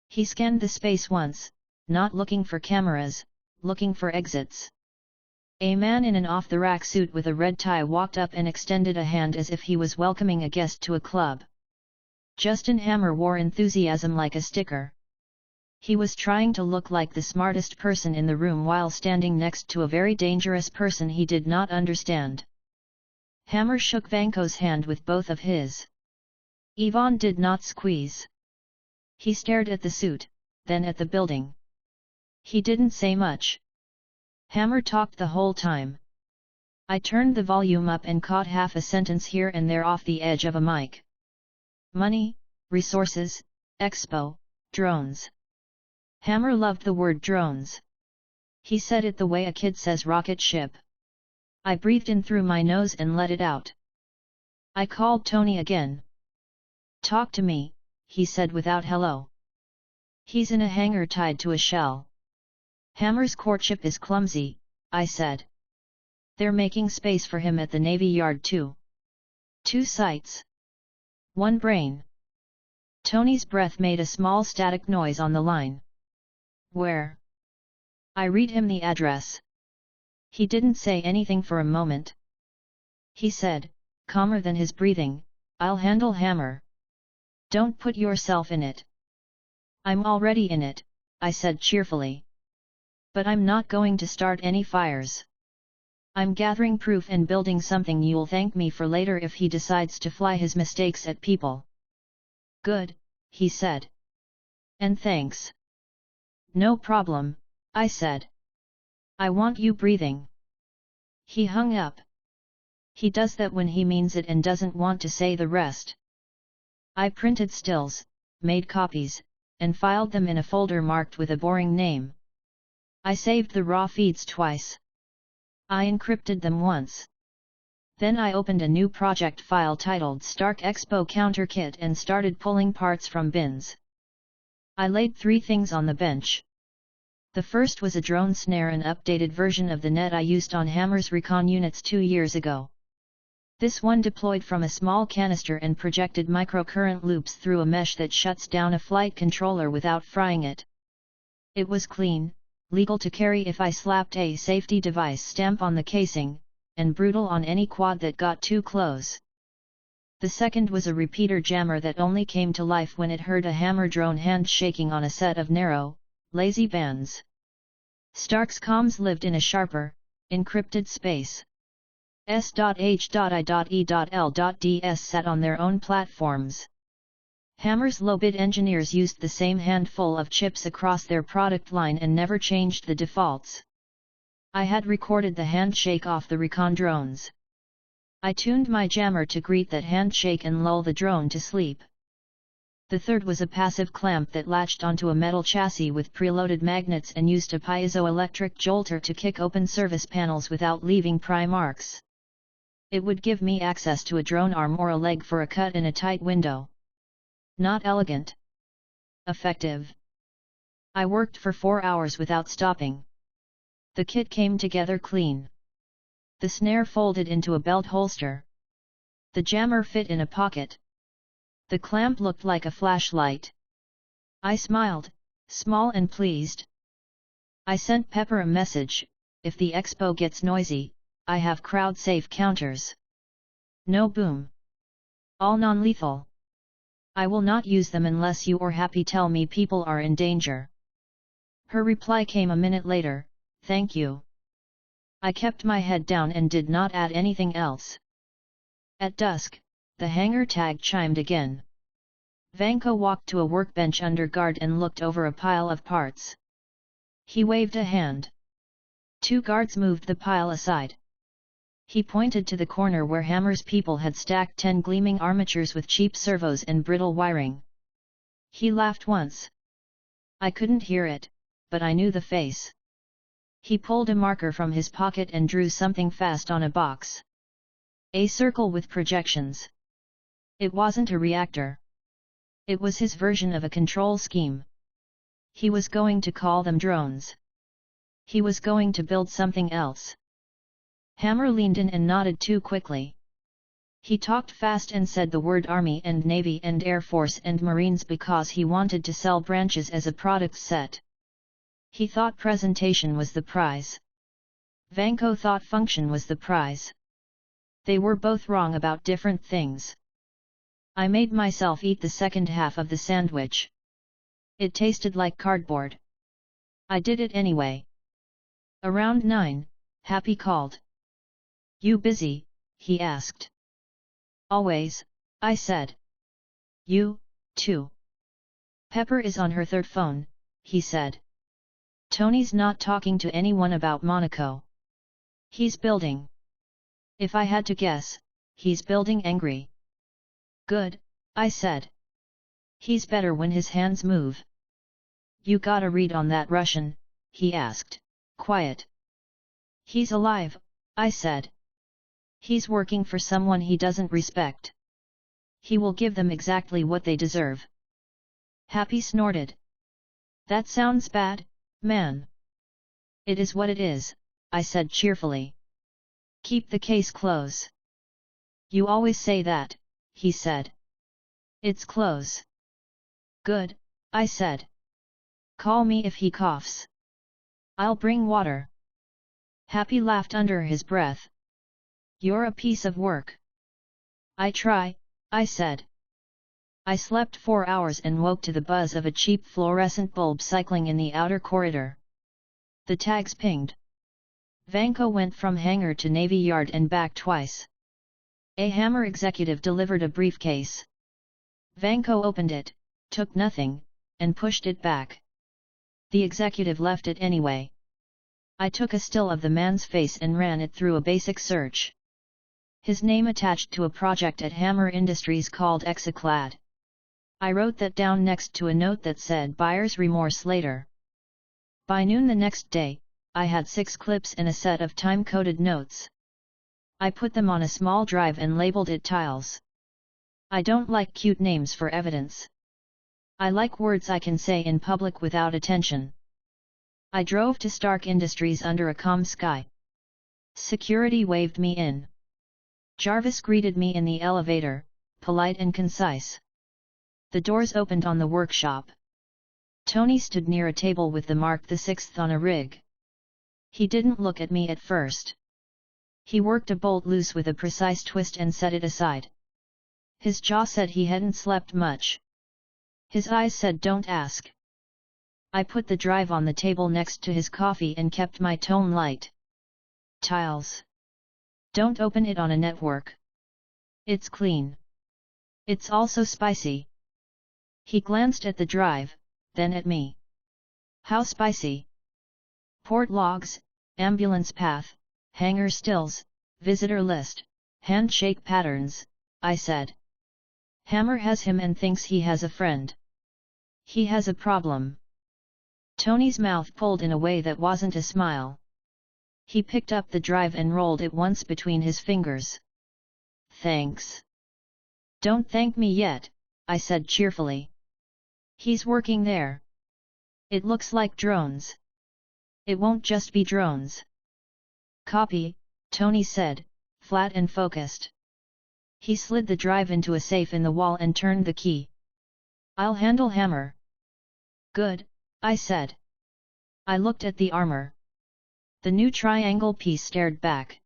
He scanned the space once, not looking for cameras, looking for exits. A man in an off-the-rack suit with a red tie walked up and extended a hand as if he was welcoming a guest to a club. Justin Hammer wore enthusiasm like a sticker. He was trying to look like the smartest person in the room while standing next to a very dangerous person he did not understand. Hammer shook Vanko's hand with both of his. Ivan did not squeeze. He stared at the suit, then at the building. He didn't say much. Hammer talked the whole time. I turned the volume up and caught half a sentence here and there off the edge of a mic. Money, resources, expo, drones. Hammer loved the word drones. He said it the way a kid says rocket ship. I breathed in through my nose and let it out. I called Tony again. "Talk to me," he said without hello. "He's in a hangar tied to a shell." "Hammer's courtship is clumsy," I said. "They're making space for him at the Navy Yard too. 2 sites. 1 brain." Tony's breath made a small static noise on the line. "Where?" I read him the address. He didn't say anything for a moment. He said, calmer than his breathing, "I'll handle Hammer. Don't put yourself in it." "I'm already in it," I said cheerfully. "But I'm not going to start any fires. I'm gathering proof and building something you'll thank me for later if he decides to fly his mistakes at people." "Good," he said. "And thanks." "No problem," I said. "I want you breathing." He hung up. He does that when he means it and doesn't want to say the rest. I printed stills, made copies, and filed them in a folder marked with a boring name. I saved the raw feeds twice. I encrypted them once. Then I opened a new project file titled Stark Expo Counter Kit and started pulling parts from bins. I laid 3 things on the bench. The first was a drone snare, an updated version of the net I used on Hammer's recon units 2 years ago. This one deployed from a small canister and projected microcurrent loops through a mesh that shuts down a flight controller without frying it. It was clean, legal to carry if I slapped a safety device stamp on the casing, and brutal on any quad that got too close. The second was a repeater jammer that only came to life when it heard a Hammer drone hand shaking on a set of narrow, lazy bands. Stark's comms lived in a sharper, encrypted space. S.H.I.E.L.ds sat on their own platforms. Hammer's low-bid engineers used the same handful of chips across their product line and never changed the defaults. I had recorded the handshake off the recon drones. I tuned my jammer to greet that handshake and lull the drone to sleep. The third was a passive clamp that latched onto a metal chassis with preloaded magnets and used a piezoelectric jolter to kick open service panels without leaving pry marks. It would give me access to a drone arm or a leg for a cut in a tight window. Not elegant. Effective. I worked for 4 hours without stopping. The kit came together clean. The snare folded into a belt holster. The jammer fit in a pocket. The clamp looked like a flashlight. I smiled, small and pleased. I sent Pepper a message: "If the expo gets noisy, I have crowd-safe counters. No boom. All non-lethal. I will not use them unless you or Happy tell me people are in danger." Her reply came a minute later: "Thank you." I kept my head down and did not add anything else. At dusk, the hangar tag chimed again. Vanko walked to a workbench under guard and looked over a pile of parts. He waved a hand. 2 guards moved the pile aside. He pointed to the corner where Hammer's people had stacked 10 gleaming armatures with cheap servos and brittle wiring. He laughed once. I couldn't hear it, but I knew the face. He pulled a marker from his pocket and drew something fast on a box. A circle with projections. It wasn't a reactor. It was his version of a control scheme. He was going to call them drones. He was going to build something else. Hammer leaned in and nodded too quickly. He talked fast and said the word Army and Navy and Air Force and Marines because he wanted to sell branches as a product set. He thought presentation was the prize. Vanko thought function was the prize. They were both wrong about different things. I made myself eat the second half of the sandwich. It tasted like cardboard. I did it anyway. Around 9, Happy called. You busy? He asked. Always, I said. You, too. Pepper is on her 3rd phone, he said. Tony's not talking to anyone about Monaco. He's building. If I had to guess, he's building angry. Good, I said. He's better when his hands move. You got a read on that Russian? He asked, quiet. He's alive, I said. He's working for someone he doesn't respect. He will give them exactly what they deserve. Happy snorted. That sounds bad, man. It is what it is, I said cheerfully. Keep the case close. You always say that, he said. It's close. Good, I said. Call me if he coughs. I'll bring water. Happy laughed under his breath. You're a piece of work. I try, I said. I slept 4 hours and woke to the buzz of a cheap fluorescent bulb cycling in the outer corridor. The tags pinged. Vanko went from hangar to Navy Yard and back twice. A Hammer executive delivered a briefcase. Vanko opened it, took nothing, and pushed it back. The executive left it anyway. I took a still of the man's face and ran it through a basic search. His name attached to a project at Hammer Industries called Exoclad. I wrote that down next to a note that said buyer's remorse later. By noon the next day, I had 6 clips and a set of time-coded notes. I put them on a small drive and labeled it Tiles. I don't like cute names for evidence. I like words I can say in public without attention. I drove to Stark Industries under a calm sky. Security waved me in. Jarvis greeted me in the elevator, polite and concise. The doors opened on the workshop. Tony stood near a table with the Mark VI on a rig. He didn't look at me at first. He worked a bolt loose with a precise twist and set it aside. His jaw said he hadn't slept much. His eyes said don't ask. I put the drive on the table next to his coffee and kept my tone light. Tiles. Don't open it on a network. It's clean. It's also spicy. He glanced at the drive, then at me. How spicy? Port logs, ambulance path, hangar stills, visitor list, handshake patterns, I said. Hammer has him and thinks he has a friend. He has a problem. Tony's mouth pulled in a way that wasn't a smile. He picked up the drive and rolled it once between his fingers. Thanks. Don't thank me yet, I said cheerfully. He's working there. It looks like drones. It won't just be drones. Copy, Tony said, flat and focused. He slid the drive into a safe in the wall and turned the key. I'll handle Hammer. Good, I said. I looked at the armor. The new triangle piece stared back.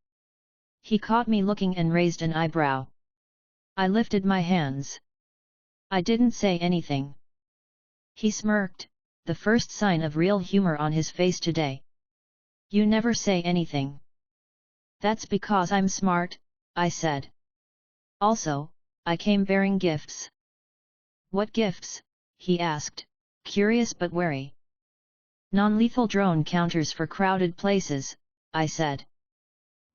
He caught me looking and raised an eyebrow. I lifted my hands. I didn't say anything. He smirked, the first sign of real humor on his face today. You never say anything. That's because I'm smart, I said. Also, I came bearing gifts. What gifts? He asked, curious but wary. Non-lethal drone counters for crowded places, I said.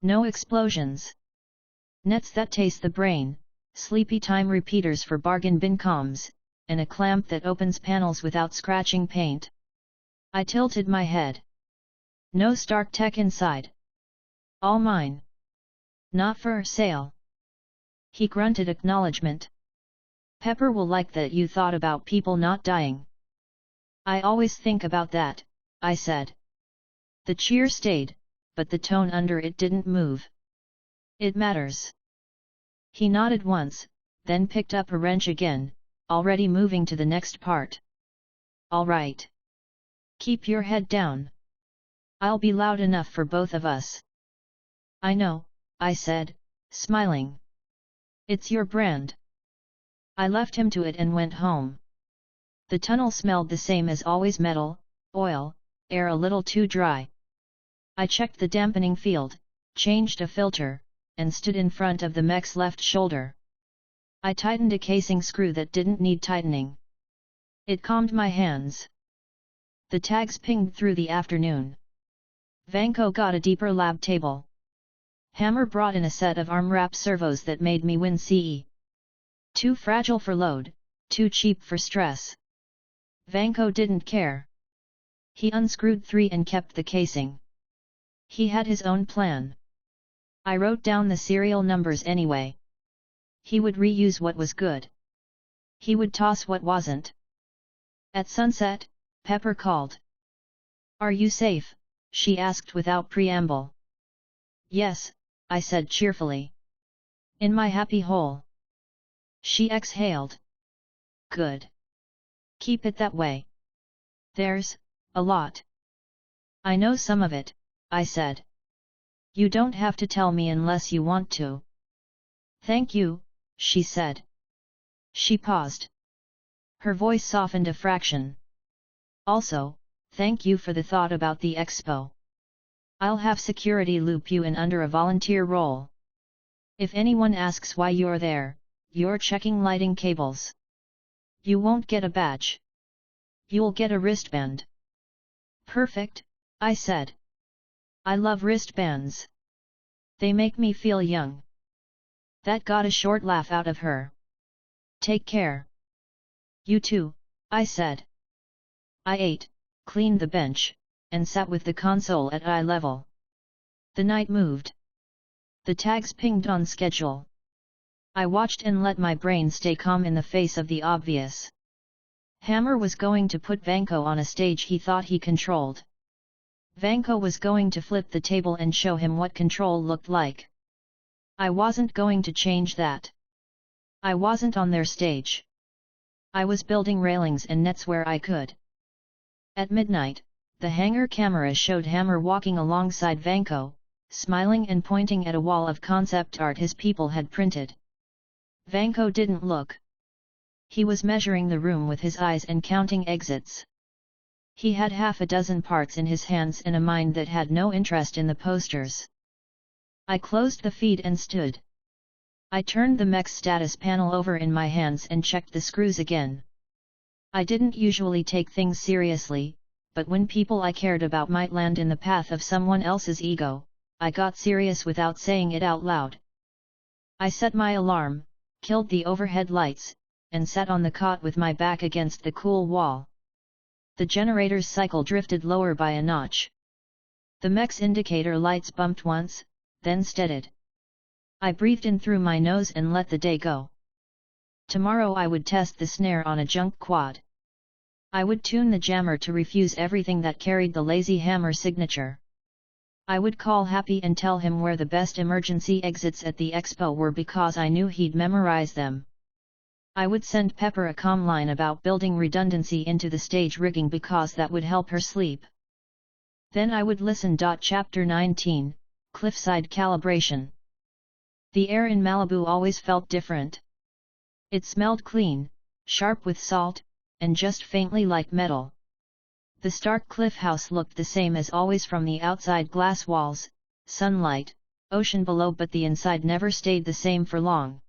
No explosions. Nets that taste the brain, sleepy time repeaters for bargain bin comms, and a clamp that opens panels without scratching paint. I tilted my head. No Stark tech inside. All mine. Not for sale. He grunted acknowledgement. Pepper will like that you thought about people not dying. I always think about that, I said. The cheer stayed, but the tone under it didn't move. It matters. He nodded once, then picked up a wrench again, already moving to the next part. All right. Keep your head down. I'll be loud enough for both of us. I know, I said, smiling. It's your brand. I left him to it and went home. The tunnel smelled the same as always: metal, oil, air a little too dry. I checked the dampening field, changed a filter, and stood in front of the mech's left shoulder. I tightened a casing screw that didn't need tightening. It calmed my hands. The tags pinged through the afternoon. Vanko got a deeper lab table. Hammer brought in a set of arm wrap servos that made me wince. Too fragile for load, too cheap for stress. Vanko didn't care. He unscrewed 3 and kept the casing. He had his own plan. I wrote down the serial numbers anyway. He would reuse what was good. He would toss what wasn't. At sunset, Pepper called. Are you safe? She asked without preamble. Yes, I said cheerfully. In my happy hole. She exhaled. Good. Keep it that way. There's a lot. I know some of it, I said. You don't have to tell me unless you want to. Thank you, she said. She paused. Her voice softened a fraction. Also, thank you for the thought about the expo. I'll have security loop you in under a volunteer role. If anyone asks why you're there, you're checking lighting cables. You won't get a badge. You'll get a wristband. Perfect, I said. I love wristbands. They make me feel young. That got a short laugh out of her. Take care. You too, I said. I ate, cleaned the bench, and sat with the console at eye level. The night moved. The tags pinged on schedule. I watched and let my brain stay calm in the face of the obvious. Hammer was going to put Vanko on a stage he thought he controlled. Vanko was going to flip the table and show him what control looked like. I wasn't going to change that. I wasn't on their stage. I was building railings and nets where I could. At midnight, the hangar camera showed Hammer walking alongside Vanko, smiling and pointing at a wall of concept art his people had printed. Vanko didn't look. He was measuring the room with his eyes and counting exits. He had half a dozen parts in his hands and a mind that had no interest in the posters. I closed the feed and stood. I turned the mech's status panel over in my hands and checked the screws again. I didn't usually take things seriously, but when people I cared about might land in the path of someone else's ego, I got serious without saying it out loud. I set my alarm, killed the overhead lights, and sat on the cot with my back against the cool wall. The generator's cycle drifted lower by a notch. The mech's indicator lights bumped once, then steadied. I breathed in through my nose and let the day go. Tomorrow I would test the snare on a junk quad. I would tune the jammer to refuse everything that carried the Lazy Hammer signature. I would call Happy and tell him where the best emergency exits at the expo were because I knew he'd memorize them. I would send Pepper a comm line about building redundancy into the stage rigging because that would help her sleep. Then I would listen. Chapter 19, Cliffside Calibration. The air in Malibu always felt different. It smelled clean, sharp with salt, and just faintly like metal. The stark cliff house looked the same as always from the outside: glass walls, sunlight, ocean below, but the inside never stayed the same for long.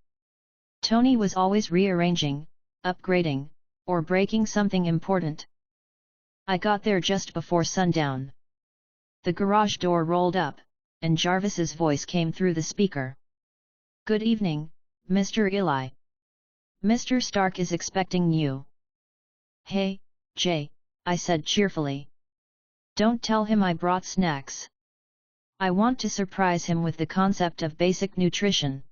Tony was always rearranging, upgrading, or breaking something important. I got there just before sundown. The garage door rolled up, and Jarvis's voice came through the speaker. "Good evening, Mr. Eli. Mr. Stark is expecting you." "Hey, Jay," I said cheerfully. "Don't tell him I brought snacks. I want to surprise him with the concept of basic nutrition."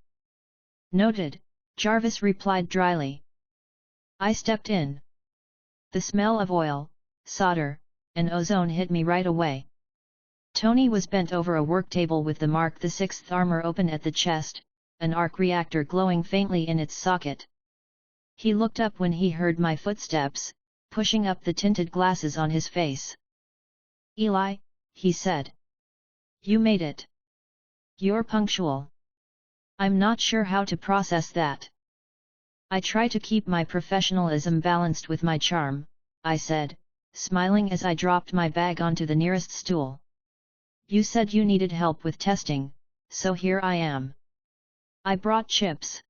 "Noted," Jarvis replied dryly. I stepped in. The smell of oil, solder, and ozone hit me right away. Tony was bent over a work table with the Mark VI armor open at the chest, an arc reactor glowing faintly in its socket. He looked up when he heard my footsteps, pushing up the tinted glasses on his face. "Eli," he said. "You made it. You're punctual." "I'm not sure how to process that. I try to keep my professionalism balanced with my charm," I said, smiling as I dropped my bag onto the nearest stool. "You said you needed help with testing, so here I am. I brought chips."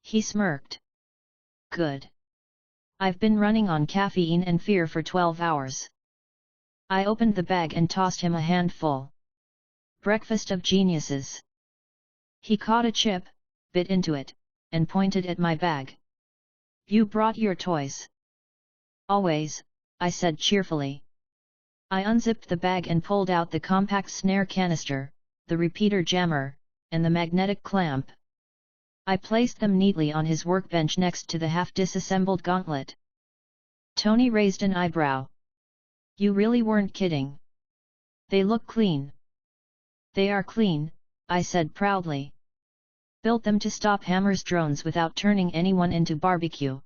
He smirked. "Good. I've been running on caffeine and fear for 12 hours. I opened the bag and tossed him a handful. "Breakfast of geniuses." He caught a chip, bit into it, and pointed at my bag. "You brought your toys." "Always," I said cheerfully. I unzipped the bag and pulled out the compact snare canister, the repeater jammer, and the magnetic clamp. I placed them neatly on his workbench next to the half-disassembled gauntlet. Tony raised an eyebrow. "You really weren't kidding. They look clean." "They are clean," I said proudly. "Built them to stop Hammer's drones without turning anyone into barbecue."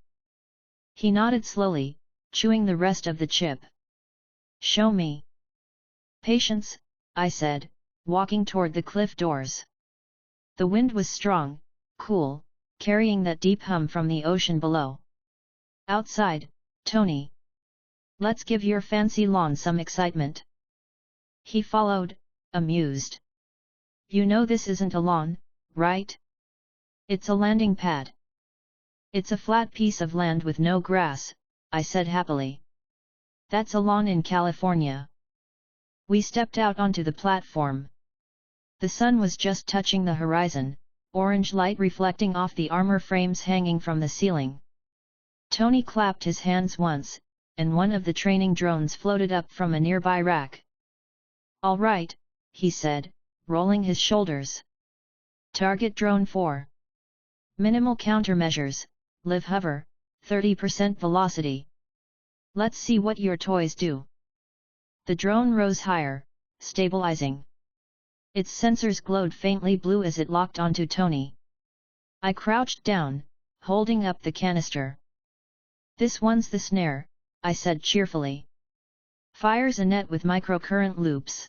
He nodded slowly, chewing the rest of the chip. "Show me." "Patience," I said, walking toward the cliff doors. The wind was strong, cool, carrying that deep hum from the ocean below. "Outside, Tony. Let's give your fancy lawn some excitement." He followed, amused. "You know this isn't a lawn, right? It's a landing pad." "It's a flat piece of land with no grass," I said happily. "That's a lawn in California." We stepped out onto the platform. The sun was just touching the horizon, orange light reflecting off the armor frames hanging from the ceiling. Tony clapped his hands once, and one of the training drones floated up from a nearby rack. "All right," he said, rolling his shoulders. "Target drone 4. Minimal countermeasures, live hover, 30% velocity. Let's see what your toys do." The drone rose higher, stabilizing. Its sensors glowed faintly blue as it locked onto Tony. I crouched down, holding up the canister. "This one's the snare," I said cheerfully. "Fires a net with microcurrent loops.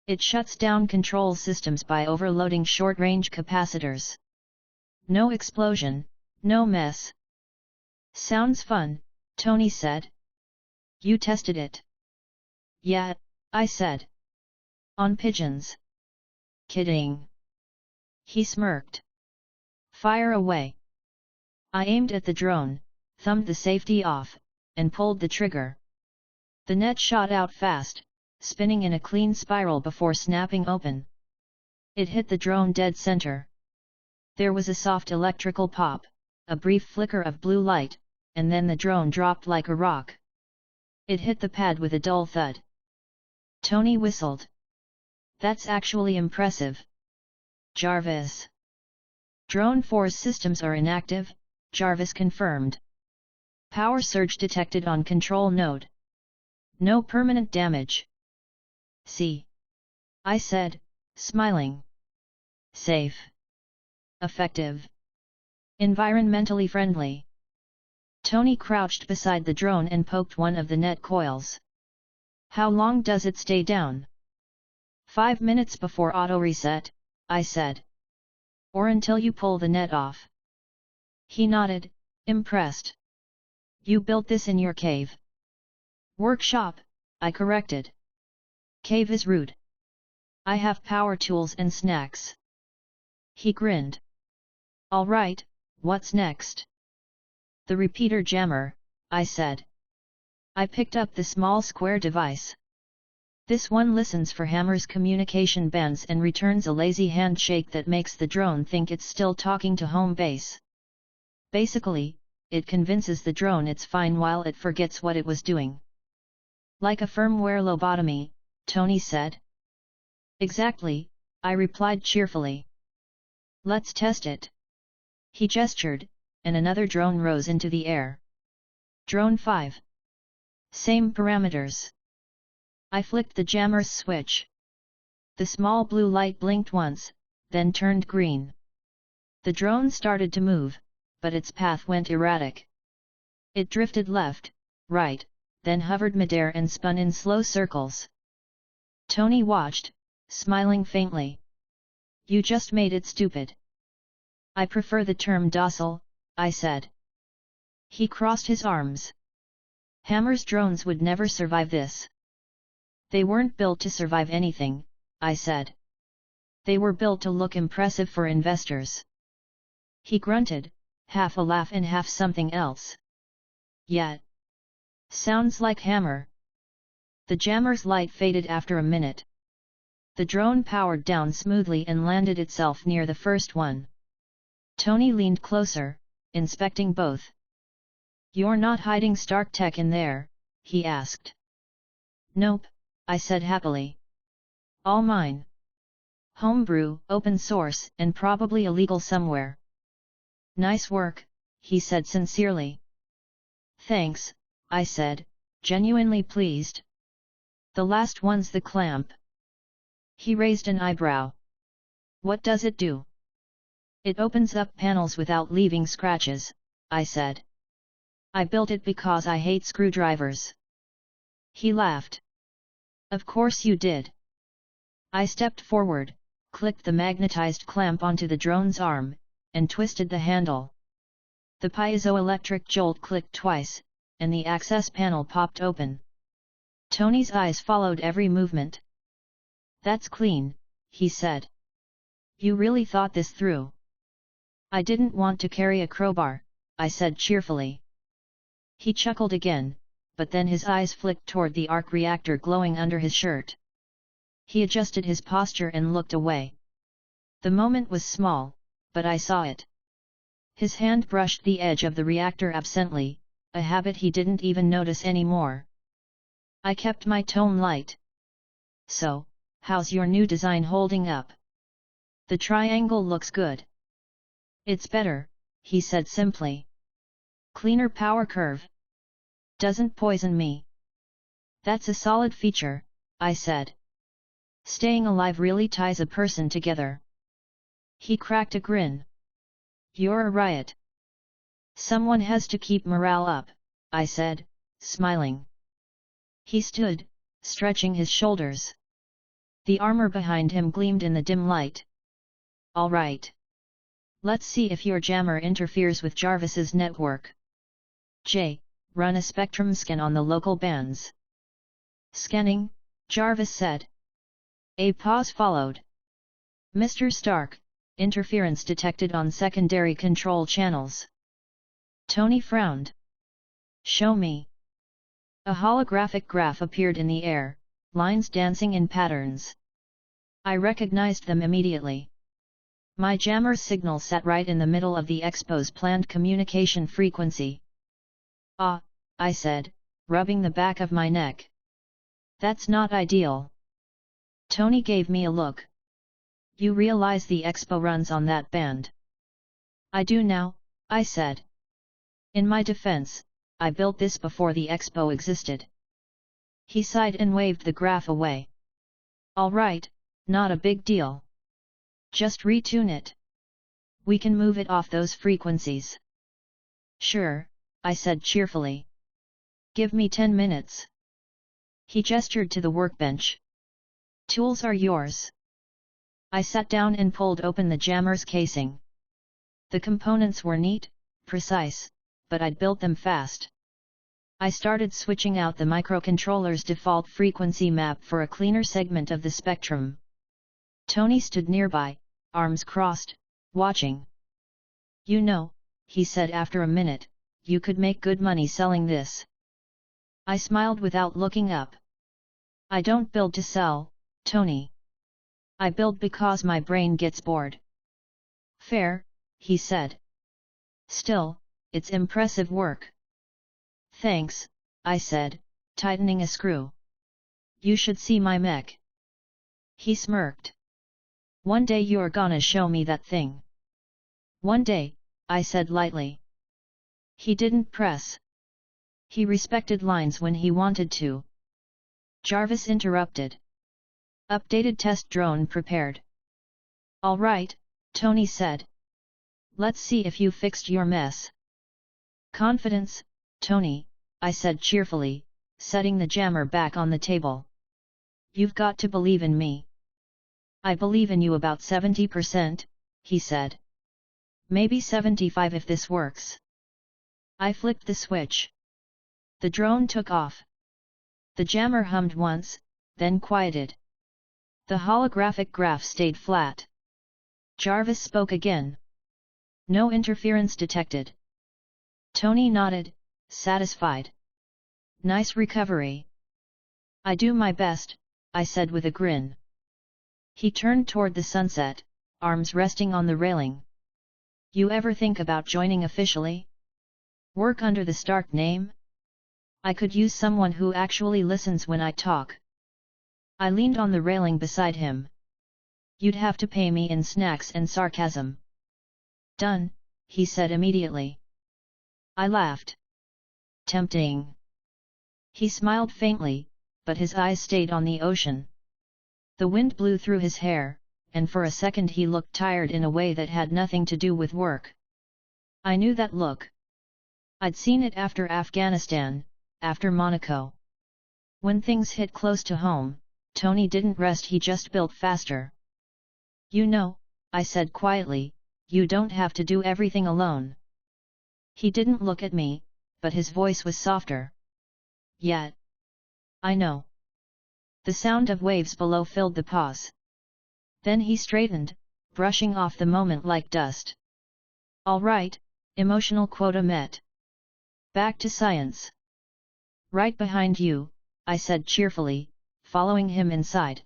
It shuts down control systems by overloading short-range capacitors. No explosion, no mess." "Sounds fun," Tony said. "You tested it?" "Yeah," I said. "On pigeons." "Kidding." He smirked. "Fire away." I aimed at the drone, thumbed the safety off, and pulled the trigger. The net shot out fast, spinning in a clean spiral before snapping open. It hit the drone dead center. There was a soft electrical pop, a brief flicker of blue light, and then the drone dropped like a rock. It hit the pad with a dull thud. Tony whistled. "That's actually impressive, Jarvis." "Drone 4's systems are inactive," Jarvis confirmed. "Power surge detected on control node. No permanent damage." "See?" I said, smiling. "Safe. Effective. Environmentally friendly." Tony crouched beside the drone and poked one of the net coils. "How long does it stay down?" 5 minutes before auto-reset, I said. "Or until you pull the net off." He nodded, impressed. "You built this in your cave?" "Workshop," I corrected. "Cave is rude." I have power tools and snacks. He grinned. All right, what's next? The repeater jammer, I said. I picked up the small square device. This one listens for Hammer's communication bands and returns a lazy handshake that makes the drone think it's still talking to home base. Basically, it convinces the drone it's fine while it forgets what it was doing. Like a firmware lobotomy, Tony said. Exactly, I replied cheerfully. Let's test it. He gestured, and another drone rose into the air. Drone 5. Same parameters. I flicked the jammer's switch. The small blue light blinked once, then turned green. The drone started to move, but its path went erratic. It drifted left, right, then hovered midair and spun in slow circles. Tony watched, smiling faintly. You just made it stupid. I prefer the term docile, I said. He crossed his arms. Hammer's drones would never survive this. They weren't built to survive anything, I said. They were built to look impressive for investors. He grunted, half a laugh and half something else. Yeah. Sounds like Hammer. The jammer's light faded after a minute. The drone powered down smoothly and landed itself near the first one. Tony leaned closer, inspecting both. You're not hiding Stark tech in there, he asked. Nope, I said happily. All mine. Homebrew, open source, and probably illegal somewhere. Nice work, he said sincerely. Thanks, I said, genuinely pleased. The last one's the clamp. He raised an eyebrow. What does it do? It opens up panels without leaving scratches, I said. I built it because I hate screwdrivers. He laughed. Of course you did. I stepped forward, clicked the magnetized clamp onto the drone's arm, and twisted the handle. The piezoelectric jolt clicked twice, and the access panel popped open. Tony's eyes followed every movement. That's clean, he said. You really thought this through. I didn't want to carry a crowbar, I said cheerfully. He chuckled again, but then his eyes flicked toward the arc reactor glowing under his shirt. He adjusted his posture and looked away. The moment was small, but I saw it. His hand brushed the edge of the reactor absently, a habit he didn't even notice anymore. I kept my tone light. So, how's your new design holding up? The triangle looks good. It's better, he said simply. Cleaner power curve. Doesn't poison me. That's a solid feature, I said. Staying alive really ties a person together. He cracked a grin. You're a riot. Someone has to keep morale up, I said, smiling. He stood, stretching his shoulders. The armor behind him gleamed in the dim light. All right. Let's see if your jammer interferes with Jarvis's network. J. Run a spectrum scan on the local bands. Scanning, Jarvis said. A pause followed. Mr. Stark, interference detected on secondary control channels. Tony frowned. Show me. A holographic graph appeared in the air, lines dancing in patterns. I recognized them immediately. My jammer signal sat right in the middle of the Expo's planned communication frequency. Ah, I said, rubbing the back of my neck. That's not ideal. Tony gave me a look. You realize the Expo runs on that band? I do now, I said. In my defense, I built this before the Expo existed. He sighed and waved the graph away. All right, not a big deal. Just retune it. We can move it off those frequencies. Sure, I said cheerfully. Give me 10 minutes. He gestured to the workbench. Tools are yours. I sat down and pulled open the jammer's casing. The components were neat, precise, but I'd built them fast. I started switching out the microcontroller's default frequency map for a cleaner segment of the spectrum. Tony stood nearby, arms crossed, watching. You know, he said after a minute, you could make good money selling this. I smiled without looking up. I don't build to sell, Tony. I build because my brain gets bored. Fair, he said. Still, it's impressive work. Thanks, I said, tightening a screw. You should see my mech. He smirked. One day you're gonna show me that thing. One day, I said lightly. He didn't press. He respected lines when he wanted to. Jarvis interrupted. Updated test drone prepared. All right, Tony said. Let's see if you fixed your mess. Confidence, Tony, I said cheerfully, setting the jammer back on the table. You've got to believe in me. I believe in you about 70%, he said. Maybe 75 if this works. I flicked the switch. The drone took off. The jammer hummed once, then quieted. The holographic graph stayed flat. Jarvis spoke again. No interference detected. Tony nodded, satisfied. Nice recovery. I do my best, I said with a grin. He turned toward the sunset, arms resting on the railing. You ever think about joining officially? Work under the Stark name? I could use someone who actually listens when I talk. I leaned on the railing beside him. You'd have to pay me in snacks and sarcasm. Done, he said immediately. I laughed. Tempting. He smiled faintly, but his eyes stayed on the ocean. The wind blew through his hair, and for a second he looked tired in a way that had nothing to do with work. I knew that look. I'd seen it after Afghanistan, after Monaco. When things hit close to home, Tony didn't rest, he just built faster. You know, I said quietly, you don't have to do everything alone. He didn't look at me, but his voice was softer. Yet. I know. The sound of waves below filled the pause. Then he straightened, brushing off the moment like dust. All right, emotional quota met. Back to science. Right behind you, I said cheerfully, following him inside.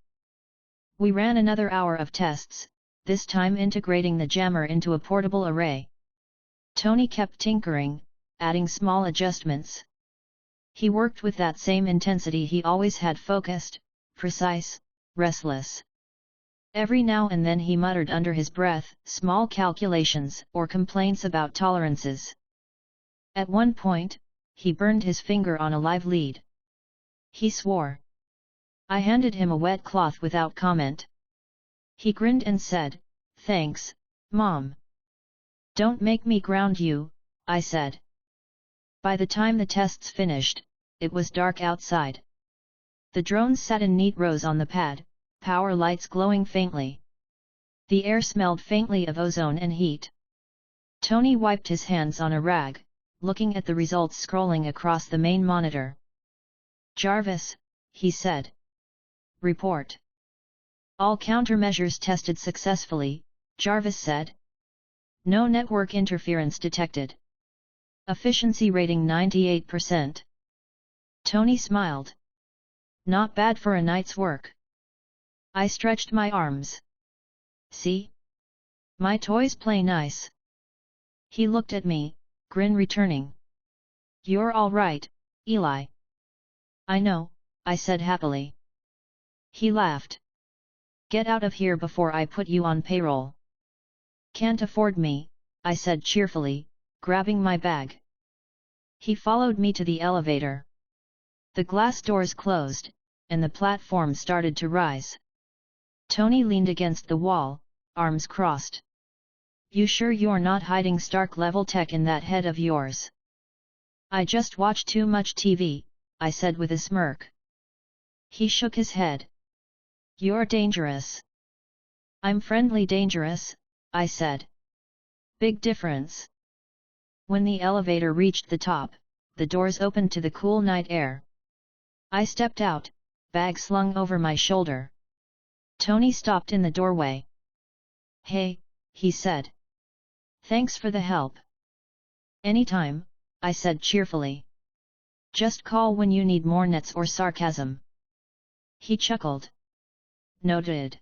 We ran another hour of tests, this time integrating the jammer into a portable array. Tony kept tinkering, adding small adjustments. He worked with that same intensity he always had, focused, precise, restless. Every now and then he muttered under his breath, small calculations or complaints about tolerances. At one point, he burned his finger on a live lead. He swore. I handed him a wet cloth without comment. He grinned and said, "Thanks, Mom." "Don't make me ground you," I said. By the time the tests finished, it was dark outside. The drones sat in neat rows on the pad, power lights glowing faintly. The air smelled faintly of ozone and heat. Tony wiped his hands on a rag, looking at the results scrolling across the main monitor. "Jarvis," he said. "Report." "All countermeasures tested successfully," Jarvis said. "No network interference detected. Efficiency rating 98%. Tony smiled. "Not bad for a night's work." I stretched my arms. "See? My toys play nice." He looked at me, grin returning. "You're all right, Eli." "I know," I said happily. He laughed. "Get out of here before I put you on payroll." "Can't afford me," I said cheerfully, grabbing my bag. He followed me to the elevator. The glass doors closed, and the platform started to rise. Tony leaned against the wall, arms crossed. "You sure you're not hiding Stark-level tech in that head of yours?" "I just watch too much TV," I said with a smirk. He shook his head. "You're dangerous." "I'm friendly dangerous," I said. "Big difference." When the elevator reached the top, the doors opened to the cool night air. I stepped out, bag slung over my shoulder. Tony stopped in the doorway. "Hey," he said. "Thanks for the help." "Anytime," I said cheerfully. "Just call when you need more nets or sarcasm." He chuckled. "Noted."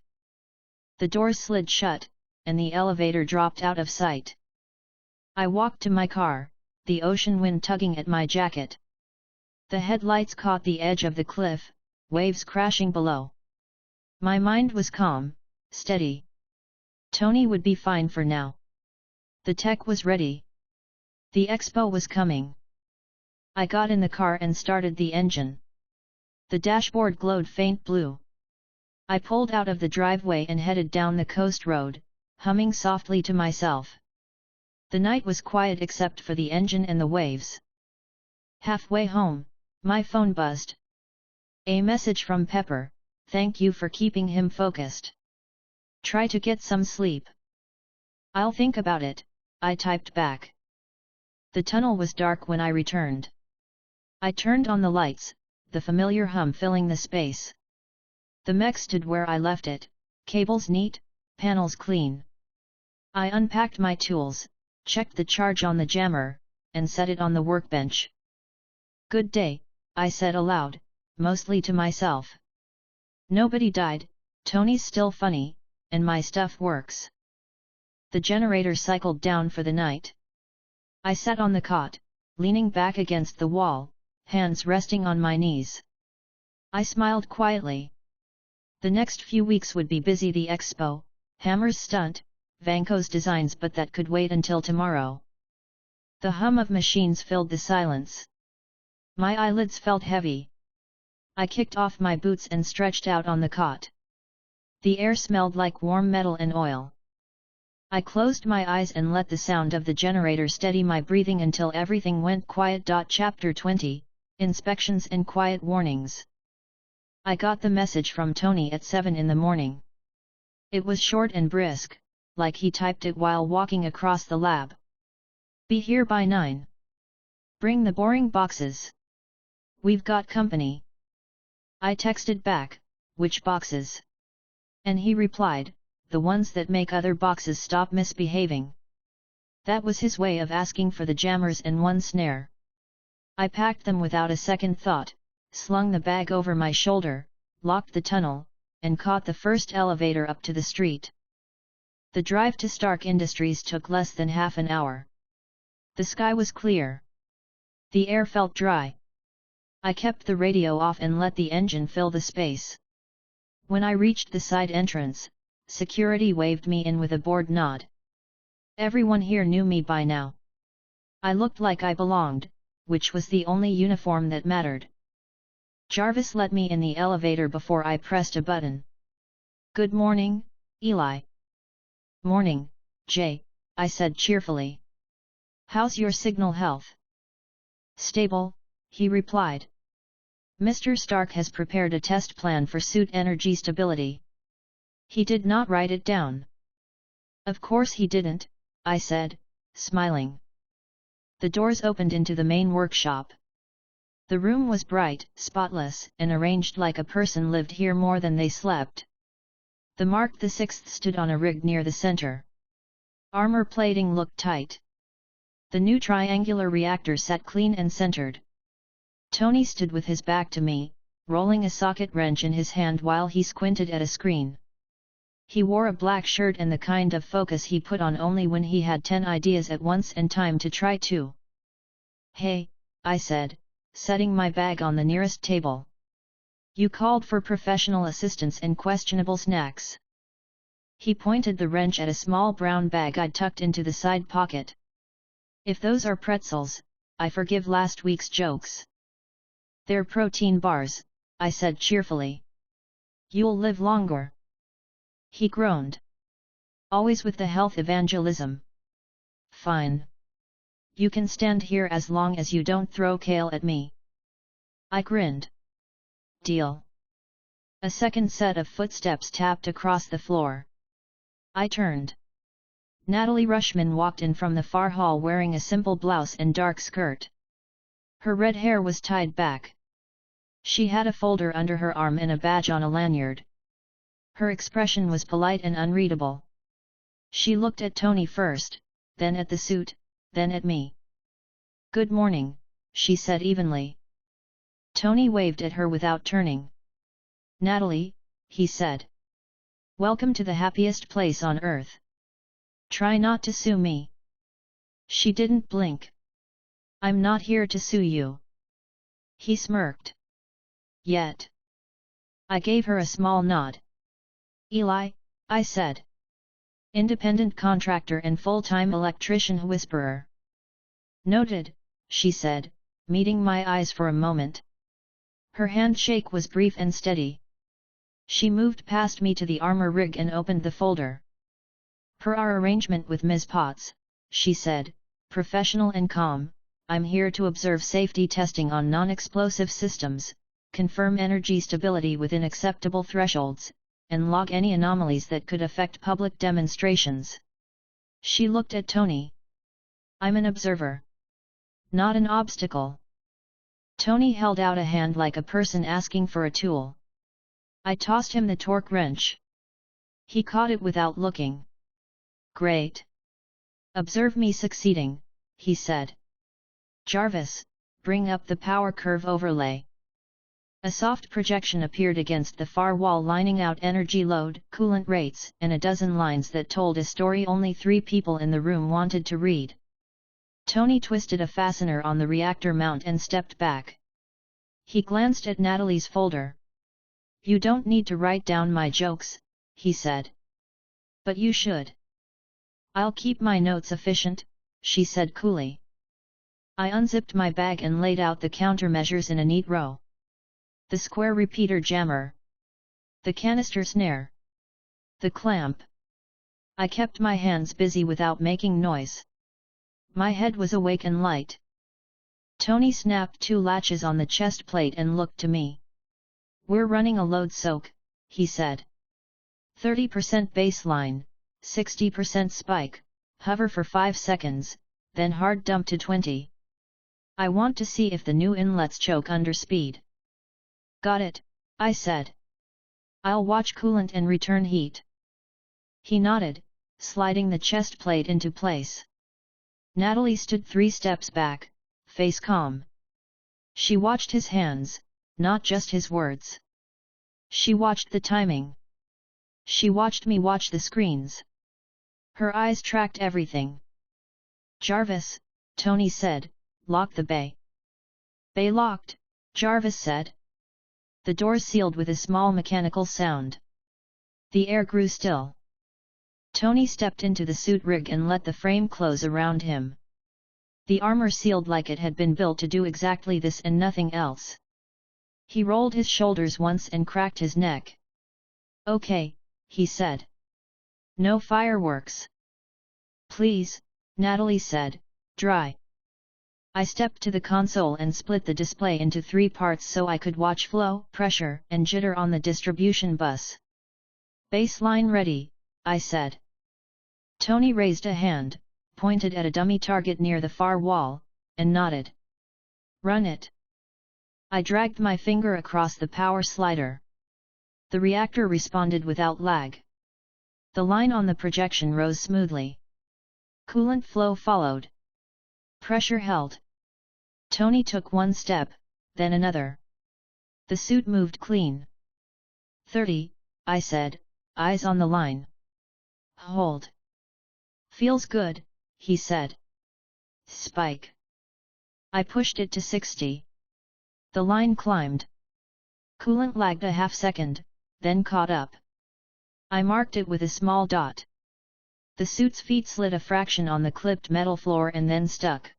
The doors slid shut, and the elevator dropped out of sight. I walked to my car, the ocean wind tugging at my jacket. The headlights caught the edge of the cliff, waves crashing below. My mind was calm, steady. Tony would be fine for now. The tech was ready. The expo was coming. I got in the car and started the engine. The dashboard glowed faint blue. I pulled out of the driveway and headed down the coast road, humming softly to myself. The night was quiet except for the engine and the waves. Halfway home, my phone buzzed. A message from Pepper: "Thank you for keeping him focused. Try to get some sleep." "I'll think about it," I typed back. The tunnel was dark when I returned. I turned on the lights, the familiar hum filling the space. The mech stood where I left it, cables neat, panels clean. I unpacked my tools, checked the charge on the jammer, and set it on the workbench. "Good day," I said aloud, mostly to myself. "Nobody died, Tony's still funny, and my stuff works." The generator cycled down for the night. I sat on the cot, leaning back against the wall, hands resting on my knees. I smiled quietly. The next few weeks would be busy: the expo, Hammer's stunt, Vanko's designs, but that could wait until tomorrow. The hum of machines filled the silence. My eyelids felt heavy. I kicked off my boots and stretched out on the cot. The air smelled like warm metal and oil. I closed my eyes and let the sound of the generator steady my breathing until everything went quiet. Chapter 20, Inspections and Quiet Warnings. I got the message from Tony at 7 in the morning. It was short and brisk, like he typed it while walking across the lab. "Be here by 9. Bring the boring boxes. We've got company." I texted back, "Which boxes?" And he replied, "The ones that make other boxes stop misbehaving." That was his way of asking for the jammers and one snare. I packed them without a second thought, slung the bag over my shoulder, locked the tunnel, and caught the first elevator up to the street. The drive to Stark Industries took less than half an hour. The sky was clear. The air felt dry. I kept the radio off and let the engine fill the space. When I reached the side entrance, security waved me in with a bored nod. Everyone here knew me by now. I looked like I belonged, which was the only uniform that mattered. Jarvis let me in the elevator before I pressed a button. "Good morning, Eli." "Morning, Jay," I said cheerfully. "How's your signal health?" "Stable," he replied. "Mr. Stark has prepared a test plan for suit energy stability." He did not write it down. "Of course he didn't," I said, smiling. The doors opened into the main workshop. The room was bright, spotless, and arranged like a person lived here more than they slept. The Mark VI stood on a rig near the center. Armor plating looked tight. The new triangular reactor sat clean and centered. Tony stood with his back to me, rolling a socket wrench in his hand while he squinted at a screen. He wore a black shirt and the kind of focus he put on only when he had 10 ideas at once and time to try to. "Hey," I said, setting my bag on the nearest table. "You called for professional assistance and questionable snacks." He pointed the wrench at a small brown bag I'd tucked into the side pocket. "If those are pretzels, I forgive last week's jokes." "They're protein bars," I said cheerfully. "You'll live longer." He groaned. "Always with the health evangelism." "Fine. You can stand here as long as you don't throw kale at me." I grinned. "Deal." A second set of footsteps tapped across the floor. I turned. Natalie Rushman walked in from the far hall wearing a simple blouse and dark skirt. Her red hair was tied back. She had a folder under her arm and a badge on a lanyard. Her expression was polite and unreadable. She looked at Tony first, then at the suit, then at me. "Good morning," she said evenly. Tony waved at her without turning. "Natalie," he said. "Welcome to the happiest place on earth. Try not to sue me." She didn't blink. "I'm not here to sue you." He smirked. "Yet." I gave her a small nod. "Eli," I said. "Independent contractor and full-time electrician whisperer." "Noted," she said, meeting my eyes for a moment. Her handshake was brief and steady. She moved past me to the armor rig and opened the folder. "Per our arrangement with Ms. Potts," she said, professional and calm, "I'm here to observe safety testing on non-explosive systems, confirm energy stability within acceptable thresholds, and log any anomalies that could affect public demonstrations." She looked at Tony. "I'm an observer. Not an obstacle." Tony held out a hand like a person asking for a tool. I tossed him the torque wrench. He caught it without looking. "Great. Observe me succeeding," he said. "Jarvis, bring up the power curve overlay." A soft projection appeared against the far wall, lining out energy load, coolant rates, and a dozen lines that told a story only 3 people in the room wanted to read. Tony twisted a fastener on the reactor mount and stepped back. He glanced at Natalie's folder. "You don't need to write down my jokes," he said. "But you should." "I'll keep my notes efficient," she said coolly. I unzipped my bag and laid out the countermeasures in a neat row. The square repeater jammer. The canister snare. The clamp. I kept my hands busy without making noise. My head was awake and light. Tony snapped 2 latches on the chest plate and looked to me. "We're running a load soak," he said. 30% baseline, 60% spike, hover for 5 seconds, then hard dump to 20. I want to see if the new inlets choke under speed." "Got it," I said. "I'll watch coolant and return heat." He nodded, sliding the chest plate into place. Natalie stood 3 steps back, face calm. She watched his hands, not just his words. She watched the timing. She watched me watch the screens. Her eyes tracked everything. "Jarvis," Tony said, "lock the bay." "Bay locked," Jarvis said. The door sealed with a small mechanical sound. The air grew still. Tony stepped into the suit rig and let the frame close around him. The armor sealed like it had been built to do exactly this and nothing else. He rolled his shoulders once and cracked his neck. "Okay," he said. "No fireworks." "Please," Natalie said, "dry." I stepped to the console and split the display into 3 parts so I could watch flow, pressure, and jitter on the distribution bus. "Baseline ready," I said. Tony raised a hand, pointed at a dummy target near the far wall, and nodded. "Run it." I dragged my finger across the power slider. The reactor responded without lag. The line on the projection rose smoothly. Coolant flow followed. Pressure held. Tony took 1 step, then another. The suit moved clean. 30, I said, eyes on the line. "Hold." "Feels good," he said. "Spike." I pushed it to 60. The line climbed. Coolant lagged a half second, then caught up. I marked it with a small dot. The suit's feet slid a fraction on the clipped metal floor and then stuck.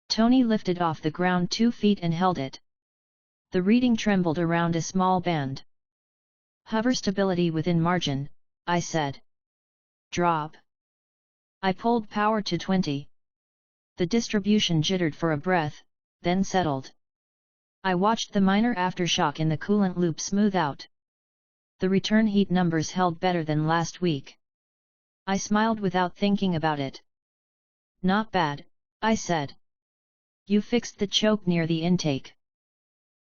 Tony lifted off the ground 2 feet and held it. The reading trembled around a small band. "Hover stability within margin," I said. "Drop." I pulled power to 20. The distribution jittered for a breath, then settled. I watched the minor aftershock in the coolant loop smooth out. The return heat numbers held better than last week. I smiled without thinking about it. "Not bad," I said. "You fixed the choke near the intake."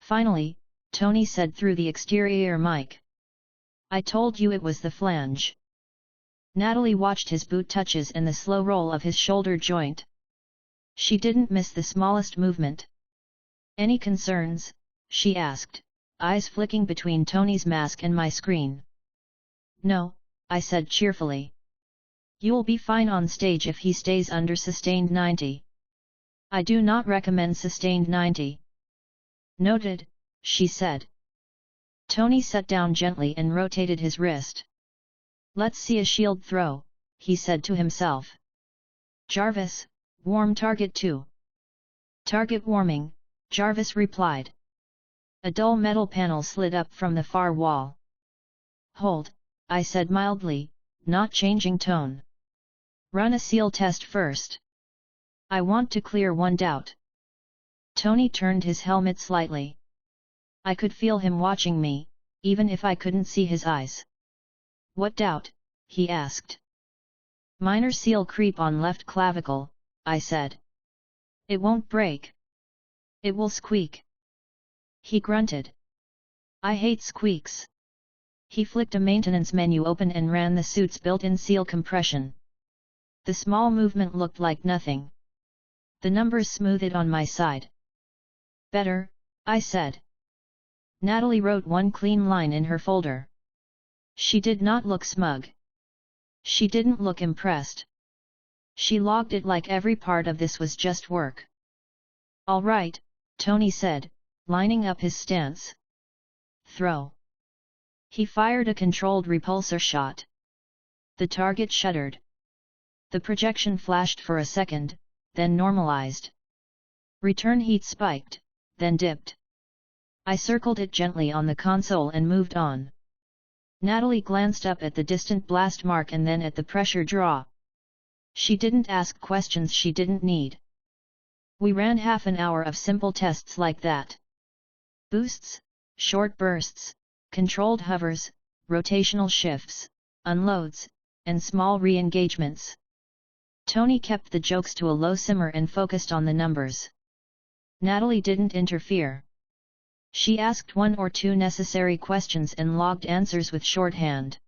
Finally, Tony said through the exterior mic. I told you it was the flange. Natalie watched his boot touches and the slow roll of his shoulder joint. She didn't miss the smallest movement. Any concerns? She asked, eyes flicking between Tony's mask and my screen. No, I said cheerfully. You'll be fine on stage if he stays under sustained 90. I do not recommend sustained 90. Noted, she said. Tony sat down gently and rotated his wrist. Let's see a shield throw, he said to himself. Jarvis, warm target 2. Target warming, Jarvis replied. A dull metal panel slid up from the far wall. Hold, I said mildly, not changing tone. Run a seal test first. I want to clear one doubt. Tony turned his helmet slightly. I could feel him watching me, even if I couldn't see his eyes. What doubt? He asked. Minor seal creep on left clavicle, I said. It won't break. It will squeak. He grunted. I hate squeaks. He flicked a maintenance menu open and ran the suit's built-in seal compression. The small movement looked like nothing. The numbers smoothed on my side. Better, I said. Natalie wrote one clean line in her folder. She did not look smug. She didn't look impressed. She logged it like every part of this was just work. All right, Tony said, lining up his stance. Throw. He fired a controlled repulsor shot. The target shuddered. The projection flashed for a second, then normalized. Return heat spiked, then dipped. I circled it gently on the console and moved on. Natalie glanced up at the distant blast mark and then at the pressure draw. She didn't ask questions she didn't need. We ran half an hour of simple tests like that. Boosts, short bursts, controlled hovers, rotational shifts, unloads, and small re-engagements. Tony kept the jokes to a low simmer and focused on the numbers. Natalie didn't interfere. She asked one or two necessary questions and logged answers with shorthand.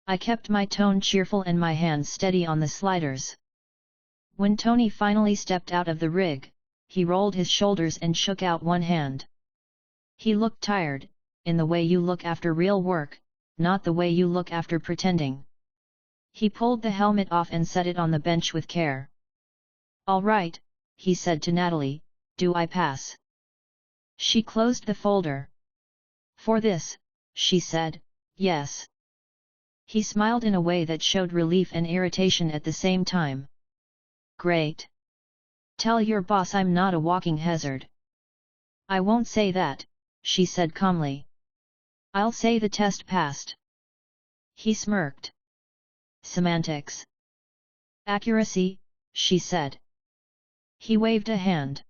I kept my tone cheerful and my hands steady on the sliders. When Tony finally stepped out of the rig, he rolled his shoulders and shook out one hand. He looked tired, in the way you look after real work, not the way you look after pretending. He pulled the helmet off and set it on the bench with care. All right, he said to Natalie, do I pass? She closed the folder. For this, she said, yes. He smiled in a way that showed relief and irritation at the same time. Great. Tell your boss I'm not a walking hazard. I won't say that, she said calmly. I'll say the test passed. He smirked. Semantics. Accuracy, she said. He waved a hand.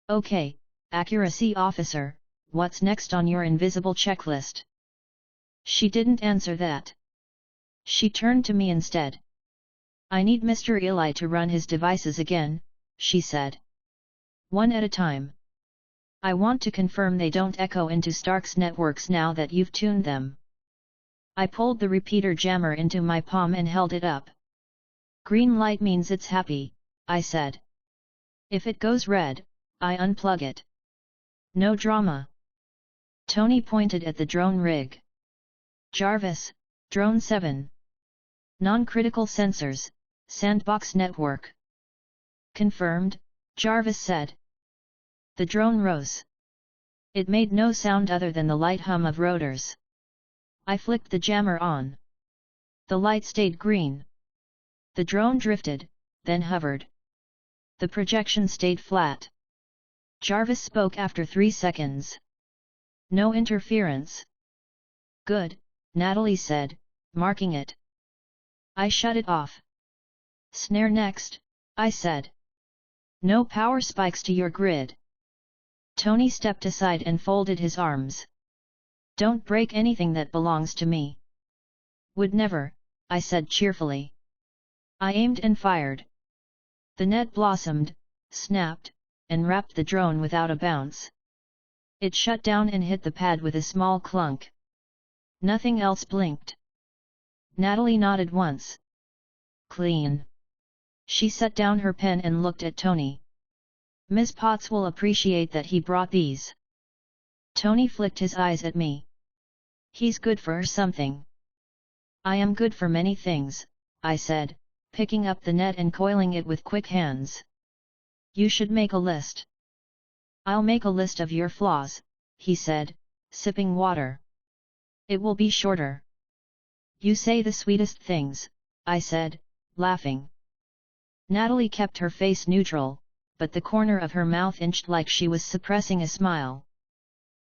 Okay, accuracy officer, what's next on your invisible checklist? She didn't answer that. She turned to me instead. I need Mr. Eli to run his devices again, she said. One at a time. I want to confirm they don't echo into Stark's networks now that you've tuned them. I pulled the repeater jammer into my palm and held it up. Green light means it's happy, I said. If it goes red, I unplug it. No drama. Tony pointed at the drone rig. Jarvis, Drone 7. Non-critical sensors, sandbox network. Confirmed, Jarvis said. The drone rose. It made no sound other than the light hum of rotors. I flicked the jammer on. The light stayed green. The drone drifted, then hovered. The projection stayed flat. Jarvis spoke after 3 seconds. No interference. Good, Natalie said, marking it. I shut it off. Snare next, I said. No power spikes to your grid. Tony stepped aside and folded his arms. Don't break anything that belongs to me. Would never, I said cheerfully. I aimed and fired. The net blossomed, snapped, and wrapped the drone without a bounce. It shut down and hit the pad with a small clunk. Nothing else blinked. Natalie nodded once. Clean. She set down her pen and looked at Tony. Ms. Potts will appreciate that he brought these. Tony flicked his eyes at me. He's good for something. I am good for many things, I said, picking up the net and coiling it with quick hands. You should make a list. I'll make a list of your flaws, he said, sipping water. It will be shorter. You say the sweetest things, I said, laughing. Natalie kept her face neutral, but the corner of her mouth inched like she was suppressing a smile.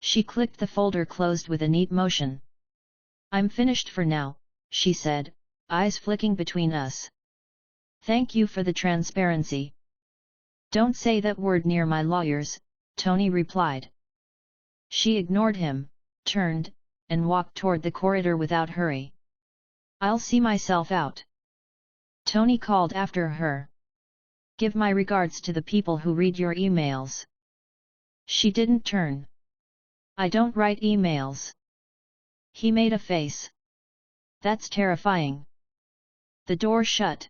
She clicked the folder closed with a neat motion. I'm finished for now, she said, eyes flicking between us. Thank you for the transparency. Don't say that word near my lawyers, Tony replied. She ignored him, turned, and walked toward the corridor without hurry. I'll see myself out. Tony called after her. Give my regards to the people who read your emails. She didn't turn. I don't write emails. He made a face. That's terrifying. The door shut.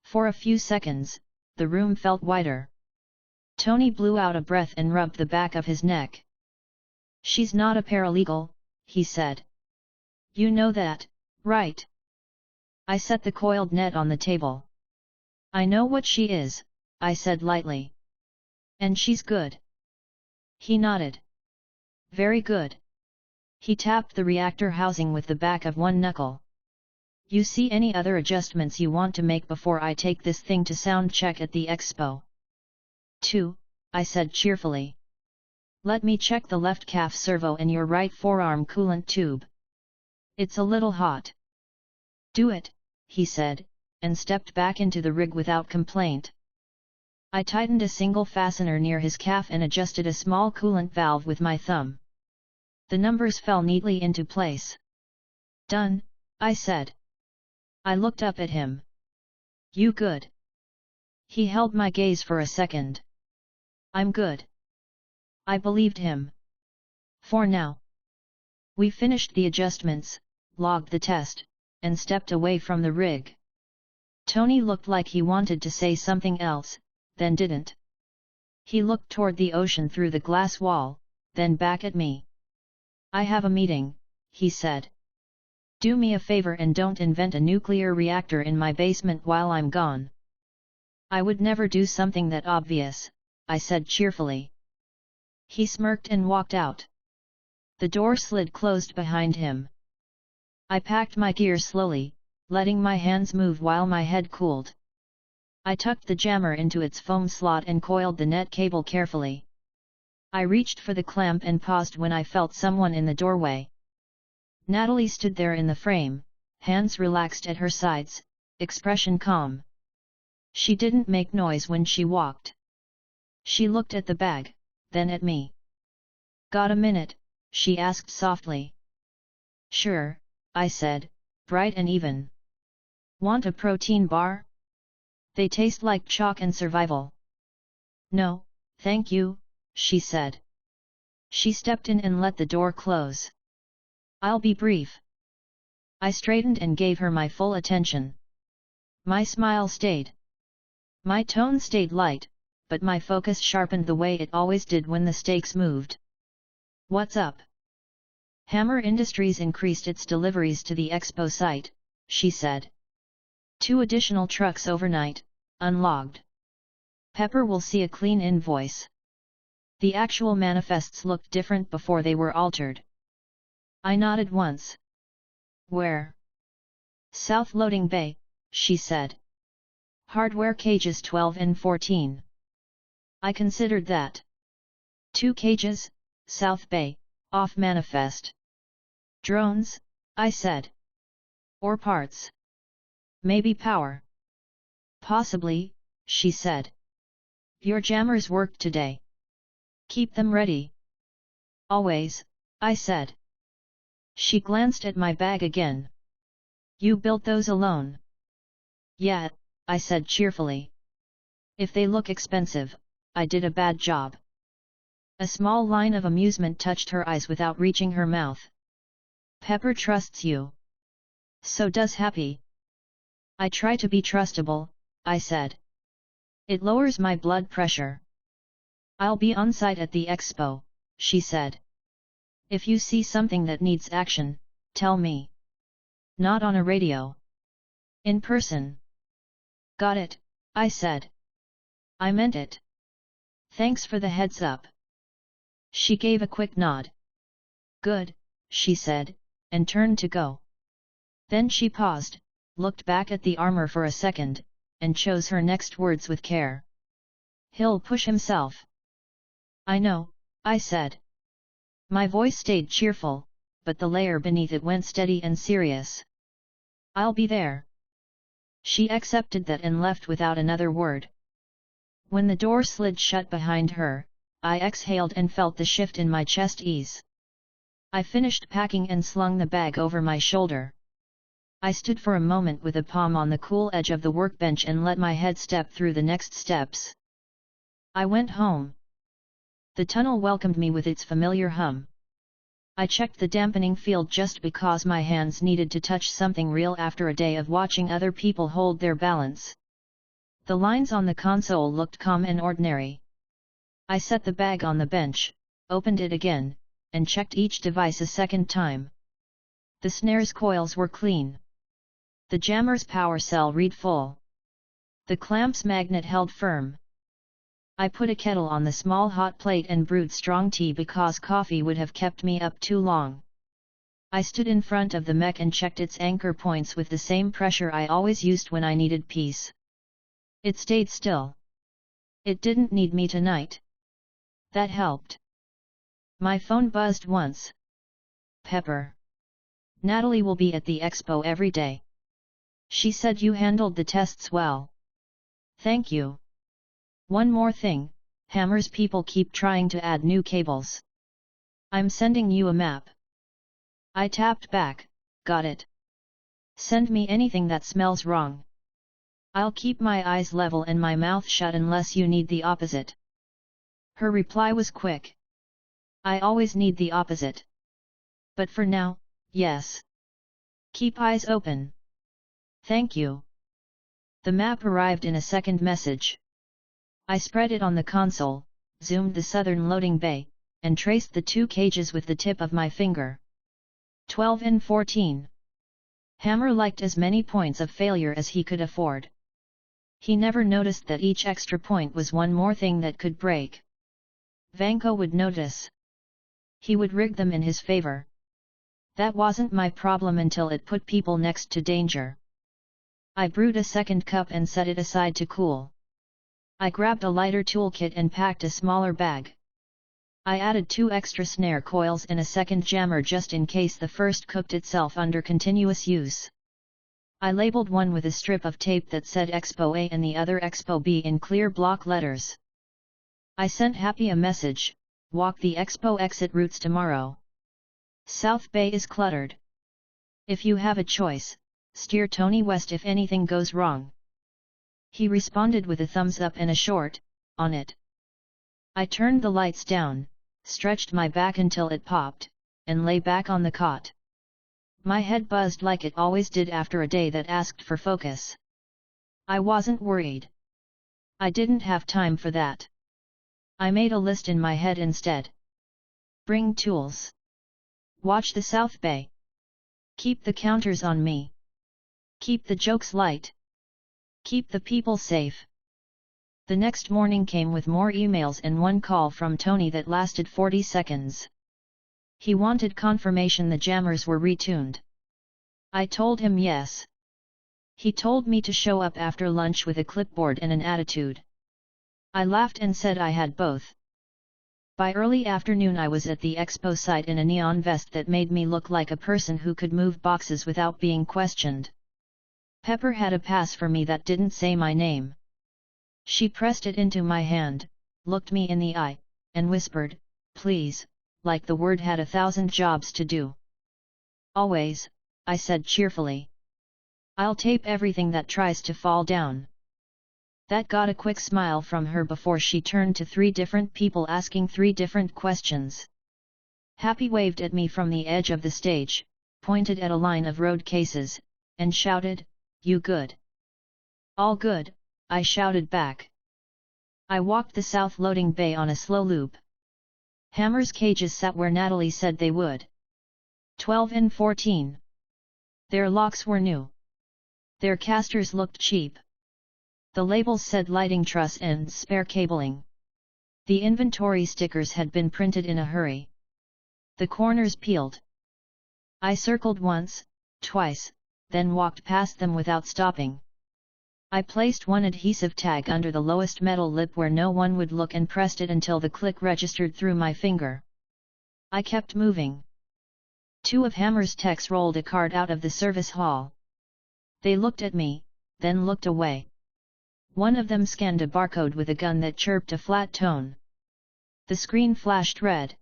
For a few seconds, the room felt wider. Tony blew out a breath and rubbed the back of his neck. She's not a paralegal, he said. You know that, right? I set the coiled net on the table. I know what she is, I said lightly. And she's good. He nodded. Very good. He tapped the reactor housing with the back of one knuckle. You see any other adjustments you want to make before I take this thing to sound check at the expo? 2, I said cheerfully. Let me check the left calf servo and your right forearm coolant tube. It's a little hot. Do it, he said, and stepped back into the rig without complaint. I tightened a single fastener near his calf and adjusted a small coolant valve with my thumb. The numbers fell neatly into place. Done, I said. I looked up at him. You good? He held my gaze for a second. I'm good. I believed him. For now. We finished the adjustments, logged the test, and stepped away from the rig. Tony looked like he wanted to say something else, then didn't. He looked toward the ocean through the glass wall, then back at me. I have a meeting, he said. Do me a favor and don't invent a nuclear reactor in my basement while I'm gone. I would never do something that obvious, I said cheerfully. He smirked and walked out. The door slid closed behind him. I packed my gear slowly, letting my hands move while my head cooled. I tucked the jammer into its foam slot and coiled the net cable carefully. I reached for the clamp and paused when I felt someone in the doorway. Natalie stood there in the frame, hands relaxed at her sides, expression calm. She didn't make noise when she walked. She looked at the bag, then at me. Got a minute? She asked softly. Sure, I said, bright and even. Want a protein bar? They taste like chalk and survival. No, thank you, she said. She stepped in and let the door close. I'll be brief. I straightened and gave her my full attention. My smile stayed. My tone stayed light, but my focus sharpened the way it always did when the stakes moved. What's up? Hammer Industries increased its deliveries to the expo site, she said. 2 additional trucks overnight, unlogged. Pepper will see a clean invoice. The actual manifests looked different before they were altered. I nodded once. Where? South Loading Bay, she said. Hardware cages 12 and 14. I considered that. 2 cages, South Bay, off manifest. Drones, I said. Or parts. Maybe power. Possibly, she said. Your jammers worked today. Keep them ready. Always, I said. She glanced at my bag again. You built those alone? Yeah, I said cheerfully. If they look expensive, I did a bad job. A small line of amusement touched her eyes without reaching her mouth. Pepper trusts you. So does Happy. I try to be trustable, I said. It lowers my blood pressure. I'll be on site at the expo, she said. If you see something that needs action, tell me. Not on a radio. In person. Got it, I said. I meant it. Thanks for the heads up. She gave a quick nod. Good, she said, and turned to go. Then she paused, looked back at the armor for a second, and chose her next words with care. He'll push himself. I know, I said. My voice stayed cheerful, but the layer beneath it went steady and serious. I'll be there. She accepted that and left without another word. When the door slid shut behind her, I exhaled and felt the shift in my chest ease. I finished packing and slung the bag over my shoulder. I stood for a moment with a palm on the cool edge of the workbench and let my head step through the next steps. I went home. The tunnel welcomed me with its familiar hum. I checked the dampening field just because my hands needed to touch something real after a day of watching other people hold their balance. The lines on the console looked calm and ordinary. I set the bag on the bench, opened it again, and checked each device a second time. The snare's coils were clean. The jammer's power cell read full. The clamp's magnet held firm. I put a kettle on the small hot plate and brewed strong tea because coffee would have kept me up too long. I stood in front of the mech and checked its anchor points with the same pressure I always used when I needed peace. It stayed still. It didn't need me tonight. That helped. My phone buzzed once. Pepper. Natalie will be at the expo every day. She said you handled the tests well. Thank you. One more thing, Hammer's people keep trying to add new cables. I'm sending you a map. I tapped back, got it. Send me anything that smells wrong. I'll keep my eyes level and my mouth shut unless you need the opposite. Her reply was quick. I always need the opposite. But for now, yes. Keep eyes open. Thank you. The map arrived in a second message. I spread it on the console, zoomed the southern loading bay, and traced the two cages with the tip of my finger. 12 and 14. Hammer liked as many points of failure as he could afford. He never noticed that each extra point was one more thing that could break. Vanko would notice. He would rig them in his favor. That wasn't my problem until it put people next to danger. I brewed a second cup and set it aside to cool. I grabbed a lighter toolkit and packed a smaller bag. I added 2 extra snare coils and a second jammer just in case the first cooked itself under continuous use. I labeled one with a strip of tape that said Expo A and the other Expo B in clear block letters. I sent Happy a message, walk the Expo exit routes tomorrow. South Bay is cluttered. If you have a choice, steer Tony west if anything goes wrong. He responded with a thumbs up and a short, on it. I turned the lights down, stretched my back until it popped, and lay back on the cot. My head buzzed like it always did after a day that asked for focus. I wasn't worried. I didn't have time for that. I made a list in my head instead. Bring tools. Watch the South Bay. Keep the counters on me. Keep the jokes light. Keep the people safe. The next morning came with more emails and one call from Tony that lasted 40 seconds. He wanted confirmation the jammers were retuned. I told him yes. He told me to show up after lunch with a clipboard and an attitude. I laughed and said I had both. By early afternoon I was at the expo site in a neon vest that made me look like a person who could move boxes without being questioned. Pepper had a pass for me that didn't say my name. She pressed it into my hand, looked me in the eye, and whispered, "Please," like the word had 1,000 jobs to do. "Always," I said cheerfully. "I'll tape everything that tries to fall down." That got a quick smile from her before she turned to 3 different people asking 3 different questions. Happy waved at me from the edge of the stage, pointed at a line of road cases, and shouted, "You good?" "All good," I shouted back. I walked the south loading bay on a slow loop. Hammer's cages sat where Natalie said they would. 12 and 14. Their locks were new. Their casters looked cheap. The labels said lighting truss and spare cabling. The inventory stickers had been printed in a hurry. The corners peeled. I circled once, twice, then walked past them without stopping. I placed one adhesive tag under the lowest metal lip where no one would look and pressed it until the click registered through my finger. I kept moving. 2 of Hammer's techs rolled a cart out of the service hall. They looked at me, then looked away. One of them scanned a barcode with a gun that chirped a flat tone. The screen flashed red.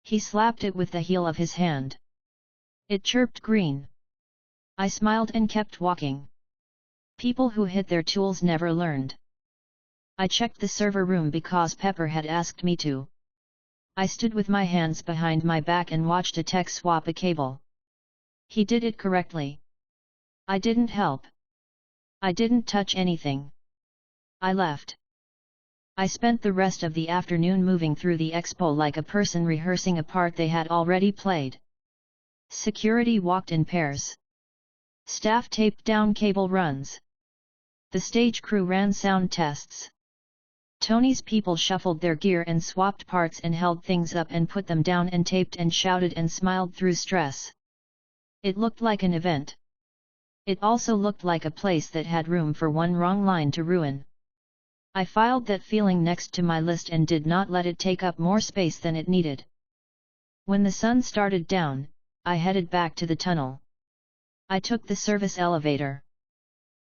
He slapped it with the heel of his hand. It chirped green. I smiled and kept walking. People who hit their tools never learned. I checked the server room because Pepper had asked me to. I stood with my hands behind my back and watched a tech swap a cable. He did it correctly. I didn't help. I didn't touch anything. I left. I spent the rest of the afternoon moving through the expo like a person rehearsing a part they had already played. Security walked in pairs. Staff taped down cable runs. The stage crew ran sound tests. Tony's people shuffled their gear and swapped parts and held things up and put them down and taped and shouted and smiled through stress. It looked like an event. It also looked like a place that had room for one wrong line to ruin. I filed that feeling next to my list and did not let it take up more space than it needed. When the sun started down, I headed back to the tunnel. I took the service elevator.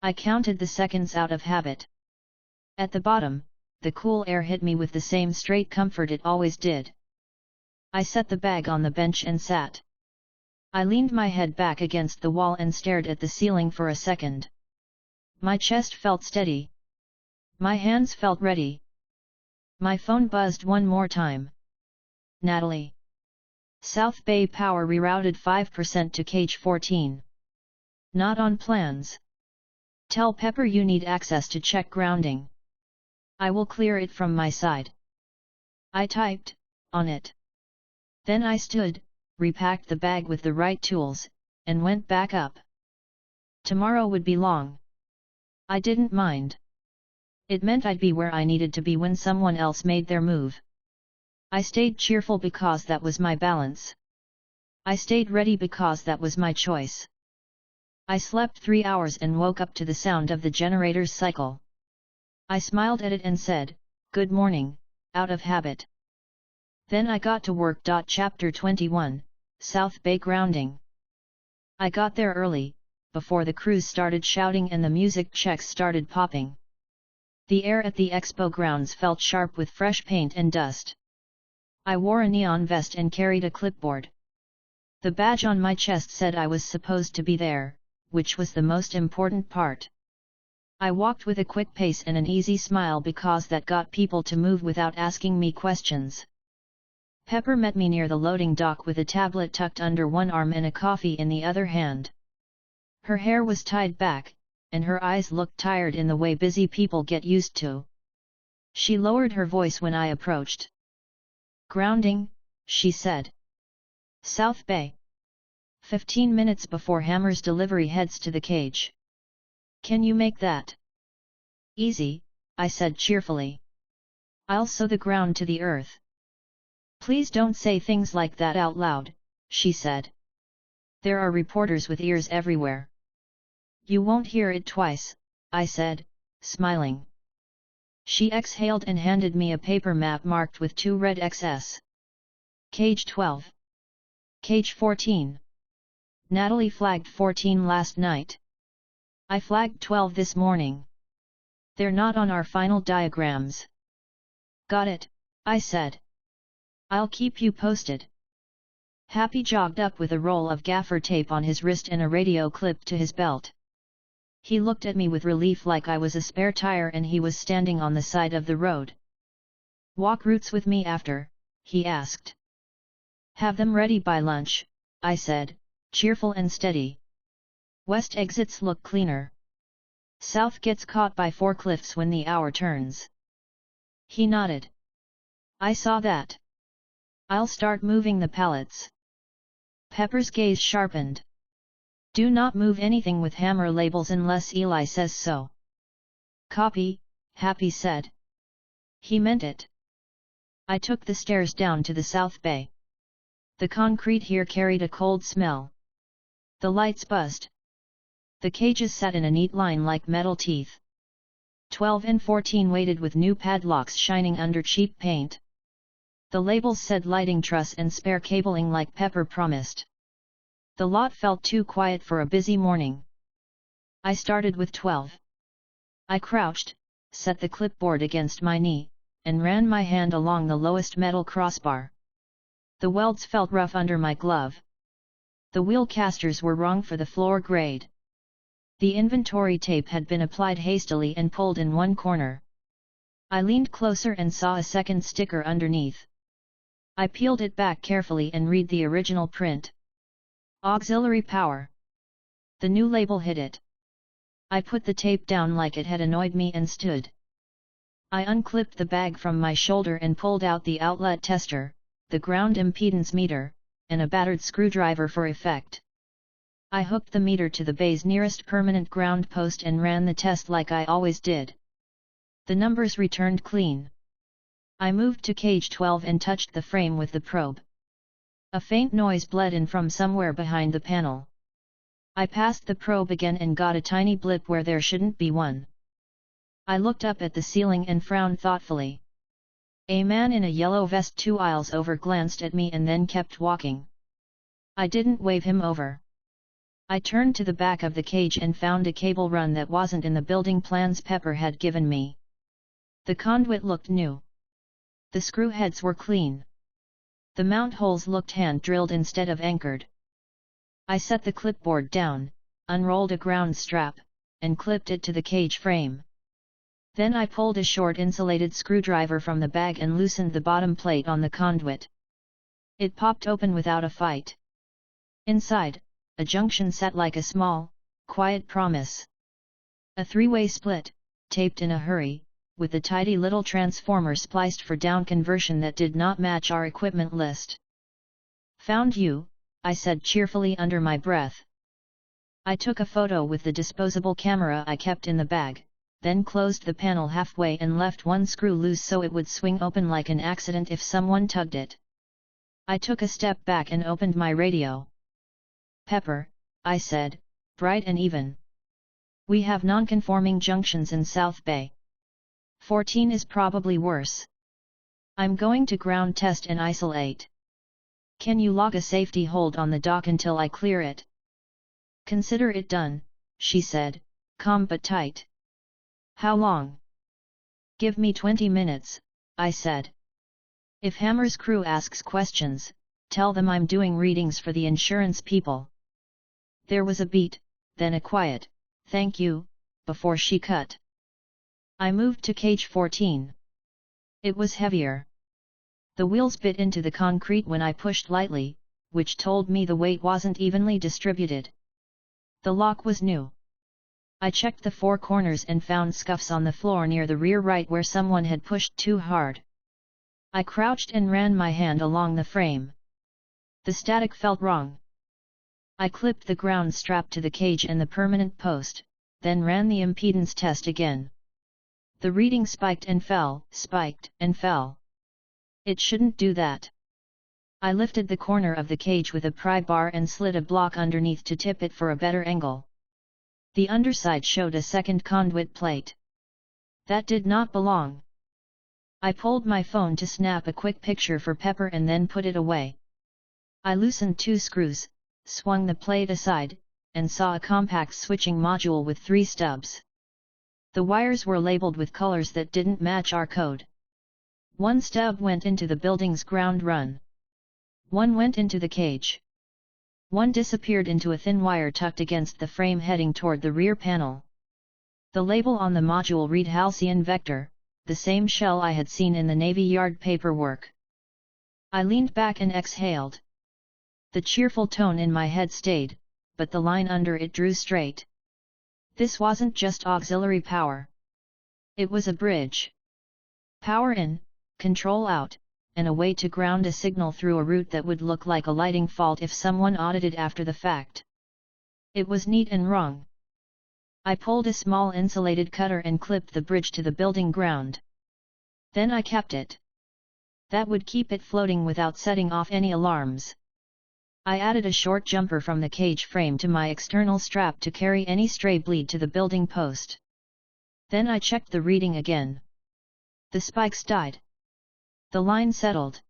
I counted the seconds out of habit. At the bottom, the cool air hit me with the same straight comfort it always did. I set the bag on the bench and sat. I leaned my head back against the wall and stared at the ceiling for a second. My chest felt steady. My hands felt ready. My phone buzzed one more time. Natalie. South Bay power rerouted 5% to cage 14. Not on plans. Tell Pepper you need access to check grounding. I will clear it from my side. I typed, on it. Then I stood, repacked the bag with the right tools, and went back up. Tomorrow would be long. I didn't mind. It meant I'd be where I needed to be when someone else made their move. I stayed cheerful because that was my balance. I stayed ready because that was my choice. I slept 3 hours and woke up to the sound of the generator's cycle. I smiled at it and said, "Good morning," out of habit. Then I got to work. Chapter 21, South Bay Grounding. I got there early, before the crews started shouting and the music checks started popping. The air at the expo grounds felt sharp with fresh paint and dust. I wore a neon vest and carried a clipboard. The badge on my chest said I was supposed to be there, which was the most important part. I walked with a quick pace and an easy smile because that got people to move without asking me questions. Pepper met me near the loading dock with a tablet tucked under one arm and a coffee in the other hand. Her hair was tied back, and her eyes looked tired in the way busy people get used to. She lowered her voice when I approached. "Grounding," she said. "South Bay. 15 minutes before Hammer's delivery heads to the cage. Can you make that?" "Easy," I said cheerfully. "I'll sew the ground to the earth." "Please don't say things like that out loud," she said. "There are reporters with ears everywhere." "You won't hear it twice," I said, smiling. She exhaled and handed me a paper map marked with 2 red X's. Cage 12. Cage 14. Natalie flagged 14 last night. I flagged 12 this morning. They're not on our final diagrams. "Got it," I said. "I'll keep you posted." Happy jogged up with a roll of gaffer tape on his wrist and a radio clipped to his belt. He looked at me with relief like I was a spare tire and he was standing on the side of the road. "Walk routes with me after?" he asked. "Have them ready by lunch," I said, cheerful and steady. West exits look cleaner. South gets caught by forklifts when the hour turns. He nodded. I saw that. I'll start moving the pallets. Pepper's gaze sharpened. Do not move anything with hammer labels unless Eli says so. Copy, Happy said. He meant it. I took the stairs down to the south bay. The concrete here carried a cold smell. The lights buzzed. The cages sat in a neat line like metal teeth. 12 and 14 waited with new padlocks shining under cheap paint. The labels said lighting truss and spare cabling like Pepper promised. The lot felt too quiet for a busy morning. I started with 12. I crouched, set the clipboard against my knee, and ran my hand along the lowest metal crossbar. The welds felt rough under my glove. The wheel casters were wrong for the floor grade. The inventory tape had been applied hastily and pulled in one corner. I leaned closer and saw a second sticker underneath. I peeled it back carefully and read the original print. Auxiliary power. The new label hit it. I put the tape down like it had annoyed me and stood. I unclipped the bag from my shoulder and pulled out the outlet tester, the ground impedance meter, and a battered screwdriver for effect. I hooked the meter to the bay's nearest permanent ground post and ran the test like I always did. The numbers returned clean. I moved to cage 12 and touched the frame with the probe. A faint noise bled in from somewhere behind the panel. I passed the probe again and got a tiny blip where there shouldn't be one. I looked up at the ceiling and frowned thoughtfully. A man in a yellow vest 2 aisles over glanced at me and then kept walking. I didn't wave him over. I turned to the back of the cage and found a cable run that wasn't in the building plans Pepper had given me. The conduit looked new. The screw heads were clean. The mount holes looked hand-drilled instead of anchored. I set the clipboard down, unrolled a ground strap, and clipped it to the cage frame. Then I pulled a short insulated screwdriver from the bag and loosened the bottom plate on the conduit. It popped open without a fight. Inside, a junction sat like a small, quiet promise. A 3-way split, taped in a hurry, with a tidy little transformer spliced for down conversion that did not match our equipment list. Found you, I said cheerfully under my breath. I took a photo with the disposable camera I kept in the bag, then closed the panel halfway and left one screw loose so it would swing open like an accident if someone tugged it. I took a step back and opened my radio. Pepper, I said, bright and even. We have non-conforming junctions in South Bay. 14 is probably worse. I'm going to ground test and isolate. Can you log a safety hold on the dock until I clear it? Consider it done, she said, calm but tight. How long? Give me 20 minutes, I said. If Hammer's crew asks questions, tell them I'm doing readings for the insurance people. There was a beat, then a quiet, thank you, before she cut. I moved to cage 14. It was heavier. The wheels bit into the concrete when I pushed lightly, which told me the weight wasn't evenly distributed. The lock was new. I checked the 4 corners and found scuffs on the floor near the rear right where someone had pushed too hard. I crouched and ran my hand along the frame. The static felt wrong. I clipped the ground strap to the cage and the permanent post, then ran the impedance test again. The reading spiked and fell, spiked and fell. It shouldn't do that. I lifted the corner of the cage with a pry bar and slid a block underneath to tip it for a better angle. The underside showed a second conduit plate. That did not belong. I pulled my phone to snap a quick picture for Pepper and then put it away. I loosened 2 screws, swung the plate aside, and saw a compact switching module with 3 stubs. The wires were labeled with colors that didn't match our code. One stub went into the building's ground run. One went into the cage. One disappeared into a thin wire tucked against the frame heading toward the rear panel. The label on the module read Halcyon Vector, the same shell I had seen in the Navy Yard paperwork. I leaned back and exhaled. The cheerful tone in my head stayed, but the line under it drew straight. This wasn't just auxiliary power. It was a bridge. Power in, control out, and a way to ground a signal through a route that would look like a lighting fault if someone audited after the fact. It was neat and wrong. I pulled a small insulated cutter and clipped the bridge to the building ground. Then I capped it. That would keep it floating without setting off any alarms. I added a short jumper from the cage frame to my external strap to carry any stray bleed to the building post. Then I checked the reading again. The spikes died. The line settled.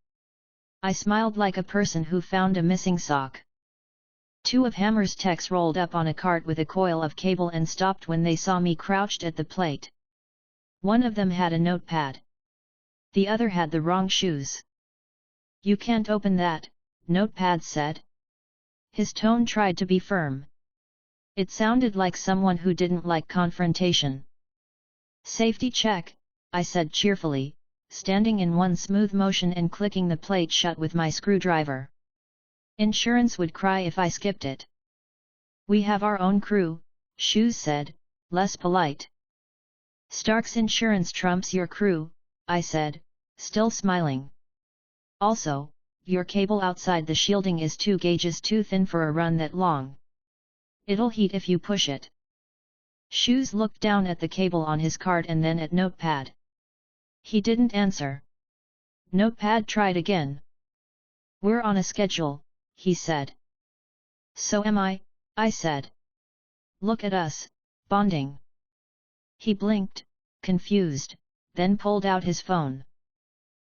I smiled like a person who found a missing sock. Two of Hammer's techs rolled up on a cart with a coil of cable and stopped when they saw me crouched at the plate. One of them had a notepad. The other had the wrong shoes. "You can't open that," Notepad said. His tone tried to be firm. It sounded like someone who didn't like confrontation. "Safety check," I said cheerfully, standing in one smooth motion and clicking the plate shut with my screwdriver. "Insurance would cry if I skipped it." "We have our own crew," Shoes said, less polite. "Stark's insurance trumps your crew," I said, still smiling. "Also, your cable outside the shielding is 2 gauges too thin for a run that long. It'll heat if you push it." Shoes looked down at the cable on his cart and then at Notepad. He didn't answer. Notepad tried again. "We're on a schedule," he said. "So am I said. "Look at us, bonding." He blinked, confused, then pulled out his phone.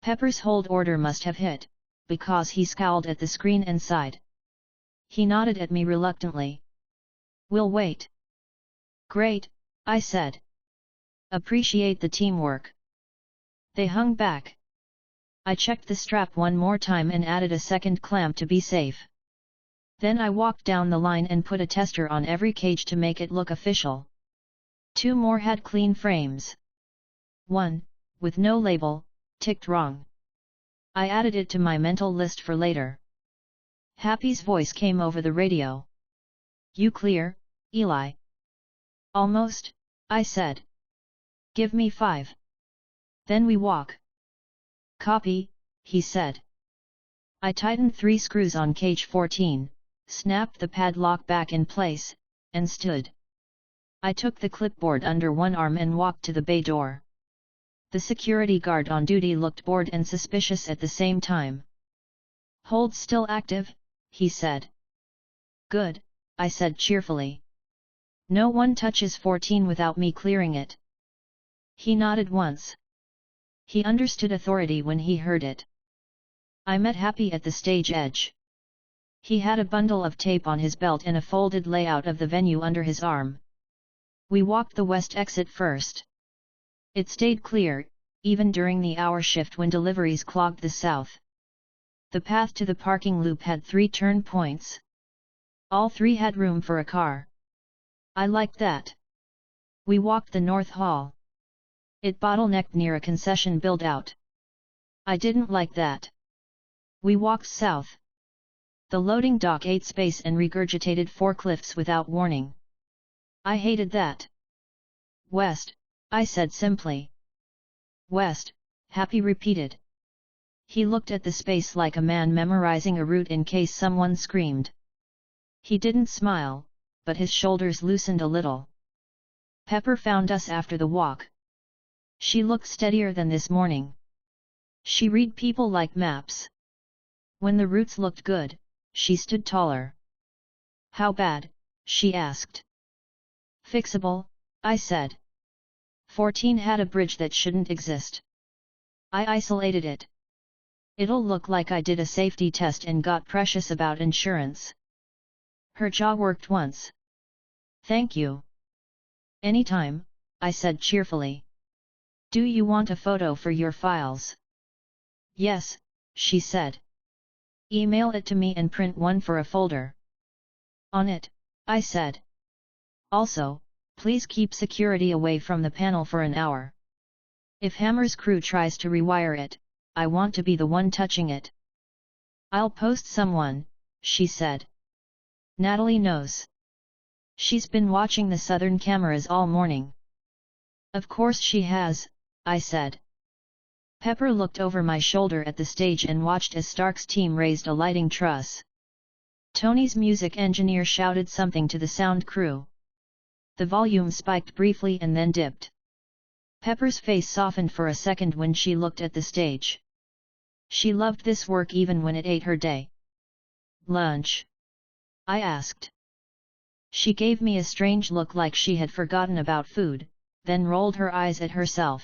Pepper's hold order must have hit, because he scowled at the screen and sighed. He nodded at me reluctantly. "We'll wait." "Great," I said. "Appreciate the teamwork." They hung back. I checked the strap one more time and added a second clamp to be safe. Then I walked down the line and put a tester on every cage to make it look official. 2 more had clean frames. 1, with no label, ticked wrong. I added it to my mental list for later. Happy's voice came over the radio. "You clear, Eli?" "Almost," I said. "Give me 5. Then we walk." "Copy," he said. I tightened 3 screws on cage 14, snapped the padlock back in place, and stood. I took the clipboard under one arm and walked to the bay door. The security guard on duty looked bored and suspicious at the same time. "Hold still active," he said. "Good," I said cheerfully. "No one touches 14 without me clearing it." He nodded once. He understood authority when he heard it. I met Happy at the stage edge. He had a bundle of tape on his belt and a folded layout of the venue under his arm. We walked the west exit first. It stayed clear, even during the hour shift when deliveries clogged the south. The path to the parking loop had 3 turn points. All 3 had room for a car. I liked that. We walked the north hall. It bottlenecked near a concession build-out. I didn't like that. We walked south. The loading dock ate space and regurgitated forklifts without warning. I hated that. "West," I said simply. "West," Happy repeated. He looked at the space like a man memorizing a route in case someone screamed. He didn't smile, but his shoulders loosened a little. "Pepper found us after the walk. She looked steadier than this morning. She read people like maps. When the routes looked good, she stood taller." "How bad?" she asked. "Fixable," I said. 14 had a bridge that shouldn't exist. I isolated it. It'll look like I did a safety test and got precious about insurance." Her jaw worked once. "Thank you." "Anytime," I said cheerfully. "Do you want a photo for your files?" "Yes," she said. "Email it to me and print one for a folder." "On it," I said. "Also, please keep security away from the panel for an hour. If Hammer's crew tries to rewire it, I want to be the one touching it." "I'll post someone," she said. Natalie knows. She's been watching the southern cameras all morning. Of course she has, I said. Pepper looked over my shoulder at the stage and watched as Stark's team raised a lighting truss. Tony's music engineer shouted something to the sound crew. The volume spiked briefly and then dipped. Pepper's face softened for a second when she looked at the stage. She loved this work even when it ate her day. Lunch? I asked. She gave me a strange look like she had forgotten about food, then rolled her eyes at herself.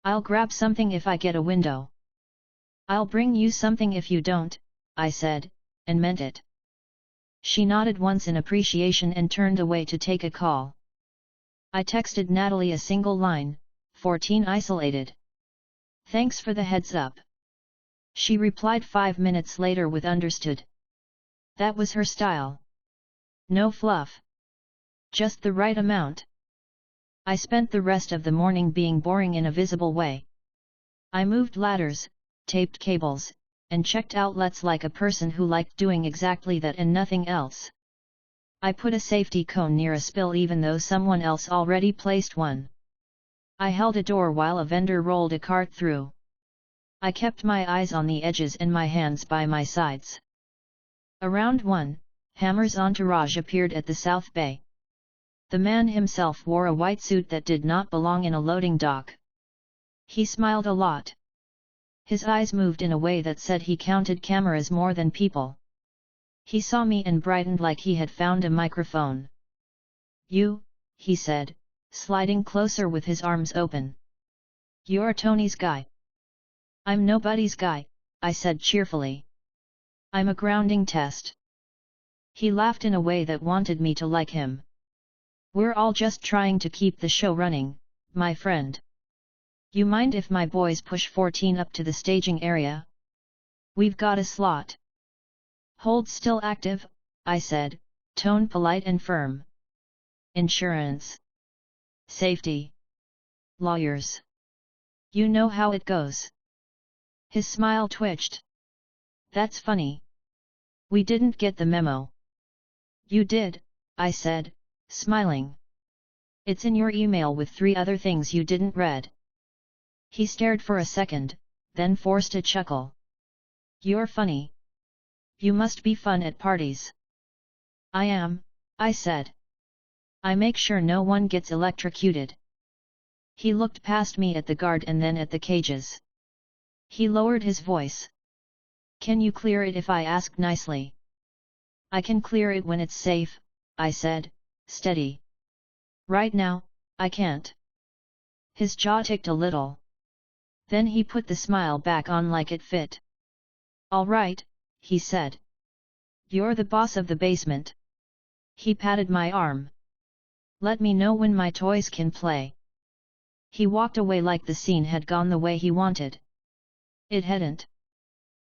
I'll grab something if I get a window. I'll bring you something if you don't, I said, and meant it. She nodded once in appreciation and turned away to take a call. I texted Natalie a single line, 14 isolated. Thanks for the heads up. She replied 5 minutes later with understood. That was her style. No fluff. Just the right amount. I spent the rest of the morning being boring in a visible way. I moved ladders, taped cables, and checked outlets like a person who liked doing exactly that and nothing else. I put a safety cone near a spill even though someone else already placed one. I held a door while a vendor rolled a cart through. I kept my eyes on the edges and my hands by my sides. Around 1, Hammer's entourage appeared at the South Bay. The man himself wore a white suit that did not belong in a loading dock. He smiled a lot. His eyes moved in a way that said he counted cameras more than people. He saw me and brightened like he had found a microphone. You, he said, sliding closer with his arms open. You're Tony's guy. I'm nobody's guy, I said cheerfully. I'm a grounding test. He laughed in a way that wanted me to like him. We're all just trying to keep the show running, my friend. You mind if my boys push 14 up to the staging area? We've got a slot. Hold still active, I said, tone polite and firm. Insurance. Safety. Lawyers. You know how it goes. His smile twitched. That's funny. We didn't get the memo. You did, I said, smiling. It's in your email with 3 other things you didn't read. He stared for a second, then forced a chuckle. You're funny. You must be fun at parties. I am, I said. I make sure no one gets electrocuted. He looked past me at the guard and then at the cages. He lowered his voice. Can you clear it if I ask nicely? I can clear it when it's safe, I said, steady. Right now, I can't. His jaw ticked a little. Then he put the smile back on like it fit. All right, he said. You're the boss of the basement. He patted my arm. Let me know when my toys can play. He walked away like the scene had gone the way he wanted. It hadn't.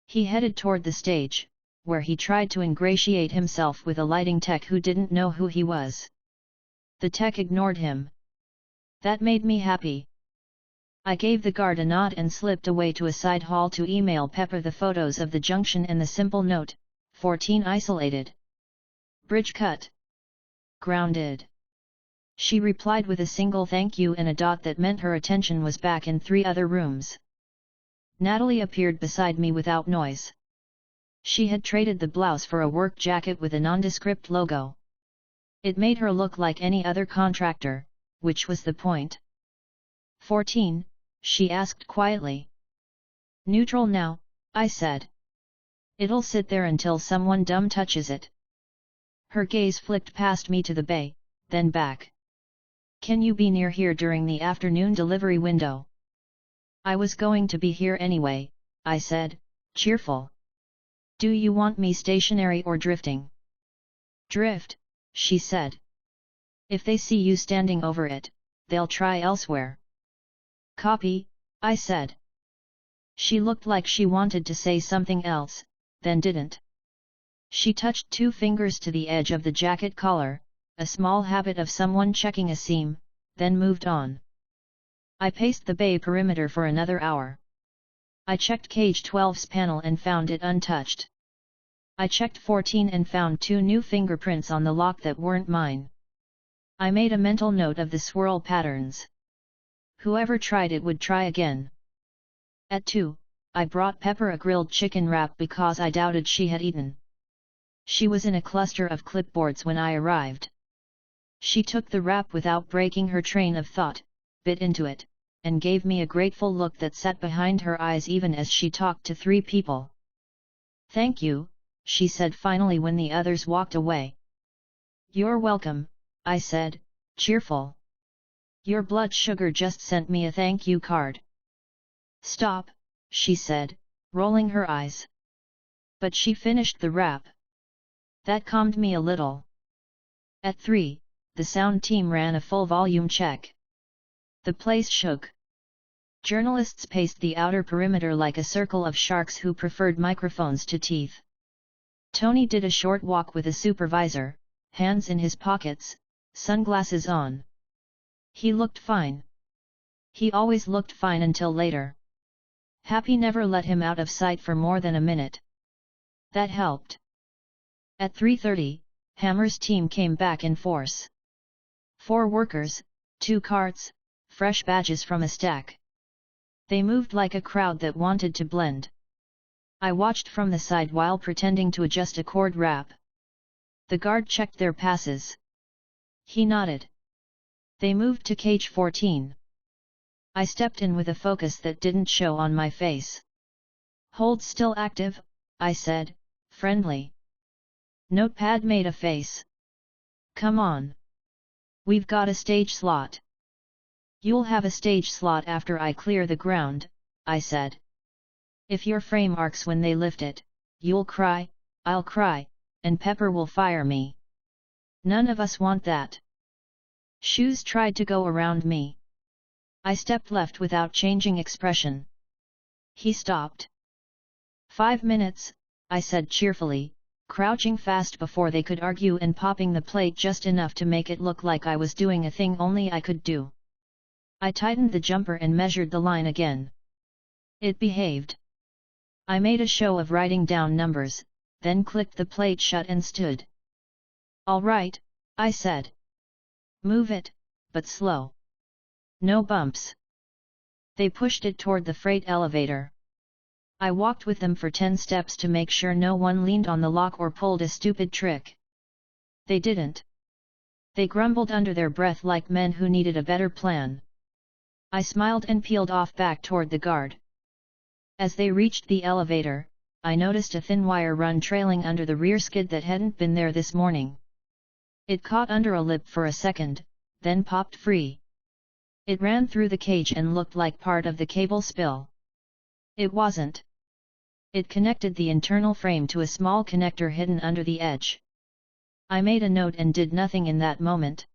He headed toward the stage, where he tried to ingratiate himself with a lighting tech who didn't know who he was. The tech ignored him. That made me happy. I gave the guard a nod and slipped away to a side hall to email Pepper the photos of the junction and the simple note, 14 isolated. Bridge cut. Grounded. She replied with a single thank you and a dot that meant her attention was back in 3 other rooms. Natalie appeared beside me without noise. She had traded the blouse for a work jacket with a nondescript logo. It made her look like any other contractor, which was the point. 14, she asked quietly. Neutral now, I said. It'll sit there until someone dumb touches it. Her gaze flicked past me to the bay, then back. Can you be near here during the afternoon delivery window? I was going to be here anyway, I said, cheerful. Do you want me stationary or drifting? Drift, she said. If they see you standing over it, they'll try elsewhere. Copy, I said. She looked like she wanted to say something else, then didn't. She touched 2 fingers to the edge of the jacket collar, a small habit of someone checking a seam, then moved on. I paced the bay perimeter for another hour. I checked Cage 12's panel and found it untouched. I checked 14 and found 2 new fingerprints on the lock that weren't mine. I made a mental note of the swirl patterns. Whoever tried it would try again. At 2, I brought Pepper a grilled chicken wrap because I doubted she had eaten. She was in a cluster of clipboards when I arrived. She took the wrap without breaking her train of thought, bit into it, and gave me a grateful look that sat behind her eyes even as she talked to 3 people. "Thank you," she said finally when the others walked away. "You're welcome," I said, cheerful. "Your blood sugar just sent me a thank you card." "Stop," she said, rolling her eyes. But she finished the wrap. That calmed me a little. At 3, the sound team ran a full volume check. The place shook. Journalists paced the outer perimeter like a circle of sharks who preferred microphones to teeth. Tony did a short walk with a supervisor, hands in his pockets, sunglasses on. He looked fine. He always looked fine until later. Happy never let him out of sight for more than a minute. That helped. At 3:30, Hammer's team came back in force. 4 workers, 2 carts, fresh badges from a stack. They moved like a crowd that wanted to blend. I watched from the side while pretending to adjust a cord wrap. The guard checked their passes. He nodded. They moved to cage 14. I stepped in with a focus that didn't show on my face. "Hold still active," I said, friendly. Notepad made a face. "Come on. We've got a stage slot." "You'll have a stage slot after I clear the ground," I said. "If your frame arcs when they lift it, you'll cry, I'll cry, and Pepper will fire me. None of us want that." Shoes tried to go around me. I stepped left without changing expression. He stopped. 5 minutes, I said cheerfully, crouching fast before they could argue and popping the plate just enough to make it look like I was doing a thing only I could do. I tightened the jumper and measured the line again. It behaved. I made a show of writing down numbers, then clicked the plate shut and stood. "All right," I said. "Move it, but slow. No bumps." They pushed it toward the freight elevator. I walked with them for 10 steps to make sure no one leaned on the lock or pulled a stupid trick. They didn't. They grumbled under their breath like men who needed a better plan. I smiled and peeled off back toward the guard. As they reached the elevator, I noticed a thin wire run trailing under the rear skid that hadn't been there this morning. It caught under a lip for a second, then popped free. It ran through the cage and looked like part of the cable spill. It wasn't. It connected the internal frame to a small connector hidden under the edge. I made a note and did nothing in that moment.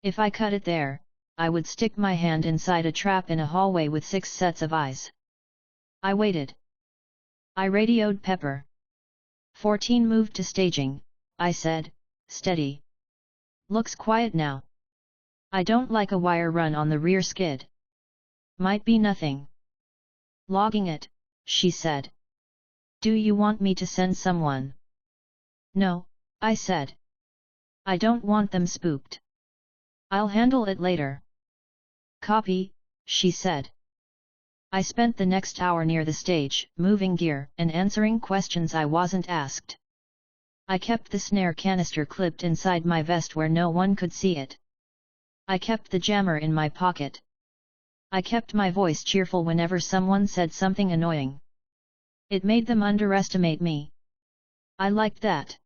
If I cut it there, I would stick my hand inside a trap in a hallway with 6 sets of eyes. I waited. I radioed Pepper. 14 moved to staging, I said, steady. Looks quiet now. I don't like a wire run on the rear skid. Might be nothing. Logging it, she said. Do you want me to send someone? No, I said. I don't want them spooked. I'll handle it later. Copy, she said. I spent the next hour near the stage, moving gear and answering questions I wasn't asked. I kept the snare canister clipped inside my vest where no one could see it. I kept the jammer in my pocket. I kept my voice cheerful whenever someone said something annoying. It made them underestimate me. I liked that.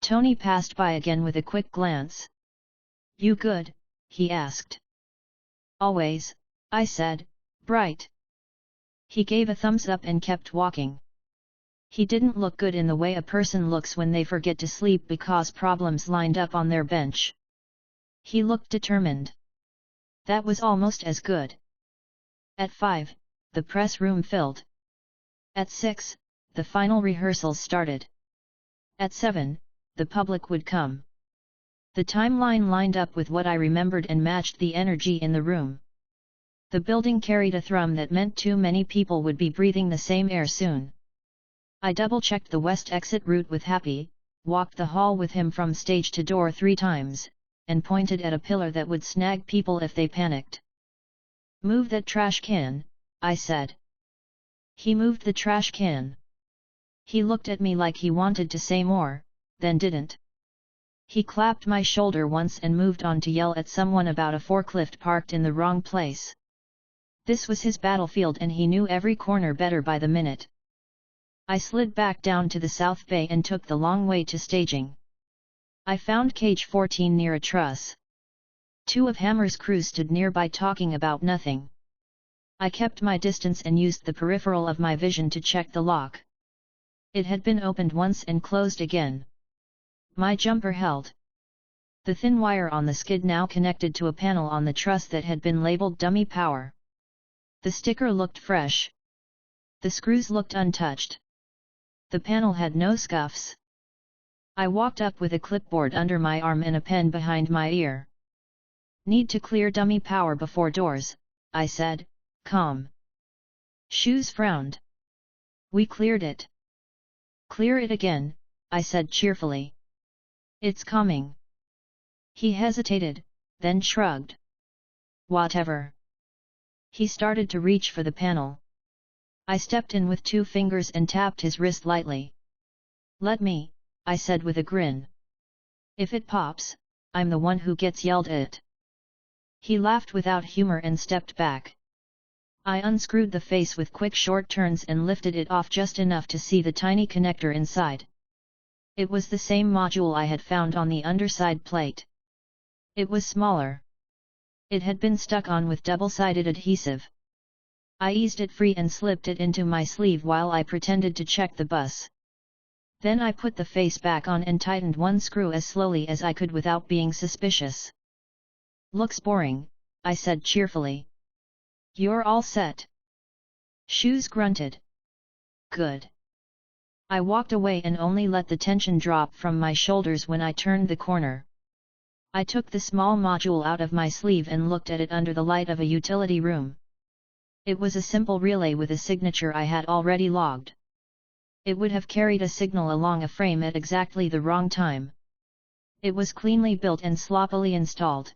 Tony passed by again with a quick glance. You good? He asked. Always, I said, bright. He gave a thumbs up and kept walking. He didn't look good in the way a person looks when they forget to sleep because problems lined up on their bench. He looked determined. That was almost as good. At 5, the press room filled. At 6, the final rehearsals started. At 7, the public would come. The timeline lined up with what I remembered and matched the energy in the room. The building carried a thrum that meant too many people would be breathing the same air soon. I double-checked the west exit route with Happy, walked the hall with him from stage to door 3 times, and pointed at a pillar that would snag people if they panicked. "Move that trash can," I said. He moved the trash can. He looked at me like he wanted to say more, then didn't. He clapped my shoulder once and moved on to yell at someone about a forklift parked in the wrong place. This was his battlefield and he knew every corner better by the minute. I slid back down to the South Bay and took the long way to staging. I found cage 14 near a truss. 2 of Hammer's crew stood nearby talking about nothing. I kept my distance and used the peripheral of my vision to check the lock. It had been opened once and closed again. My jumper held. The thin wire on the skid now connected to a panel on the truss that had been labeled Dummy Power. The sticker looked fresh. The screws looked untouched. The panel had no scuffs. I walked up with a clipboard under my arm and a pen behind my ear. "Need to clear Dummy Power before doors," I said, calm. Shoes frowned. "We cleared it." "Clear it again," I said cheerfully. "It's coming." He hesitated, then shrugged. "Whatever." He started to reach for the panel. I stepped in with 2 fingers and tapped his wrist lightly. "Let me," I said with a grin. "If it pops, I'm the one who gets yelled at." He laughed without humor and stepped back. I unscrewed the face with quick short turns and lifted it off just enough to see the tiny connector inside. It was the same module I had found on the underside plate. It was smaller. It had been stuck on with double-sided adhesive. I eased it free and slipped it into my sleeve while I pretended to check the bus. Then I put the face back on and tightened 1 screw as slowly as I could without being suspicious. "Looks boring," I said cheerfully. "You're all set." Shoes grunted. "Good." I walked away and only let the tension drop from my shoulders when I turned the corner. I took the small module out of my sleeve and looked at it under the light of a utility room. It was a simple relay with a signature I had already logged. It would have carried a signal along a frame at exactly the wrong time. It was cleanly built and sloppily installed.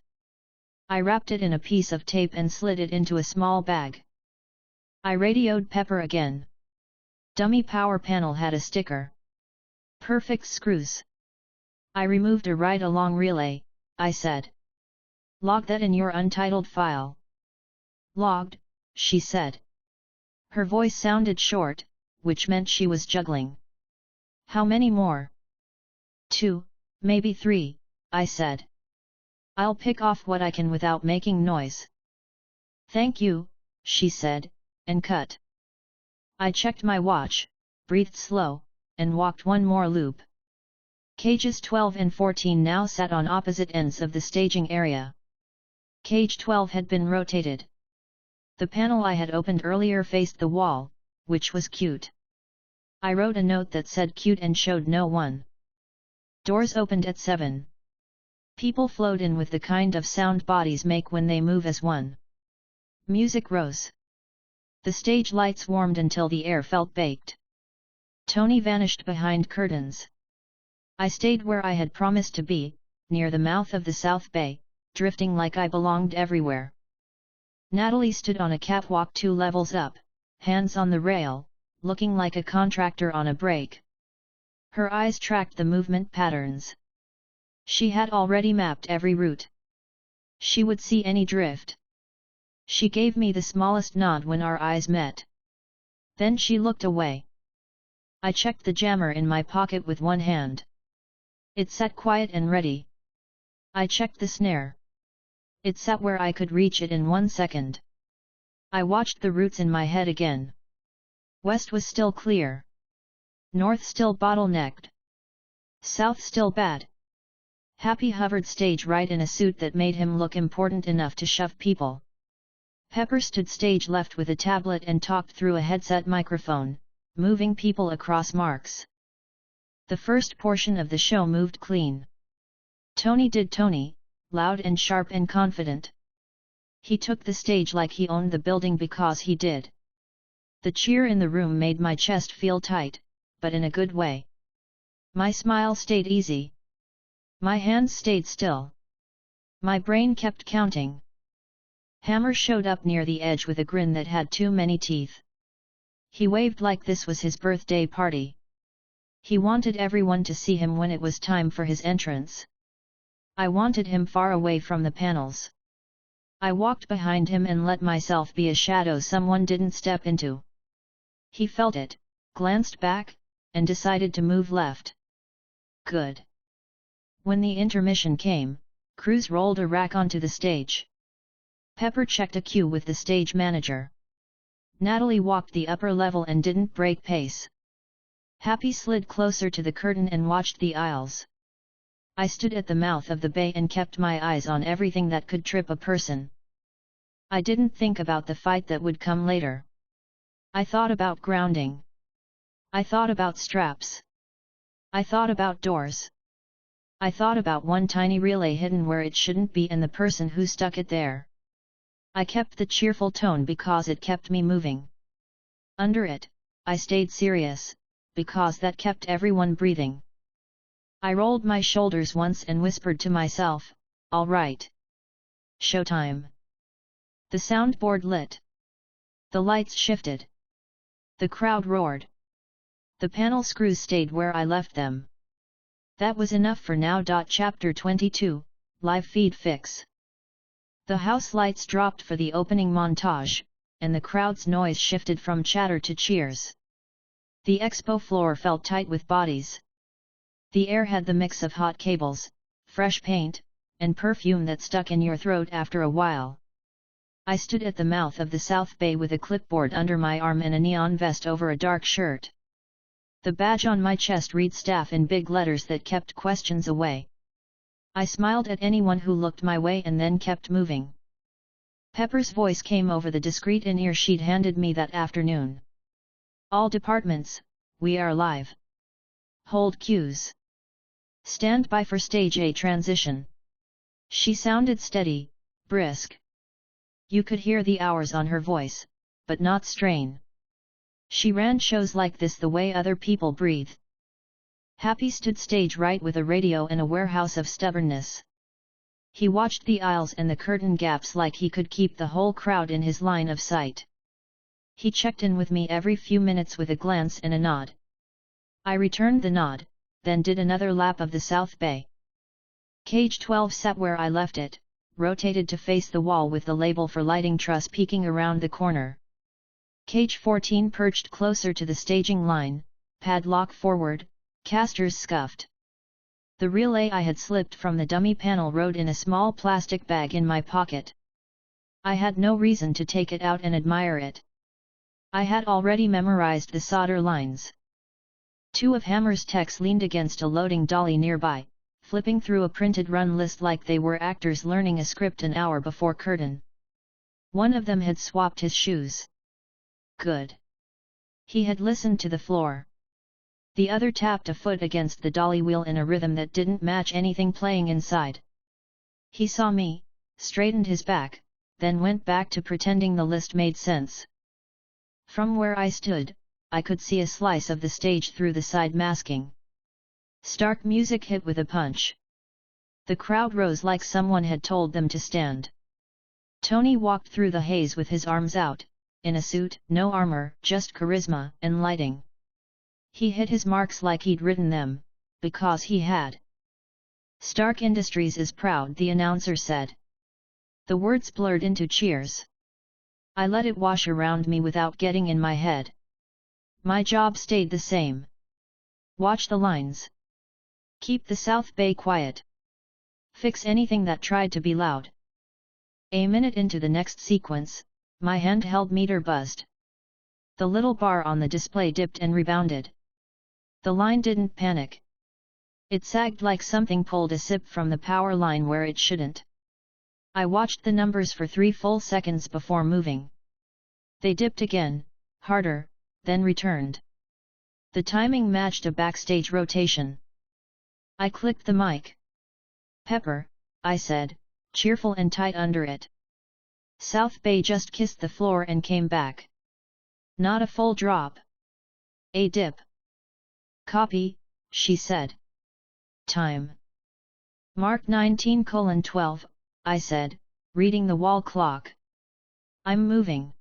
I wrapped it in a piece of tape and slid it into a small bag. I radioed Pepper again. Dummy Power panel had a sticker. "Perfect screws." I removed a ride-along relay, I said. "Log that in your untitled file." "Logged," she said. Her voice sounded short, which meant she was juggling. "How many more?" "2, maybe 3, I said. "I'll pick off what I can without making noise." "Thank you," she said, and cut. I checked my watch, breathed slow, and walked 1 more loop. Cages 12 and 14 now sat on opposite ends of the staging area. Cage 12 had been rotated. The panel I had opened earlier faced the wall, which was cute. I wrote a note that said cute and showed no one. Doors opened at 7. People flowed in with the kind of sound bodies make when they move as one. Music rose. The stage lights warmed until the air felt baked. Tony vanished behind curtains. I stayed where I had promised to be, near the mouth of the South Bay, drifting like I belonged everywhere. Natalie stood on a catwalk 2 levels up, hands on the rail, looking like a contractor on a break. Her eyes tracked the movement patterns. She had already mapped every route. She would see any drift. She gave me the smallest nod when our eyes met. Then she looked away. I checked the jammer in my pocket with one hand. It sat quiet and ready. I checked the snare. It sat where I could reach it in 1 second. I watched the routes in my head again. West was still clear. North still bottlenecked. South still bad. Happy hovered stage right in a suit that made him look important enough to shove people. Pepper stood stage left with a tablet and talked through a headset microphone, moving people across marks. The first portion of the show moved clean. Tony did Tony, loud and sharp and confident. He took the stage like he owned the building because he did. The cheer in the room made my chest feel tight, but in a good way. My smile stayed easy. My hands stayed still. My brain kept counting. Hammer showed up near the edge with a grin that had too many teeth. He waved like this was his birthday party. He wanted everyone to see him when it was time for his entrance. I wanted him far away from the panels. I walked behind him and let myself be a shadow someone didn't step into. He felt it, glanced back, and decided to move left. Good. When the intermission came, Cruz rolled a rack onto the stage. Pepper checked a cue with the stage manager. Natalie walked the upper level and didn't break pace. Happy slid closer to the curtain and watched the aisles. I stood at the mouth of the bay and kept my eyes on everything that could trip a person. I didn't think about the fight that would come later. I thought about grounding. I thought about straps. I thought about doors. I thought about one tiny relay hidden where it shouldn't be and the person who stuck it there. I kept the cheerful tone because it kept me moving. Under it, I stayed serious, because that kept everyone breathing. I rolled my shoulders once and whispered to myself, "All right. Showtime." The soundboard lit. The lights shifted. The crowd roared. The panel screws stayed where I left them. That was enough for now. Chapter 22, Live Feed Fix. The house lights dropped for the opening montage, and the crowd's noise shifted from chatter to cheers. The expo floor felt tight with bodies. The air had the mix of hot cables, fresh paint, and perfume that stuck in your throat after a while. I stood at the mouth of the South Bay with a clipboard under my arm and a neon vest over a dark shirt. The badge on my chest read staff in big letters that kept questions away. I smiled at anyone who looked my way and then kept moving. Pepper's voice came over the discreet in-ear she'd handed me that afternoon. "All departments, we are live. Hold cues. Stand by for stage A transition." She sounded steady, brisk. You could hear the hours on her voice, but not strain. She ran shows like this the way other people breathe. Happy stood stage right with a radio and a warehouse of stubbornness. He watched the aisles and the curtain gaps like he could keep the whole crowd in his line of sight. He checked in with me every few minutes with a glance and a nod. I returned the nod, then did another lap of the South Bay. Cage 12 sat where I left it, rotated to face the wall with the label for lighting truss peeking around the corner. Cage 14 perched closer to the staging line, padlock forward, casters scuffed. The relay I had slipped from the dummy panel rode in a small plastic bag in my pocket. I had no reason to take it out and admire it. I had already memorized the solder lines. Two of Hammer's techs leaned against a loading dolly nearby, flipping through a printed run list like they were actors learning a script an hour before curtain. One of them had swapped his shoes. Good. He had listened to the floor. The other tapped a foot against the dolly wheel in a rhythm that didn't match anything playing inside. He saw me, straightened his back, then went back to pretending the list made sense. From where I stood, I could see a slice of the stage through the side masking. Stark music hit with a punch. The crowd rose like someone had told them to stand. Tony walked through the haze with his arms out, in a suit, no armor, just charisma and lighting. He hit his marks like he'd written them, because he had. "Stark Industries is proud," the announcer said. The words blurred into cheers. I let it wash around me without getting in my head. My job stayed the same. Watch the lines. Keep the South Bay quiet. Fix anything that tried to be loud. A minute into the next sequence, my handheld meter buzzed. The little bar on the display dipped and rebounded. The line didn't panic. It sagged like something pulled a sip from the power line where it shouldn't. I watched the numbers for 3 full seconds before moving. They dipped again, harder, then returned. The timing matched a backstage rotation. I clicked the mic. "Pepper," I said, cheerful and tight under it. South Bay just kissed the floor and came back. Not a full drop. A dip. Copy, she said. Time. Mark 19:12, I said, reading the wall clock. I'm moving.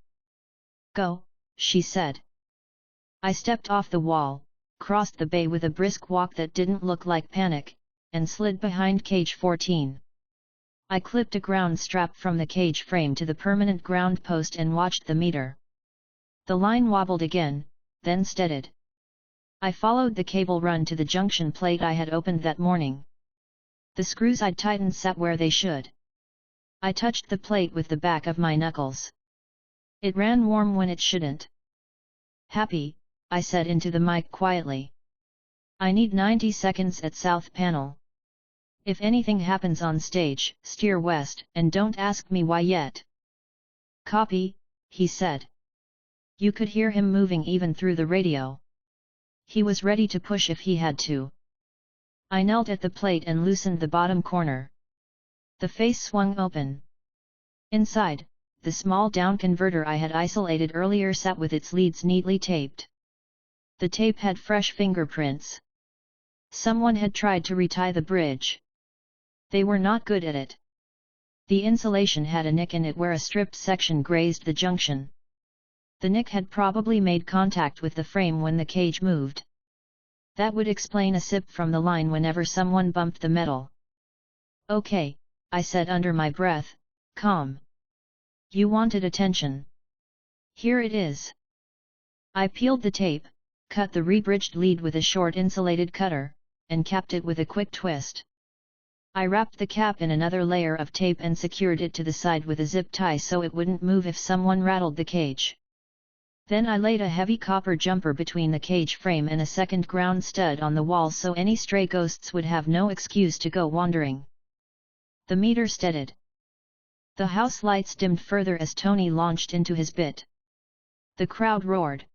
Go, she said. I stepped off the wall, crossed the bay with a brisk walk that didn't look like panic, and slid behind cage 14. I clipped a ground strap from the cage frame to the permanent ground post and watched the meter. The line wobbled again, then steadied. I followed the cable run to the junction plate I had opened that morning. The screws I'd tightened sat where they should. I touched the plate with the back of my knuckles. It ran warm when it shouldn't. Happy, I said into the mic quietly. I need 90 seconds at south panel. If anything happens on stage, steer west, and don't ask me why yet. Copy, he said. You could hear him moving even through the radio. He was ready to push if he had to. I knelt at the plate and loosened the bottom corner. The face swung open. Inside, the small down converter I had isolated earlier sat with its leads neatly taped. The tape had fresh fingerprints. Someone had tried to retie the bridge. They were not good at it. The insulation had a nick in it where a stripped section grazed the junction. The nick had probably made contact with the frame when the cage moved. That would explain a sip from the line whenever someone bumped the metal. Okay, I said under my breath, calm. You wanted attention. Here it is. I peeled the tape, cut the rebridged lead with a short insulated cutter, and capped it with a quick twist. I wrapped the cap in another layer of tape and secured it to the side with a zip tie so it wouldn't move if someone rattled the cage. Then I laid a heavy copper jumper between the cage frame and a second ground stud on the wall so any stray ghosts would have no excuse to go wandering. The meter steadied. The house lights dimmed further as Tony launched into his bit. The crowd roared.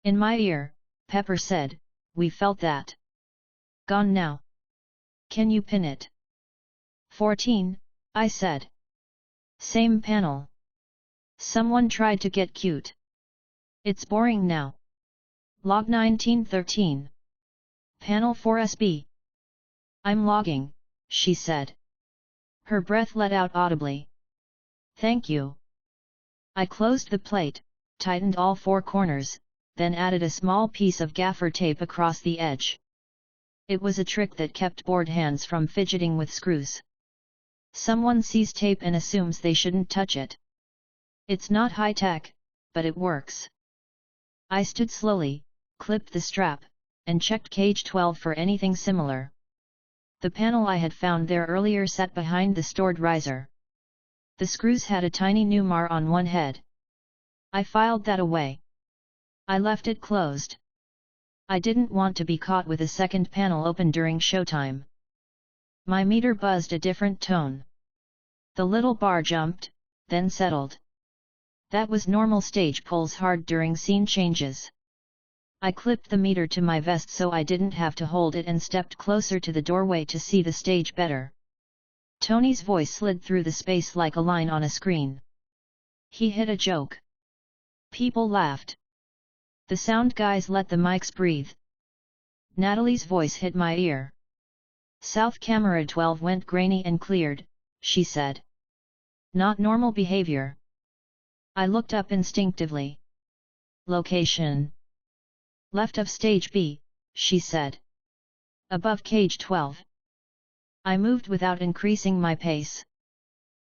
In my ear, Pepper said, we felt that. Gone now. Can you pin it? 14, I said. Same panel. Someone tried to get cute. It's boring now. Log 1913. Panel 4SB. I'm logging, she said. Her breath let out audibly. Thank you. I closed the plate, tightened all four corners, then added a small piece of gaffer tape across the edge. It was a trick that kept bored hands from fidgeting with screws. Someone sees tape and assumes they shouldn't touch it. It's not high-tech, but it works. I stood slowly, clipped the strap, and checked cage 12 for anything similar. The panel I had found there earlier sat behind the stored riser. The screws had a tiny numar on one head. I filed that away. I left it closed. I didn't want to be caught with a second panel open during showtime. My meter buzzed a different tone. The little bar jumped, then settled. That was normal. Stage pulls hard during scene changes. I clipped the meter to my vest so I didn't have to hold it and stepped closer to the doorway to see the stage better. Tony's voice slid through the space like a line on a screen. He hit a joke. People laughed. The sound guys let the mics breathe. Natalie's voice hit my ear. South camera 12 went grainy and cleared, she said. Not normal behavior. I looked up instinctively. Location. Left of stage B, she said. Above cage 12. I moved without increasing my pace.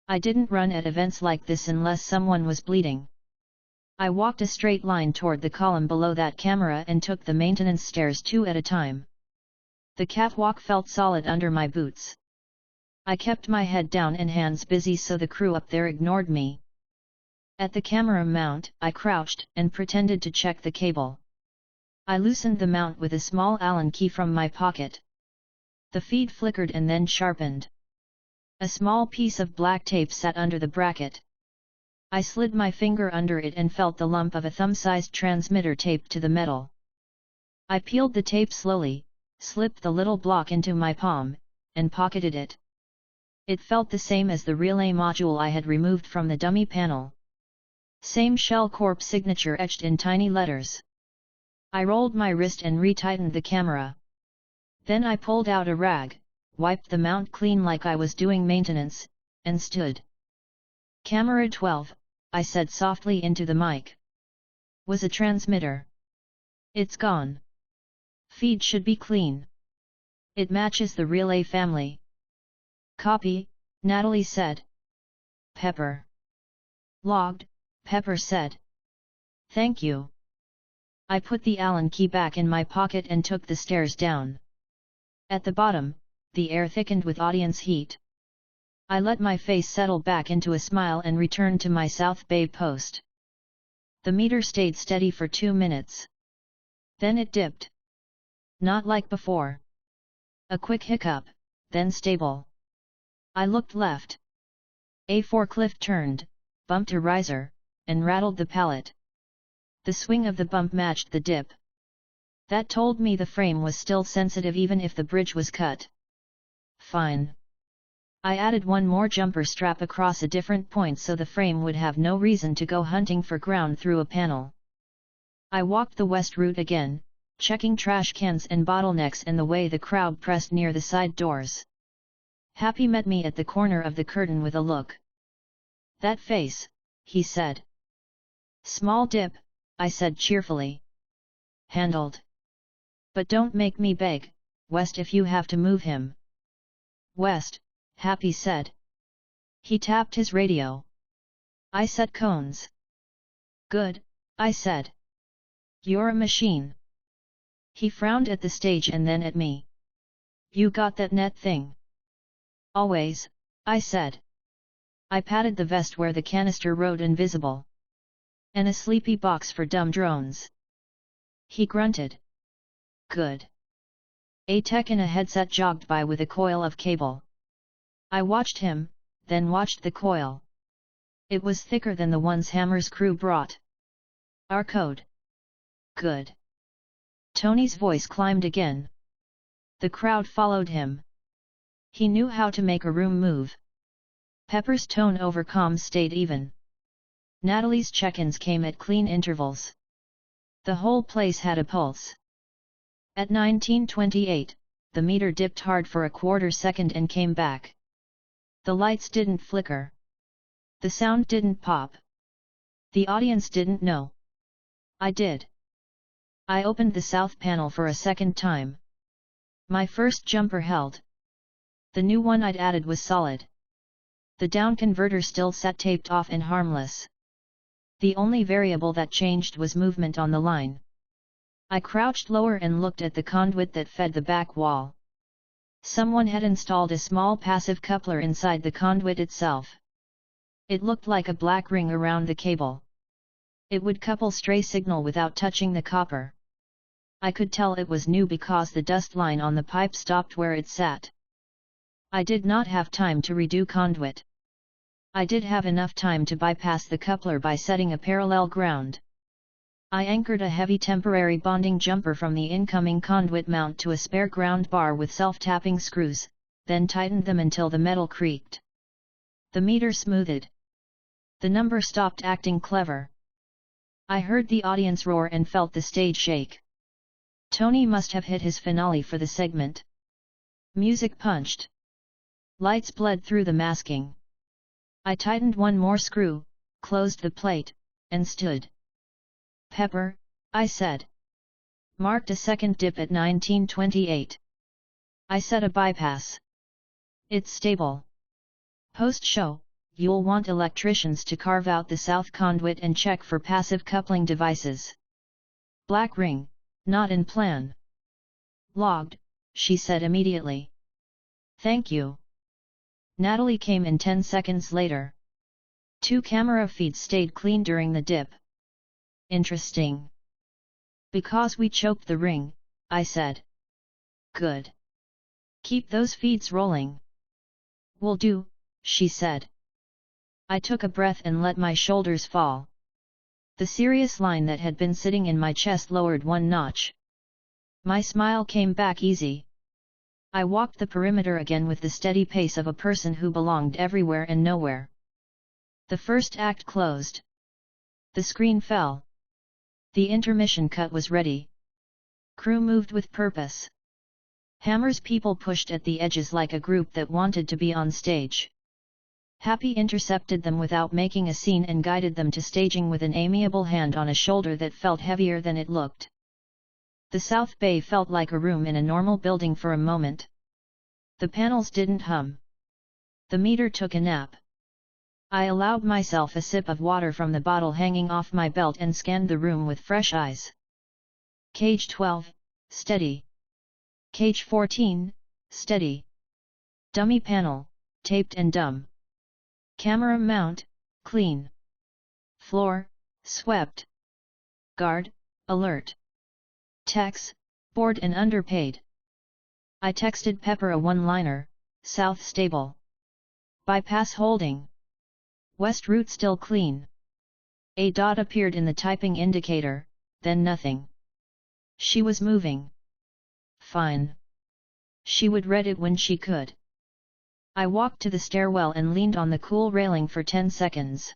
I didn't run at events like this unless someone was bleeding. I walked a straight line toward the column below that camera and took the maintenance stairs 2 at a time. The catwalk felt solid under my boots. I kept my head down and hands busy so the crew up there ignored me. At the camera mount, I crouched and pretended to check the cable. I loosened the mount with a small Allen key from my pocket. The feed flickered and then sharpened. A small piece of black tape sat under the bracket. I slid my finger under it and felt the lump of a thumb-sized transmitter taped to the metal. I peeled the tape slowly, slipped the little block into my palm, and pocketed it. It felt the same as the relay module I had removed from the dummy panel. Same Shell Corp signature etched in tiny letters. I rolled my wrist and retightened the camera. Then I pulled out a rag, wiped the mount clean like I was doing maintenance, and stood. Camera 12, I said softly into the mic. Was a transmitter. It's gone. Feed should be clean. It matches the relay family. Copy, Natalie said. Pepper. Logged, Pepper said. Thank you. I put the Allen key back in my pocket and took the stairs down. At the bottom, the air thickened with audience heat. I let my face settle back into a smile and returned to my South Bay post. The meter stayed steady for 2 minutes. Then it dipped. Not like before. A quick hiccup, then stable. I looked left. A forklift turned, bumped a riser, and rattled the pallet. The swing of the bump matched the dip. That told me the frame was still sensitive even if the bridge was cut. Fine. I added one more jumper strap across a different point so the frame would have no reason to go hunting for ground through a panel. I walked the west route again, checking trash cans and bottlenecks and the way the crowd pressed near the side doors. Happy met me at the corner of the curtain with a look. That face, he said. Small dip, I said cheerfully. Handled. But don't make me beg, West, if you have to move him. West, Happy said. He tapped his radio. I set cones. Good, I said. You're a machine. He frowned at the stage and then at me. You got that net thing? Always, I said. I patted the vest where the canister rode invisible. And a sleepy box for dumb drones. He grunted. Good. A tech in a headset jogged by with a coil of cable. I watched him, then watched the coil. It was thicker than the ones Hammer's crew brought. Our code. Good. Tony's voice climbed again. The crowd followed him. He knew how to make a room move. Pepper's tone over comms stayed even. Natalie's check-ins came at clean intervals. The whole place had a pulse. At 19:28, the meter dipped hard for a quarter second and came back. The lights didn't flicker. The sound didn't pop. The audience didn't know. I did. I opened the south panel for a second time. My first jumper held. The new one I'd added was solid. The down converter still sat taped off and harmless. The only variable that changed was movement on the line. I crouched lower and looked at the conduit that fed the back wall. Someone had installed a small passive coupler inside the conduit itself. It looked like a black ring around the cable. It would couple stray signal without touching the copper. I could tell it was new because the dust line on the pipe stopped where it sat. I did not have time to redo conduit. I did have enough time to bypass the coupler by setting a parallel ground. I anchored a heavy temporary bonding jumper from the incoming conduit mount to a spare ground bar with self-tapping screws, then tightened them until the metal creaked. The meter smoothed. The number stopped acting clever. I heard the audience roar and felt the stage shake. Tony must have hit his finale for the segment. Music punched. Lights bled through the masking. I tightened one more screw, closed the plate, and stood. Pepper, I said. Marked a second dip at 19:28. I set a bypass. It's stable. Post-show, you'll want electricians to carve out the south conduit and check for passive coupling devices. Black ring, not in plan. Logged, she said immediately. Thank you. Natalie came in 10 seconds later. 2 camera feeds stayed clean during the dip. Interesting. Because we choked the ring, I said. Good. Keep those feeds rolling. Will do, she said. I took a breath and let my shoulders fall. The serious line that had been sitting in my chest lowered one notch. My smile came back easy. I walked the perimeter again with the steady pace of a person who belonged everywhere and nowhere. The first act closed. The screen fell. The intermission cut was ready, Crew moved with purpose. Hammer's people pushed at the edges like a group that wanted to be on stage. Happy intercepted them without making a scene and guided them to staging with an amiable hand on a shoulder that felt heavier than it looked. The South Bay felt like a room in a normal building for a moment. The panels didn't hum. The meter took a nap. I allowed myself a sip of water from the bottle hanging off my belt and scanned the room with fresh eyes. Cage 12, steady. Cage 14, steady. Dummy panel, taped and dumb. Camera mount, clean. Floor, swept. Guard, alert. Techs, bored and underpaid. I texted Pepper a one-liner, South stable. Bypass holding. West route still clean. A dot appeared in the typing indicator, then nothing. She was moving. Fine. She would read it when she could. I walked to the stairwell and leaned on the cool railing for 10 seconds.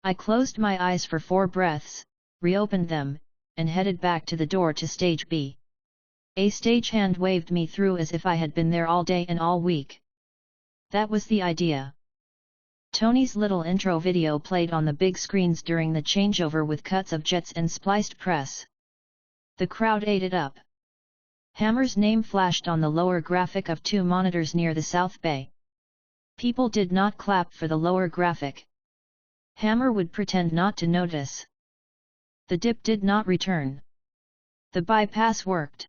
I closed my eyes for 4 breaths, reopened them, and headed back to the door to stage B. A stagehand waved me through as if I had been there all day and all week. That was the idea. Tony's little intro video played on the big screens during the changeover with cuts of jets and spliced press. The crowd ate it up. Hammer's name flashed on the lower graphic of 2 monitors near the South Bay. People did not clap for the lower graphic. Hammer would pretend not to notice. The dip did not return. The bypass worked.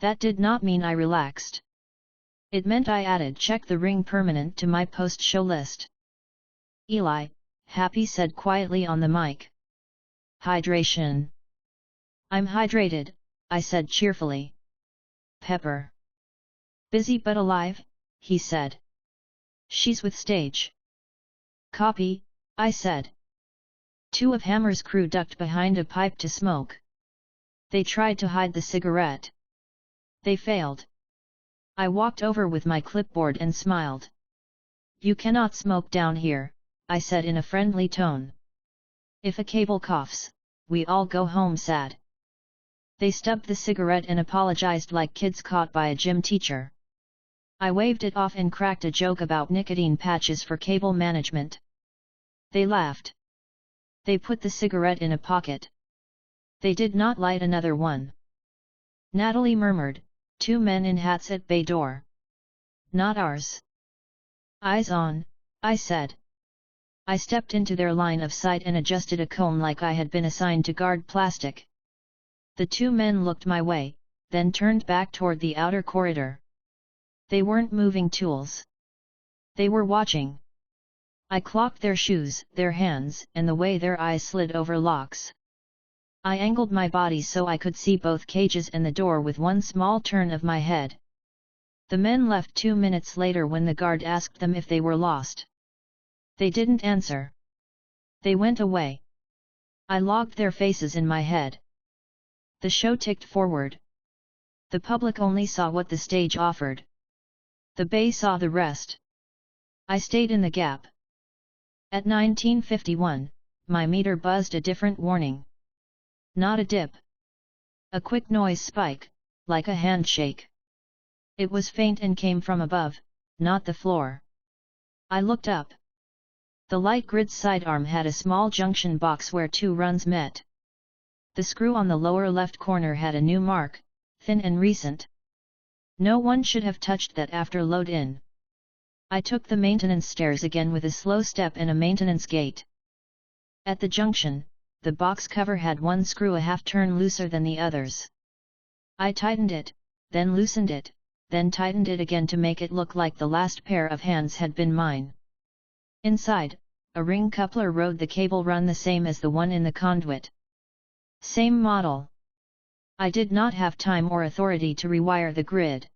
That did not mean I relaxed. It meant I added check the ring permanent to my post-show list. Eli, Happy said quietly on the mic. Hydration. I'm hydrated, I said cheerfully. Pepper. Busy but alive, he said. She's with stage. Copy, I said. 2 of Hammer's crew ducked behind a pipe to smoke. They tried to hide the cigarette. They failed. I walked over with my clipboard and smiled. You cannot smoke down here, I said in a friendly tone. If a cable coughs, we all go home sad. They stubbed the cigarette and apologized like kids caught by a gym teacher. I waved it off and cracked a joke about nicotine patches for cable management. They laughed. They put the cigarette in a pocket. They did not light another one. Natalie murmured, 2 men in hats at bay door. Not ours. Eyes on, I said. I stepped into their line of sight and adjusted a cone like I had been assigned to guard plastic. The 2 men looked my way, then turned back toward the outer corridor. They weren't moving tools. They were watching. I clocked their shoes, their hands, and the way their eyes slid over locks. I angled my body so I could see both cages and the door with one small turn of my head. The men left 2 minutes later when the guard asked them if they were lost. They didn't answer. They went away. I logged their faces in my head. The show ticked forward. The public only saw what the stage offered. The bay saw the rest. I stayed in the gap. At 1951, my meter buzzed a different warning. Not a dip. A quick noise spike, like a handshake. It was faint and came from above, not the floor. I looked up. The light grid sidearm had a small junction box where 2 runs met. The screw on the lower left corner had a new mark, thin and recent. No one should have touched that after load-in. I took the maintenance stairs again with a slow step and a maintenance gate. At the junction, the box cover had one screw a half-turn looser than the others. I tightened it, then loosened it, then tightened it again to make it look like the last pair of hands had been mine. Inside, a ring coupler rode the cable run the same as the one in the conduit. Same model. I did not have time or authority to rewire the grid.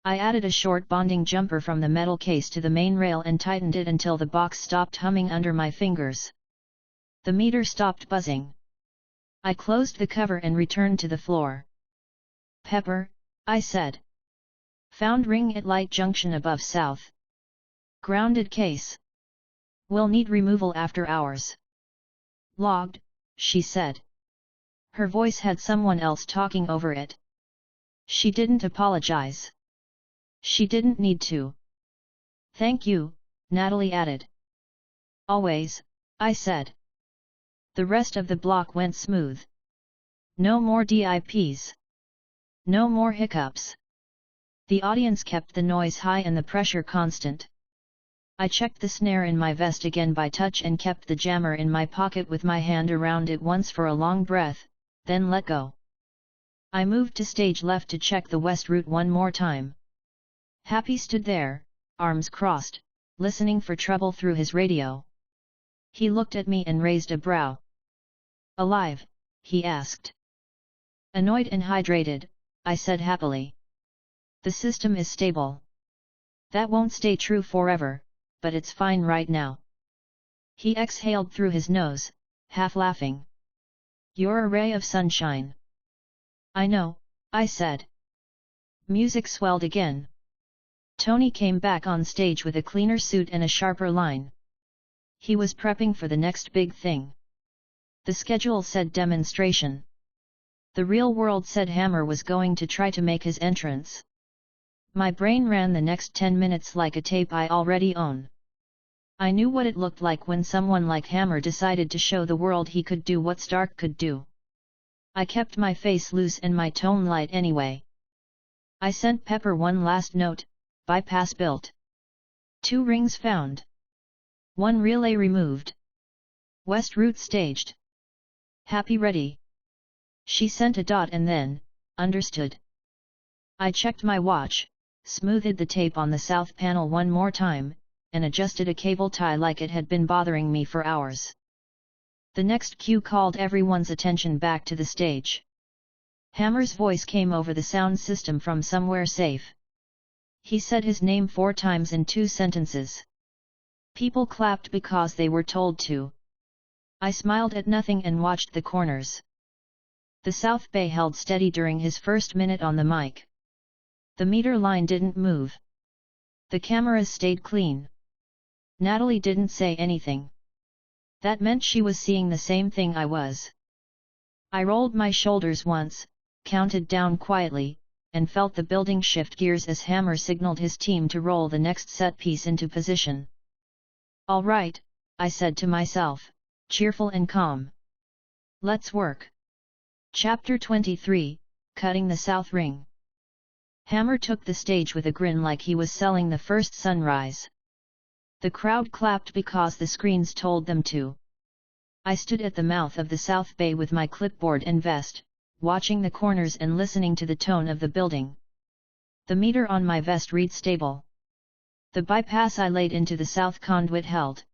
I added a short bonding jumper from the metal case to the main rail and tightened it until the box stopped humming under my fingers. The meter stopped buzzing. I closed the cover and returned to the floor. Pepper, I said. Found ring at light junction above south. Grounded case. Will need removal after hours. Logged, she said. Her voice had someone else talking over it. She didn't apologize. She didn't need to. Thank you, Natalie added. Always, I said. The rest of the block went smooth. No more DIPs. No more hiccups. The audience kept the noise high and the pressure constant. I checked the snare in my vest again by touch and kept the jammer in my pocket with my hand around it once for a long breath, then let go. I moved to stage left to check the west route one more time. Happy stood there, arms crossed, listening for trouble through his radio. He looked at me and raised a brow. Alive? He asked. Annoyed and hydrated, I said happily. The system is stable. That won't stay true forever, but it's fine right now. He exhaled through his nose, half laughing. You're a ray of sunshine. I know, I said. Music swelled again. Tony came back on stage with a cleaner suit and a sharper line. He was prepping for the next big thing. The schedule said demonstration. The real world said Hammer was going to try to make his entrance. My brain ran the next 10 minutes like a tape I already own. I knew what it looked like when someone like Hammer decided to show the world he could do what Stark could do. I kept my face loose and my tone light anyway. I sent Pepper one last note, bypass built. 2 rings found. 1 relay removed. West route staged. Happy ready. She sent a dot and then, understood. I checked my watch, smoothed the tape on the south panel one more time, and adjusted a cable tie like it had been bothering me for hours. The next cue called everyone's attention back to the stage. Hammer's voice came over the sound system from somewhere safe. He said his name 4 times in 2 sentences. People clapped because they were told to. I smiled at nothing and watched the corners. The South Bay held steady during his first minute on the mic. The meter line didn't move. The cameras stayed clean. Natalie didn't say anything. That meant she was seeing the same thing I was. I rolled my shoulders once, counted down quietly, and felt the building shift gears as Hammer signaled his team to roll the next set piece into position. All right, I said to myself, cheerful and calm. Let's work. Chapter 23, Cutting the South Ring. Hammer took the stage with a grin like he was selling the first sunrise. The crowd clapped because the screens told them to. I stood at the mouth of the South Bay with my clipboard and vest, watching the corners and listening to the tone of the building. The meter on my vest read stable. The bypass I laid into the south conduit held.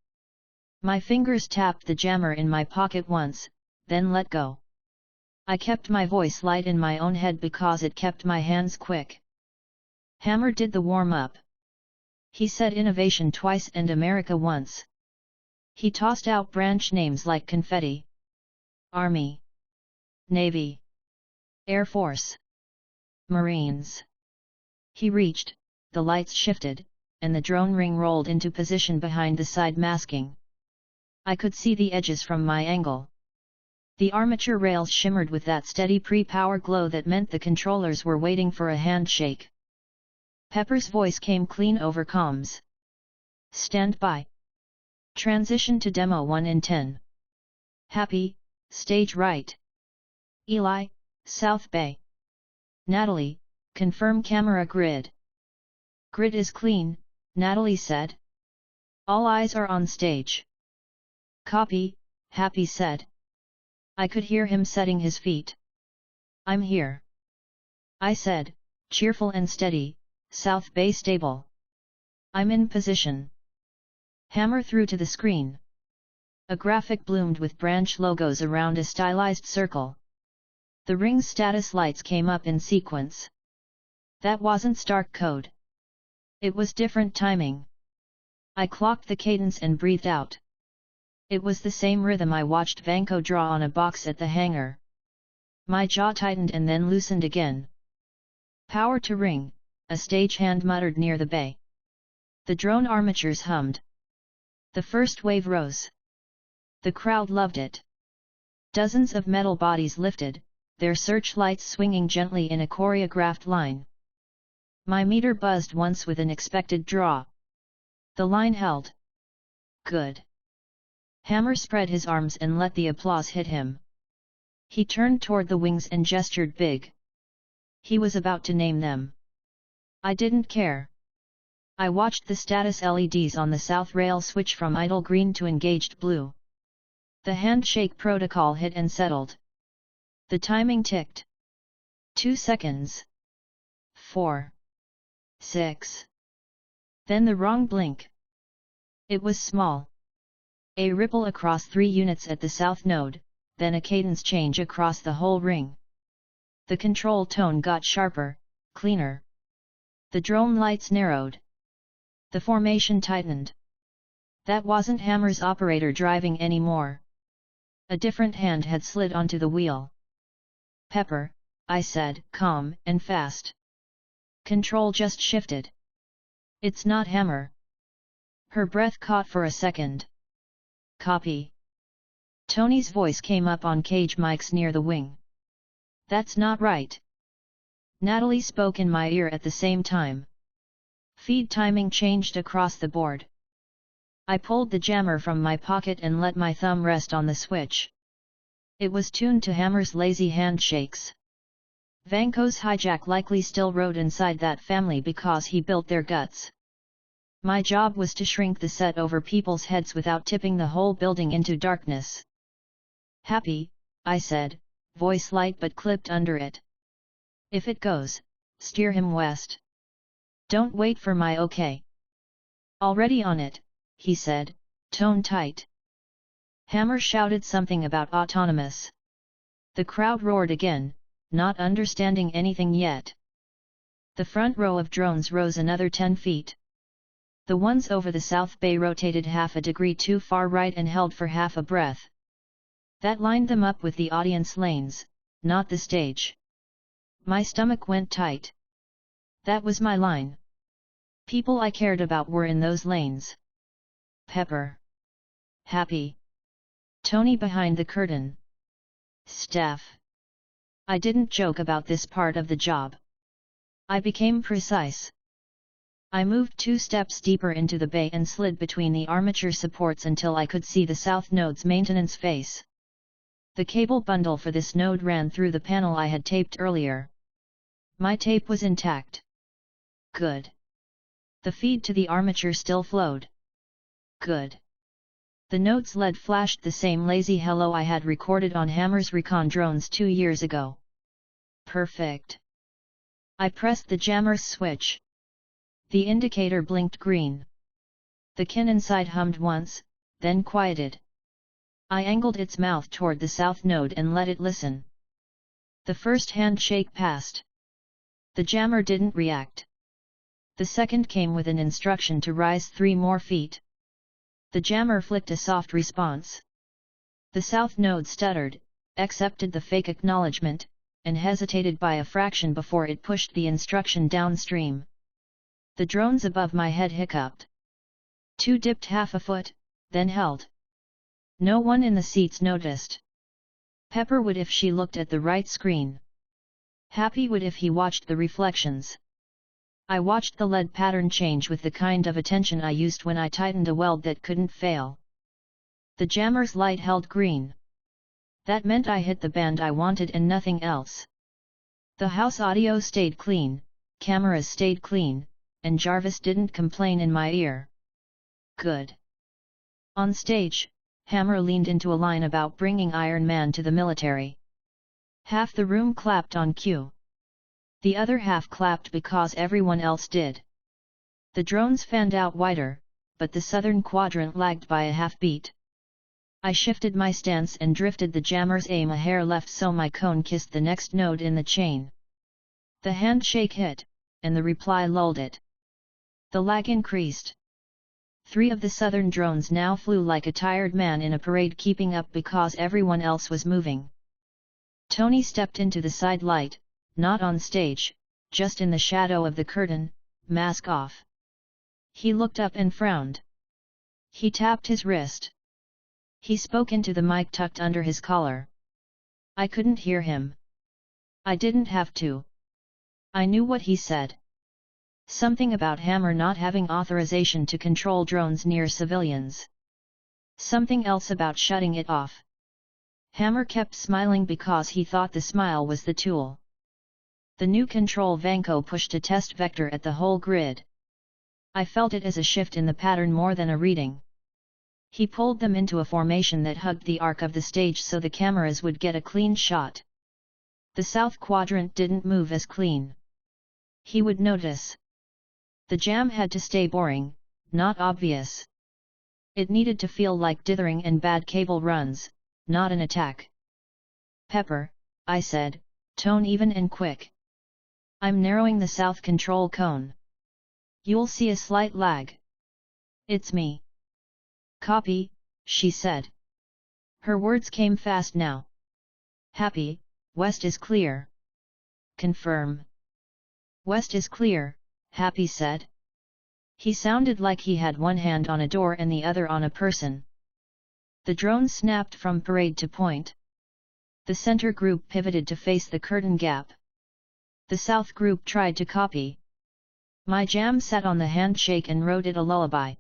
My fingers tapped the jammer in my pocket once, then let go. I kept my voice light in my own head because it kept my hands quick. Hammer did the warm-up. He said innovation twice and America once. He tossed out branch names like confetti. Army, Navy, Air Force, Marines. He reached, the lights shifted, and the drone ring rolled into position behind the side masking. I could see the edges from my angle. The armature rails shimmered with that steady pre-power glow that meant the controllers were waiting for a handshake. Pepper's voice came clean over comms. Stand by. Transition to demo 1 in 10. Happy, stage right. Eli, South Bay. Natalie, confirm camera grid. Grid is clean, Natalie said. All eyes are on stage. Copy, Happy said. I could hear him setting his feet. I'm here. I said, cheerful and steady, South Bay stable. I'm in position. Hammer through to the screen. A graphic bloomed with branch logos around a stylized circle. The ring's status lights came up in sequence. That wasn't Stark code. It was different timing. I clocked the cadence and breathed out. It was the same rhythm I watched Vanko draw on a box at the hangar. My jaw tightened and then loosened again. Power to ring, a stagehand muttered near the bay. The drone armatures hummed. The first wave rose. The crowd loved it. Dozens of metal bodies lifted, their searchlights swinging gently in a choreographed line. My meter buzzed once with an expected draw. The line held. Good. Hammer spread his arms and let the applause hit him. He turned toward the wings and gestured big. He was about to name them. I didn't care. I watched the status LEDs on the south rail switch from idle green to engaged blue. The handshake protocol hit and settled. The timing ticked. 2 seconds. 4. 6. Then the wrong blink. It was small. A ripple across 3 units at the south node, then a cadence change across the whole ring. The control tone got sharper, cleaner. The drone lights narrowed. The formation tightened. That wasn't Hammer's operator driving anymore. A different hand had slid onto the wheel. Pepper, I said, calm and fast. Control just shifted. It's not Hammer. Her breath caught for a second. Copy. Tony's voice came up on cage mics near the wing. That's not right. Natalie spoke in my ear at the same time. Feed timing changed across the board. I pulled the jammer from my pocket and let my thumb rest on the switch. It was tuned to Hammer's lazy handshakes. Vanko's hijack likely still rode inside that family because he built their guts. My job was to shrink the set over people's heads without tipping the whole building into darkness. Happy, I said, voice light but clipped under it. If it goes, steer him west. Don't wait for my okay. Already on it, he said, tone tight. Hammer shouted something about autonomous. The crowd roared again, not understanding anything yet. The front row of drones rose another 10 feet. The ones over the South Bay rotated half a degree too far right and held for half a breath. That lined them up with the audience lanes, not the stage. My stomach went tight. That was my line. People I cared about were in those lanes. Pepper. Happy. Tony behind the curtain. Staff. I didn't joke about this part of the job. I became precise. I moved 2 steps deeper into the bay and slid between the armature supports until I could see the south node's maintenance face. The cable bundle for this node ran through the panel I had taped earlier. My tape was intact. Good. The feed to the armature still flowed. Good. The node's LED flashed the same lazy hello I had recorded on Hammer's recon drones 2 years ago. Perfect. I pressed the jammer's switch. The indicator blinked green. The kin inside hummed once, then quieted. I angled its mouth toward the south node and let it listen. The first handshake passed. The jammer didn't react. The second came with an instruction to rise 3 more feet. The jammer flicked a soft response. The south node stuttered, accepted the fake acknowledgement, and hesitated by a fraction before it pushed the instruction downstream. The drones above my head hiccuped. 2 dipped half a foot, then held. No one in the seats noticed. Pepper would if she looked at the right screen. Happy would if he watched the reflections. I watched the lead pattern change with the kind of attention I used when I tightened a weld that couldn't fail. The jammer's light held green. That meant I hit the band I wanted and nothing else. The house audio stayed clean, cameras stayed clean, and Jarvis didn't complain in my ear. Good. On stage, Hammer leaned into a line about bringing Iron Man to the military. Half the room clapped on cue. The other half clapped because everyone else did. The drones fanned out wider, but the southern quadrant lagged by a half beat. I shifted my stance and drifted the jammer's aim a hair left so my cone kissed the next node in the chain. The handshake hit, and the reply lulled it. The lag increased. 3 of the southern drones now flew like a tired man in a parade, keeping up because everyone else was moving. Tony stepped into the side light, not on stage, just in the shadow of the curtain, mask off. He looked up and frowned. He tapped his wrist. He spoke into the mic tucked under his collar. I couldn't hear him. I didn't have to. I knew what he said. Something about Hammer not having authorization to control drones near civilians. Something else about shutting it off. Hammer kept smiling because he thought the smile was the tool. The new control Vanko pushed a test vector at the whole grid. I felt it as a shift in the pattern more than a reading. He pulled them into a formation that hugged the arc of the stage so the cameras would get a clean shot. The south quadrant didn't move as clean. He would notice. The jam had to stay boring, not obvious. It needed to feel like dithering and bad cable runs, not an attack. Pepper, I said, tone even and quick. I'm narrowing the south control cone. You'll see a slight lag. It's me. Copy, she said. Her words came fast now. Happy, west is clear. Confirm. West is clear, Happy said. He sounded like he had one hand on a door and the other on a person. The drone snapped from parade to point. The center group pivoted to face the curtain gap. The south group tried to copy. My jam sat on the handshake and wrote it a lullaby.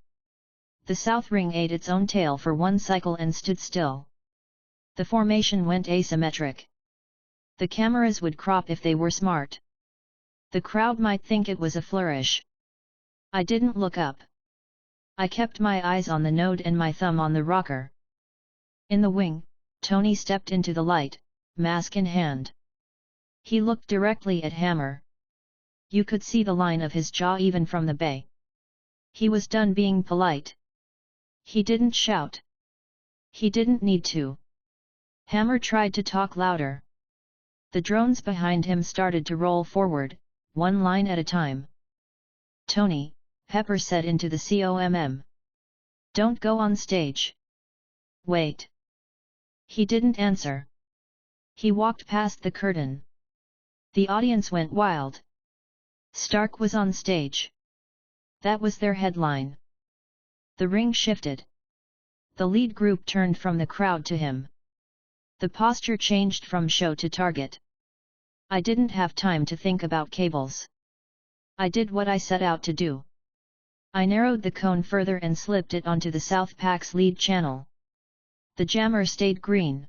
The south ring ate its own tail for one cycle and stood still. The formation went asymmetric. The cameras would crop if they were smart. The crowd might think it was a flourish. I didn't look up. I kept my eyes on the node and my thumb on the rocker. In the wing, Tony stepped into the light, mask in hand. He looked directly at Hammer. You could see the line of his jaw even from the bay. He was done being polite. He didn't shout. He didn't need to. Hammer tried to talk louder. The drones behind him started to roll forward, one line at a time. Tony, Pepper said into the COMM. Don't go on stage. Wait. He didn't answer. He walked past the curtain. The audience went wild. Stark was on stage. That was their headline. The ring shifted. The lead group turned from the crowd to him. The posture changed from show to target. I didn't have time to think about cables. I did what I set out to do. I narrowed the cone further and slipped it onto the South Pack's lead channel. The jammer stayed green.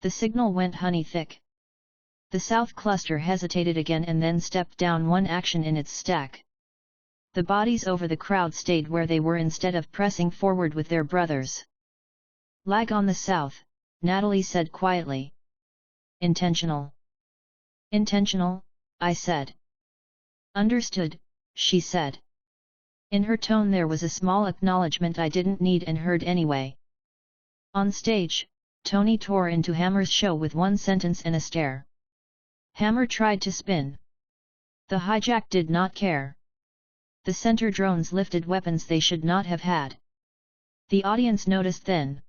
The signal went honey thick. The South cluster hesitated again and then stepped down one action in its stack. The bodies over the crowd stayed where they were instead of pressing forward with their brothers. Lag on the South, Natalie said quietly. Intentional. Intentional, I said. Understood, she said. In her tone there was a small acknowledgement I didn't need and heard anyway. On stage, Tony tore into Hammer's show with one sentence and a stare. Hammer tried to spin. The hijack did not care. The center drones lifted weapons they should not have had. The audience noticed then.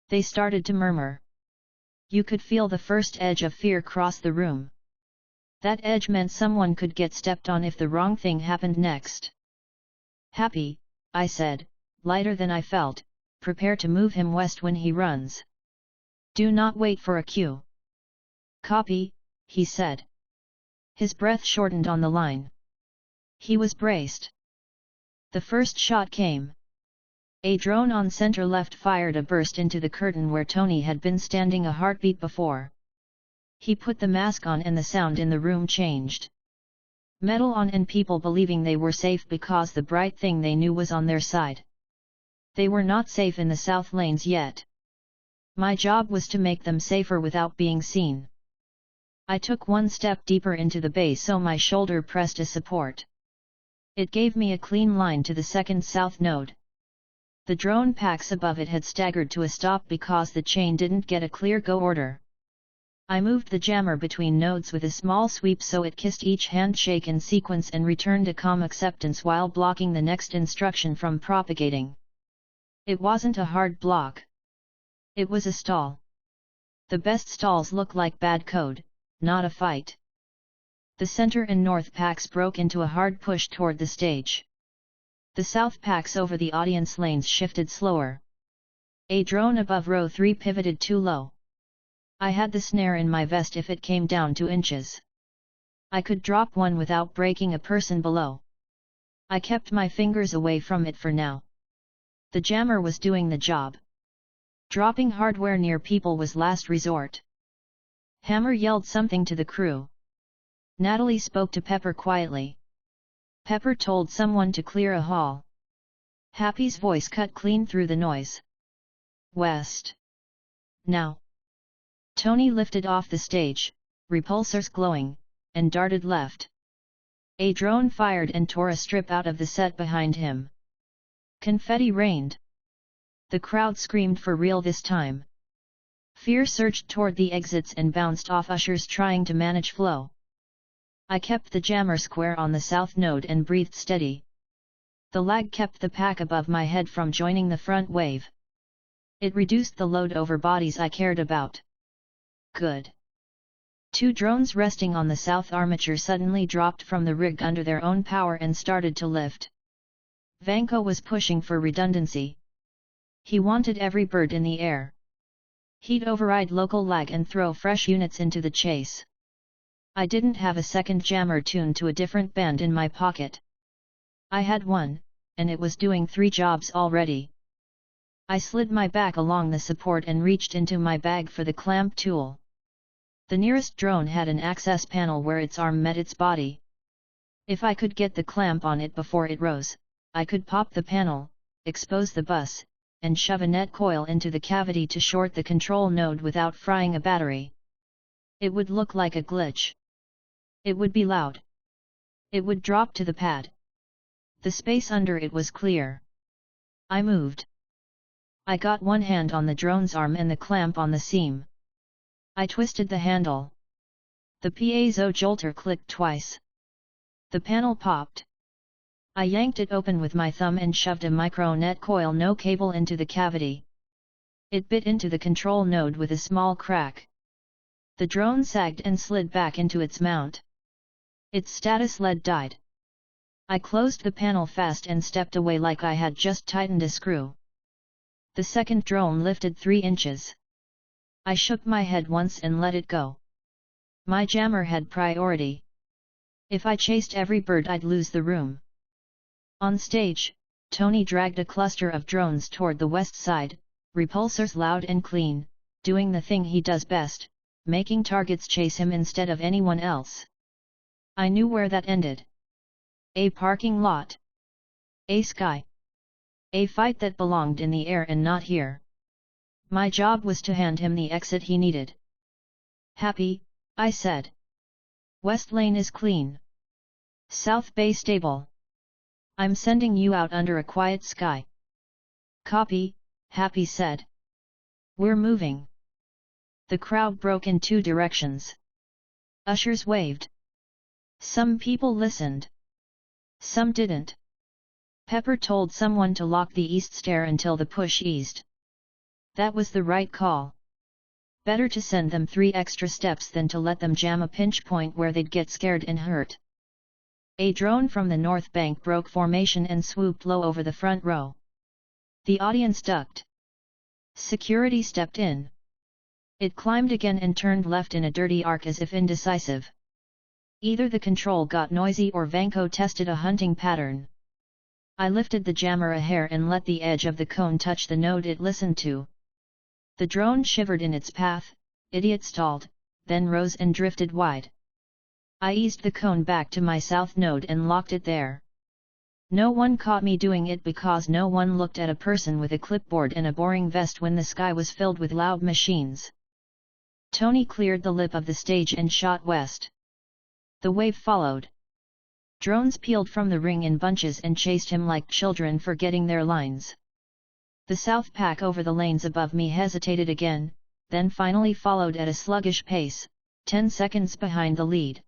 They started to murmur. You could feel the first edge of fear cross the room. That edge meant someone could get stepped on if the wrong thing happened next. Happy, I said, lighter than I felt, prepare to move him west when he runs. Do not wait for a cue. Copy, he said. His breath shortened on the line. He was braced. The first shot came. A drone on center left fired a burst into the curtain where Tony had been standing a heartbeat before. He put the mask on and the sound in the room changed. Metal on and people believing they were safe because the bright thing they knew was on their side. They were not safe in the south lanes yet. My job was to make them safer without being seen. I took one step deeper into the bay so my shoulder pressed as support. It gave me a clean line to the second south node. The drone packs above it had staggered to a stop because the chain didn't get a clear go order. I moved the jammer between nodes with a small sweep so it kissed each handshake in sequence and returned a calm acceptance while blocking the next instruction from propagating. It wasn't a hard block. It was a stall. The best stalls look like bad code, not a fight. The center and north packs broke into a hard push toward the stage. The south packs over the audience lanes shifted slower. A drone above row 3 pivoted too low. I had the snare in my vest if it came down to inches. I could drop one without breaking a person below. I kept my fingers away from it for now. The jammer was doing the job. Dropping hardware near people was last resort. Hammer yelled something to the crew. Natalie spoke to Pepper quietly. Pepper told someone to clear a hall. Happy's voice cut clean through the noise. West. Now. Tony lifted off the stage, repulsors glowing, and darted left. A drone fired and tore a strip out of the set behind him. Confetti rained. The crowd screamed for real this time. Fear surged toward the exits and bounced off ushers trying to manage flow. I kept the jammer square on the south node and breathed steady. The lag kept the pack above my head from joining the front wave. It reduced the load over bodies I cared about. Good. 2 drones resting on the south armature suddenly dropped from the rig under their own power and started to lift. Vanko was pushing for redundancy. He wanted every bird in the air. He'd override local lag and throw fresh units into the chase. I didn't have a second jammer tuned to a different band in my pocket. I had one, and it was doing 3 jobs already. I slid my back along the support and reached into my bag for the clamp tool. The nearest drone had an access panel where its arm met its body. If I could get the clamp on it before it rose, I could pop the panel, expose the bus, and shove a net coil into the cavity to short the control node without frying a battery. It would look like a glitch. It would be loud. It would drop to the pad. The space under it was clear. I moved. I got one hand on the drone's arm and the clamp on the seam. I twisted the handle. The piezo jolter clicked twice. The panel popped. I yanked it open with my thumb and shoved a micro net coil no cable into the cavity. It bit into the control node with a small crack. The drone sagged and slid back into its mount. Its status LED died. I closed the panel fast and stepped away like I had just tightened a screw. The second drone lifted 3 inches. I shook my head once and let it go. My jammer had priority. If I chased every bird I'd lose the room. On stage, Tony dragged a cluster of drones toward the west side, repulsors loud and clean, doing the thing he does best, making targets chase him instead of anyone else. I knew where that ended. A parking lot. A sky. A fight that belonged in the air and not here. My job was to hand him the exit he needed. Happy, I said. West lane is clean. South Bay stable. I'm sending you out under a quiet sky. Copy, Happy said. We're moving. The crowd broke in 2 directions. Ushers waved. Some people listened. Some didn't. Pepper told someone to lock the east stair until the push eased. That was the right call. Better to send them 3 extra steps than to let them jam a pinch point where they'd get scared and hurt. A drone from the north bank broke formation and swooped low over the front row. The audience ducked. Security stepped in. It climbed again and turned left in a dirty arc as if indecisive. Either the control got noisy or Vanko tested a hunting pattern. I lifted the jammer a hair and let the edge of the cone touch the node it listened to. The drone shivered in its path, idiot stalled, then rose and drifted wide. I eased the cone back to my south node and locked it there. No one caught me doing it because no one looked at a person with a clipboard and a boring vest when the sky was filled with loud machines. Tony cleared the lip of the stage and shot west. The wave followed. Drones peeled from the ring in bunches and chased him like children forgetting their lines. The south pack over the lanes above me hesitated again, then finally followed at a sluggish pace, 10 seconds behind the lead.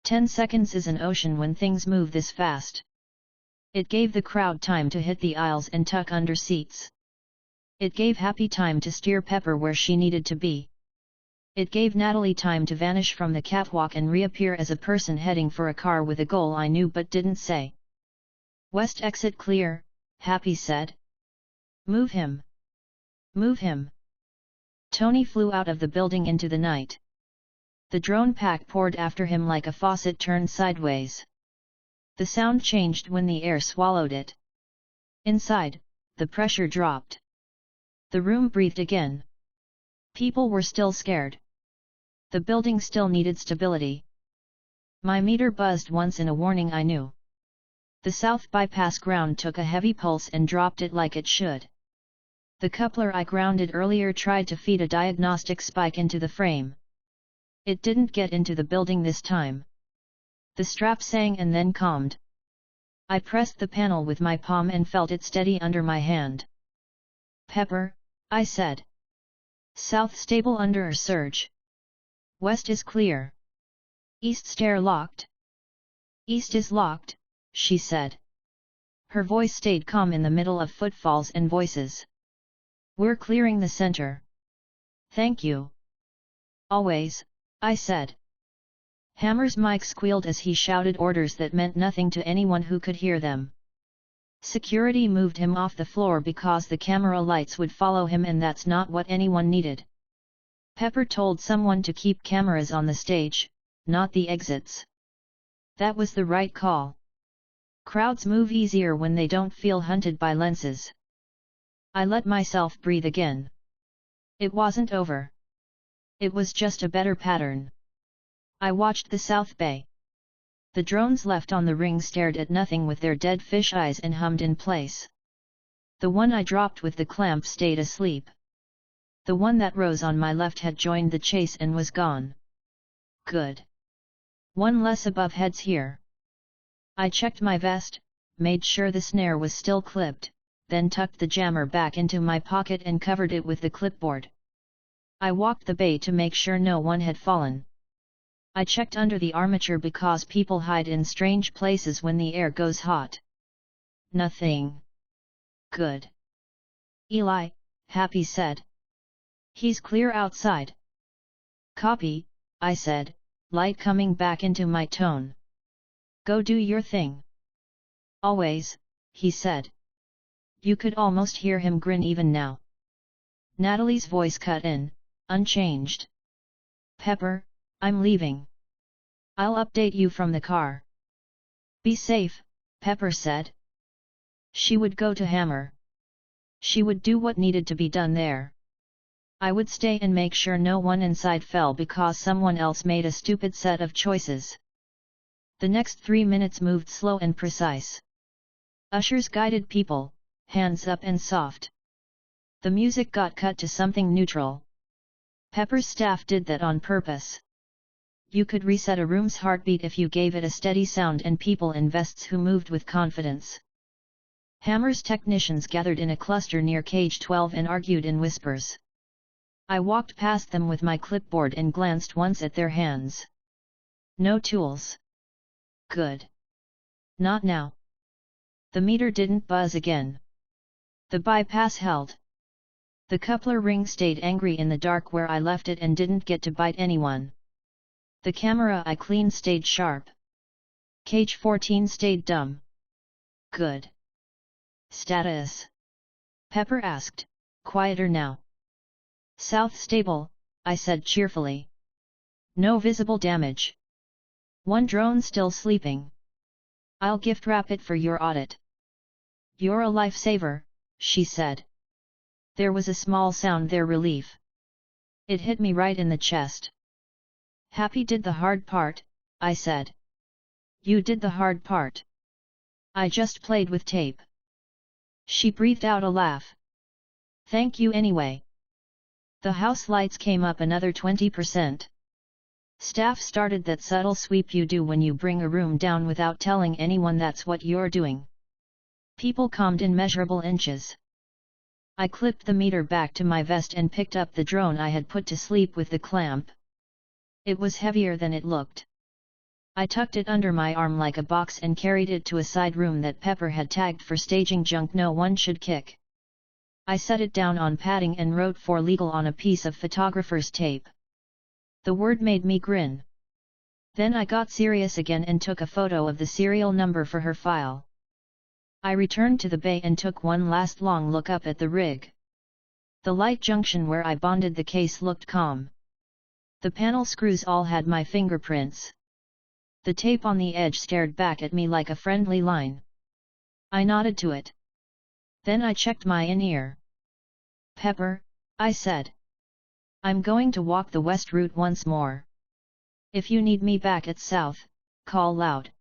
10 seconds is an ocean when things move this fast. It gave the crowd time to hit the aisles and tuck under seats. It gave Happy time to steer Pepper where she needed to be. It gave Natalie time to vanish from the catwalk and reappear as a person heading for a car with a goal I knew but didn't say. West exit clear, Happy said. Move him. Move him. Tony flew out of the building into the night. The drone pack poured after him like a faucet turned sideways. The sound changed when the air swallowed it. Inside, the pressure dropped. The room breathed again. People were still scared. The building still needed stability. My meter buzzed once in a warning I knew. The south bypass ground took a heavy pulse and dropped it like it should. The coupler I grounded earlier tried to feed a diagnostic spike into the frame. It didn't get into the building this time. The strap sang and then calmed. I pressed the panel with my palm and felt it steady under my hand. "Pepper," I said. "South stable under a surge. West is clear. East stair locked." "East is locked," she said. Her voice stayed calm in the middle of footfalls and voices. "We're clearing the center." "Thank you." "Always," I said. Hammer's mic squealed as he shouted orders that meant nothing to anyone who could hear them. Security moved him off the floor because the camera lights would follow him, and that's not what anyone needed. Pepper told someone to keep cameras on the stage, not the exits. That was the right call. Crowds move easier when they don't feel hunted by lenses. I let myself breathe again. It wasn't over. It was just a better pattern. I watched the South Bay. The drones left on the ring stared at nothing with their dead fish eyes and hummed in place. The one I dropped with the clamp stayed asleep. The one that rose on my left had joined the chase and was gone. Good. One less above heads here. I checked my vest, made sure the snare was still clipped, then tucked the jammer back into my pocket and covered it with the clipboard. I walked the bay to make sure no one had fallen. I checked under the armature because people hide in strange places when the air goes hot. Nothing. Good. "Eli," Happy said. "He's clear outside." "Copy," I said, light coming back into my tone. "Go do your thing." "Always," he said. You could almost hear him grin even now. Natalie's voice cut in, unchanged. "Pepper, I'm leaving. I'll update you from the car." "Be safe," Pepper said. She would go to Hammer. She would do what needed to be done there. I would stay and make sure no one inside fell because someone else made a stupid set of choices. The next 3 minutes moved slow and precise. Ushers guided people, hands up and soft. The music got cut to something neutral. Pepper's staff did that on purpose. You could reset a room's heartbeat if you gave it a steady sound and people in vests who moved with confidence. Hammer's technicians gathered in a cluster near cage 12 and argued in whispers. I walked past them with my clipboard and glanced once at their hands. No tools. Good. Not now. The meter didn't buzz again. The bypass held. The coupler ring stayed angry in the dark where I left it and didn't get to bite anyone. The camera I cleaned stayed sharp. Cage 14 stayed dumb. Good. "Status?" Pepper asked, quieter now. "South stable," I said cheerfully. "No visible damage. One drone still sleeping. I'll gift wrap it for your audit." "You're a lifesaver," she said. There was a small sound there, relief. It hit me right in the chest. "Happy did the hard part," I said. "You did the hard part. I just played with tape." She breathed out a laugh. "Thank you anyway." The house lights came up another 20%. Staff started that subtle sweep you do when you bring a room down without telling anyone that's what you're doing. People calmed in measurable inches. I clipped the meter back to my vest and picked up the drone I had put to sleep with the clamp. It was heavier than it looked. I tucked it under my arm like a box and carried it to a side room that Pepper had tagged for staging junk no one should kick. I set it down on padding and wrote "for legal" on a piece of photographer's tape. The word made me grin. Then I got serious again and took a photo of the serial number for her file. I returned to the bay and took one last long look up at the rig. The light junction where I bonded the case looked calm. The panel screws all had my fingerprints. The tape on the edge stared back at me like a friendly line. I nodded to it. Then I checked my in-ear. "Pepper," I said. "I'm going to walk the west route once more. If you need me back at south, call loud."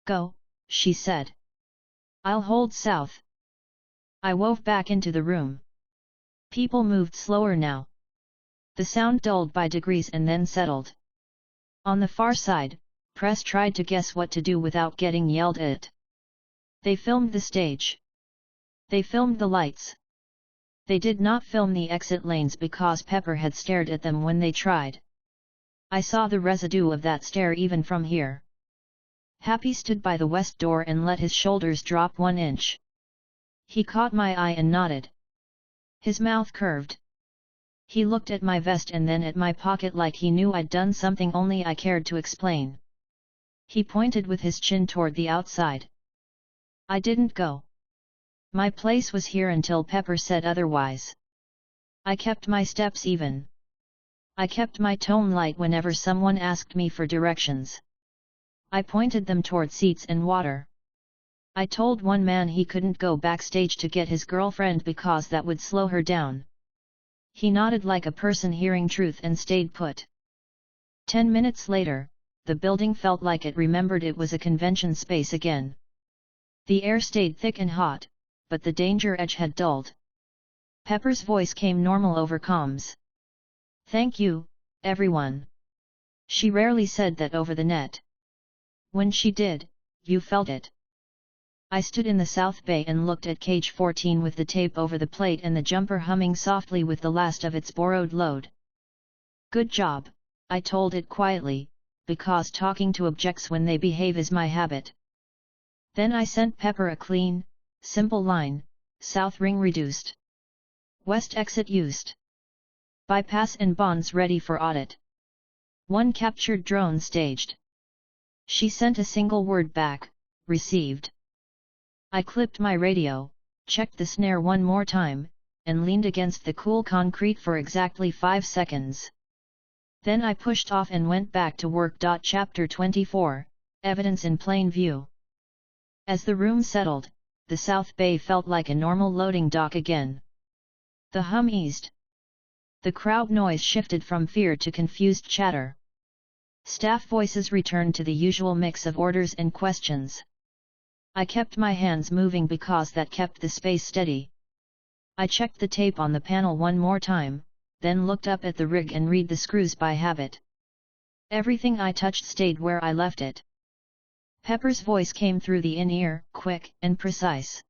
"Go," she said. "I'll hold south." I wove back into the room. People moved slower now. The sound dulled by degrees and then settled. On the far side, press tried to guess what to do without getting yelled at. They filmed the stage. They filmed the lights. They did not film the exit lanes because Pepper had stared at them when they tried. I saw the residue of that stare even from here. Happy stood by the west door and let his shoulders drop 1 inch. He caught my eye and nodded. His mouth curved. He looked at my vest and then at my pocket like he knew I'd done something only I cared to explain. He pointed with his chin toward the outside. I didn't go. My place was here until Pepper said otherwise. I kept my steps even. I kept my tone light whenever someone asked me for directions. I pointed them toward seats and water. I told one man he couldn't go backstage to get his girlfriend because that would slow her down. He nodded like a person hearing truth and stayed put. 10 minutes later, the building felt like it remembered it was a convention space again. The air stayed thick and hot, but the danger edge had dulled. Pepper's voice came normal over comms. "Thank you, everyone." She rarely said that over the net. When she did, you felt it. I stood in the South Bay and looked at cage 14 with the tape over the plate and the jumper humming softly with the last of its borrowed load. "Good job," I told it quietly, because talking to objects when they behave is my habit. Then I sent Pepper a clean, simple line: South ring reduced. West exit used. Bypass and bonds ready for audit. 1 captured drone staged. She sent a single word back: received. I clipped my radio, checked the snare one more time, and leaned against the cool concrete for exactly 5 seconds. Then I pushed off and went back to work. Chapter 24, Evidence in Plain View. As the room settled, the South Bay felt like a normal loading dock again. The hum eased. The crowd noise shifted from fear to confused chatter. Staff voices returned to the usual mix of orders and questions. I kept my hands moving because that kept the space steady. I checked the tape on the panel one more time, then looked up at the rig and read the screws by habit. Everything I touched stayed where I left it. Pepper's voice came through the in-ear, quick and precise.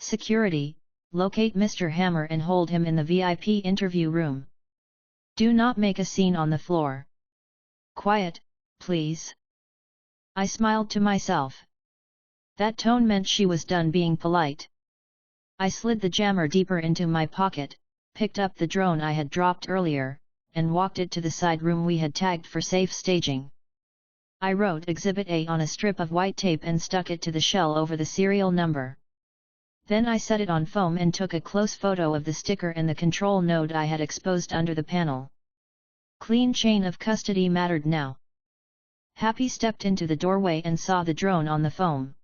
"Security, locate Mr. Hammer and hold him in the VIP interview room. Do not make a scene on the floor. Quiet, please." I smiled to myself. That tone meant she was done being polite. I slid the jammer deeper into my pocket, picked up the drone I had dropped earlier, and walked it to the side room we had tagged for safe staging. I wrote Exhibit A on a strip of white tape and stuck it to the shell over the serial number. Then I set it on foam and took a close photo of the sticker and the control node I had exposed under the panel. Clean chain of custody mattered now. Happy stepped into the doorway and saw the drone on the foam.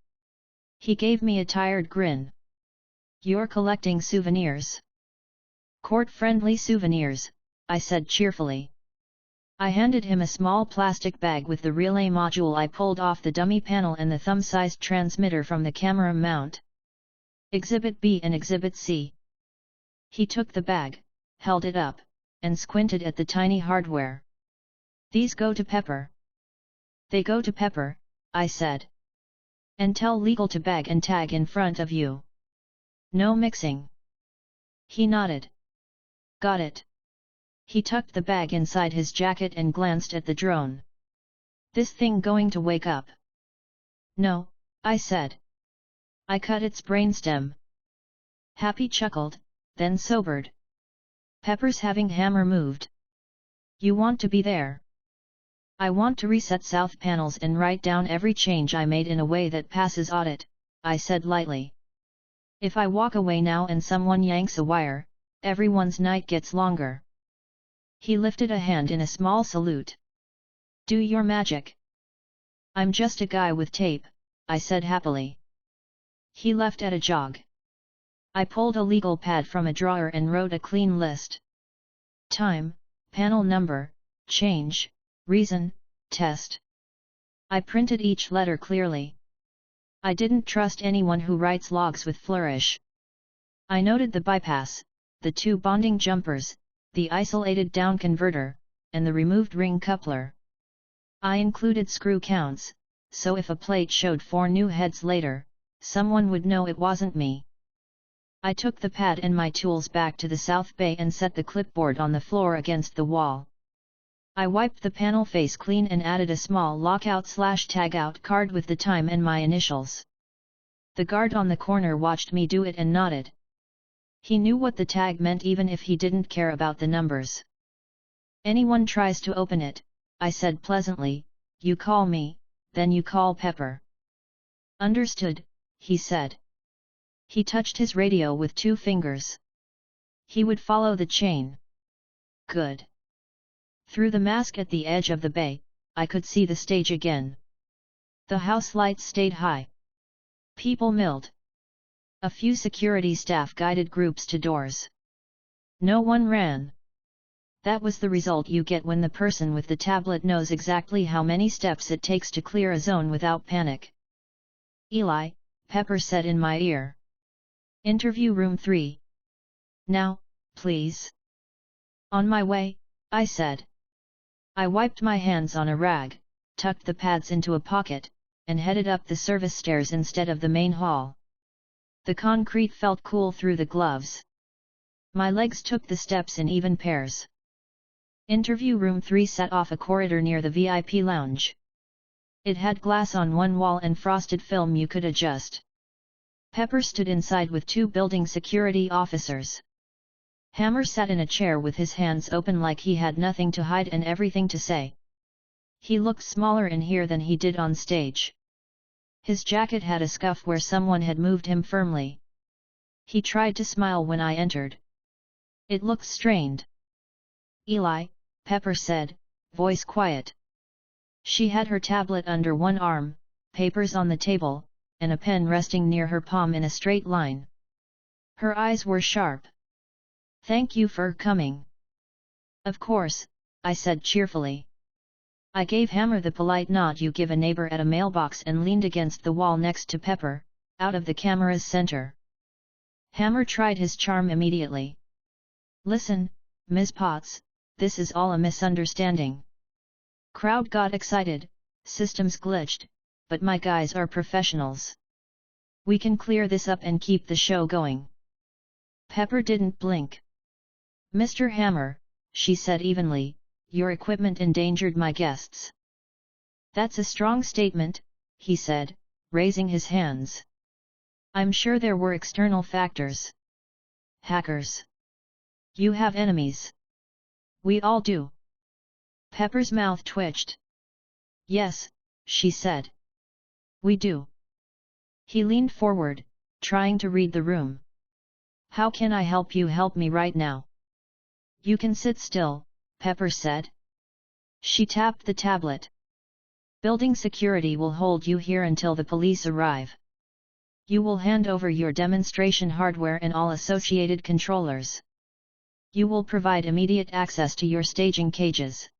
He gave me a tired grin. "You're collecting souvenirs?" "Court-friendly souvenirs," I said cheerfully. I handed him a small plastic bag with the relay module I pulled off the dummy panel and the thumb-sized transmitter from the camera mount. "Exhibit B and Exhibit C." He took the bag, held it up, and squinted at the tiny hardware. "These go to Pepper." "They go to Pepper," I said. "And tell legal to bag and tag in front of you. No mixing." He nodded. "Got it." He tucked the bag inside his jacket and glanced at the drone. "This thing going to wake up?" "No," I said. "I cut its brainstem." Happy chuckled, then sobered. "Pepper's having Hammer moved. You want to be there?" "I want to reset South panels and write down every change I made in a way that passes audit," I said lightly. "If I walk away now and someone yanks a wire, everyone's night gets longer. He lifted a hand in a small salute. Do your magic. I'm just a guy with tape, I said happily. He left at a jog. I pulled a legal pad from a drawer and wrote a clean list. Time, panel number, change, reason, test. I printed each letter clearly. I didn't trust anyone who writes logs with flourish. I noted the bypass, the two bonding jumpers, the isolated down converter, and the removed ring coupler. I included screw counts, so if a plate showed 4 new heads later, someone would know it wasn't me. I took the pad and my tools back to the South Bay and set the clipboard on the floor against the wall. I wiped the panel face clean and added a small lockout/tagout card with the time and my initials. The guard on the corner watched me do it and nodded. He knew what the tag meant even if he didn't care about the numbers. Anyone tries to open it, I said pleasantly, you call me, then you call Pepper. Understood, he said. He touched his radio with 2 fingers. He would follow the chain. Good. Through the mask at the edge of the bay, I could see the stage again. The house lights stayed high. People milled. A few security staff guided groups to doors. No one ran. That was the result you get when the person with the tablet knows exactly how many steps it takes to clear a zone without panic. Eli, Pepper said in my ear. Interview room 3. Now, please. On my way, I said. I wiped my hands on a rag, tucked the pads into a pocket, and headed up the service stairs instead of the main hall. The concrete felt cool through the gloves. My legs took the steps in even pairs. Interview room 3 sat off a corridor near the VIP lounge. It had glass on one wall and frosted film you could adjust. Pepper stood inside with 2 building security officers. Hammer sat in a chair with his hands open like he had nothing to hide and everything to say. He looked smaller in here than he did on stage. His jacket had a scuff where someone had moved him firmly. He tried to smile when I entered. It looked strained. Eli, Pepper said, voice quiet. She had her tablet under one arm, papers on the table, and a pen resting near her palm in a straight line. Her eyes were sharp. Thank you for coming. Of course, I said cheerfully. I gave Hammer the polite nod you give a neighbor at a mailbox and leaned against the wall next to Pepper, out of the camera's center. Hammer tried his charm immediately. Listen, Ms. Potts, this is all a misunderstanding. Crowd got excited, systems glitched, but my guys are professionals. We can clear this up and keep the show going. Pepper didn't blink. Mr. Hammer, she said evenly, your equipment endangered my guests. That's a strong statement, he said, raising his hands. I'm sure there were external factors. Hackers. You have enemies. We all do. Pepper's mouth twitched. Yes, she said. We do. He leaned forward, trying to read the room. How can I help you help me right now? You can sit still, Pepper said. She tapped the tablet. Building security will hold you here until the police arrive. You will hand over your demonstration hardware and all associated controllers. You will provide immediate access to your staging cages.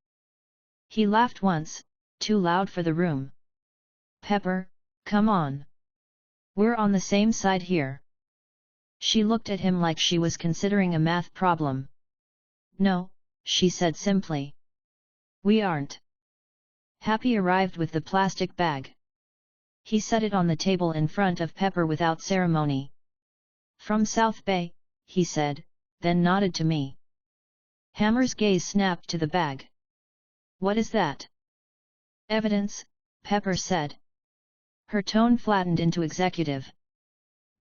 He laughed once, too loud for the room. Pepper, come on. We're on the same side here. She looked at him like she was considering a math problem. No, she said simply. We aren't. Happy arrived with the plastic bag. He set it on the table in front of Pepper without ceremony. From South Bay, he said, then nodded to me. Hammer's gaze snapped to the bag. What is that? Evidence, Pepper said. Her tone flattened into executive.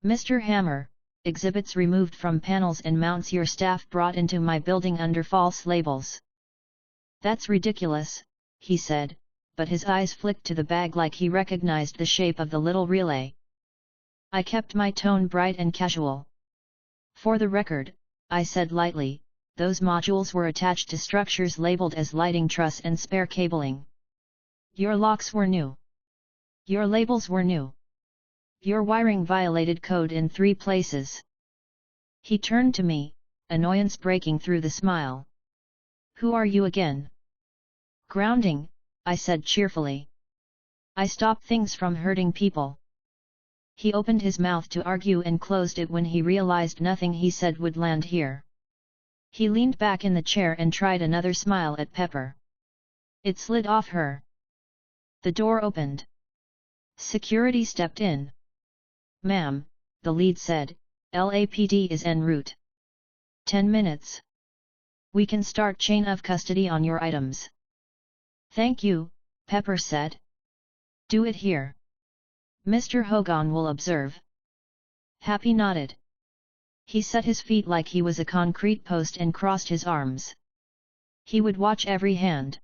Mr. Hammer, exhibits removed from panels and mounts your staff brought into my building under false labels. That's ridiculous, he said, but his eyes flicked to the bag like he recognized the shape of the little relay. I kept my tone bright and casual. For the record, I said lightly. Those modules were attached to structures labeled as lighting truss and spare cabling. Your locks were new. Your labels were new. Your wiring violated code in 3 places. He turned to me, annoyance breaking through the smile. Who are you again? Grounding, I said cheerfully. I stop things from hurting people. He opened his mouth to argue and closed it when he realized nothing he said would land here. He leaned back in the chair and tried another smile at Pepper. It slid off her. The door opened. Security stepped in. Ma'am, the lead said, LAPD is en route. 10 minutes. We can start chain of custody on your items. Thank you, Pepper said. Do it here. Mr. Hogan will observe. Happy nodded. He set his feet like he was a concrete post and crossed his arms. He would watch every hand.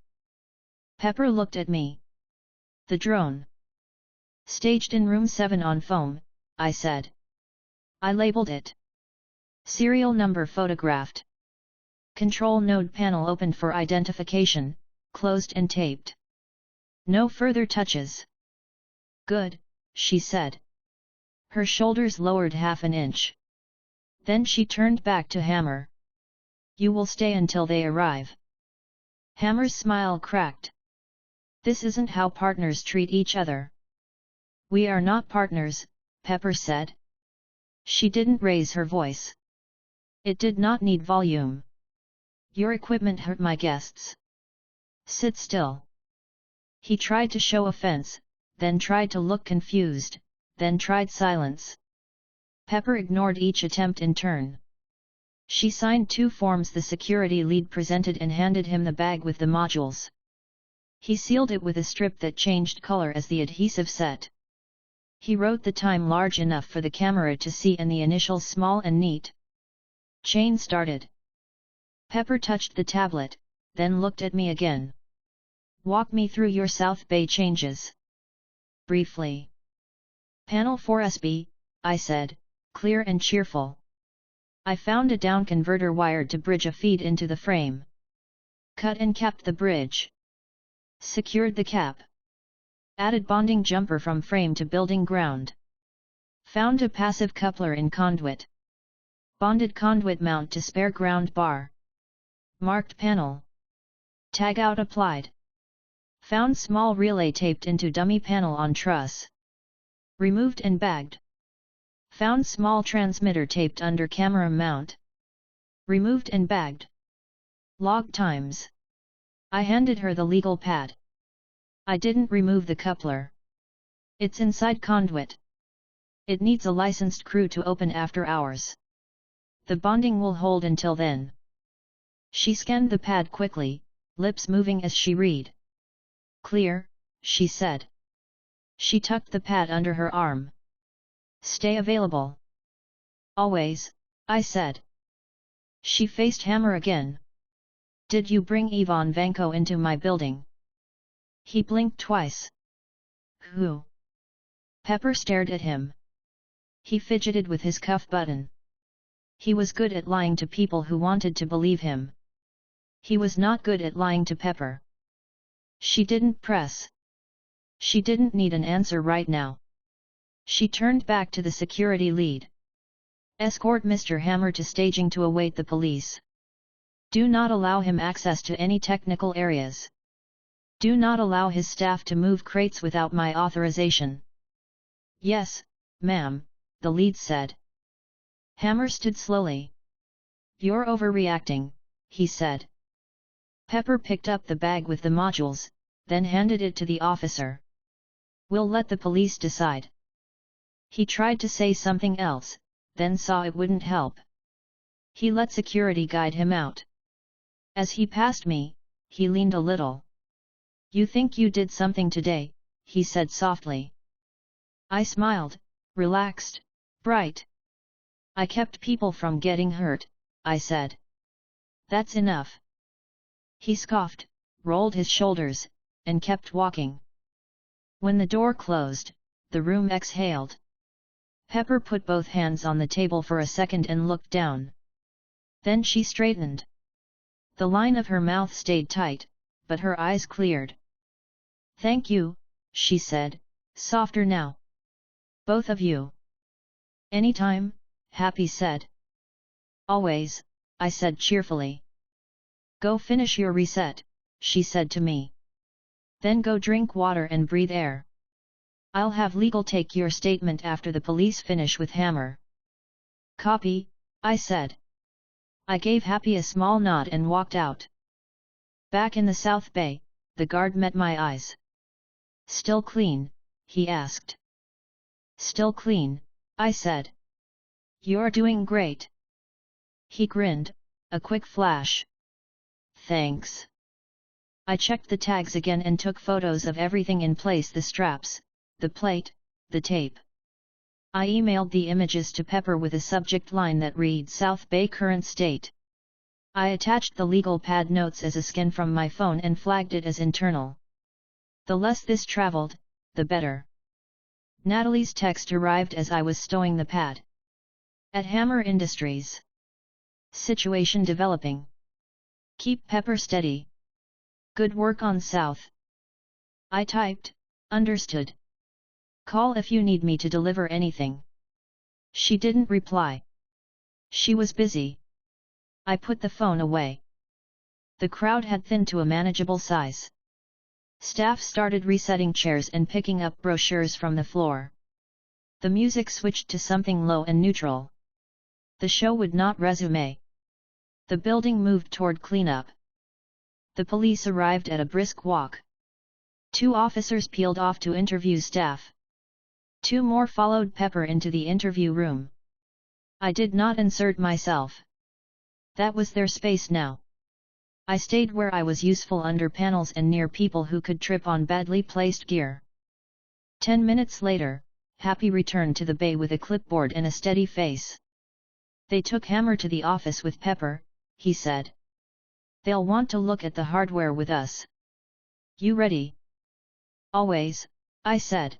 Pepper looked at me. The drone. Staged in room 7 on foam, I said. I labeled it. Serial number photographed. Control node panel opened for identification, closed and taped. No further touches. Good, she said. Her shoulders lowered half an inch. Then she turned back to Hammer. You will stay until they arrive. Hammer's smile cracked. This isn't how partners treat each other. We are not partners, Pepper said. She didn't raise her voice. It did not need volume. Your equipment hurt my guests. Sit still. He tried to show offense, then tried to look confused, then tried silence. Pepper ignored each attempt in turn. She signed 2 forms the security lead presented and handed him the bag with the modules. He sealed it with a strip that changed color as the adhesive set. He wrote the time large enough for the camera to see and the initials small and neat. Chain started. Pepper touched the tablet, then looked at me again. Walk me through your South Bay changes. Briefly. Panel 4SB, I said, clear and cheerful. I found a down converter wired to bridge a feed into the frame. Cut and capped the bridge. Secured the cap. Added bonding jumper from frame to building ground. Found a passive coupler in conduit. Bonded conduit mount to spare ground bar. Marked panel. Tag out applied. Found small relay taped into dummy panel on truss. Removed and bagged. Found small transmitter taped under camera mount. Removed and bagged. Log times. I handed her the legal pad. I didn't remove the coupler. It's inside conduit. It needs a licensed crew to open after hours. The bonding will hold until then. She scanned the pad quickly, lips moving as she read. Clear, she said. She tucked the pad under her arm. Stay available. Always, I said. She faced Hammer again. Did you bring Ivan Vanko into my building? He blinked twice. Who? Pepper stared at him. He fidgeted with his cuff button. He was good at lying to people who wanted to believe him. He was not good at lying to Pepper. She didn't press. She didn't need an answer right now. She turned back to the security lead. Escort Mr. Hammer to staging to await the police. Do not allow him access to any technical areas. Do not allow his staff to move crates without my authorization. Yes, ma'am, the lead said. Hammer stood slowly. You're overreacting, he said. Pepper picked up the bag with the modules, then handed it to the officer. We'll let the police decide. He tried to say something else, then saw it wouldn't help. He let security guide him out. As he passed me, he leaned a little. You think you did something today, he said softly. I smiled, relaxed, bright. I kept people from getting hurt, I said. That's enough. He scoffed, rolled his shoulders, and kept walking. When the door closed, the room exhaled. Pepper put both hands on the table for a second and looked down. Then she straightened. The line of her mouth stayed tight, but her eyes cleared. "Thank you," she said, softer now. "Both of you." "Anytime," Happy said. "Always," I said cheerfully. "Go finish your reset," she said to me. "Then go drink water and breathe air. I'll have legal take your statement after the police finish with Hammer." "Copy," I said. I gave Happy a small nod and walked out. Back in the South Bay, the guard met my eyes. "Still clean?" he asked. "Still clean," I said. "You're doing great." He grinned, a quick flash. "Thanks." I checked the tags again and took photos of everything in place: the straps, the plate, the tape. I emailed the images to Pepper with a subject line that read South Bay current state. I attached the legal pad notes as a scan from my phone and flagged it as internal. The less this traveled, the better. Natalie's text arrived as I was stowing the pad. "At Hammer Industries. Situation developing. Keep Pepper steady. Good work on South." I typed, "Understood. Call if you need me to deliver anything." She didn't reply. She was busy. I put the phone away. The crowd had thinned to a manageable size. Staff started resetting chairs and picking up brochures from the floor. The music switched to something low and neutral. The show would not resume. The building moved toward cleanup. The police arrived at a brisk walk. 2 officers peeled off to interview staff. 2 more followed Pepper into the interview room. I did not insert myself. That was their space now. I stayed where I was useful, under panels and near people who could trip on badly placed gear. 10 minutes later, Happy returned to the bay with a clipboard and a steady face. "They took Hammer to the office with Pepper," he said. "They'll want to look at the hardware with us. You ready?" "Always," I said.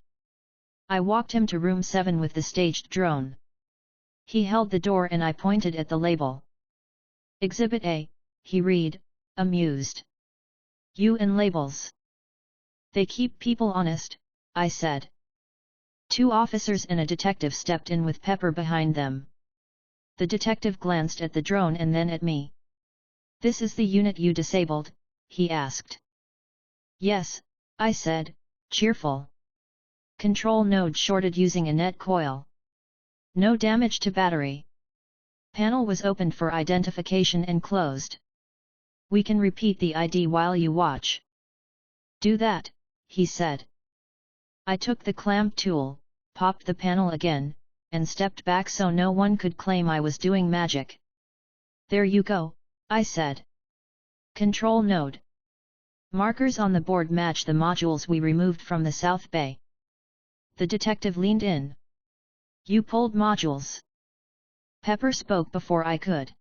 I walked him to room 7 with the staged drone. He held the door and I pointed at the label. "Exhibit A," he read, amused. "You and labels. They keep people honest," I said. 2 officers and a detective stepped in with Pepper behind them. The detective glanced at the drone and then at me. "This is the unit you disabled?" he asked. "Yes," I said, cheerful. "Control node shorted using a net coil. No damage to battery. Panel was opened for identification and closed. We can repeat the ID while you watch." "Do that," he said. I took the clamp tool, popped the panel again, and stepped back so no one could claim I was doing magic. "There you go," I said. "Control node. Markers on the board match the modules we removed from the South Bay." The detective leaned in. "You pulled modules?" Pepper spoke before I could.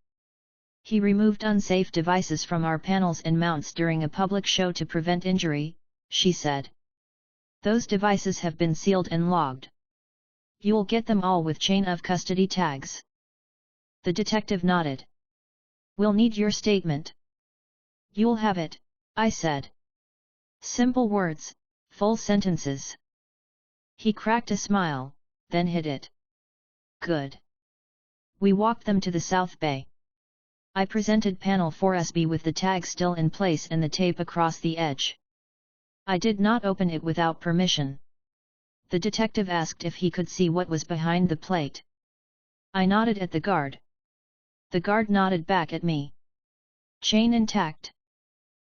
"He removed unsafe devices from our panels and mounts during a public show to prevent injury," she said. "Those devices have been sealed and logged. You'll get them all with chain of custody tags." The detective nodded. "We'll need your statement." "You'll have it," I said. Simple words, full sentences. He cracked a smile, then hid it. "Good." We walked them to the South Bay. I presented panel 4SB with the tag still in place and the tape across the edge. I did not open it without permission. The detective asked if he could see what was behind the plate. I nodded at the guard. The guard nodded back at me. "Chain intact."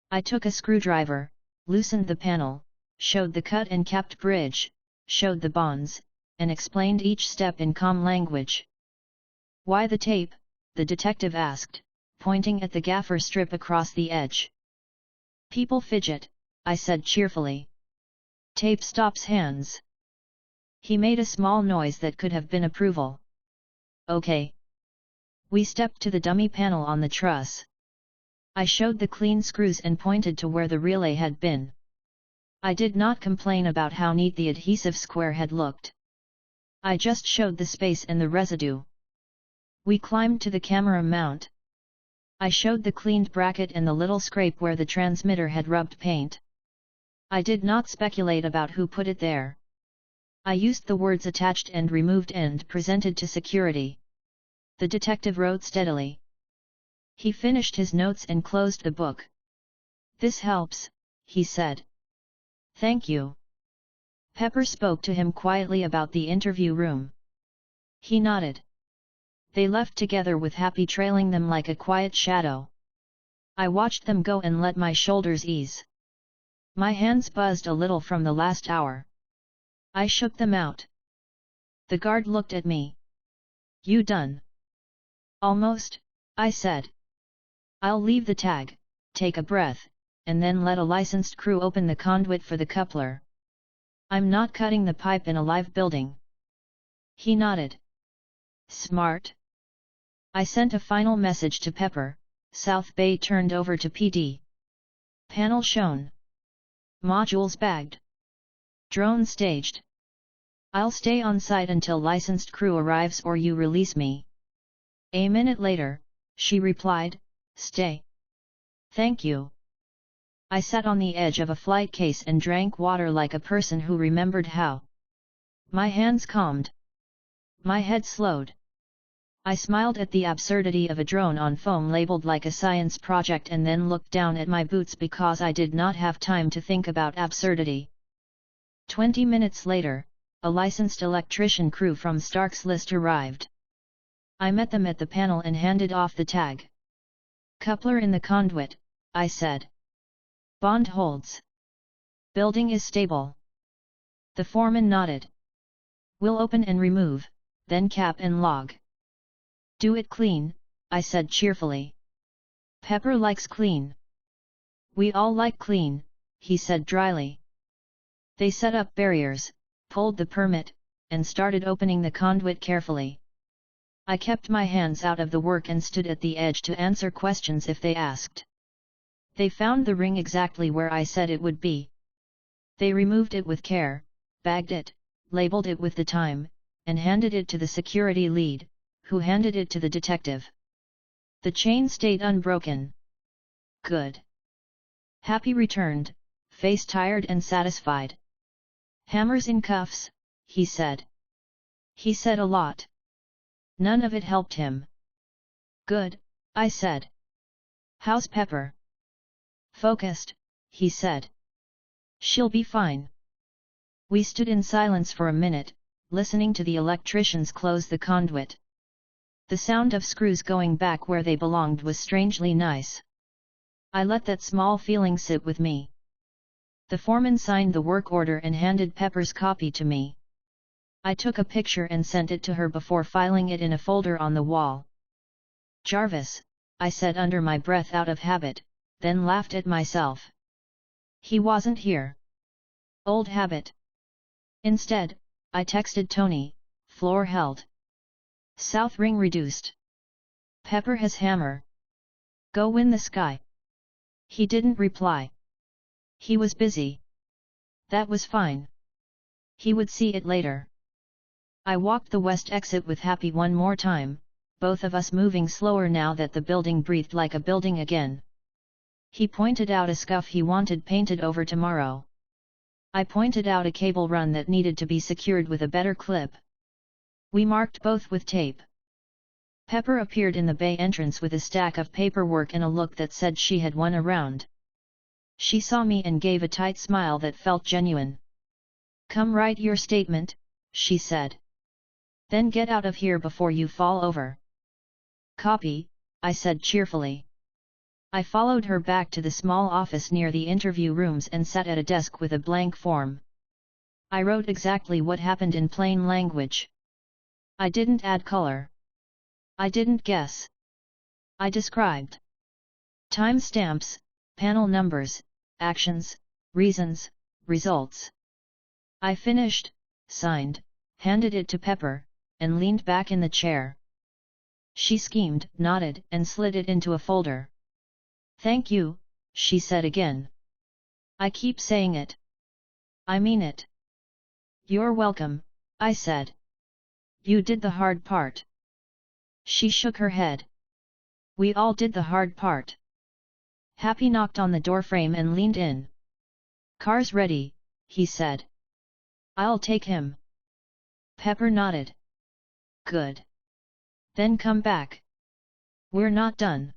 I took a screwdriver, loosened the panel, showed the cut and capped bridge, showed the bonds, and explained each step in calm language. "Why the tape?" the detective asked, pointing at the gaffer strip across the edge. "People fidget," I said cheerfully. "Tape stops hands." He made a small noise that could have been approval. "Okay." We stepped to the dummy panel on the truss. I showed the clean screws and pointed to where the relay had been. I did not complain about how neat the adhesive square had looked. I just showed the space and the residue. We climbed to the camera mount. I showed the cleaned bracket and the little scrape where the transmitter had rubbed paint. I did not speculate about who put it there. I used the words attached and removed and presented to security. The detective wrote steadily. He finished his notes and closed the book. "This helps," he said. "Thank you." Pepper spoke to him quietly about the interview room. He nodded. They left together with Happy trailing them like a quiet shadow. I watched them go and let my shoulders ease. My hands buzzed a little from the last hour. I shook them out. The guard looked at me. "You done?" "Almost," I said. "I'll leave the tag, take a breath, and then let a licensed crew open the conduit for the coupler. I'm not cutting the pipe in a live building." He nodded. "Smart." I sent a final message to Pepper. South Bay turned over to PD. Panel shown. Modules bagged. Drone staged. I'll stay on site until licensed crew arrives or you release me. A minute later, she replied, "Stay." "Thank you." I sat on the edge of a flight case and drank water like a person who remembered how. My hands calmed. My head slowed. I smiled at the absurdity of a drone on foam labeled like a science project and then looked down at my boots because I did not have time to think about absurdity. 20 minutes later, a licensed electrician crew from Stark's List arrived. I met them at the panel and handed off the tag. "Coupler in the conduit," I said. "Bond holds. Building is stable." The foreman nodded. "We'll open and remove, then cap and log." "Do it clean," I said cheerfully. "Pepper likes clean." "We all like clean," he said dryly. They set up barriers, pulled the permit, and started opening the conduit carefully. I kept my hands out of the work and stood at the edge to answer questions if they asked. They found the ring exactly where I said it would be. They removed it with care, bagged it, labeled it with the time, and handed it to the security lead, who handed it to the detective. The chain stayed unbroken. Good. Happy returned, face tired and satisfied. "Hammers in cuffs," he said. He said a lot. None of it helped him. "Good," I said. "How's Pepper?" "Focused," he said. "She'll be fine." We stood in silence for a minute, listening to the electricians close the conduit. The sound of screws going back where they belonged was strangely nice. I let that small feeling sit with me. The foreman signed the work order and handed Pepper's copy to me. I took a picture and sent it to her before filing it in a folder on the wall. "Jarvis," I said under my breath out of habit, then laughed at myself. He wasn't here. Old habit. Instead, I texted Tony, "Floor held. South ring reduced. Pepper has hammer. Go win the sky." He didn't reply. He was busy. That was fine. He would see it later. I walked the west exit with Happy one more time, both of us moving slower now that the building breathed like a building again. He pointed out a scuff he wanted painted over tomorrow. I pointed out a cable run that needed to be secured with a better clip. We marked both with tape. Pepper appeared in the bay entrance with a stack of paperwork and a look that said she had won a round. She saw me and gave a tight smile that felt genuine. "Come write your statement," she said. "Then get out of here before you fall over." "Copy," I said cheerfully. I followed her back to the small office near the interview rooms and sat at a desk with a blank form. I wrote exactly what happened in plain language. I didn't add color. I didn't guess. I described. Timestamps, panel numbers, actions, reasons, results. I finished, signed, handed it to Pepper, and leaned back in the chair. She schemed, nodded, and slid it into a folder. "Thank you," she said again. "I keep saying it. I mean it." "You're welcome," I said. "You did the hard part." She shook her head. We all did the hard part. Happy knocked on the doorframe and leaned in. Car's ready, he said. I'll take him. Pepper nodded. Good. Then come back. We're not done.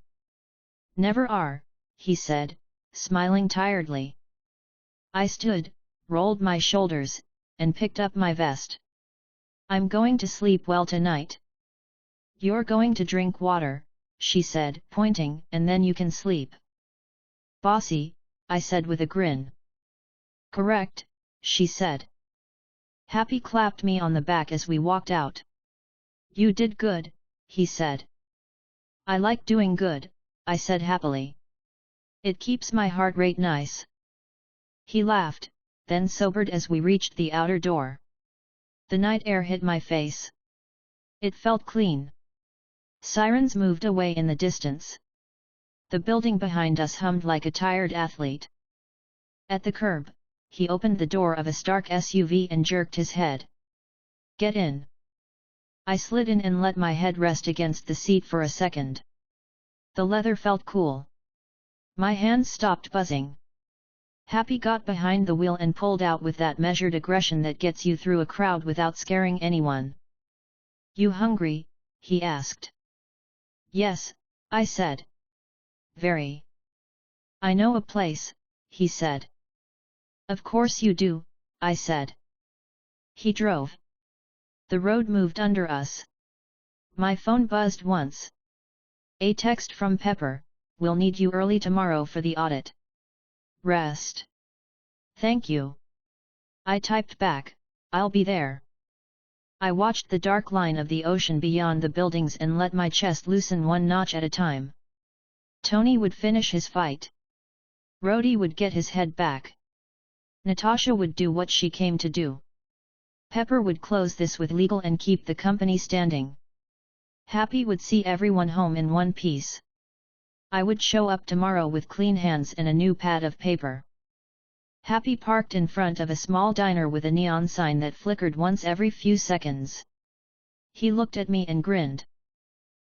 Never are, he said, smiling tiredly. I stood, rolled my shoulders, and picked up my vest. I'm going to sleep well tonight. You're going to drink water, she said, pointing, and then you can sleep. Bossy, I said with a grin. Correct, she said. Happy clapped me on the back as we walked out. You did good, he said. I like doing good, I said happily. It keeps my heart rate nice. He laughed, then sobered as we reached the outer door. The night air hit my face. It felt clean. Sirens moved away in the distance. The building behind us hummed like a tired athlete. At the curb, he opened the door of a Stark SUV and jerked his head. Get in. I slid in and let my head rest against the seat for a second. The leather felt cool. My hands stopped buzzing. Happy got behind the wheel and pulled out with that measured aggression that gets you through a crowd without scaring anyone. You hungry? He asked. Yes, I said. Very. I know a place, he said. Of course you do, I said. He drove. The road moved under us. My phone buzzed once. A text from Pepper, we'll need you early tomorrow for the audit. Rest. Thank you. I typed back, I'll be there. I watched the dark line of the ocean beyond the buildings and let my chest loosen one notch at a time. Tony would finish his fight. Rhodey would get his head back. Natasha would do what she came to do. Pepper would close this with legal and keep the company standing. Happy would see everyone home in one piece. I would show up tomorrow with clean hands and a new pad of paper. Happy parked in front of a small diner with a neon sign that flickered once every few seconds. He looked at me and grinned.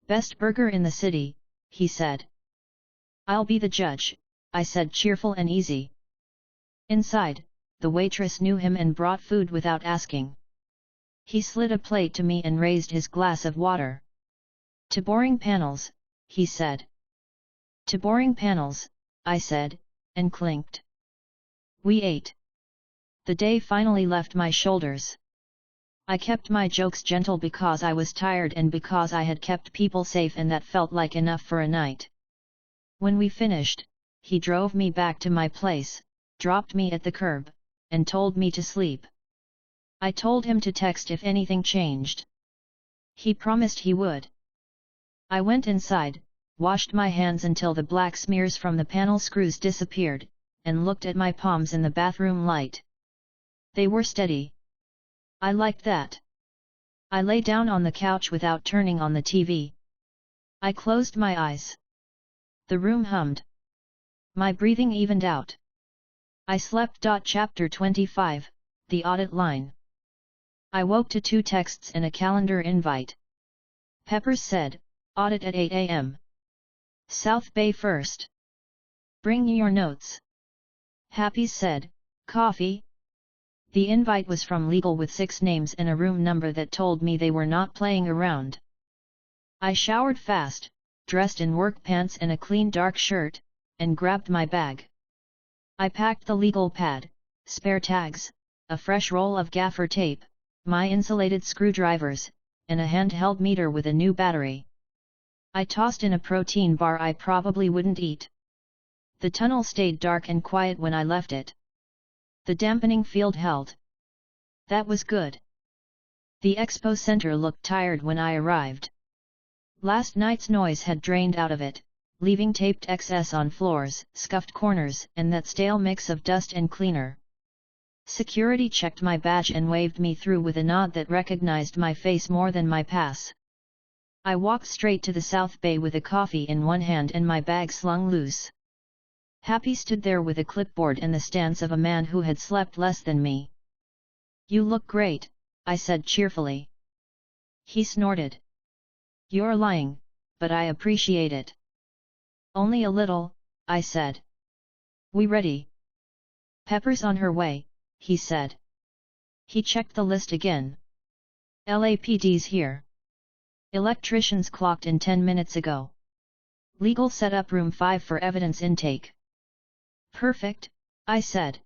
Best burger in the city, he said. I'll be the judge, I said, cheerful and easy. Inside, the waitress knew him and brought food without asking. He slid a plate to me and raised his glass of water. To boring panels, he said. To boring panels, I said, and clinked. We ate. The day finally left my shoulders. I kept my jokes gentle because I was tired and because I had kept people safe, and that felt like enough for a night. When we finished, he drove me back to my place, dropped me at the curb, and told me to sleep. I told him to text if anything changed. He promised he would. I went inside, washed my hands until the black smears from the panel screws disappeared, and looked at my palms in the bathroom light. They were steady. I liked that. I lay down on the couch without turning on the TV. I closed my eyes. The room hummed. My breathing evened out. I slept. Chapter 25, The Audit Line. I woke to 2 texts and a calendar invite. Peppers said, audit at 8 a.m. South Bay first. Bring your notes. Happy said, coffee? The invite was from legal with 6 names and a room number that told me they were not playing around. I showered fast, dressed in work pants and a clean dark shirt, and grabbed my bag. I packed the legal pad, spare tags, a fresh roll of gaffer tape, my insulated screwdrivers, and a handheld meter with a new battery. I tossed in a protein bar I probably wouldn't eat. The tunnel stayed dark and quiet when I left it. The dampening field held. That was good. The expo center looked tired when I arrived. Last night's noise had drained out of it, leaving taped excess on floors, scuffed corners, and that stale mix of dust and cleaner. Security checked my badge and waved me through with a nod that recognized my face more than my pass. I walked straight to the South Bay with a coffee in one hand and my bag slung loose. Happy stood there with a clipboard and the stance of a man who had slept less than me. You look great, I said cheerfully. He snorted. You're lying, but I appreciate it. Only a little, I said. We ready? Pepper's on her way, he said. He checked the list again. LAPD's here. Electricians clocked in 10 minutes ago. Legal set up room 5 for evidence intake. Perfect, I said.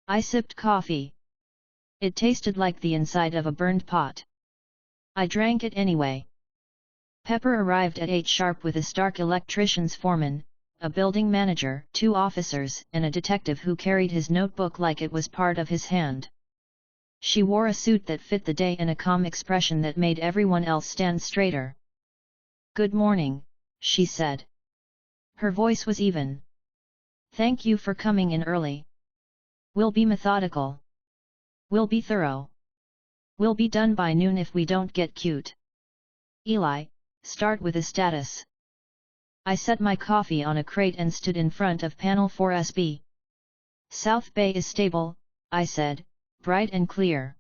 I sipped coffee. It tasted like the inside of a burned pot. I drank it anyway. Pepper arrived at 8 sharp with a Stark Electricians foreman, a building manager, 2 officers, and a detective who carried his notebook like it was part of his hand. She wore a suit that fit the day and a calm expression that made everyone else stand straighter. Good morning, she said. Her voice was even. Thank you for coming in early. We'll be methodical. We'll be thorough. We'll be done by noon if we don't get cute. Eli, start with a status. I set my coffee on a crate and stood in front of panel 4SB. South Bay is stable, I said, bright and clear.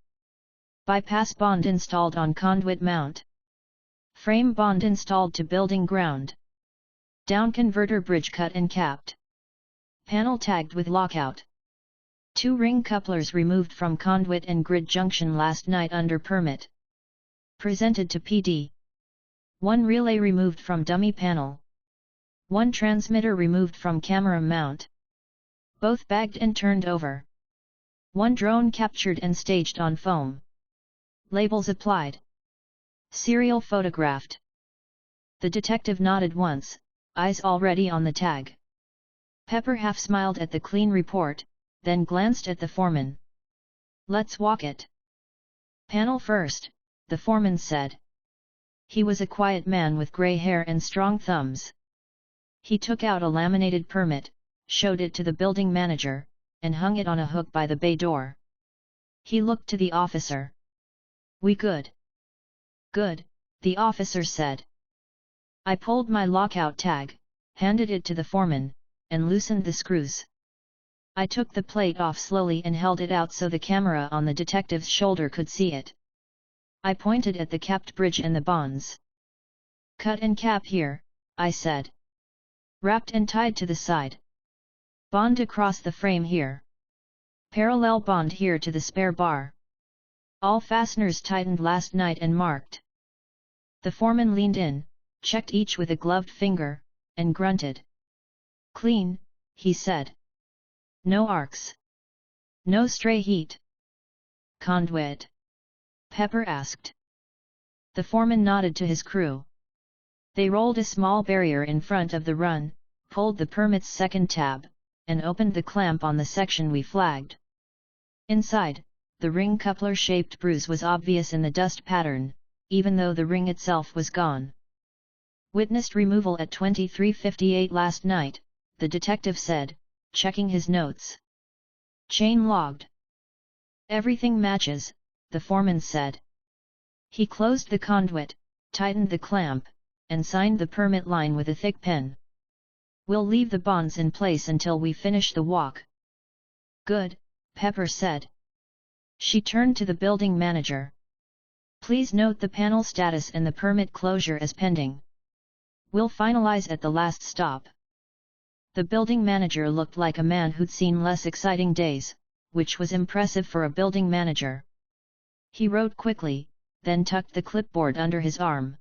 Bypass bond installed on conduit mount. Frame bond installed to building ground. Down converter bridge cut and capped. Panel tagged with lockout. 2 ring couplers removed from conduit and grid junction last night under permit. Presented to PD. 1 relay removed from dummy panel. 1 transmitter removed from camera mount. Both bagged and turned over. 1 drone captured and staged on foam. Labels applied. Serial photographed. The detective nodded once, eyes already on the tag. Pepper half smiled at the clean report, then glanced at the foreman. Let's walk it. Panel first, the foreman said. He was a quiet man with grey hair and strong thumbs. He took out a laminated permit, showed it to the building manager, and hung it on a hook by the bay door. He looked to the officer. We good? Good, the officer said. I pulled my lockout tag, handed it to the foreman, and loosened the screws. I took the plate off slowly and held it out so the camera on the detective's shoulder could see it. I pointed at the capped bridge and the bonds. Cut and cap here, I said. Wrapped and tied to the side. Bond across the frame here. Parallel bond here to the spare bar. All fasteners tightened last night and marked. The foreman leaned in, checked each with a gloved finger, and grunted. Clean, he said. No arcs. No stray heat. Conduit? Pepper asked. The foreman nodded to his crew. They rolled a small barrier in front of the run, pulled the permit's second tab, and opened the clamp on the section we flagged. Inside, the ring coupler-shaped bruise was obvious in the dust pattern, even though the ring itself was gone. Witnessed removal at 23:58 last night, the detective said, checking his notes. Chain logged. Everything matches, the foreman said. He closed the conduit, tightened the clamp, and signed the permit line with a thick pen. We'll leave the bonds in place until we finish the walk. Good, Pepper said. She turned to the building manager. Please note the panel status and the permit closure as pending. We'll finalize at the last stop. The building manager looked like a man who'd seen less exciting days, which was impressive for a building manager. He wrote quickly, then tucked the clipboard under his arm.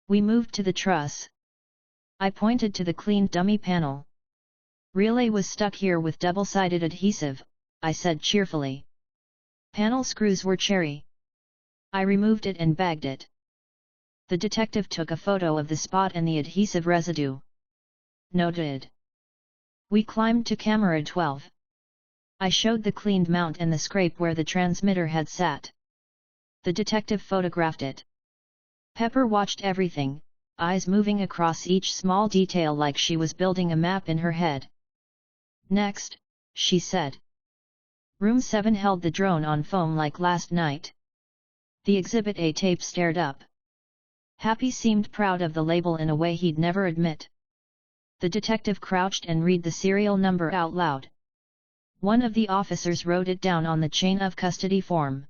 We moved to the truss. I pointed to the cleaned dummy panel. Relay was stuck here with double-sided adhesive, I said cheerfully. Panel screws were cherry. I removed it and bagged it. The detective took a photo of the spot and the adhesive residue. Noted. We climbed to camera 12. I showed the cleaned mount and the scrape where the transmitter had sat. The detective photographed it. Pepper watched everything, eyes moving across each small detail like she was building a map in her head. Next, she said. Room 7 held the drone on foam like last night. The Exhibit A tape stared up. Happy seemed proud of the label in a way he'd never admit. The detective crouched and read the serial number out loud. One of the officers wrote it down on the chain of custody form.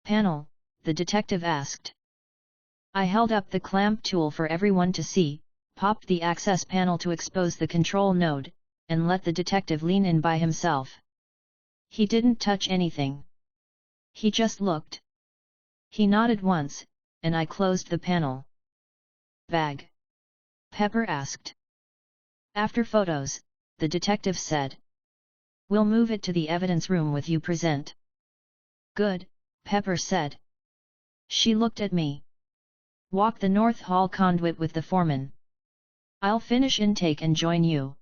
Panel, the detective asked. I held up the clamp tool for everyone to see, popped the access panel to expose the control node, and let the detective lean in by himself. He didn't touch anything. He just looked. He nodded once, and I closed the panel. Bag? Pepper asked. After photos, the detective said. We'll move it to the evidence room with you present. Good, Pepper said. She looked at me. Walk the North Hall conduit with the foreman. I'll finish intake and join you.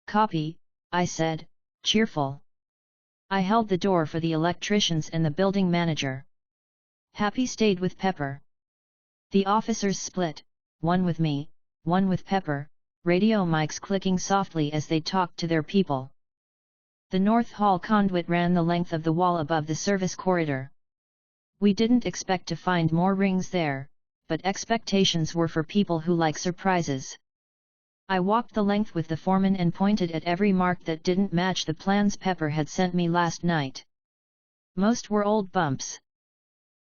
Copy, I said, cheerful. I held the door for the electricians and the building manager. Happy stayed with Pepper. The officers split, one with me, one with Pepper, radio mics clicking softly as they talked to their people. The North Hall conduit ran the length of the wall above the service corridor. We didn't expect to find more rings there, but expectations were for people who like surprises. I walked the length with the foreman and pointed at every mark that didn't match the plans Pepper had sent me last night. Most were old bumps.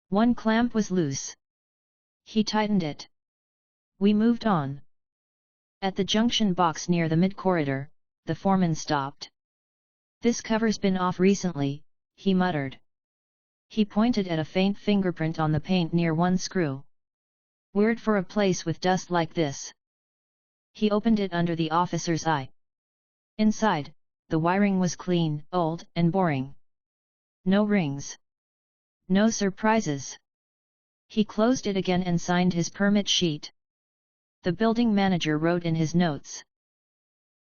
One clamp was loose. He tightened it. We moved on. At the junction box near the mid-corridor, the foreman stopped. This cover's been off recently, he muttered. He pointed at a faint fingerprint on the paint near one screw. Weird for a place with dust like this. He opened it under the officer's eye. Inside, the wiring was clean, old, and boring. No rings. No surprises. He closed it again and signed his permit sheet. The building manager wrote in his notes.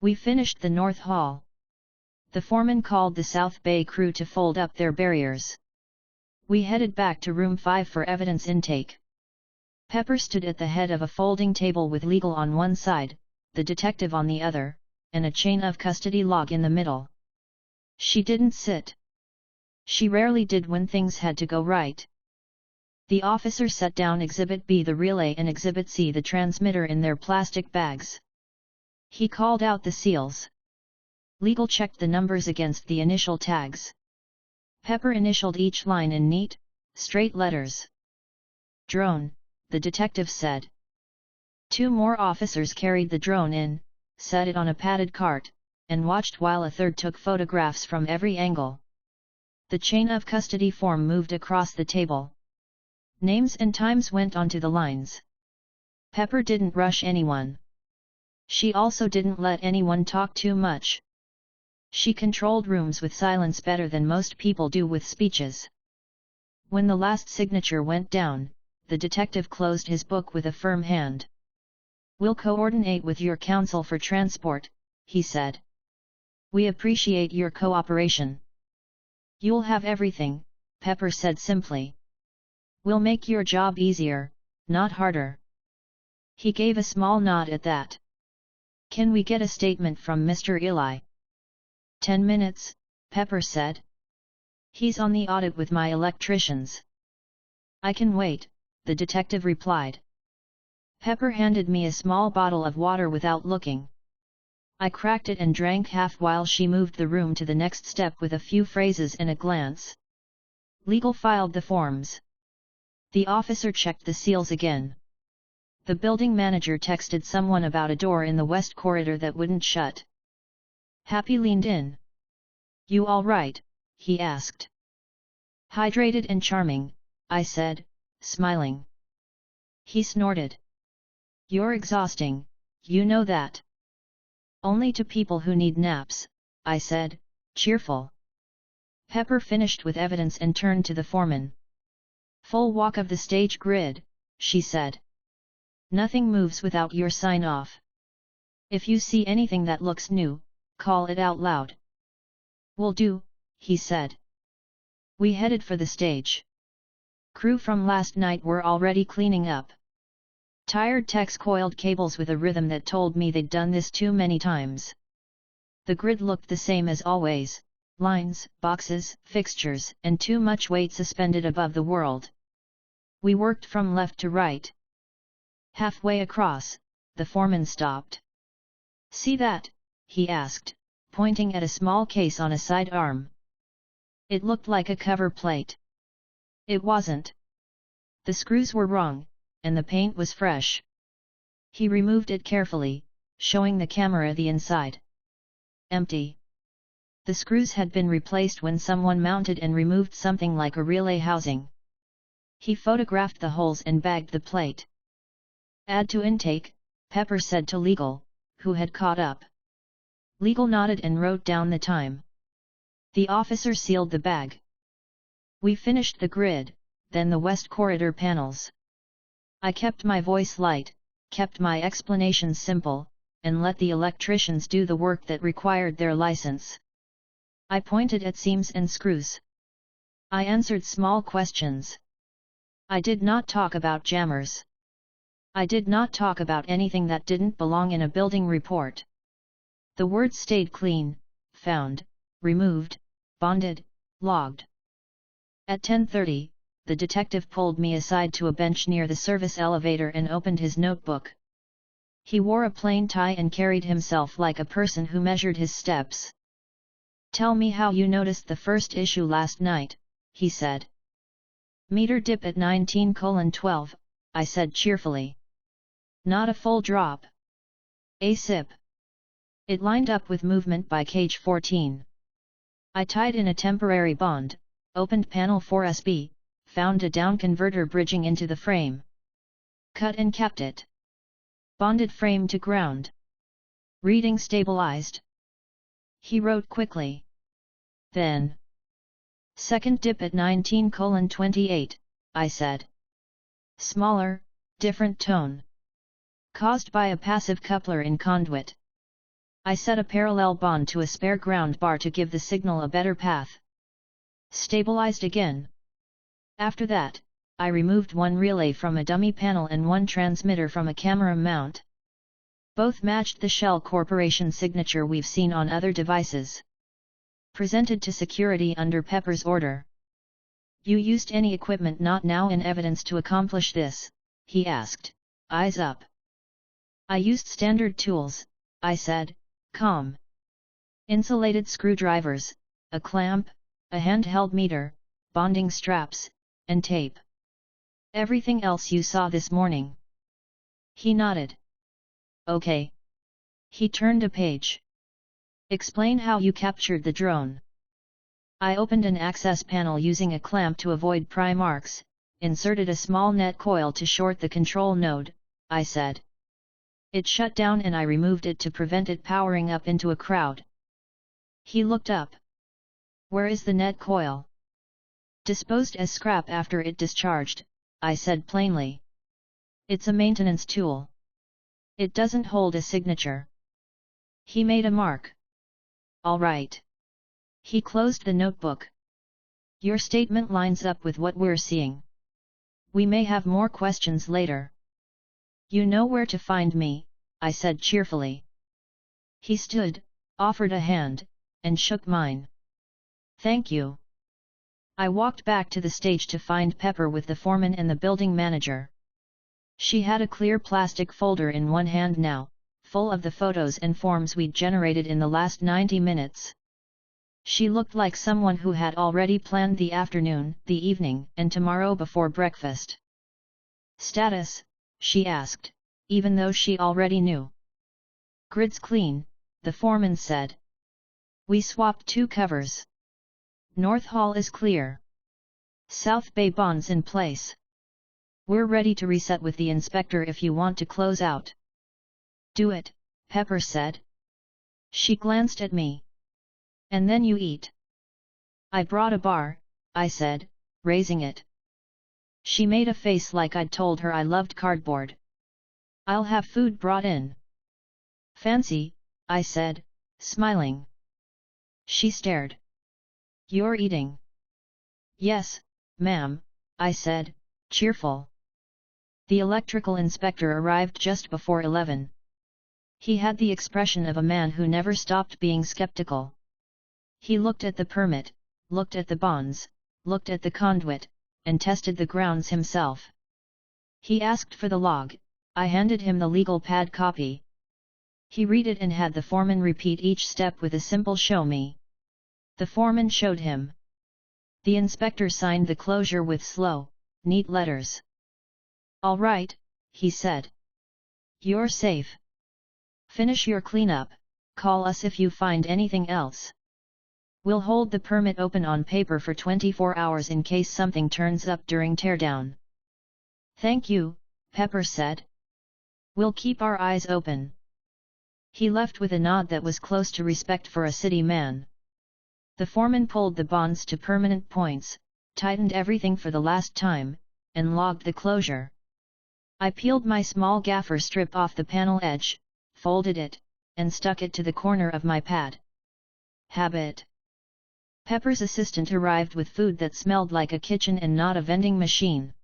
We finished the North Hall. The foreman called the South Bay crew to fold up their barriers. We headed back to room 5 for evidence intake. Pepper stood at the head of a folding table with legal on one side, the detective on the other, and a chain of custody log in the middle. She didn't sit. She rarely did when things had to go right. The officer set down Exhibit B, the relay, and Exhibit C, the transmitter, in their plastic bags. He called out the seals. Legal checked the numbers against the initial tags. Pepper initialed each line in neat, straight letters. Drone, the detective said. 2 more officers carried the drone in, set it on a padded cart, and watched while a third took photographs from every angle. The chain of custody form moved across the table. Names and times went onto the lines. Pepper didn't rush anyone. She also didn't let anyone talk too much. She controlled rooms with silence better than most people do with speeches. When the last signature went down, the detective closed his book with a firm hand. We'll coordinate with your counsel for transport, he said. We appreciate your cooperation. You'll have everything, Pepper said simply. We'll make your job easier, not harder. He gave a small nod at that. Can we get a statement from Mr. Eli? 10 minutes, Pepper said. He's on the audit with my electricians. I can wait, the detective replied. Pepper handed me a small bottle of water without looking. I cracked it and drank half while she moved the room to the next step with a few phrases and a glance. Legal filed the forms. The officer checked the seals again. The building manager texted someone about a door in the west corridor that wouldn't shut. Happy leaned in. You all right? He asked. Hydrated and charming, I said, smiling. He snorted. You're exhausting, you know that. Only to people who need naps, I said, cheerful. Pepper finished with evidence and turned to the foreman. Full walk of the stage grid, she said. Nothing moves without your sign-off. If you see anything that looks new, call it out loud. Will do, he said. We headed for the stage. Crew from last night were already cleaning up. Tired techs coiled cables with a rhythm that told me they'd done this too many times. The grid looked the same as always, lines, boxes, fixtures, and too much weight suspended above the world. We worked from left to right. Halfway across, the foreman stopped. See that? He asked, pointing at a small case on a sidearm. It looked like a cover plate. It wasn't. The screws were wrong, and the paint was fresh. He removed it carefully, showing the camera the inside. Empty. The screws had been replaced when someone mounted and removed something like a relay housing. He photographed the holes and bagged the plate. Add to intake, Pepper said to Legal, who had caught up. Legal nodded and wrote down the time. The officer sealed the bag. We finished the grid, then the west corridor panels. I kept my voice light, kept my explanations simple, and let the electricians do the work that required their license. I pointed at seams and screws. I answered small questions. I did not talk about jammers. I did not talk about anything that didn't belong in a building report. The words stayed clean: found, removed, bonded, logged. At 10:30, the detective pulled me aside to a bench near the service elevator and opened his notebook. He wore a plain tie and carried himself like a person who measured his steps. "Tell me how you noticed the first issue last night," he said. "Meter dip at 19:12, I said cheerfully. "Not a full drop. A sip. It lined up with movement by cage 14. I tied in a temporary bond, opened panel 4SB, found a down converter bridging into the frame. Cut and capped it. Bonded frame to ground. Reading stabilized." He wrote quickly. Then. "Second dip at 19:28, I said. Smaller, different tone. Caused by a passive coupler in conduit. I set a parallel bond to a spare ground bar to give the signal a better path. Stabilized again. After that, I removed one relay from a dummy panel and one transmitter from a camera mount. Both matched the Shell Corporation signature we've seen on other devices. Presented to security under Pepper's order." "You used any equipment not now in evidence to accomplish this?" he asked, eyes up. "I used standard tools," I said, calm. "Insulated screwdrivers, a clamp, a handheld meter, bonding straps, and tape. Everything else you saw this morning." He nodded. "Okay." He turned a page. "Explain how you captured the drone." I opened an access panel using a clamp to avoid pry marks, inserted a small net coil to short the control node, I said. It shut down and I removed it to prevent it powering up into a crowd. He looked up. "Where is the net coil?" "Disposed as scrap after it discharged," I said plainly. "It's a maintenance tool. It doesn't hold a signature." He made a mark. "All right." He closed the notebook. "Your statement lines up with what we're seeing. We may have more questions later." "You know where to find me," I said cheerfully. He stood, offered a hand, and shook mine. "Thank you." I walked back to the stage to find Pepper with the foreman and the building manager. She had a clear plastic folder in one hand now, full of the photos and forms we'd generated in the last 90 minutes. She looked like someone who had already planned the afternoon, the evening, and tomorrow before breakfast. "Status?" she asked, even though she already knew. "Grid's clean," the foreman said. "We swapped 2 covers. North Hall is clear. South Bay bonds in place. We're ready to reset with the inspector if you want to close out." "Do it," Pepper said. She glanced at me. "And then you eat." "I brought a bar," I said, raising it. She made a face like I'd told her I loved cardboard. "I'll have food brought in." "Fancy," I said, smiling. She stared. "You're eating?" "Yes, ma'am," I said, cheerful. The electrical inspector arrived just before 11. He had the expression of a man who never stopped being skeptical. He looked at the permit, looked at the bonds, looked at the conduit, and tested the grounds himself. He asked for the log. I handed him the legal pad copy. He read it and had the foreman repeat each step with a simple "show me." The foreman showed him. The inspector signed the closure with slow, neat letters. "All right," he said. You're safe. Finish your cleanup, call us if you find anything else. We'll hold the permit open on paper for 24 hours in case something turns up during teardown. Thank you, Pepper said. We'll keep our eyes open. He left with a nod that was close to respect for a city man. The foreman pulled the bonds to permanent points, tightened everything for the last time, and logged the closure. I peeled my small gaffer strip off the panel edge, folded it, and stuck it to the corner of my pad. Habit. Pepper's assistant arrived with food that smelled like a kitchen and not a vending machine.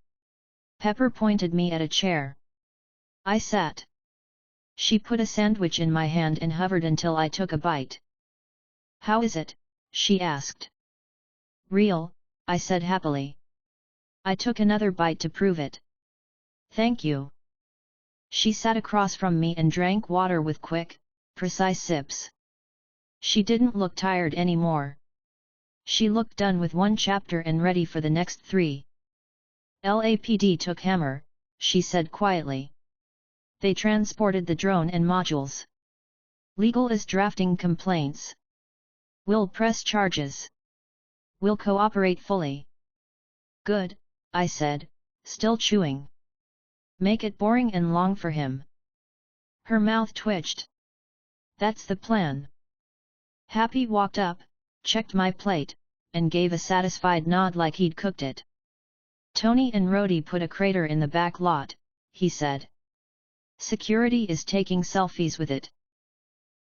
Pepper pointed me at a chair. I sat. She put a sandwich in my hand and hovered until I took a bite. How is it? She asked. Real, I said happily. I took another bite to prove it. Thank you. She sat across from me and drank water with quick, precise sips. She didn't look tired anymore. She looked done with one chapter and ready for the next 3. LAPD took hammer, she said quietly. They transported the drone and modules. Legal is drafting complaints. We'll press charges. We'll cooperate fully. Good, I said, still chewing. Make it boring and long for him. Her mouth twitched. That's the plan. Happy walked up, checked my plate, and gave a satisfied nod like he'd cooked it. Tony and Rhodey put a crater in the back lot, he said. Security is taking selfies with it.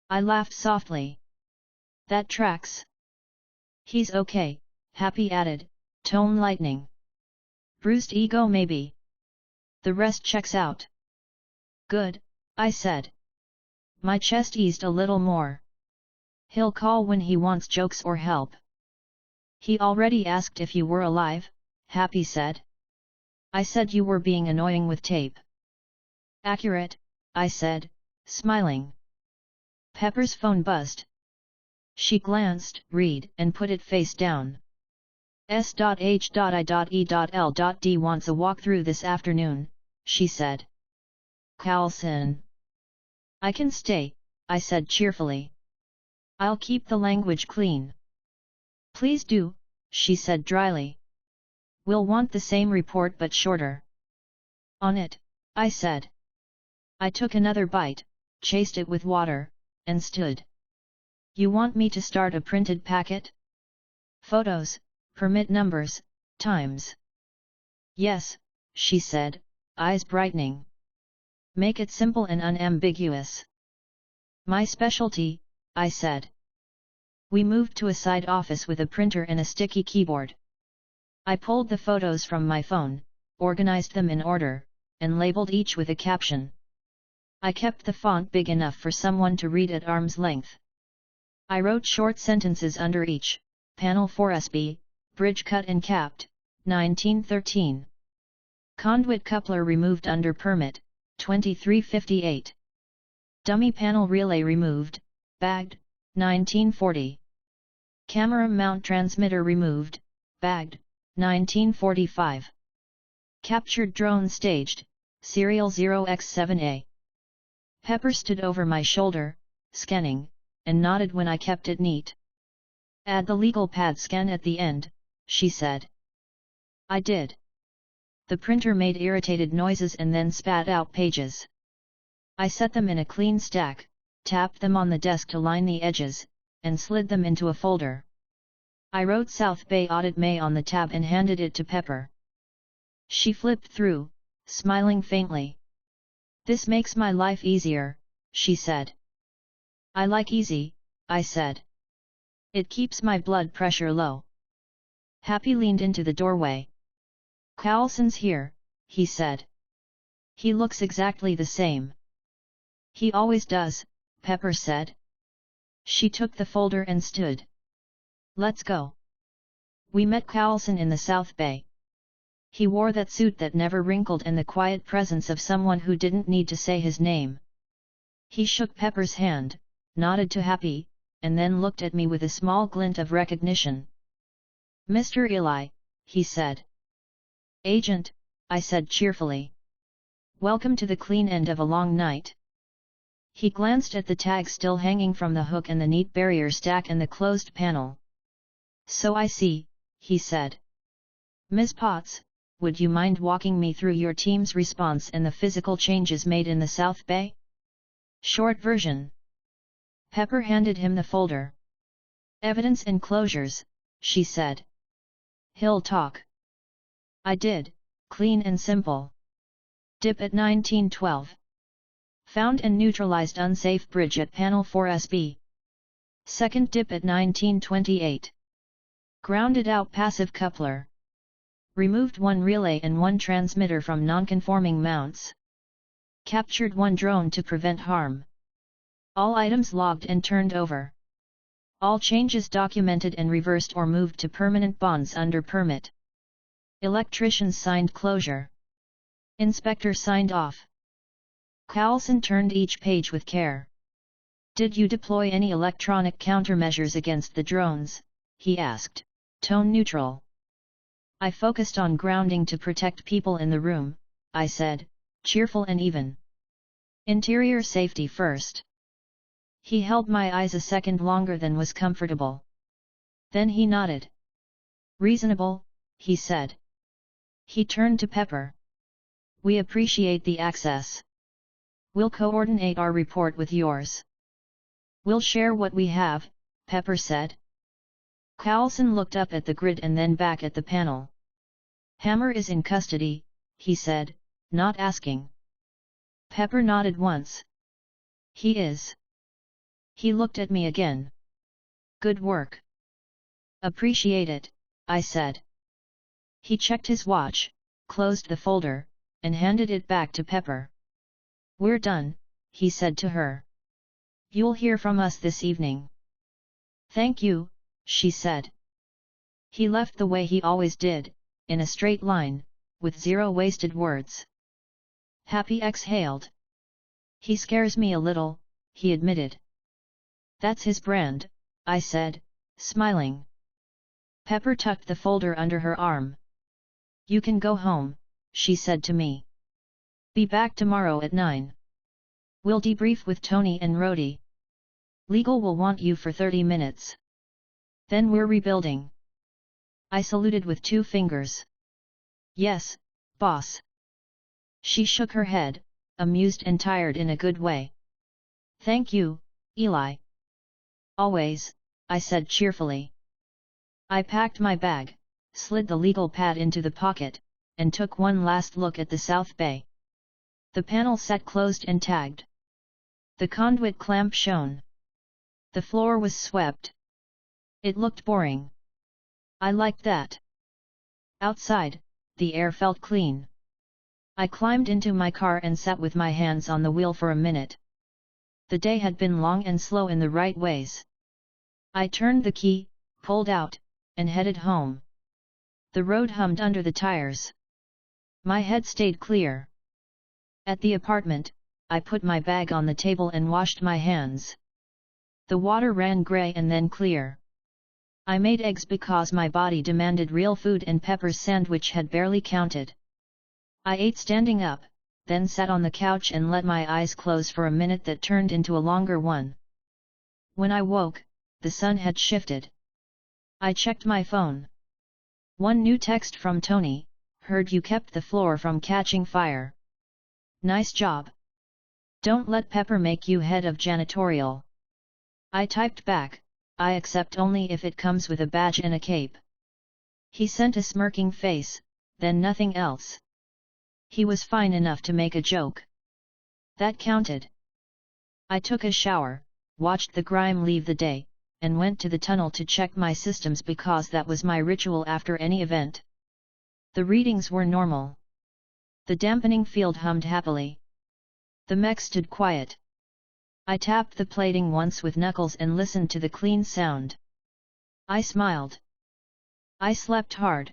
I laughed softly. That tracks. He's okay, Happy added, tone lightening. Bruised ego maybe. The rest checks out. Good, I said. My chest eased a little more. He'll call when he wants jokes or help. He already asked if you were alive, Happy said. I said you were being annoying with tape. Accurate, I said, smiling. Pepper's phone buzzed. She glanced, read, and put it face down. S.H.I.E.L.D. wants a walkthrough this afternoon, she said. Carlson. I can stay, I said cheerfully. I'll keep the language clean. Please do, she said dryly. We'll want the same report but shorter. On it, I said. I took another bite, chased it with water, and stood. You want me to start a printed packet? Photos, permit numbers, times. Yes, she said, eyes brightening. Make it simple and unambiguous. My specialty, I said. We moved to a side office with a printer and a sticky keyboard. I pulled the photos from my phone, organized them in order, and labeled each with a caption. I kept the font big enough for someone to read at arm's length. I wrote short sentences under each, Panel 4SB, bridge cut and capped, 1913. Conduit coupler removed under permit, 2358. Dummy panel relay removed, bagged, 1940. Camera mount transmitter removed, bagged, 1945. Captured drone staged, serial 0x7A. Pepper stood over my shoulder, scanning, and nodded when I kept it neat. Add the legal pad scan at the end, she said. I did. The printer made irritated noises and then spat out pages. I set them in a clean stack, tapped them on the desk to line the edges, and slid them into a folder. I wrote South Bay Audit May on the tab and handed it to Pepper. She flipped through, smiling faintly. This makes my life easier, she said. I like easy, I said. It keeps my blood pressure low. Happy leaned into the doorway. Carlson's here, he said. He looks exactly the same. He always does, Pepper said. She took the folder and stood. Let's go. We met Carlson in the South Bay. He wore that suit that never wrinkled and the quiet presence of someone who didn't need to say his name. He shook Pepper's hand, nodded to Happy, and then looked at me with a small glint of recognition. Mr. Eli, he said. Agent, I said cheerfully. Welcome to the clean end of a long night. He glanced at the tag still hanging from the hook and the neat barrier stack and the closed panel. So I see, he said. Ms. Potts, would you mind walking me through your team's response and the physical changes made in the South Bay? Short version. Pepper handed him the folder. Evidence enclosures, she said. He'll talk. I did, clean and simple. Dip at 1912. Found and neutralized unsafe bridge at panel 4SB. Second dip at 1928. Grounded out passive coupler. Removed one relay and one transmitter from non-conforming mounts. Captured one drone to prevent harm. All items logged and turned over. All changes documented and reversed or moved to permanent bonds under permit. Electricians signed closure. Inspector signed off. Carlson turned each page with care. Did you deploy any electronic countermeasures against the drones? He asked, tone neutral. I focused on grounding to protect people in the room, I said, cheerful and even. Interior safety first. He held my eyes a second longer than was comfortable. Then he nodded. Reasonable, he said. He turned to Pepper. We appreciate the access. We'll coordinate our report with yours. We'll share what we have, Pepper said. Carlson looked up at the grid and then back at the panel. Hammer is in custody, he said, not asking. Pepper nodded once. He is. He looked at me again. Good work. Appreciate it, I said. He checked his watch, closed the folder, and handed it back to Pepper. We're done, he said to her. You'll hear from us this evening. Thank you, she said. He left the way he always did, in a straight line, with zero wasted words. Happy exhaled. He scares me a little, he admitted. That's his brand, I said, smiling. Pepper tucked the folder under her arm. You can go home, she said to me. Be back tomorrow at 9. We'll debrief with Tony and Rhodey. Legal will want you for 30 minutes. Then we're rebuilding. I saluted with 2 fingers. Yes, boss. She shook her head, amused and tired in a good way. Thank you, Eli. Always, I said cheerfully. I packed my bag, slid the legal pad into the pocket, and took one last look at the South Bay. The panel sat closed and tagged. The conduit clamp shone. The floor was swept. It looked boring. I liked that. Outside, the air felt clean. I climbed into my car and sat with my hands on the wheel for a minute. The day had been long and slow in the right ways. I turned the key, pulled out, and headed home. The road hummed under the tires. My head stayed clear. At the apartment, I put my bag on the table and washed my hands. The water ran grey and then clear. I made eggs because my body demanded real food and Pepper's sandwich had barely counted. I ate standing up, then sat on the couch and let my eyes close for a minute that turned into a longer one. When I woke, the sun had shifted. I checked my phone. One new text from Tony, heard you kept the floor from catching fire. Nice job. Don't let Pepper make you head of janitorial. I typed back, I accept only if it comes with a badge and a cape. He sent a smirking face, then nothing else. He was fine enough to make a joke. That counted. I took a shower, watched the grime leave the day, and went to the tunnel to check my systems because that was my ritual after any event. The readings were normal. The dampening field hummed happily. The mech stood quiet. I tapped the plating once with knuckles and listened to the clean sound. I smiled. I slept hard,